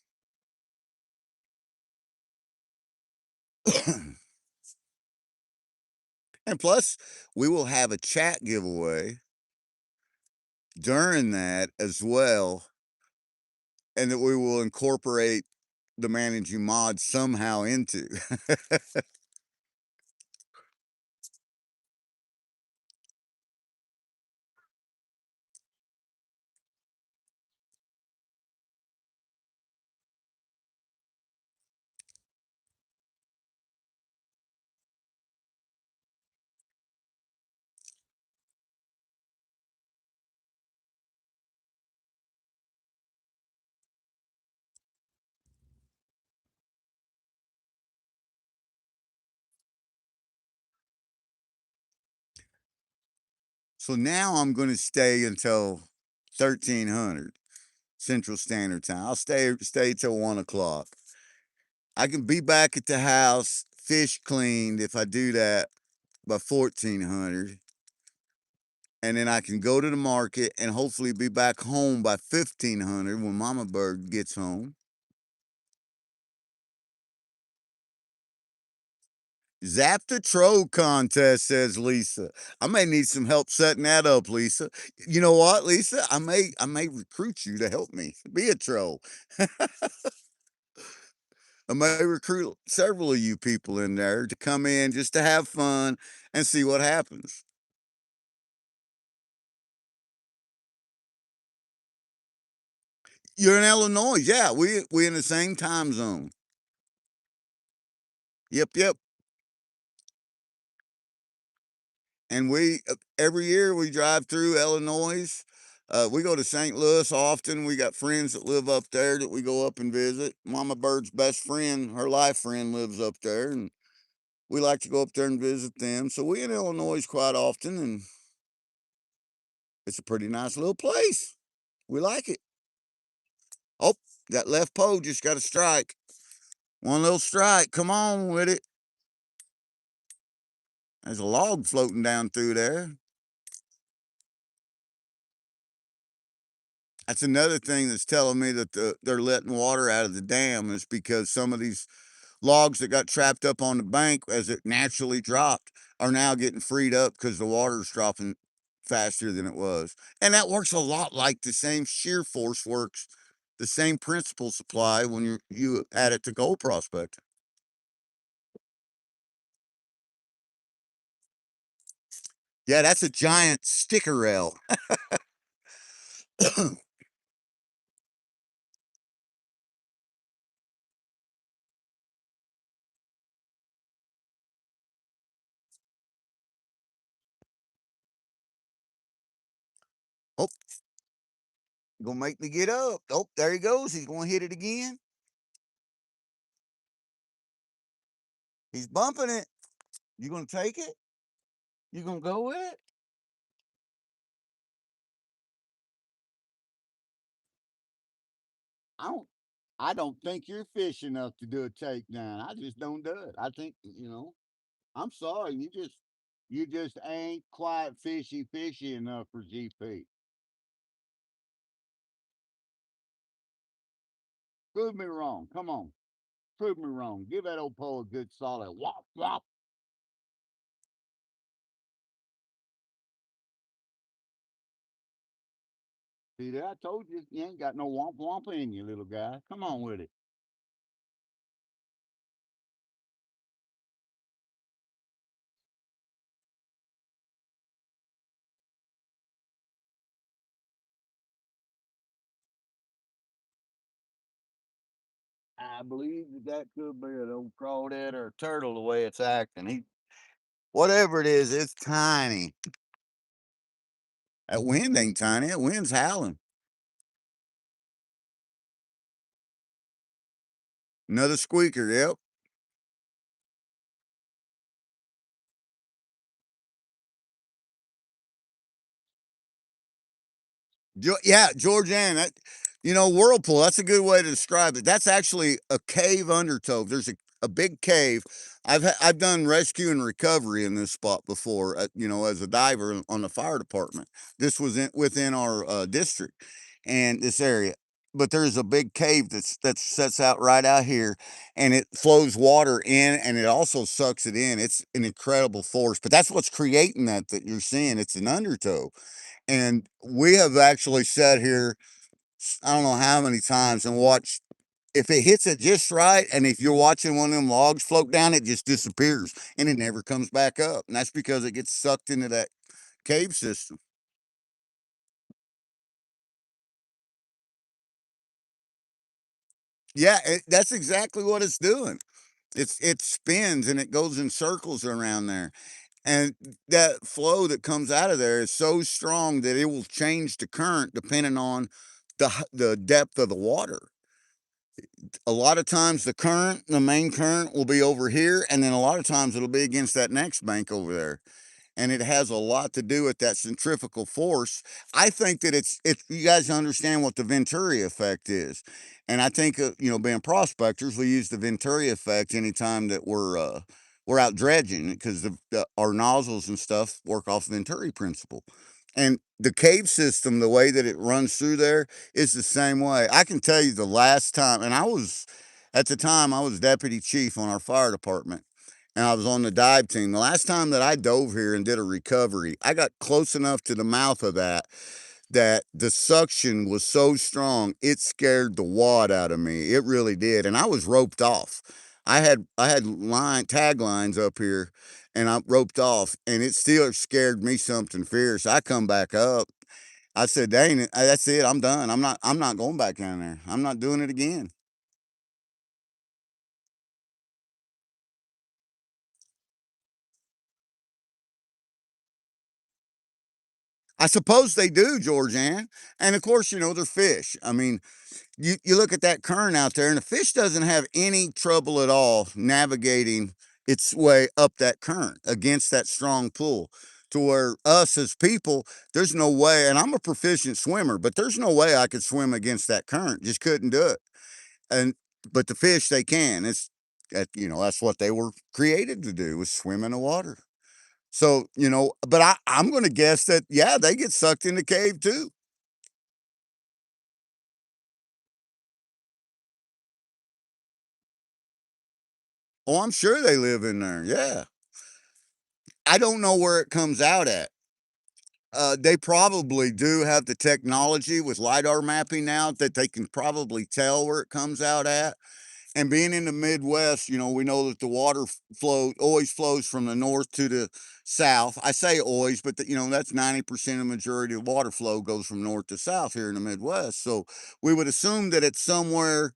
And plus, we will have a chat giveaway during that as well, and that we will incorporate the managing mod somehow into. So now I'm going to stay until 1300 Central Standard Time. I'll stay till 1 o'clock. I can be back at the house, fish cleaned if I do that by 1400. And then I can go to the market and hopefully be back home by 1500 when Mama Bird gets home. Zap the troll contest, says Lisa. I may need some help setting that up, Lisa. You know what, Lisa? I may recruit you to help me be a troll. I may recruit several of you people in there to come in just to have fun and see what happens. You're in Illinois, yeah. We in the same time zone. Yep, yep. And we every year we drive through Illinois. We go to St. Louis often. We got friends that live up there that we go up and visit. Mama Bird's best friend, her life friend, lives up there, and we like to go up there and visit them. So we in Illinois quite often, and it's a pretty nice little place. We like it. Oh, that left pole just got a strike. One little strike. Come on with it. There's a log floating down through there. That's another thing that's telling me that they're letting water out of the dam is because some of these logs that got trapped up on the bank as it naturally dropped are now getting freed up because the water's dropping faster than it was. And that works a lot like the same shear force works, the same principles apply when you add it to gold prospecting. Yeah, that's a giant sticker rail. Oh, gonna make me get up. Oh, there he goes. He's gonna hit it again. He's bumping it. You gonna take it? You gonna go with it? I don't. I don't think you're fish enough to do a takedown. I just don't do it. I think I'm sorry. You just ain't quite fishy enough for GP. Prove me wrong. Come on, prove me wrong. Give that old pole a good solid whop whop. See that? I told you you ain't got no womp womp in you, little guy. Come on with it. I believe that that could be an old crawdad or a turtle the way it's acting. Whatever it is, it's tiny. That wind ain't tiny. That wind's howling. Another squeaker. Yep. Yeah, Georgiana. Whirlpool. That's a good way to describe it. That's actually a cave undertow. There's a big cave. I've done rescue and recovery in this spot before. As a diver on the fire department. This was within our district and this area. But there's a big cave that sets out right out here, and it flows water in, and it also sucks it in. It's an incredible force. But that's what's creating that you're seeing. It's an undertow. And we have actually sat here, I don't know how many times, and watched if it hits it just right, and if you're watching one of them logs float down, it just disappears and it never comes back up. And that's because it gets sucked into that cave system. Yeah, that's exactly what it's doing. It spins and it goes in circles around there. And that flow that comes out of there is so strong that it will change the current depending on the depth of the water. A lot of times the main current will be over here, and then a lot of times it'll be against that next bank over there. And it has a lot to do with that centrifugal force. I think that it's you guys understand what the Venturi effect is, and I think being prospectors, we use the Venturi effect anytime that we're out dredging because our nozzles and stuff work off Venturi principle. And the cave system, the way that it runs through there is the same way. I can tell you the last time, and at the time, I was deputy chief on our fire department and I was on the dive team. The last time that I dove here and did a recovery, I got close enough to the mouth of that the suction was so strong it scared the wad out of me. It really did, and I was roped off. I had line tag lines up here, and I roped off, and it still scared me something fierce. I come back up. I said, "Dang it, that's it. I'm done. I'm not going back down there. I'm not doing it again." I suppose they do, Georgianne. And of course, they're fish. I mean, you look at that current out there, and the fish doesn't have any trouble at all navigating its way up that current against that strong pull. To where us as people, there's no way, and I'm a proficient swimmer, but there's no way I could swim against that current. Just couldn't do it. And but the fish they can. That's what they were created to do was swim in the water. So, but I'm gonna guess that yeah, they get sucked in the cave too. Oh, I'm sure they live in there. Yeah. I don't know where it comes out at. They probably do have the technology with LiDAR mapping now that they can probably tell where it comes out at. And being in the Midwest, we know that the water flow always flows from the north to the south. I say always, but that's 90% of the majority of water flow goes from north to south here in the Midwest. So we would assume that it's somewhere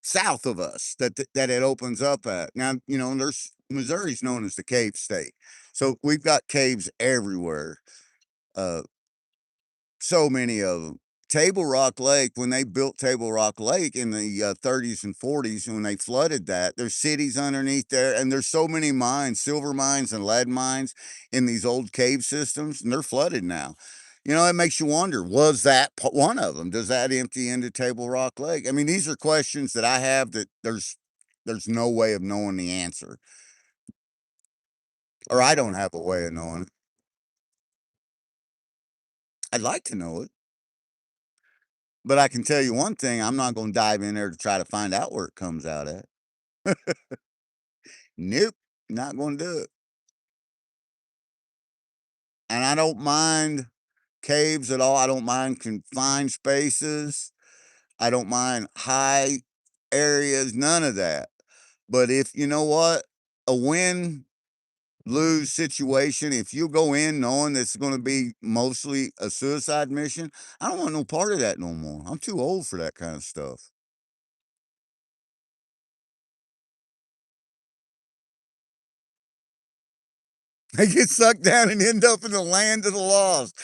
south of us that it opens up at. Now, there's Missouri's known as the cave state. So we've got caves everywhere. Uh, so many of them. Table Rock Lake, when they built Table Rock Lake in the 30s and 40s, when they flooded that, there's cities underneath there, and there's so many mines, silver mines and lead mines in these old cave systems, and they're flooded now. It makes you wonder, was that one of them? Does that empty into Table Rock Lake? I mean, these are questions that I have that there's no way of knowing the answer, or I don't have a way of knowing it. I'd like to know it. But I can tell you one thing, I'm not gonna dive in there to try to find out where it comes out at. Nope, not gonna do it. And I don't mind caves at all. I don't mind confined spaces. I don't mind high areas, none of that. But if you know what, a win lose situation, if you go in knowing it's gonna be mostly a suicide mission, I don't want no part of that no more. I'm too old for that kind of stuff. They get sucked down and end up in the land of the lost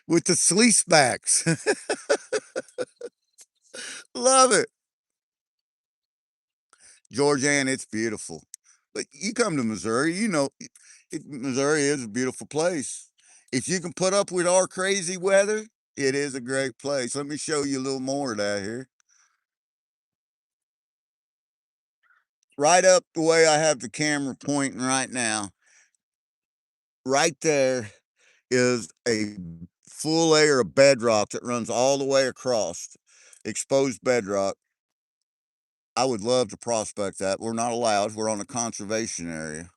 with the sleecebacks. Love it. Georgiana, it's beautiful. But you come to Missouri, you know, Missouri is a beautiful place. If you can put up with our crazy weather, it is a great place. Let me show you a little more of that here. Right up the way I have the camera pointing right now, right there is a full layer of bedrock that runs all the way across, exposed bedrock. I would love to prospect that. We're not allowed. We're on a conservation area.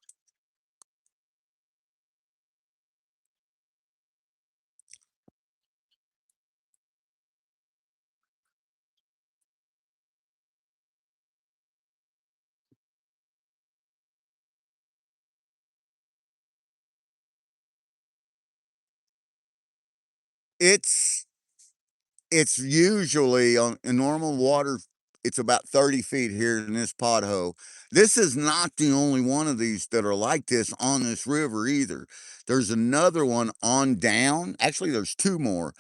It's it's usually on in normal water, it's about 30 feet here in this pothole. This is not the only one of these that are like this on this river either. There's another one on down. Actually, there's two more.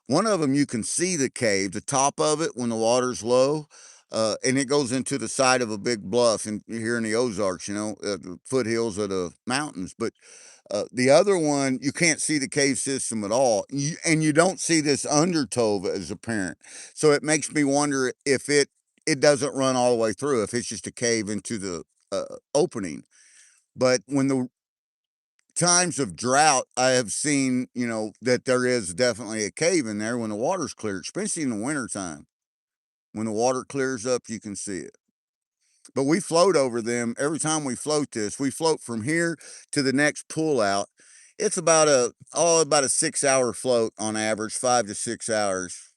One of them you can see the cave, the top of it when the water's low, and it goes into the side of a big bluff in here in the Ozarks, you know, the foothills of the mountains. But the other one, you can't see the cave system at all, and you don't see this undertow as apparent. So it makes me wonder if it doesn't run all the way through, if it's just a cave into the opening. But when the times of drought, I have seen, you know, that there is definitely a cave in there when the water's clear, especially in the wintertime. When the water clears up, you can see it. But we float over them every time we float this. We float from here to the next pull out. It's about a 6 hour float on average, 5 to 6 hours.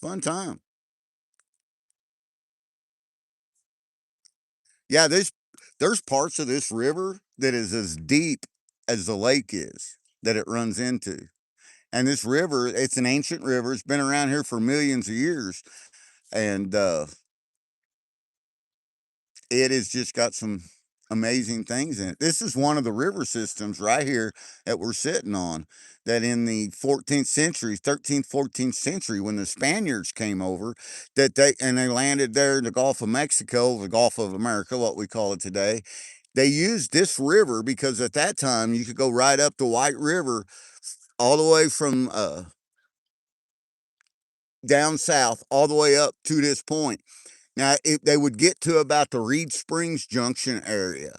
Fun time. Yeah, there's parts of this river that is as deep as the lake is that it runs into. And this river, it's an ancient river. It's been around here for millions of years, and it has just got some amazing things in it. This is one of the river systems right here that we're sitting on. That in the 14th century, 13th, 14th century, when the Spaniards came over, they landed there in the Gulf of Mexico, the Gulf of America, what we call it today. They used this river because at that time you could go right up the White River all the way from down south all the way up to this point. Now, they would get to about the Reed Springs Junction area,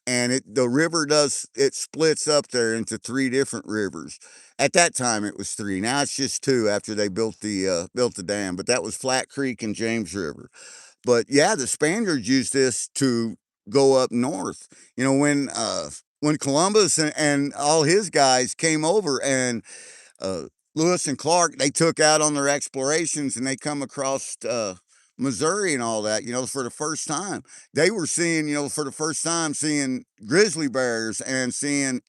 and the river it splits up there into three different rivers. At that time, it was three. Now it's just two after they built the dam. But that was Flat Creek and James River. But yeah, the Spaniards used this to go up north. You know, when Columbus and all his guys came over and uh, Lewis and Clark, they took out on their explorations and they come across Missouri and all that, you know, for the first time. They were seeing, you know, for the first time, seeing grizzly bears and seeing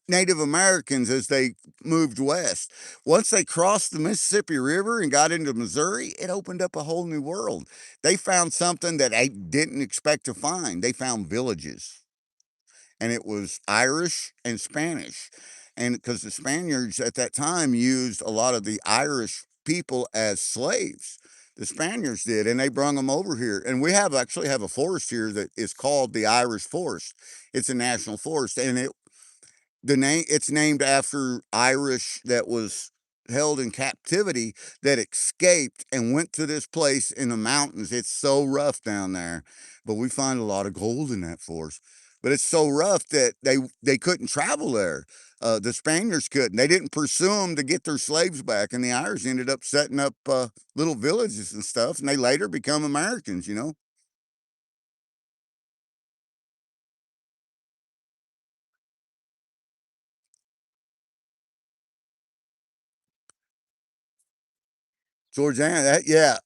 Native Americans as they moved west. Once they crossed the Mississippi River and got into Missouri, it opened up a whole new world. They found something that they didn't expect to find. They found villages, and it was Irish and Spanish. And because the Spaniards at that time used a lot of the Irish people as slaves, the Spaniards did, and they brung them over here. And we actually have a forest here that is called the Irish Forest. It's a national forest, and it's named after Irish that was held in captivity that escaped and went to this place in the mountains. It's so rough down there, but we find a lot of gold in that forest. But it's so rough that they couldn't travel there. The Spaniards couldn't. They didn't pursue them to get their slaves back, and the Irish ended up setting up little villages and stuff. And they later become Americans. You know, Georgiana. Yeah,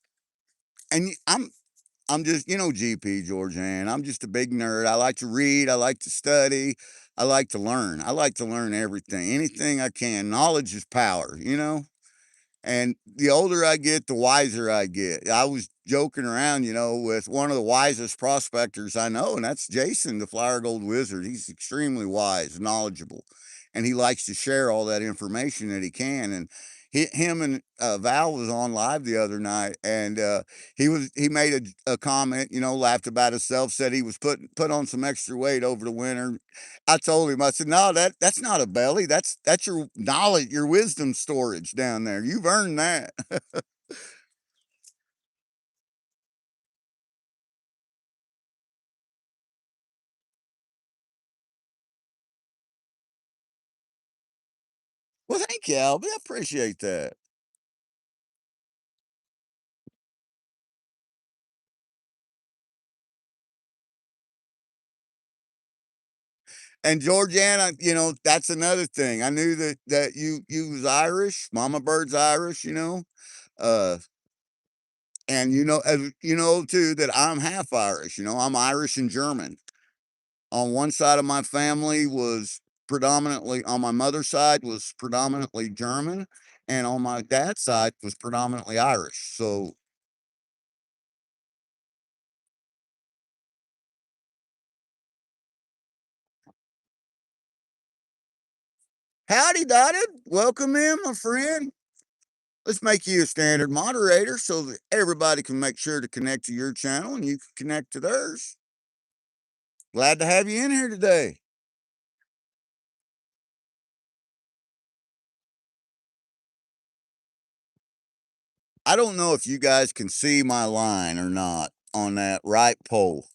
and I'm just, you know, GP, Georgian. I'm just a big nerd. I like to read. I like to study. I like to learn. I like to learn everything, anything I can. Knowledge is power, you know? And the older I get, the wiser I get. I was joking around, with one of the wisest prospectors I know, and that's Jason, the Flower Gold Wizard. He's extremely wise, knowledgeable, and he likes to share all that information that he can. And him and Val was on live the other night, and he made a comment, laughed about himself, said he was put on some extra weight over the winter. I told him, I said, no, that's not a belly. That's your knowledge, your wisdom storage down there. You've earned that. Well, thank you, Albie. I appreciate that. And Georgiana, that's another thing. I knew that you was Irish. Mama Bird's Irish, Uh, and as you know too that I'm half Irish. I'm Irish and German. On one side of my family was predominantly on my mother's side was predominantly German, and on my dad's side was predominantly Irish. So, howdy, Dotted. Welcome in, my friend. Let's make you a standard moderator so that everybody can make sure to connect to your channel and you can connect to theirs. Glad to have you in here today. I don't know if you guys can see my line or not on that right pole.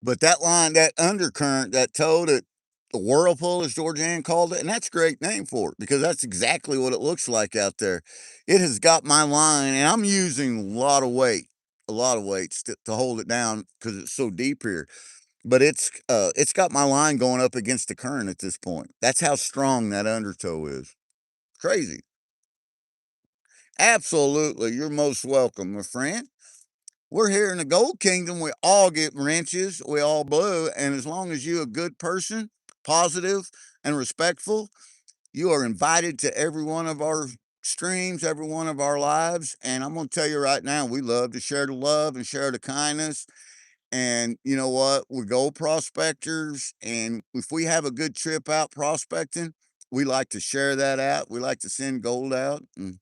But that line, that undercurrent, that tow, that the whirlpool, as Georgianne called it, and that's a great name for it because that's exactly what it looks like out there. It has got my line, and I'm using a lot of weights to hold it down because it's so deep here. But it's got my line going up against the current at this point. That's how strong that undertow is. Crazy. Absolutely. You're most welcome, my friend. We're here in the Gold Kingdom. We all get wrenches. We all blow. And as long as you're a good person, positive and respectful, you are invited to every one of our streams, every one of our lives. And I'm going to tell you right now, we love to share the love and share the kindness. And you know what? We're gold prospectors. And if we have a good trip out prospecting, we like to share that out. We like to send gold out. And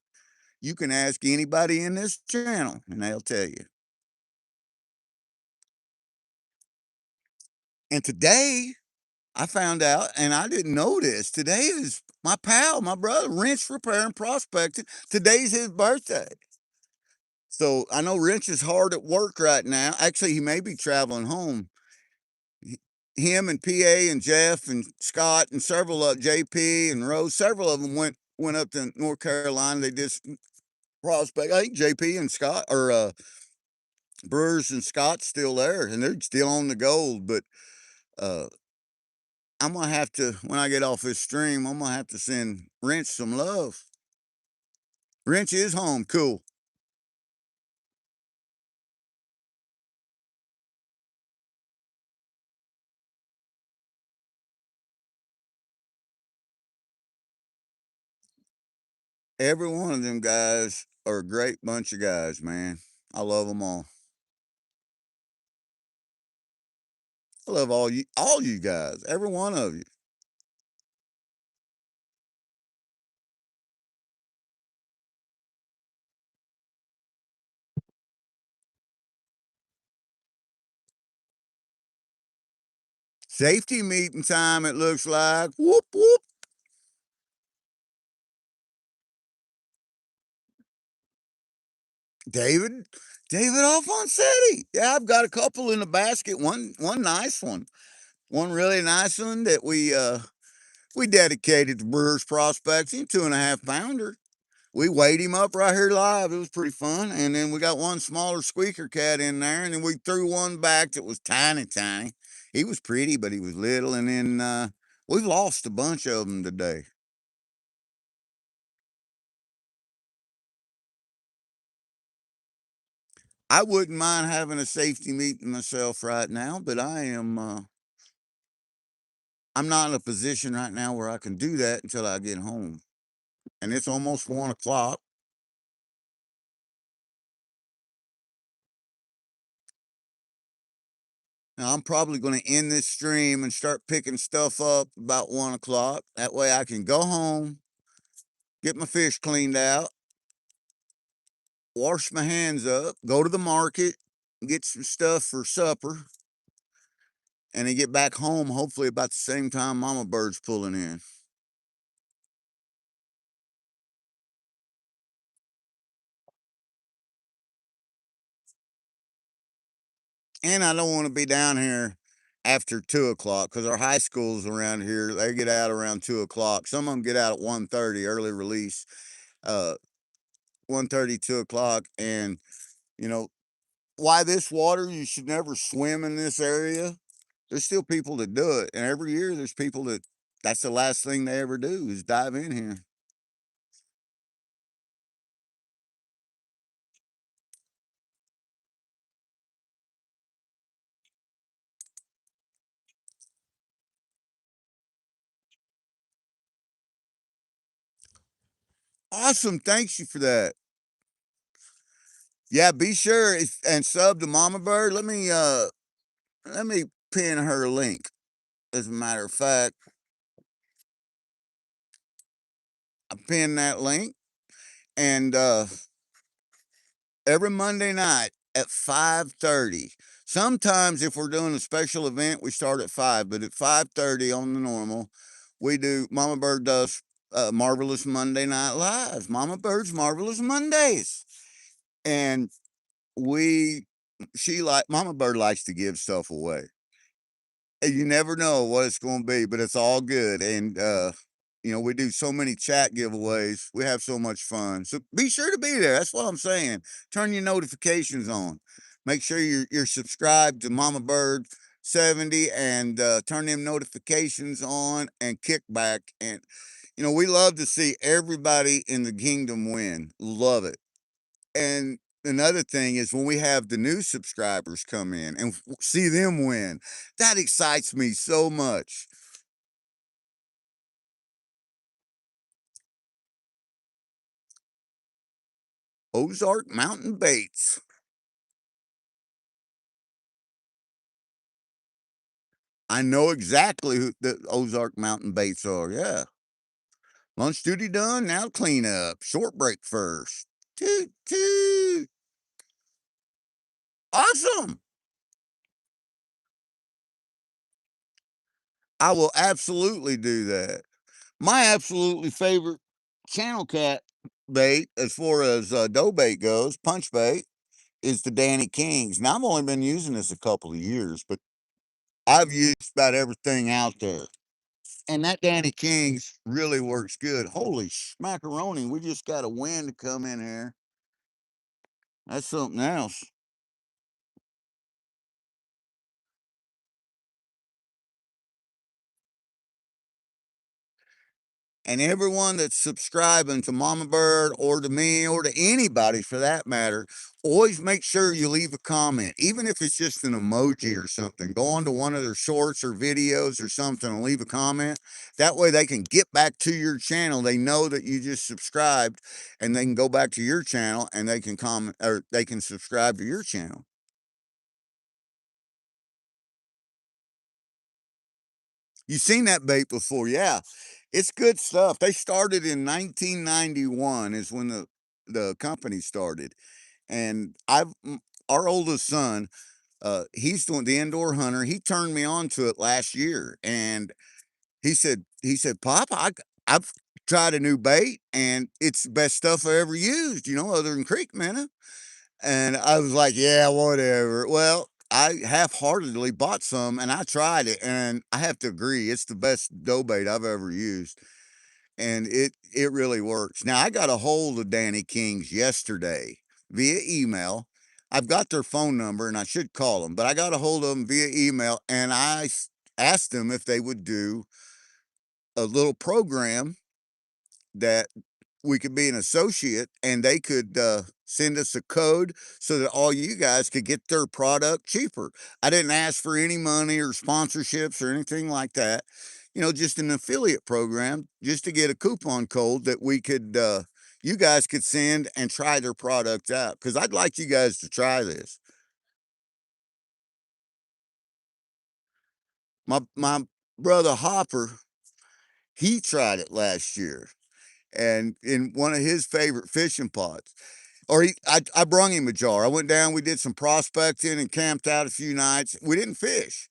you can ask anybody in this channel, and they'll tell you. And today, I found out, and I didn't know this. Today is my pal, my brother, Wrench Repair and Prospecting. Today's his birthday. So I know Wrench is hard at work right now. Actually, he may be traveling home. Him and PA and Jeff and Scott and several of JP and Rose, several of them went up to North Carolina. They just prospect. I think JP and Scott or Brewers and Scott's still there, and they're still on the gold. But uh, I'm gonna have to when I get off this stream. I'm gonna have to send Wrench some love. Wrench is home. Cool. Every one of them guys are a great bunch of guys, man. I love them all. I love all you guys, every one of you. Safety meeting time. It looks like. Whoop whoop. David, David Alfonsetti. Yeah, I've got a couple in the basket. One nice one really nice one that we dedicated to Brewers prospecting. 2.5 pounder. We weighed him up right here live. It was pretty fun. And then we got one smaller squeaker cat in there, and then we threw one back that was tiny, tiny. He was pretty, but he was little. And then we've lost a bunch of them today. I wouldn't mind having a safety meeting myself right now, but I'm not in a position right now where I can do that until I get home. and it's almost 1 o'clock. Now I'm probably going to end this stream and start picking stuff up about 1 o'clock. That way I can go home, get my fish cleaned out, wash my hands up, go to the market, get some stuff for supper, and then get back home hopefully about the same time Mama Bird's pulling in. And I don't want to be down here after 2 o'clock because our high schools around here, they get out around 2 o'clock. Some of them get out at 1:30, early release, 1:30, 2 o'clock. And you know why this water? You should never swim in this area. There's still people that do it, and every year there's people that that's the last thing they ever do is dive in here. Awesome, thanks you for that. Yeah, be sure and sub to Mama Bird. Let me pin her link. As a matter of fact, I pinned that link, and every Monday night at 5:30. Sometimes if we're doing a special event, we start at 5, but at 5:30 on the normal, we do Mama Bird does Marvelous Monday Night Live. Mama Bird's Marvelous Mondays. And we she like Mama Bird likes to give stuff away. And you never know what it's going to be, but it's all good. And we do so many chat giveaways. We have so much fun. So be sure to be there. That's what I'm saying. Turn your notifications on. Make sure you're subscribed to Mama Bird 70 and turn them notifications on and kick back. And we love to see everybody in the kingdom win. Love it. And another thing is when we have the new subscribers come in and see them win, that excites me so much. Ozark Mountain Baits. I know exactly who the Ozark Mountain Baits are. Yeah. Lunch duty done. Now clean up. Short break first. Toot toot. Awesome. I will absolutely do that. My absolutely favorite channel cat bait, as far as dough bait goes, punch bait, is the Danny Kings. Now I've only been using this a couple of years, but I've used about everything out there. And that Danny Kings really works good. Holy macaroni, we just got a wind to come in here. That's something else. And everyone that's subscribing to Mama Bird or to me or to anybody for that matter, always make sure you leave a comment, even if it's just an emoji or something. Go on to one of their shorts or videos or something and leave a comment. That way they can get back to your channel. They know that you just subscribed and they can go back to your channel and they can comment or they can subscribe to your channel. You've seen that bait before, yeah. It's good stuff. They started in 1991 is when the company started. And our oldest son, he's doing the indoor hunter. He turned me on to it last year, and he said, "Pop, I've tried a new bait, and it's the best stuff I ever used. Other than creek minnow." And I was like, "Yeah, whatever." Well, I half-heartedly bought some, and I tried it, and I have to agree, it's the best dough bait I've ever used, and it really works. Now, I got a hold of Danny King's yesterday via email. I've got their phone number, and I should call them, but I got a hold of them via email, and asked them if they would do a little program that we could be an associate and they could send us a code so that all you guys could get their product cheaper. I didn't ask for any money or sponsorships or anything like that. just an affiliate program just to get a coupon code that we could, you guys could send and try their product out. Cause I'd like you guys to try this. My brother Hopper, he tried it last year and in one of his favorite fishing pots. Or I brung him a jar. I went down, we did some prospecting and camped out a few nights. We didn't fish.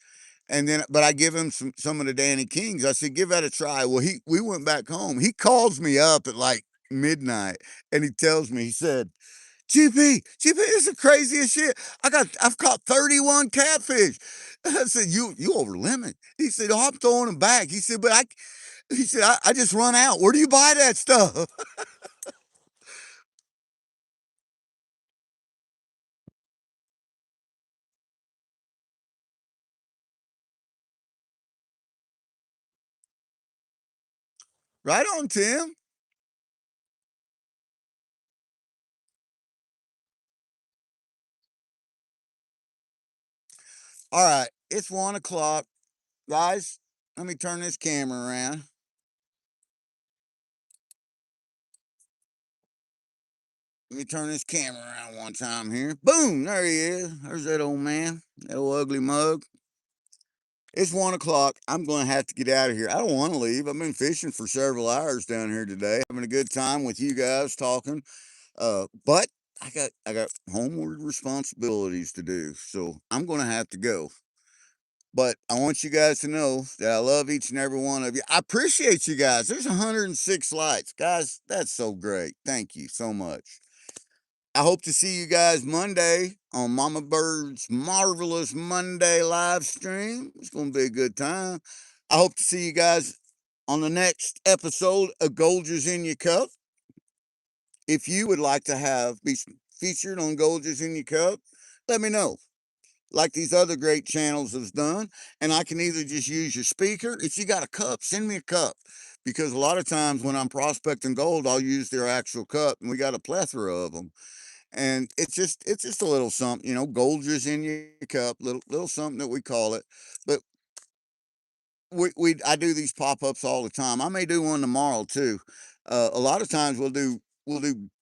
And then, but I give him some of the Danny Kings. I said, give that a try. Well, we went back home. He calls me up at like midnight and he tells me, he said, GP, this is the craziest shit. I've caught 31 catfish. I said, you over limit. He said, oh, I'm throwing them back. He said, I just run out. Where do you buy that stuff? Right on, Tim. All right, it's 1 o'clock. Guys, let me turn this camera around. Let me turn this camera around one time here. Boom, there he is. There's that old man, that old ugly mug. It's 1 o'clock. I'm going to have to get out of here. I don't want to leave. I've been fishing for several hours down here today, having a good time with you guys talking. But I got homeward responsibilities to do, so I'm going to have to go. But I want you guys to know that I love each and every one of you. I appreciate you guys. There's 106 likes, guys. That's so great. Thank you so much. I hope to see you guys Monday on Mama Bird's Marvelous Monday live stream. It's going to be a good time. I hope to see you guys on the next episode of Golders in Your Cup. If you would like to be featured on Golders in Your Cup, let me know. Like these other great channels has done, and I can either just use your speaker. If you got a cup, send me a cup. Because a lot of times when I'm prospecting gold, I'll use their actual cup, and we got a plethora of them. And it's just a little something, Golders in your cup, little something that we call it. But I do these pop-ups all the time. I may do one tomorrow too. A lot of times we'll do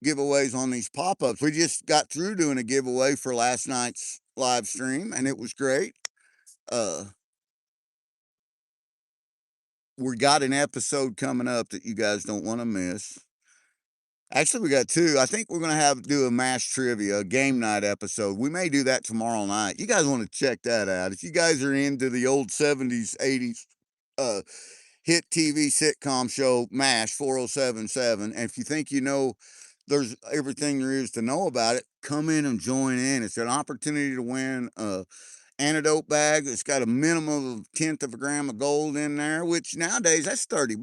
giveaways on these pop-ups. We just got through doing a giveaway for last night's live stream, and it was great. Uh, we got an episode coming up that you guys don't want to miss. Actually, we got two. I think we're gonna do a mash trivia, a game night episode. We may do that tomorrow night. You guys want to check that out. If you guys are into the old 70s, 80s uh hit TV sitcom show MASH 4077, and if you think there's everything there is to know about it, come in and join in. It's an opportunity to win antidote bag. It's got a minimum of 1/10 of a gram of gold in there, which nowadays that's $30.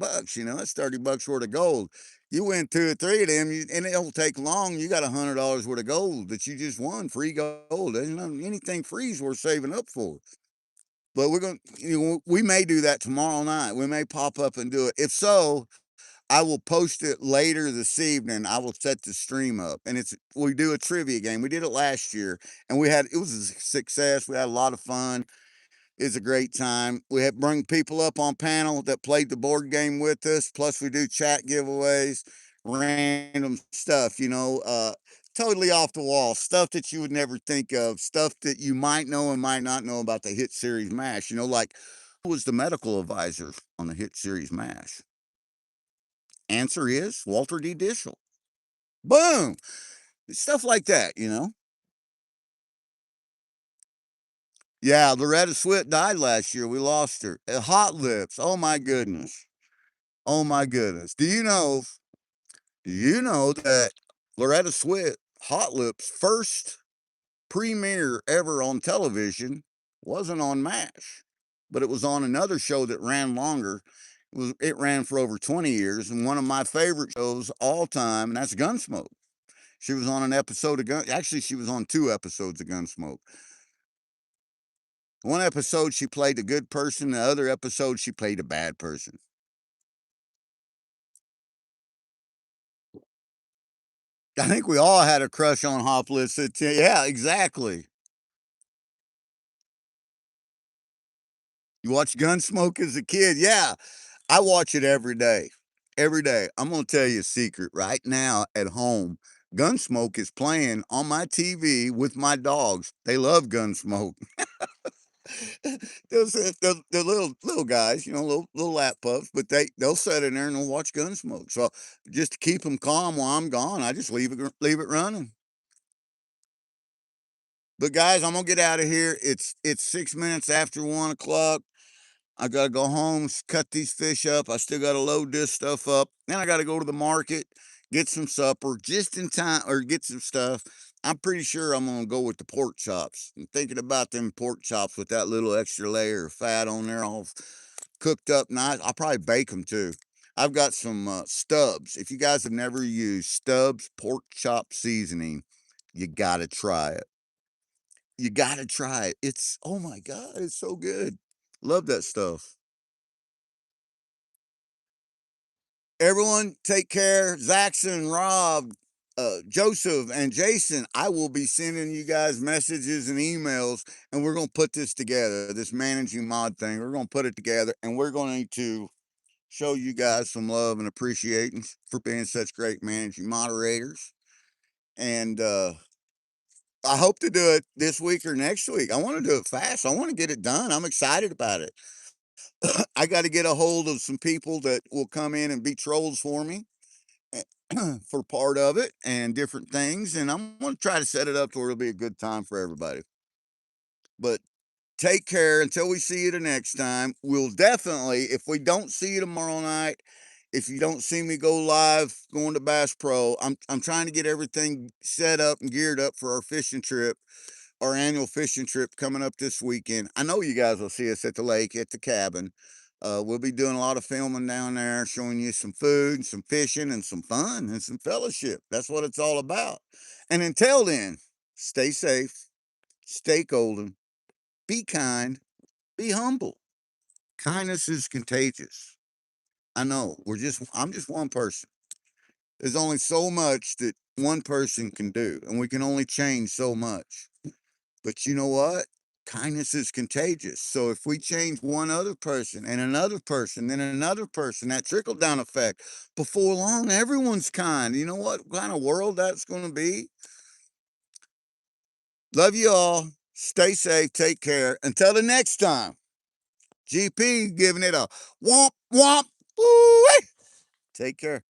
That's $30 worth of gold. You win two or three of them, and it don't take long. You got $100 worth of gold that you just won, free gold. There's not anything free is worth saving up for. But we may do that tomorrow night. We may pop up and do it. If so, I will post it later this evening. I will set the stream up, and we do a trivia game. We did it last year, and it was a success. We had a lot of fun. It's a great time. We have bring people up on panel that played the board game with us. Plus, we do chat giveaways, random stuff. Totally off the wall stuff that you would never think of. Stuff that you might know and might not know about the hit series MASH. Like who was the medical advisor on the hit series MASH? Answer is Walter D. Dishel. Boom. Stuff like that. Yeah, Loretta Swit died last year. We lost her. Hot Lips. Oh my goodness. Oh my goodness. Do you know that Loretta Swit, Hot Lips' first premiere ever on television wasn't on MASH, but it was on another show that ran longer. It ran for over 20 years, and one of my favorite shows all time, and that's Gunsmoke. She was on an episode of Actually, she was on two episodes of Gunsmoke. One episode she played a good person, the other episode she played a bad person. I think we all had a crush on Hoplitz. Yeah, exactly. You watch Gunsmoke as a kid? Yeah, I watch it every day. Every day. I'm gonna tell you a secret. Right now at home, Gunsmoke is playing on my TV with my dogs. They love Gunsmoke. They're little guys, little lap pups, but they'll sit in there and they'll watch Gunsmoke. So just to keep them calm while I'm gone, I just leave it running. But guys, I'm gonna get out of here. It's 6 minutes after 1 o'clock. I gotta go home, cut these fish up. I still gotta load this stuff up. Then I gotta go to the market, get some supper just in time, or get some stuff. I'm pretty sure I'm gonna go with the pork chops. I'm thinking about them pork chops with that little extra layer of fat on there, all cooked up nice. I'll probably bake them too. I've got some Stubbs. If you guys have never used Stubbs pork chop seasoning, you gotta try it. You gotta try it. It's, oh my God, it's so good. Love that stuff. Everyone, take care. Zaxxon, Rob, Joseph, and Jason, I will be sending you guys messages and emails, and we're going to put this together, this managing mod thing. We're going to put it together, and we're going to show you guys some love and appreciation for being such great managing moderators. And I hope to do it this week or next week. I want to do it fast. I want to get it done. I'm excited about it. I got to get a hold of some people that will come in and be trolls for me for part of it and different things. And I'm going to try to set it up to where it'll be a good time for everybody. But take care until we see you the next time. We'll definitely, if we don't see you tomorrow night, if you don't see me go live going to Bass Pro, I'm trying to get everything set up and geared up for our fishing trip, our annual fishing trip coming up this weekend. I know you guys will see us at the lake, at the cabin. We'll be doing a lot of filming down there, showing you some food, some fishing, and some fun and some fellowship. That's what it's all about. And until then, stay safe, stay golden, be kind, be humble. Kindness is contagious. I know I'm just one person. There's only so much that one person can do, and we can only change so much. But you know what? Kindness is contagious. So if we change one other person and another person, then another person, that trickle down effect, before long, everyone's kind. You know what kind of world that's going to be? Love you all. Stay safe. Take care. Until the next time, GP giving it a womp womp. Woo-wee. Take care.